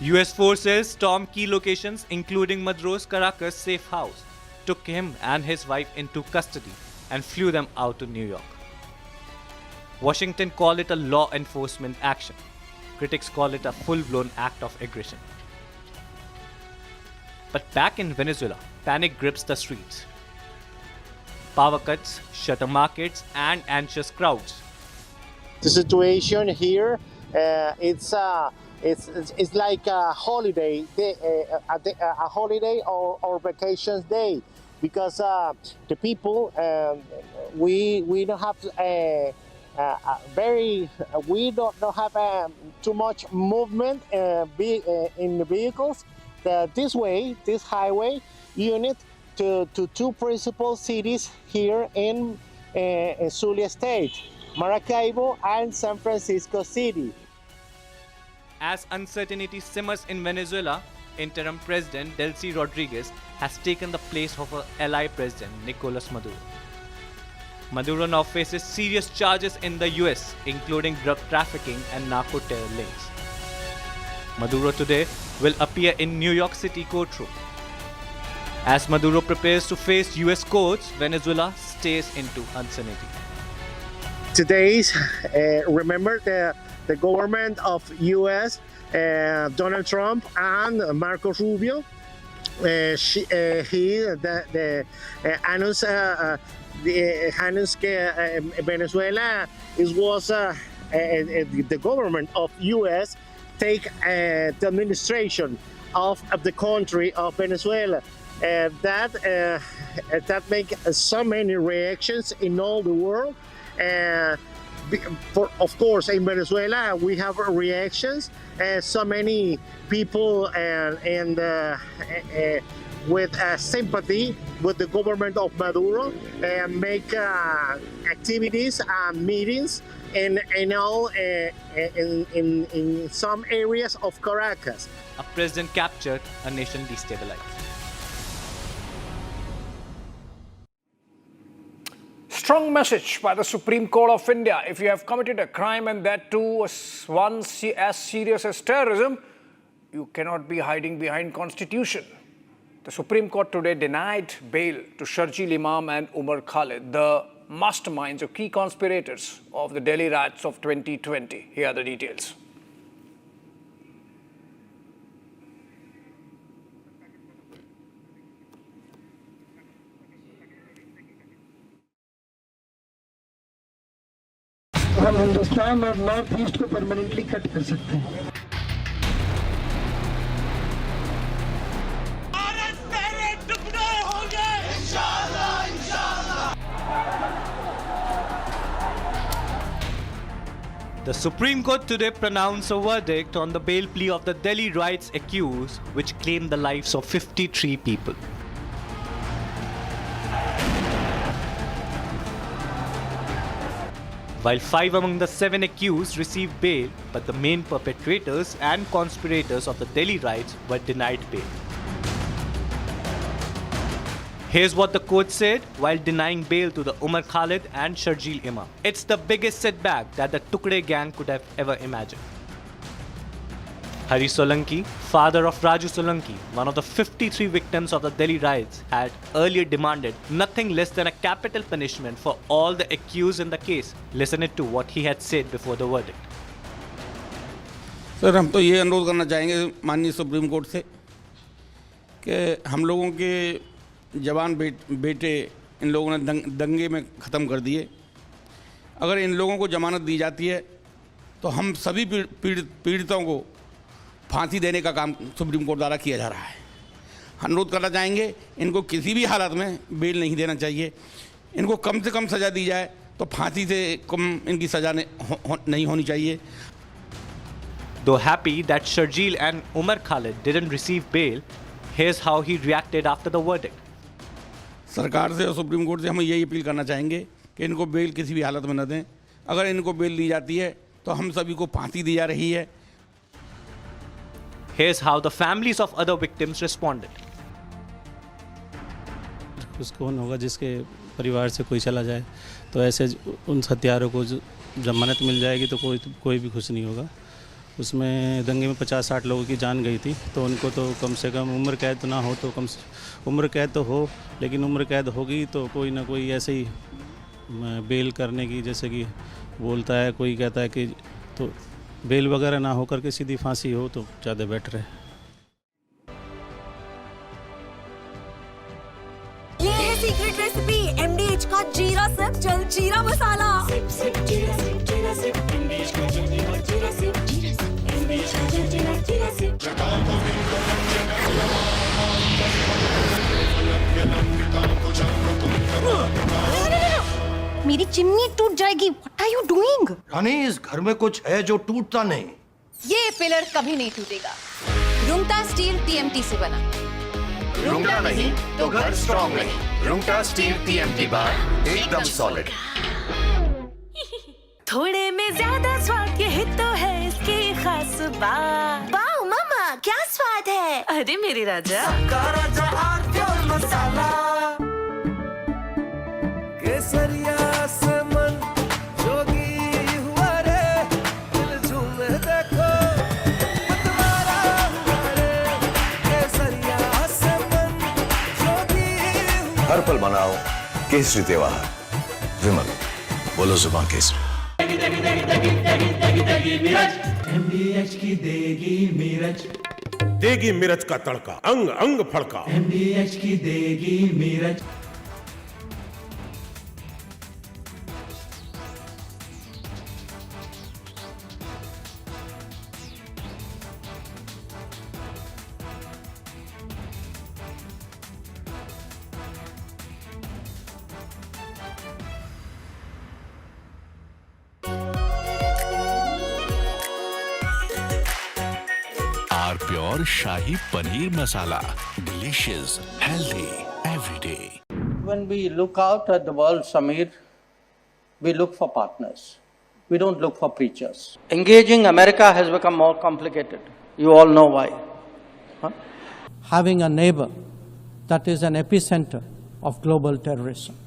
Speaker 6: US forces stormed key locations, including Maduro's Caracas safe house, took him and his wife into custody and flew them out to New York. Washington called it a law enforcement action. Critics call it a full-blown act of aggression. But back in Venezuela, panic grips the streets. Power cuts, shutter markets, and anxious crowds.
Speaker 3: The situation here, it's like a holiday, a holiday or vacation day, because the people, we don't have we don't have too much movement in the vehicles. This highway unit to 2 principal cities here in Zulia State, Maracaibo and San Francisco City.
Speaker 6: As uncertainty simmers in Venezuela, interim President Delcy Rodriguez has taken the place of her ally President Nicolas Maduro. Maduro now faces serious charges in the US, including drug trafficking and narco-terror links. Maduro today will appear in New York City courtroom. As Maduro prepares to face US courts, Venezuela stays into uncertainty.
Speaker 3: Today's, remember the government of US, Donald Trump and Marco Rubio, announced Venezuela was the government of U.S. take the administration of the country of Venezuela. That make so many reactions in all the world. Of course, in Venezuela we have reactions. So many people and with sympathy with the government of Maduro make activities and meetings in some areas of Caracas.
Speaker 6: A president captured, a nation destabilized.
Speaker 12: Strong message by the Supreme Court of India. If you have committed a crime, and that too one as serious as terrorism, you cannot be hiding behind Constitution. The Supreme Court today denied bail to Sharjeel Imam and Umar Khalid, the masterminds or key conspirators of the Delhi riots of 2020. Here are the details.
Speaker 4: हम हिंदुस्तान और north east को permanently cut कर सकते हैं।
Speaker 6: The Supreme Court today pronounced a verdict on the bail plea of the Delhi riots accused, which claimed the lives of 53 people. While 5 among the 7 accused received bail, but the main perpetrators and conspirators of the Delhi riots were denied bail. Here's what the court said while denying bail to the Umar Khalid and Sharjeel Imam. It's the biggest setback that the Tukde gang could have ever imagined. Hari Solanki, father of Raju Solanki, one of the 53 victims of the Delhi riots, had earlier demanded nothing less than a capital punishment for all the accused in the case. Listen to what he had said before the verdict.
Speaker 13: Sir, हम तो ये अनुरोध करना चाहेंगे माननीय supreme court से कि हम लोगों के जवान बेटे इन लोगों ने दंगे में ख़त्म कर दिए। अगर इन लोगों को जमानत दी जाती है तो हम सभी पीड़ितों को फांसी देने का काम सुप्रीम कोर्ट द्वारा किया जा रहा है। अनुरोध करना चाहेंगे इनको किसी भी हालत में बेल नहीं देना चाहिए। इनको कम से कम सज़ा दी जाए तो फांसी से कम इनकी सज़ा नहीं होनी चाहिए।
Speaker 6: Though happy that Sharjeel and Umar Khalid didn't receive bail, here's how he reacted after the verdict.
Speaker 13: सरकार से और सुप्रीम कोर्ट से हम यही अपील करना चाहेंगे कि इनको बेल किसी भी हालत में न दें। अगर इनको बेल दी जाती है तो हम सभी को फांसी दी जा रही है।
Speaker 6: Here's how the families of other victims responded.
Speaker 14: उसको होगा जिसके परिवार से कोई चला जाए तो ऐसे उन हत्यारों को जमानत मिल जाएगी तो कोई भी खुश नहीं होगा। उसमें दंगे में 50-60 लोगों की जान गई थी तो उनको तो कम से कम उम्र कैद तो ना हो तो उम्र कैद तो हो, लेकिन उम्र कैद होगी तो कोई ना कोई ऐसे ही बेल करने की, जैसे कि बोलता है कोई कहता है कि तो बेल वगैरह ना होकर के सीधी फांसी हो तो ज़्यादा बेटर है।
Speaker 26: ये है सीक्रेट रेसिपी MDH का जीरा सिप जल जीरा मसाला। SIP SIP Jeera SIP Jeera sip MDH का जल और जीरा सिप MDH का जल जीरा सिप। मेरी चिमनी टूट जाएगी। What are you doing?
Speaker 18: रानी, इस घर में कुछ है जो टूटता नहीं।
Speaker 23: ये पिलर कभी नहीं टूटेगा। रुंगटा स्टील TMT से बना।
Speaker 16: रुंगटा नहीं तो घर स्ट्रॉन्ग नहीं। रुंगटा स्टील TMT बार एकदम सॉलिड।
Speaker 26: थोड़े में ज्यादा स्वाद ये तो है इसकी खास बात। वाओ मामा, क्या स्वाद है? अरे मेरे राजा।
Speaker 24: राजा और प्योर मसाला। केसरिया से मन जोगी हुआ रे, दिल झूमे देखो मतवारा हुआ रे। केसरिया से मन जोगी हुआ।
Speaker 11: हर पल मनाओ केसरी त्योहार। विमल, बोलो जुबान केसरी।
Speaker 8: MDH की देगी मीरज।
Speaker 5: देगी मिर्च का तड़का, अंग अंग फड़का।
Speaker 8: MDH की देगी मिर्च।
Speaker 17: Our pure Shahi Paneer Masala. Delicious, healthy, every day.
Speaker 7: When we look out at the world, Samir, we look for partners. We don't look for preachers. Engaging America has become more complicated. You all know why.
Speaker 19: Having a neighbor that is an epicenter of global terrorism.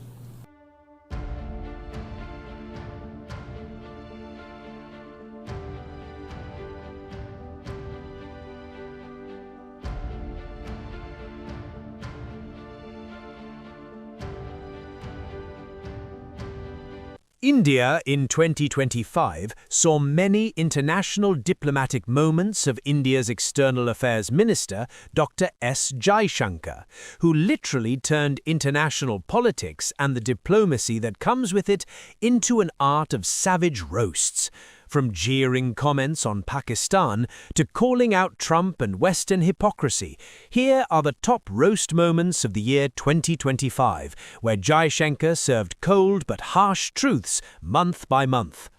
Speaker 21: India in 2025 saw many international diplomatic moments of India's External Affairs Minister, Dr. S. Jaishankar, who literally turned international politics and the diplomacy that comes with it into an art of savage roasts. From jeering comments on Pakistan to calling out Trump and Western hypocrisy, here are the top roast moments of the year 2025, where Jaishankar served cold but harsh truths month by month.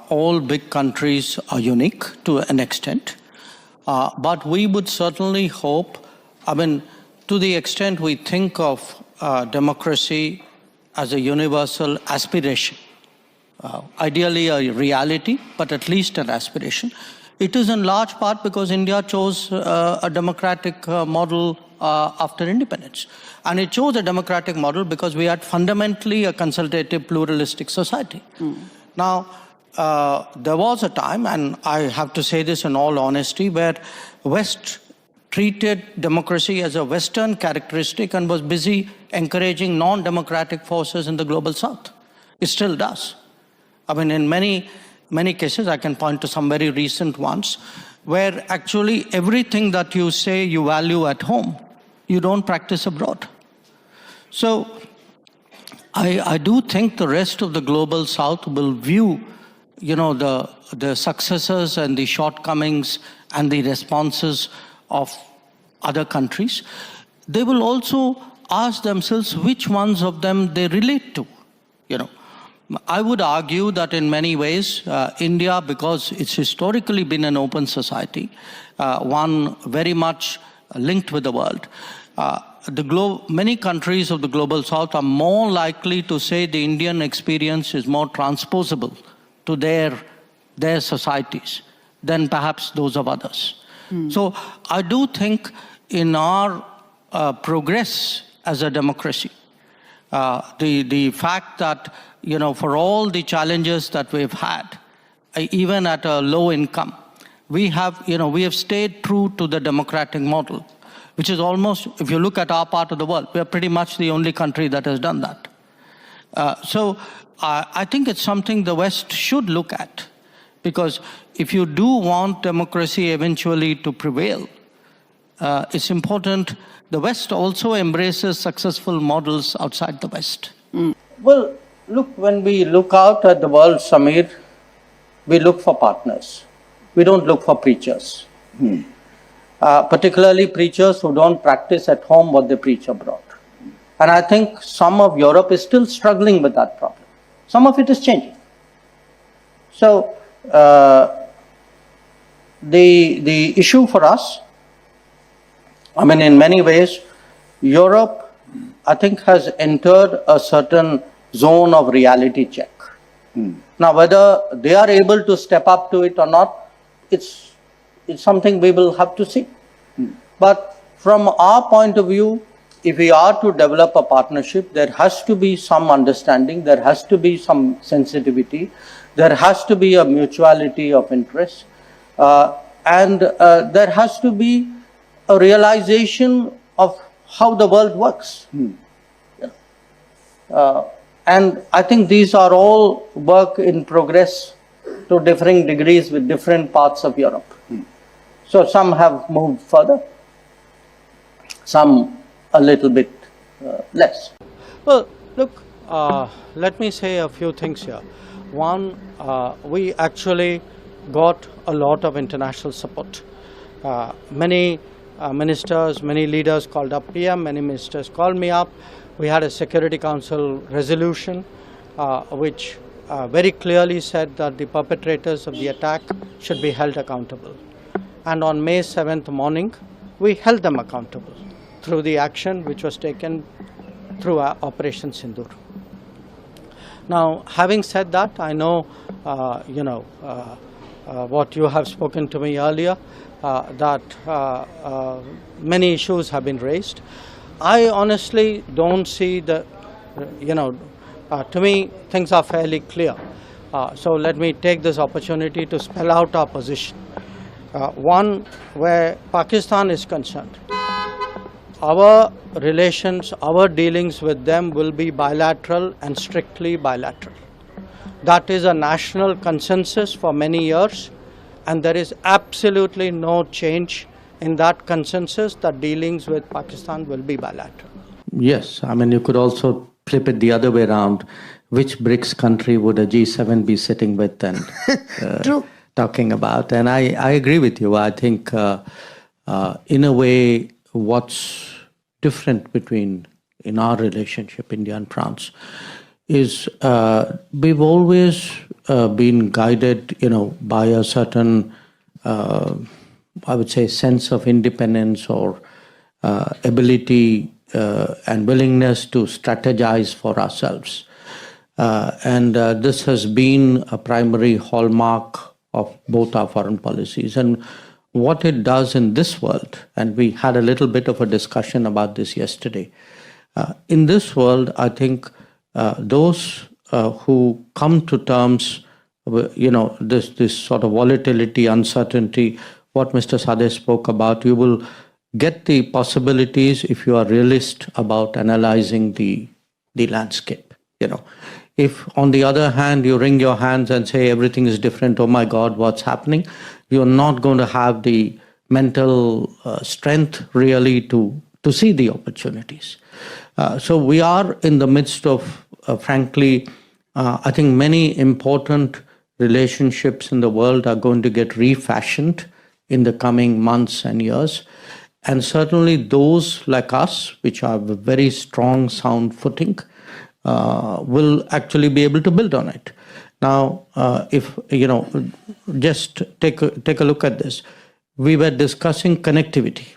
Speaker 7: All big countries are unique to an extent, but we would certainly hope, to the extent we think of democracy as a universal aspiration, ideally a reality, but at least an aspiration. It is in large part because India chose a democratic model after independence. And it chose a democratic model because we had fundamentally a consultative, pluralistic society. Now, there was a time, and I have to say this in all honesty, where West treated democracy as a Western characteristic and was busy encouraging non-democratic forces in the global South. It still does. In many cases, I can point to some very recent ones, where actually everything that you say you value at home, you don't practice abroad. So I do think the rest of the global South will view, the successes and the shortcomings and the responses of other countries. They will also ask themselves which ones of them they relate to, I would argue that in many ways, India, because it's historically been an open society, one very much linked with the world, many countries of the global South are more likely to say the Indian experience is more transposable to their societies than perhaps those of others. So I do think in our progress as a democracy, the fact that for all the challenges that we've had, even at a low income, we have stayed true to the democratic model, which is almost, if you look at our part of the world, we are pretty much the only country that has done that. So I think it's something the West should look at, because if you do want democracy eventually to prevail, it's important the West also embraces successful models outside the West. Well, look, when we look out at the world, Samir, we look for partners. We don't look for preachers. Particularly preachers who don't practice at home what they preach abroad. And I think some of Europe is still struggling with that problem. Some of it is changing. So, the issue for us, in many ways, Europe, I think, has entered a certain zone of reality check. Now, whether they are able to step up to it or not, it's something we will have to see. But from our point of view, if we are to develop a partnership, there has to be some understanding, there has to be some sensitivity, there has to be a mutuality of interest, and there has to be a realization of how the world works. And I think these are all work in progress to differing degrees with different parts of Europe. So some have moved further, some a little bit less. Well, look, let me say a few things here. One, we actually got a lot of international support. Many ministers, many leaders called up PM, many ministers called me up. We had a Security Council resolution which very clearly said that the perpetrators of the attack should be held accountable. And on May 7th morning, we held them accountable through the action which was taken through Operation Sindoor. Now, having said that, I know, what you have spoken to me earlier, that many issues have been raised. I honestly don't see the, to me, things are fairly clear. So let me take this opportunity to spell out our position. One, where Pakistan is concerned, our relations, our dealings with them will be bilateral and strictly bilateral. That is a national consensus for many years, and there is absolutely no change in that consensus that dealings with Pakistan will be bilateral. Yes, I mean, you could also flip it the other way around. Which BRICS country would a G7 be sitting with and talking about? And I agree with you. I think, in a way, what's different between in our relationship, India and France, is we've always been guided, by a certain, I would say, sense of independence or ability and willingness to strategize for ourselves. And this has been a primary hallmark of both our foreign policies. And what it does in this world, and we had a little bit of a discussion about this yesterday, in this world, I think those who come to terms with, this sort of volatility, uncertainty, what Mr. Sadeh spoke about, you will get the possibilities if you are realist about analyzing the landscape. If on the other hand you wring your hands and say everything is different, oh my God, what's happening, you're not going to have the mental strength really to see the opportunities. So we are in the midst of, frankly, I think many important relationships in the world are going to get refashioned in the coming months and years. And certainly those like us, which have a very strong, sound footing, will actually be able to build on it. Now, if, just take a look at this. We were discussing connectivity.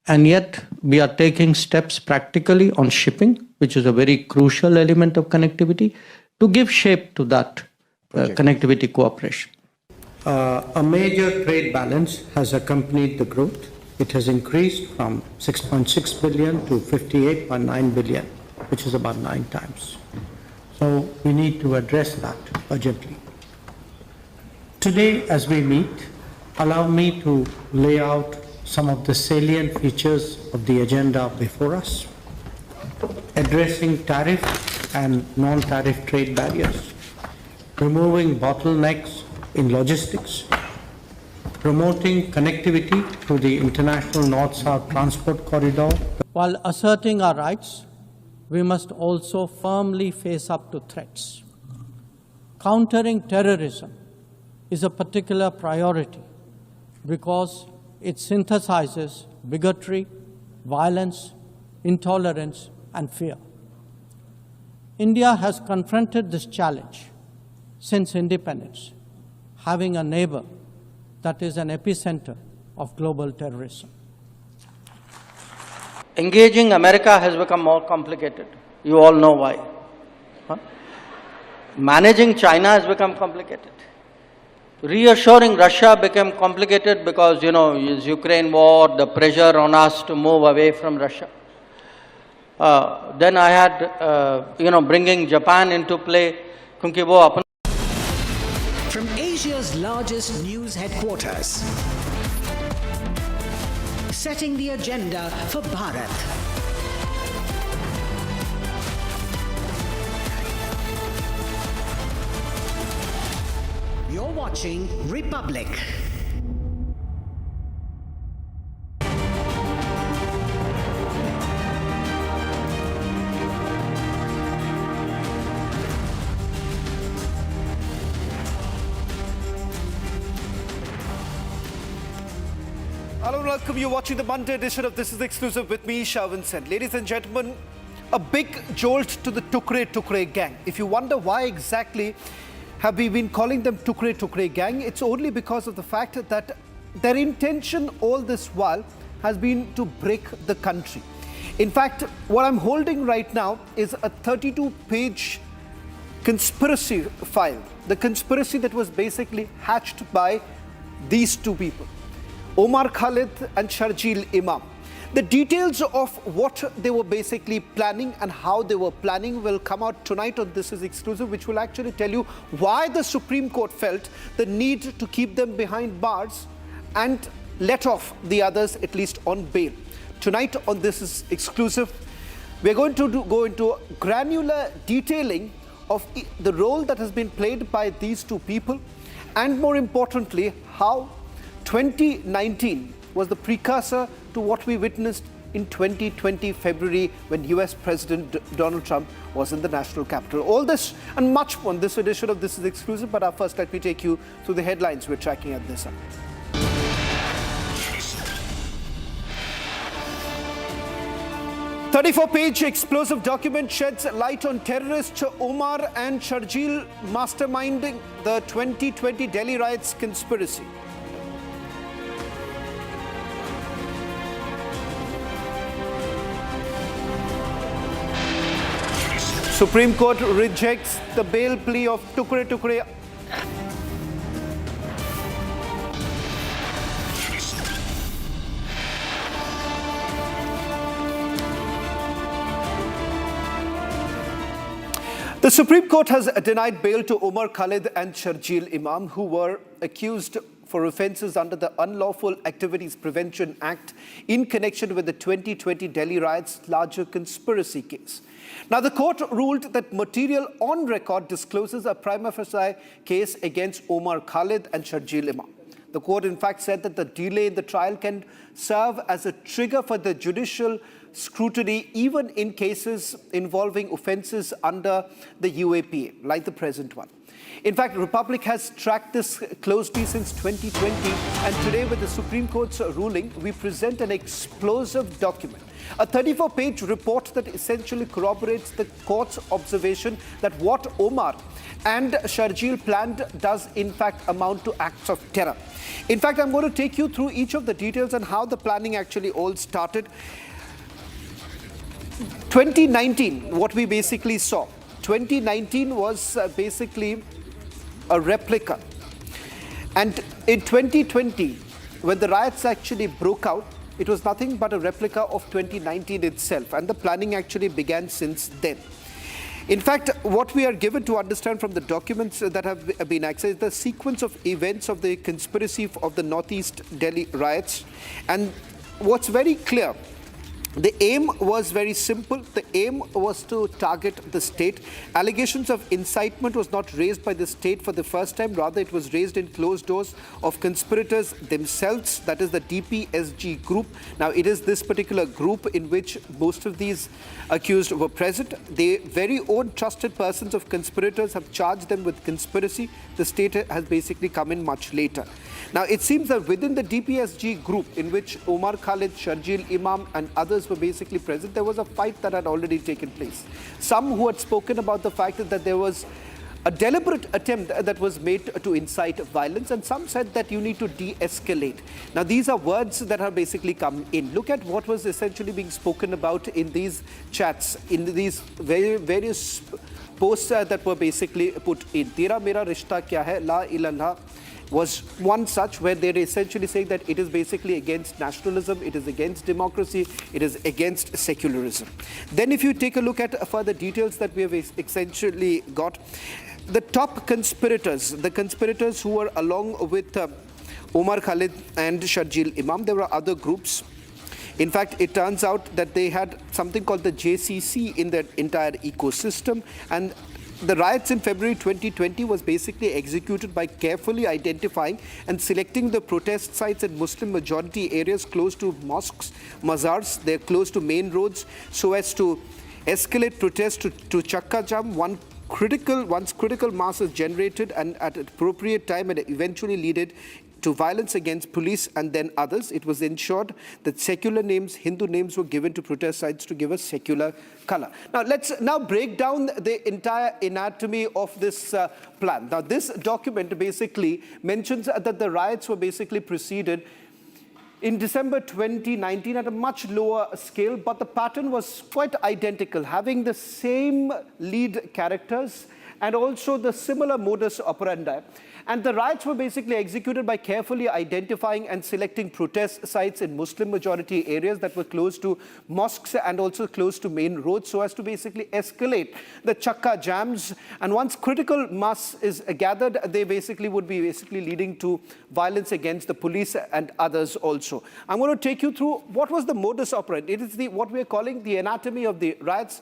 Speaker 7: And yet we are taking steps practically on shipping, which is a very crucial element of connectivity, to give shape to that connectivity cooperation. A major trade balance has accompanied the growth. It has increased from 6.6 billion to 58.9 billion, which is about 9 times. So we need to address that urgently. Today, as we meet, allow me to lay out some of the salient features of the agenda before us. Addressing tariff and non-tariff trade barriers, removing bottlenecks in logistics, promoting connectivity through the international North-South transport corridor. While asserting our rights, we must also firmly face up to threats. Countering terrorism is a particular priority because it synthesizes bigotry, violence, intolerance, and fear. India has confronted this challenge since independence, having a neighbor that is an epicenter of global terrorism. Engaging America has become more complicated. You all know why. Managing China has become complicated. Reassuring Russia became complicated because, it's Ukraine war, the pressure on us to move away from Russia. Then I had, bringing Japan into play.
Speaker 8: From Asia's largest news headquarters, setting the agenda for Bharat. You're watching Republic.
Speaker 1: Hello and welcome. You're watching the Monday edition of This is Exclusive with me, Vance. Ladies and gentlemen, a big jolt to the Tukre gang. If you wonder why exactly have we been calling them Tukre gang, it's only because of the fact that their intention all this while has been to break the country. In fact, what I'm holding right now is a 32-page conspiracy file. The conspiracy that was basically hatched by these two people, Omar Khalid and Sharjeel Imam. The details of what they were basically planning and how they were planning will come out tonight on This is Exclusive, which will actually tell you why the Supreme Court felt the need to keep them behind bars and let off the others at least on bail. Tonight on This is Exclusive, we're going to go into granular detailing of the role that has been played by these two people, and more importantly, how 2019 was the precursor to what we witnessed in 2020 February when US President Donald Trump was in the national capital. All this and much more on this edition of This is Exclusive, but first let me take you through the headlines we're tracking at this hour. 34-page explosive document sheds light on terrorist Omar and Sharjeel masterminding the 2020 Delhi riots conspiracy. Supreme Court rejects the bail plea of Tukre. The Supreme Court has denied bail to Omar Khalid and Sharjeel Imam, who were accused for offences under the Unlawful Activities Prevention Act in connection with the 2020 Delhi riots larger conspiracy case. Now, the court ruled that material on record discloses a prima facie case against Omar Khalid and Sharjeel Imam. The court, in fact, said that the delay in the trial can serve as a trigger for the judicial scrutiny, even in cases involving offences under the UAPA, like the present one. In fact, Republic has tracked this closely since 2020, and today with the Supreme Court's ruling, we present an explosive document. A 34-page report that essentially corroborates the court's observation that what Omar and Sharjeel planned does in fact amount to acts of terror. In fact, I'm going to take you through each of the details and how the planning actually all started. 2019, what we basically saw. 2019 was basically a replica. And in 2020, when the riots actually broke out, it was nothing but a replica of 2019 itself. And the planning actually began since then. In fact, what we are given to understand from the documents that have been accessed, the sequence of events of the conspiracy of the Northeast Delhi riots. And what's very clear, the aim was very simple. The aim was to target the state. Allegations of incitement was not raised by the state for the first time. Rather, it was raised in closed doors of conspirators themselves, that is the DPSG group. Now, it is this particular group in which most of these accused were present. The very own trusted persons of conspirators have charged them with conspiracy. The state has basically come in much later. Now, it seems that within the DPSG group, in which Omar Khalid, Sharjeel Imam and others were basically present, there was a fight that had already taken place. Some who had spoken about the fact that there was a deliberate attempt that was made to incite violence, and some said that you need to de-escalate. Now, these are words that have basically come in. Look at what was essentially being spoken about in these chats, in these various posts that were basically put in. Tera mera rishta kya hai, la ilallah, was one such, where they're essentially saying that it is basically against nationalism, it is against democracy, it is against secularism. Then if you take a look at further details that we have essentially got, the top conspirators, the conspirators who were along with Omar Khalid and Sharjeel Imam, there were other groups. In fact, it turns out that they had something called the JCC in their entire ecosystem, and the riots in February 2020 was basically executed by carefully identifying and selecting the protest sites in Muslim majority areas close to mosques, mazars, they're close to main roads, so as to escalate protests to Chakka Jam. Once critical mass is generated and at appropriate time and eventually to violence against police and then others. It was ensured that secular names, Hindu names, were given to protest sites to give a secular color. Now, let's now break down the entire anatomy of this plan. Now, this document basically mentions that the riots were basically preceded in December 2019 at a much lower scale, but the pattern was quite identical, having the same lead characters and also the similar modus operandi. And the riots were basically executed by carefully identifying and selecting protest sites in Muslim-majority areas that were close to mosques and also close to main roads, so as to basically escalate the chakka jams. And once critical mass is gathered, they basically would be leading to violence against the police and others also. I'm going to take you through what was the modus operandi. It is what we are calling the anatomy of the riots.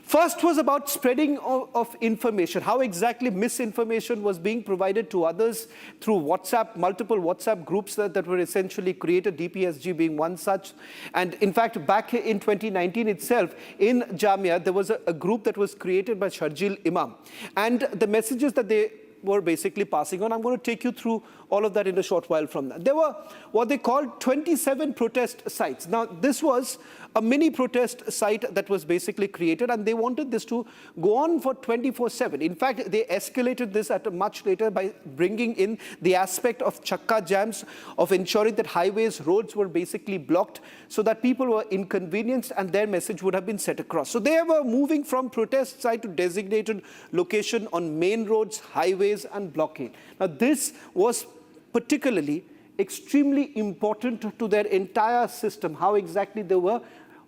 Speaker 1: First was about spreading of information, how exactly misinformation was being provided to others through WhatsApp, multiple WhatsApp groups that were essentially created, DPSG being one such. And in fact, back in 2019 itself, in Jamia, there was a group that was created by Sharjeel Imam. And the messages that they were basically passing on, I'm going to take you through all of that in a short while from that. There were what they called 27 protest sites. Now, this was a mini protest site that was basically created, and they wanted this to go on for 24/7. In fact, they escalated this at a much later by bringing in the aspect of chakka jams, of ensuring that highways, roads were basically blocked so that people were inconvenienced and their message would have been set across. So they were moving from protest site to designated location on main roads, highways, and blockade. Now, this was particularly extremely important to their entire system, how exactly they were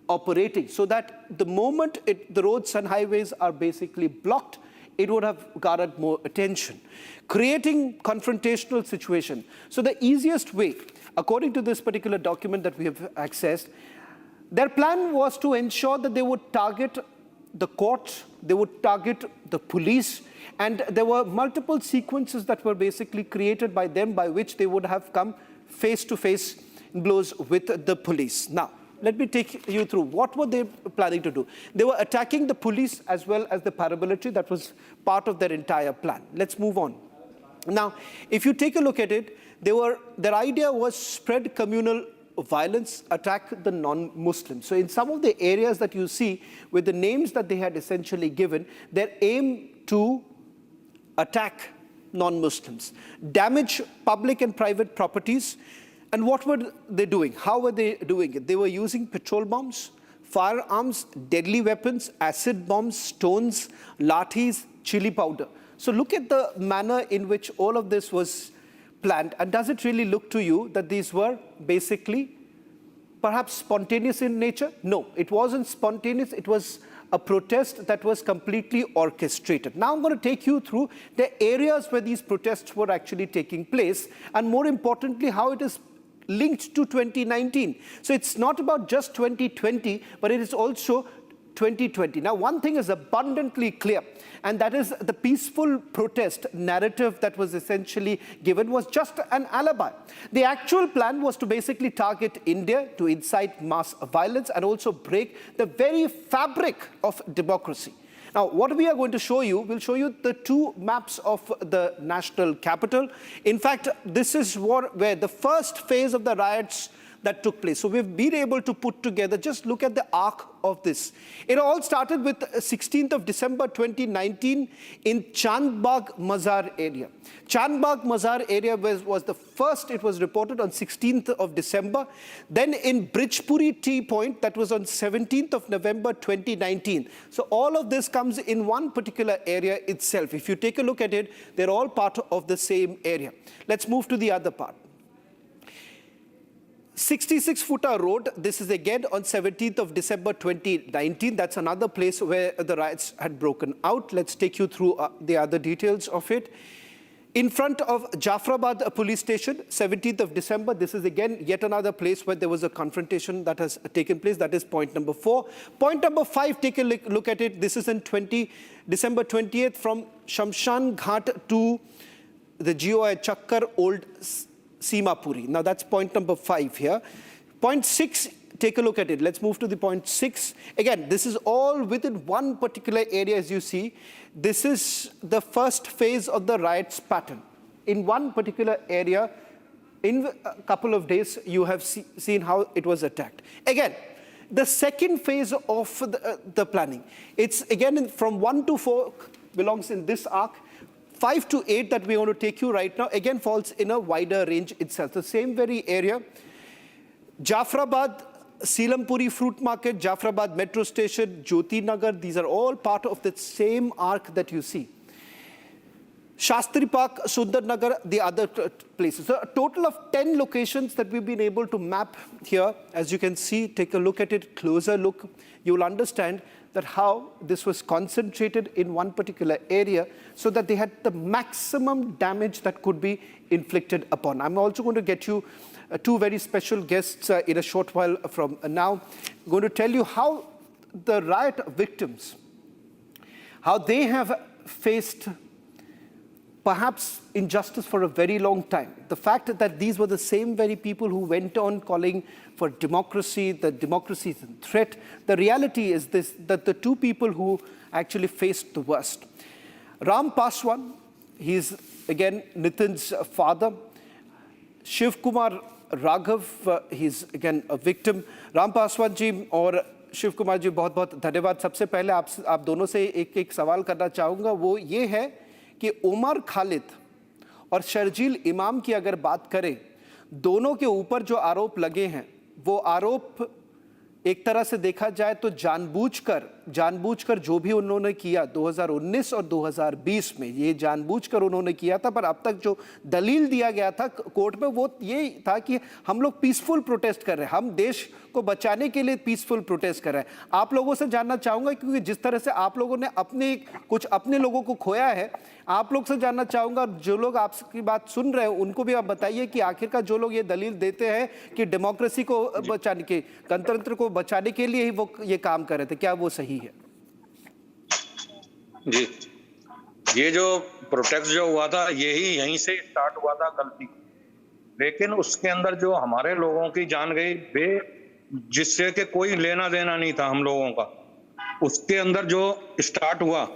Speaker 1: operating, so that the moment the roads and highways are basically blocked, it would have garnered more attention, creating confrontational situation. So the easiest way, according to this particular document that we have accessed, their plan was to ensure that they would target the courts, they would target the police, and there were multiple sequences that were basically created by them by which they would have come face-to-face blows with the police. Now, let me take you through what were they planning to do. They were attacking the police as well as the paramilitary. That was part of their entire plan. Let's move on. Now, if you take a look at it, their idea was spread communal violence, attack the non-Muslims. So in some of the areas that you see with the names that they had essentially given, their aim to attack non-Muslims, damage public and private properties. And what were they doing? How were they doing it? They were using petrol bombs, firearms, deadly weapons, acid bombs, stones, lathis, chili powder. So look at the manner in which all of this was planned. And does it really look to you that these were basically perhaps spontaneous in nature? No, it wasn't spontaneous. It was a protest that was completely orchestrated. Now I'm going to take you through the areas where these protests were actually taking place, and more importantly, how it is linked to 2019. So it's not about just 2020, but it is also 2020. Now, one thing is abundantly clear, and that is the peaceful protest narrative that was essentially given was just an alibi. The actual plan was to basically target India, to incite mass violence, and also break the very fabric of democracy. Now, what we are going to show you, we'll show you the two maps of the national capital. In fact, this is where the first phase of the riots that took place. So we've been able to put together, just look at the arc of this. It all started with 16th of December 2019 in Chandbagh Mazar area. Chandbagh Mazar area was the first, it was reported on 16th of December. Then in Bridgepuri Tea Point, that was on 17th of November 2019. So all of this comes in one particular area itself. If you take a look at it, they're all part of the same area. Let's move to the other part. 66-footer road, this is again on 17th of December 2019. That's another place where the riots had broken out. Let's take you through the other details of it. In front of Jafrabad police station, 17th of December, this is again yet another place where there was a confrontation that has taken place. That is point number 4. Point number 5, take a look at it. This is in December 20th from Shamshan Ghat to the GOI Chakkar Old Simapuri. Now that's point number 5 here. Point 6, take a look at it. Let's move to the point 6. Again, this is all within one particular area, as you see. This is the first phase of the riots pattern. In one particular area, in a couple of days, you have seen how it was attacked. Again, the second phase of the planning, it's again from 1 to 4 belongs in this arc. 5 to 8 that we want to take you right now, again falls in a wider range itself. The same very area. Jafrabad, Seelampuri Fruit Market, Jafrabad Metro Station, Jyoti Nagar, these are all part of the same arc that you see. Shastri Park, Sundar Nagar, the other places. So a total of 10 locations that we've been able to map here. As you can see, take a look at it, closer look. You'll understand that how this was concentrated in one particular area so that they had the maximum damage that could be inflicted upon. I'm also going to get you two very special guests in a short while from now. I'm going to tell you how the riot victims, how they have faced perhaps injustice for a very long time. The fact that these were the same very people who went on calling for democracy, that democracy is in threat. The reality is this, that the two people who actually faced the worst. Ram Paswan, he's again Nitin's father. Shiv Kumar Raghav, he's again a victim. Ram Paswan ji और शिव कुमार जी बहुत बहुत धन्यवाद. सबसे पहले आप दोनों से एक सवाल करना चाहूँगा, वो ये है कि उमर खालिद और शर्जील इमाम की अगर बात करें, दोनों के ऊपर जो आरोप लगे हैं, वो आरोप एक तरह से देखा जाए तो जानबूझकर जो भी उन्होंने किया 2019 और 2020 में, ये जानबूझकर उन्होंने किया था. पर अब तक जो दलील दिया गया था कोर्ट में वो ये था कि हम लोग पीसफुल प्रोटेस्ट कर रहे हैं, हम देश को बचाने के लिए पीसफुल प्रोटेस्ट कर रहे हैं. आप लोगों से जानना चाहूँगा, क्योंकि जिस तरह से आप लोगों ने अपने लोगों को खोया है, आप लोग से जानना चाहूँगा, जो लोग आपकी बात सुन रहे हैं उनको भी आप बताइए कि आखिरकार जो लोग ये दलील देते हैं कि डेमोक्रेसी को बचाने के, गणतंत्र को बचाने के लिए ही वो ये काम कर रहे थे, क्या वो सही है?
Speaker 9: जी, ये जो प्रोटेस्ट जो हुआ था यहीं से स्टार्ट हुआ था गलती, लेकिन उसके अंदर जो हमारे लोगों की जान गई, जिससे कि कोई लेना देना नहीं था हम लोगों का, उसके अंदर जो स्टार्ट हुआ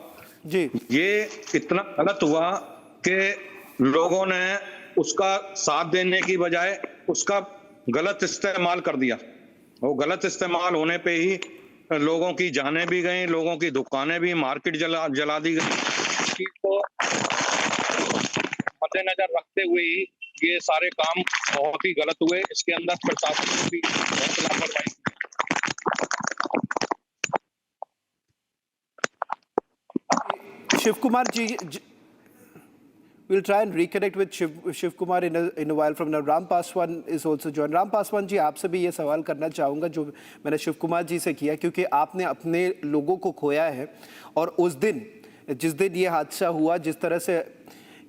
Speaker 1: जी,
Speaker 9: ये इतना गलत हुआ कि लोगों ने उसका साथ देने की बजाय उसका गलत इस्तेमाल कर दिया. वो गलत इस्तेमाल होने पे ही लोगों की जानें भी गई, लोगों की दुकानें भी, मार्केट जला दी गई. तो मद्देनजर रखते हुए ही ये सारे काम बहुत ही गलत हुए. इसके अंदर प्रशासन ने भी बहुत लापरवाही.
Speaker 1: Shiv Kumar ji, we'll try and reconnect with Shiv Kumar in a while from now. Ram Paswan is also joined. Ram Paswan जी, आपसे भी ये सवाल करना चाहूँगा जो मैंने शिव कुमार जी से किया, क्योंकि आपने अपने लोगों को खोया है और उस दिन, जिस दिन ये हादसा हुआ, जिस तरह से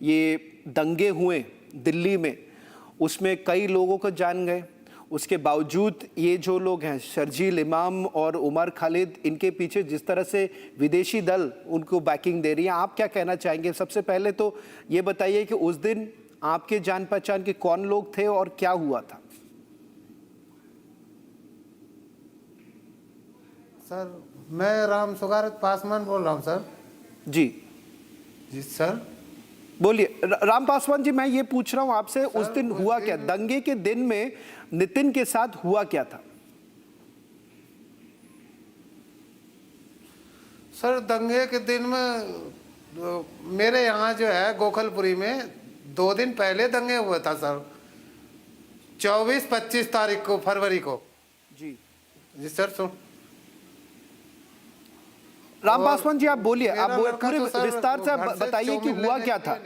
Speaker 1: ये दंगे हुए दिल्ली में, उसमें कई लोगों को जान गए. उसके बावजूद ये जो लोग हैं, शर्जील इमाम और उमर खालिद, इनके पीछे जिस तरह से विदेशी दल उनको बैकिंग दे रही है, आप क्या कहना चाहेंगे? सबसे पहले तो ये बताइए कि उस दिन आपके जान पहचान के कौन लोग थे और क्या हुआ था?
Speaker 10: सर, मैं राम सुगारत पासवान बोल रहा हूँ सर.
Speaker 1: जी
Speaker 10: जी सर,
Speaker 1: बोलिए. राम पासवान जी, मैं ये पूछ रहा हूँ आपसे, उस दिन हुआ क्या? दंगे के दिन में नितिन के साथ हुआ क्या था?
Speaker 10: सर, दंगे के दिन में मेरे यहाँ जो है गोखलपुरी में 2 दिन पहले दंगे हुआ था सर, 24-25 तारीख को, फरवरी को.
Speaker 1: जी
Speaker 10: जी सर. सुन
Speaker 1: राम पासवान जी, आप बोलिए, आप पूरे विस्तार से बताइए कि हुआ क्या था.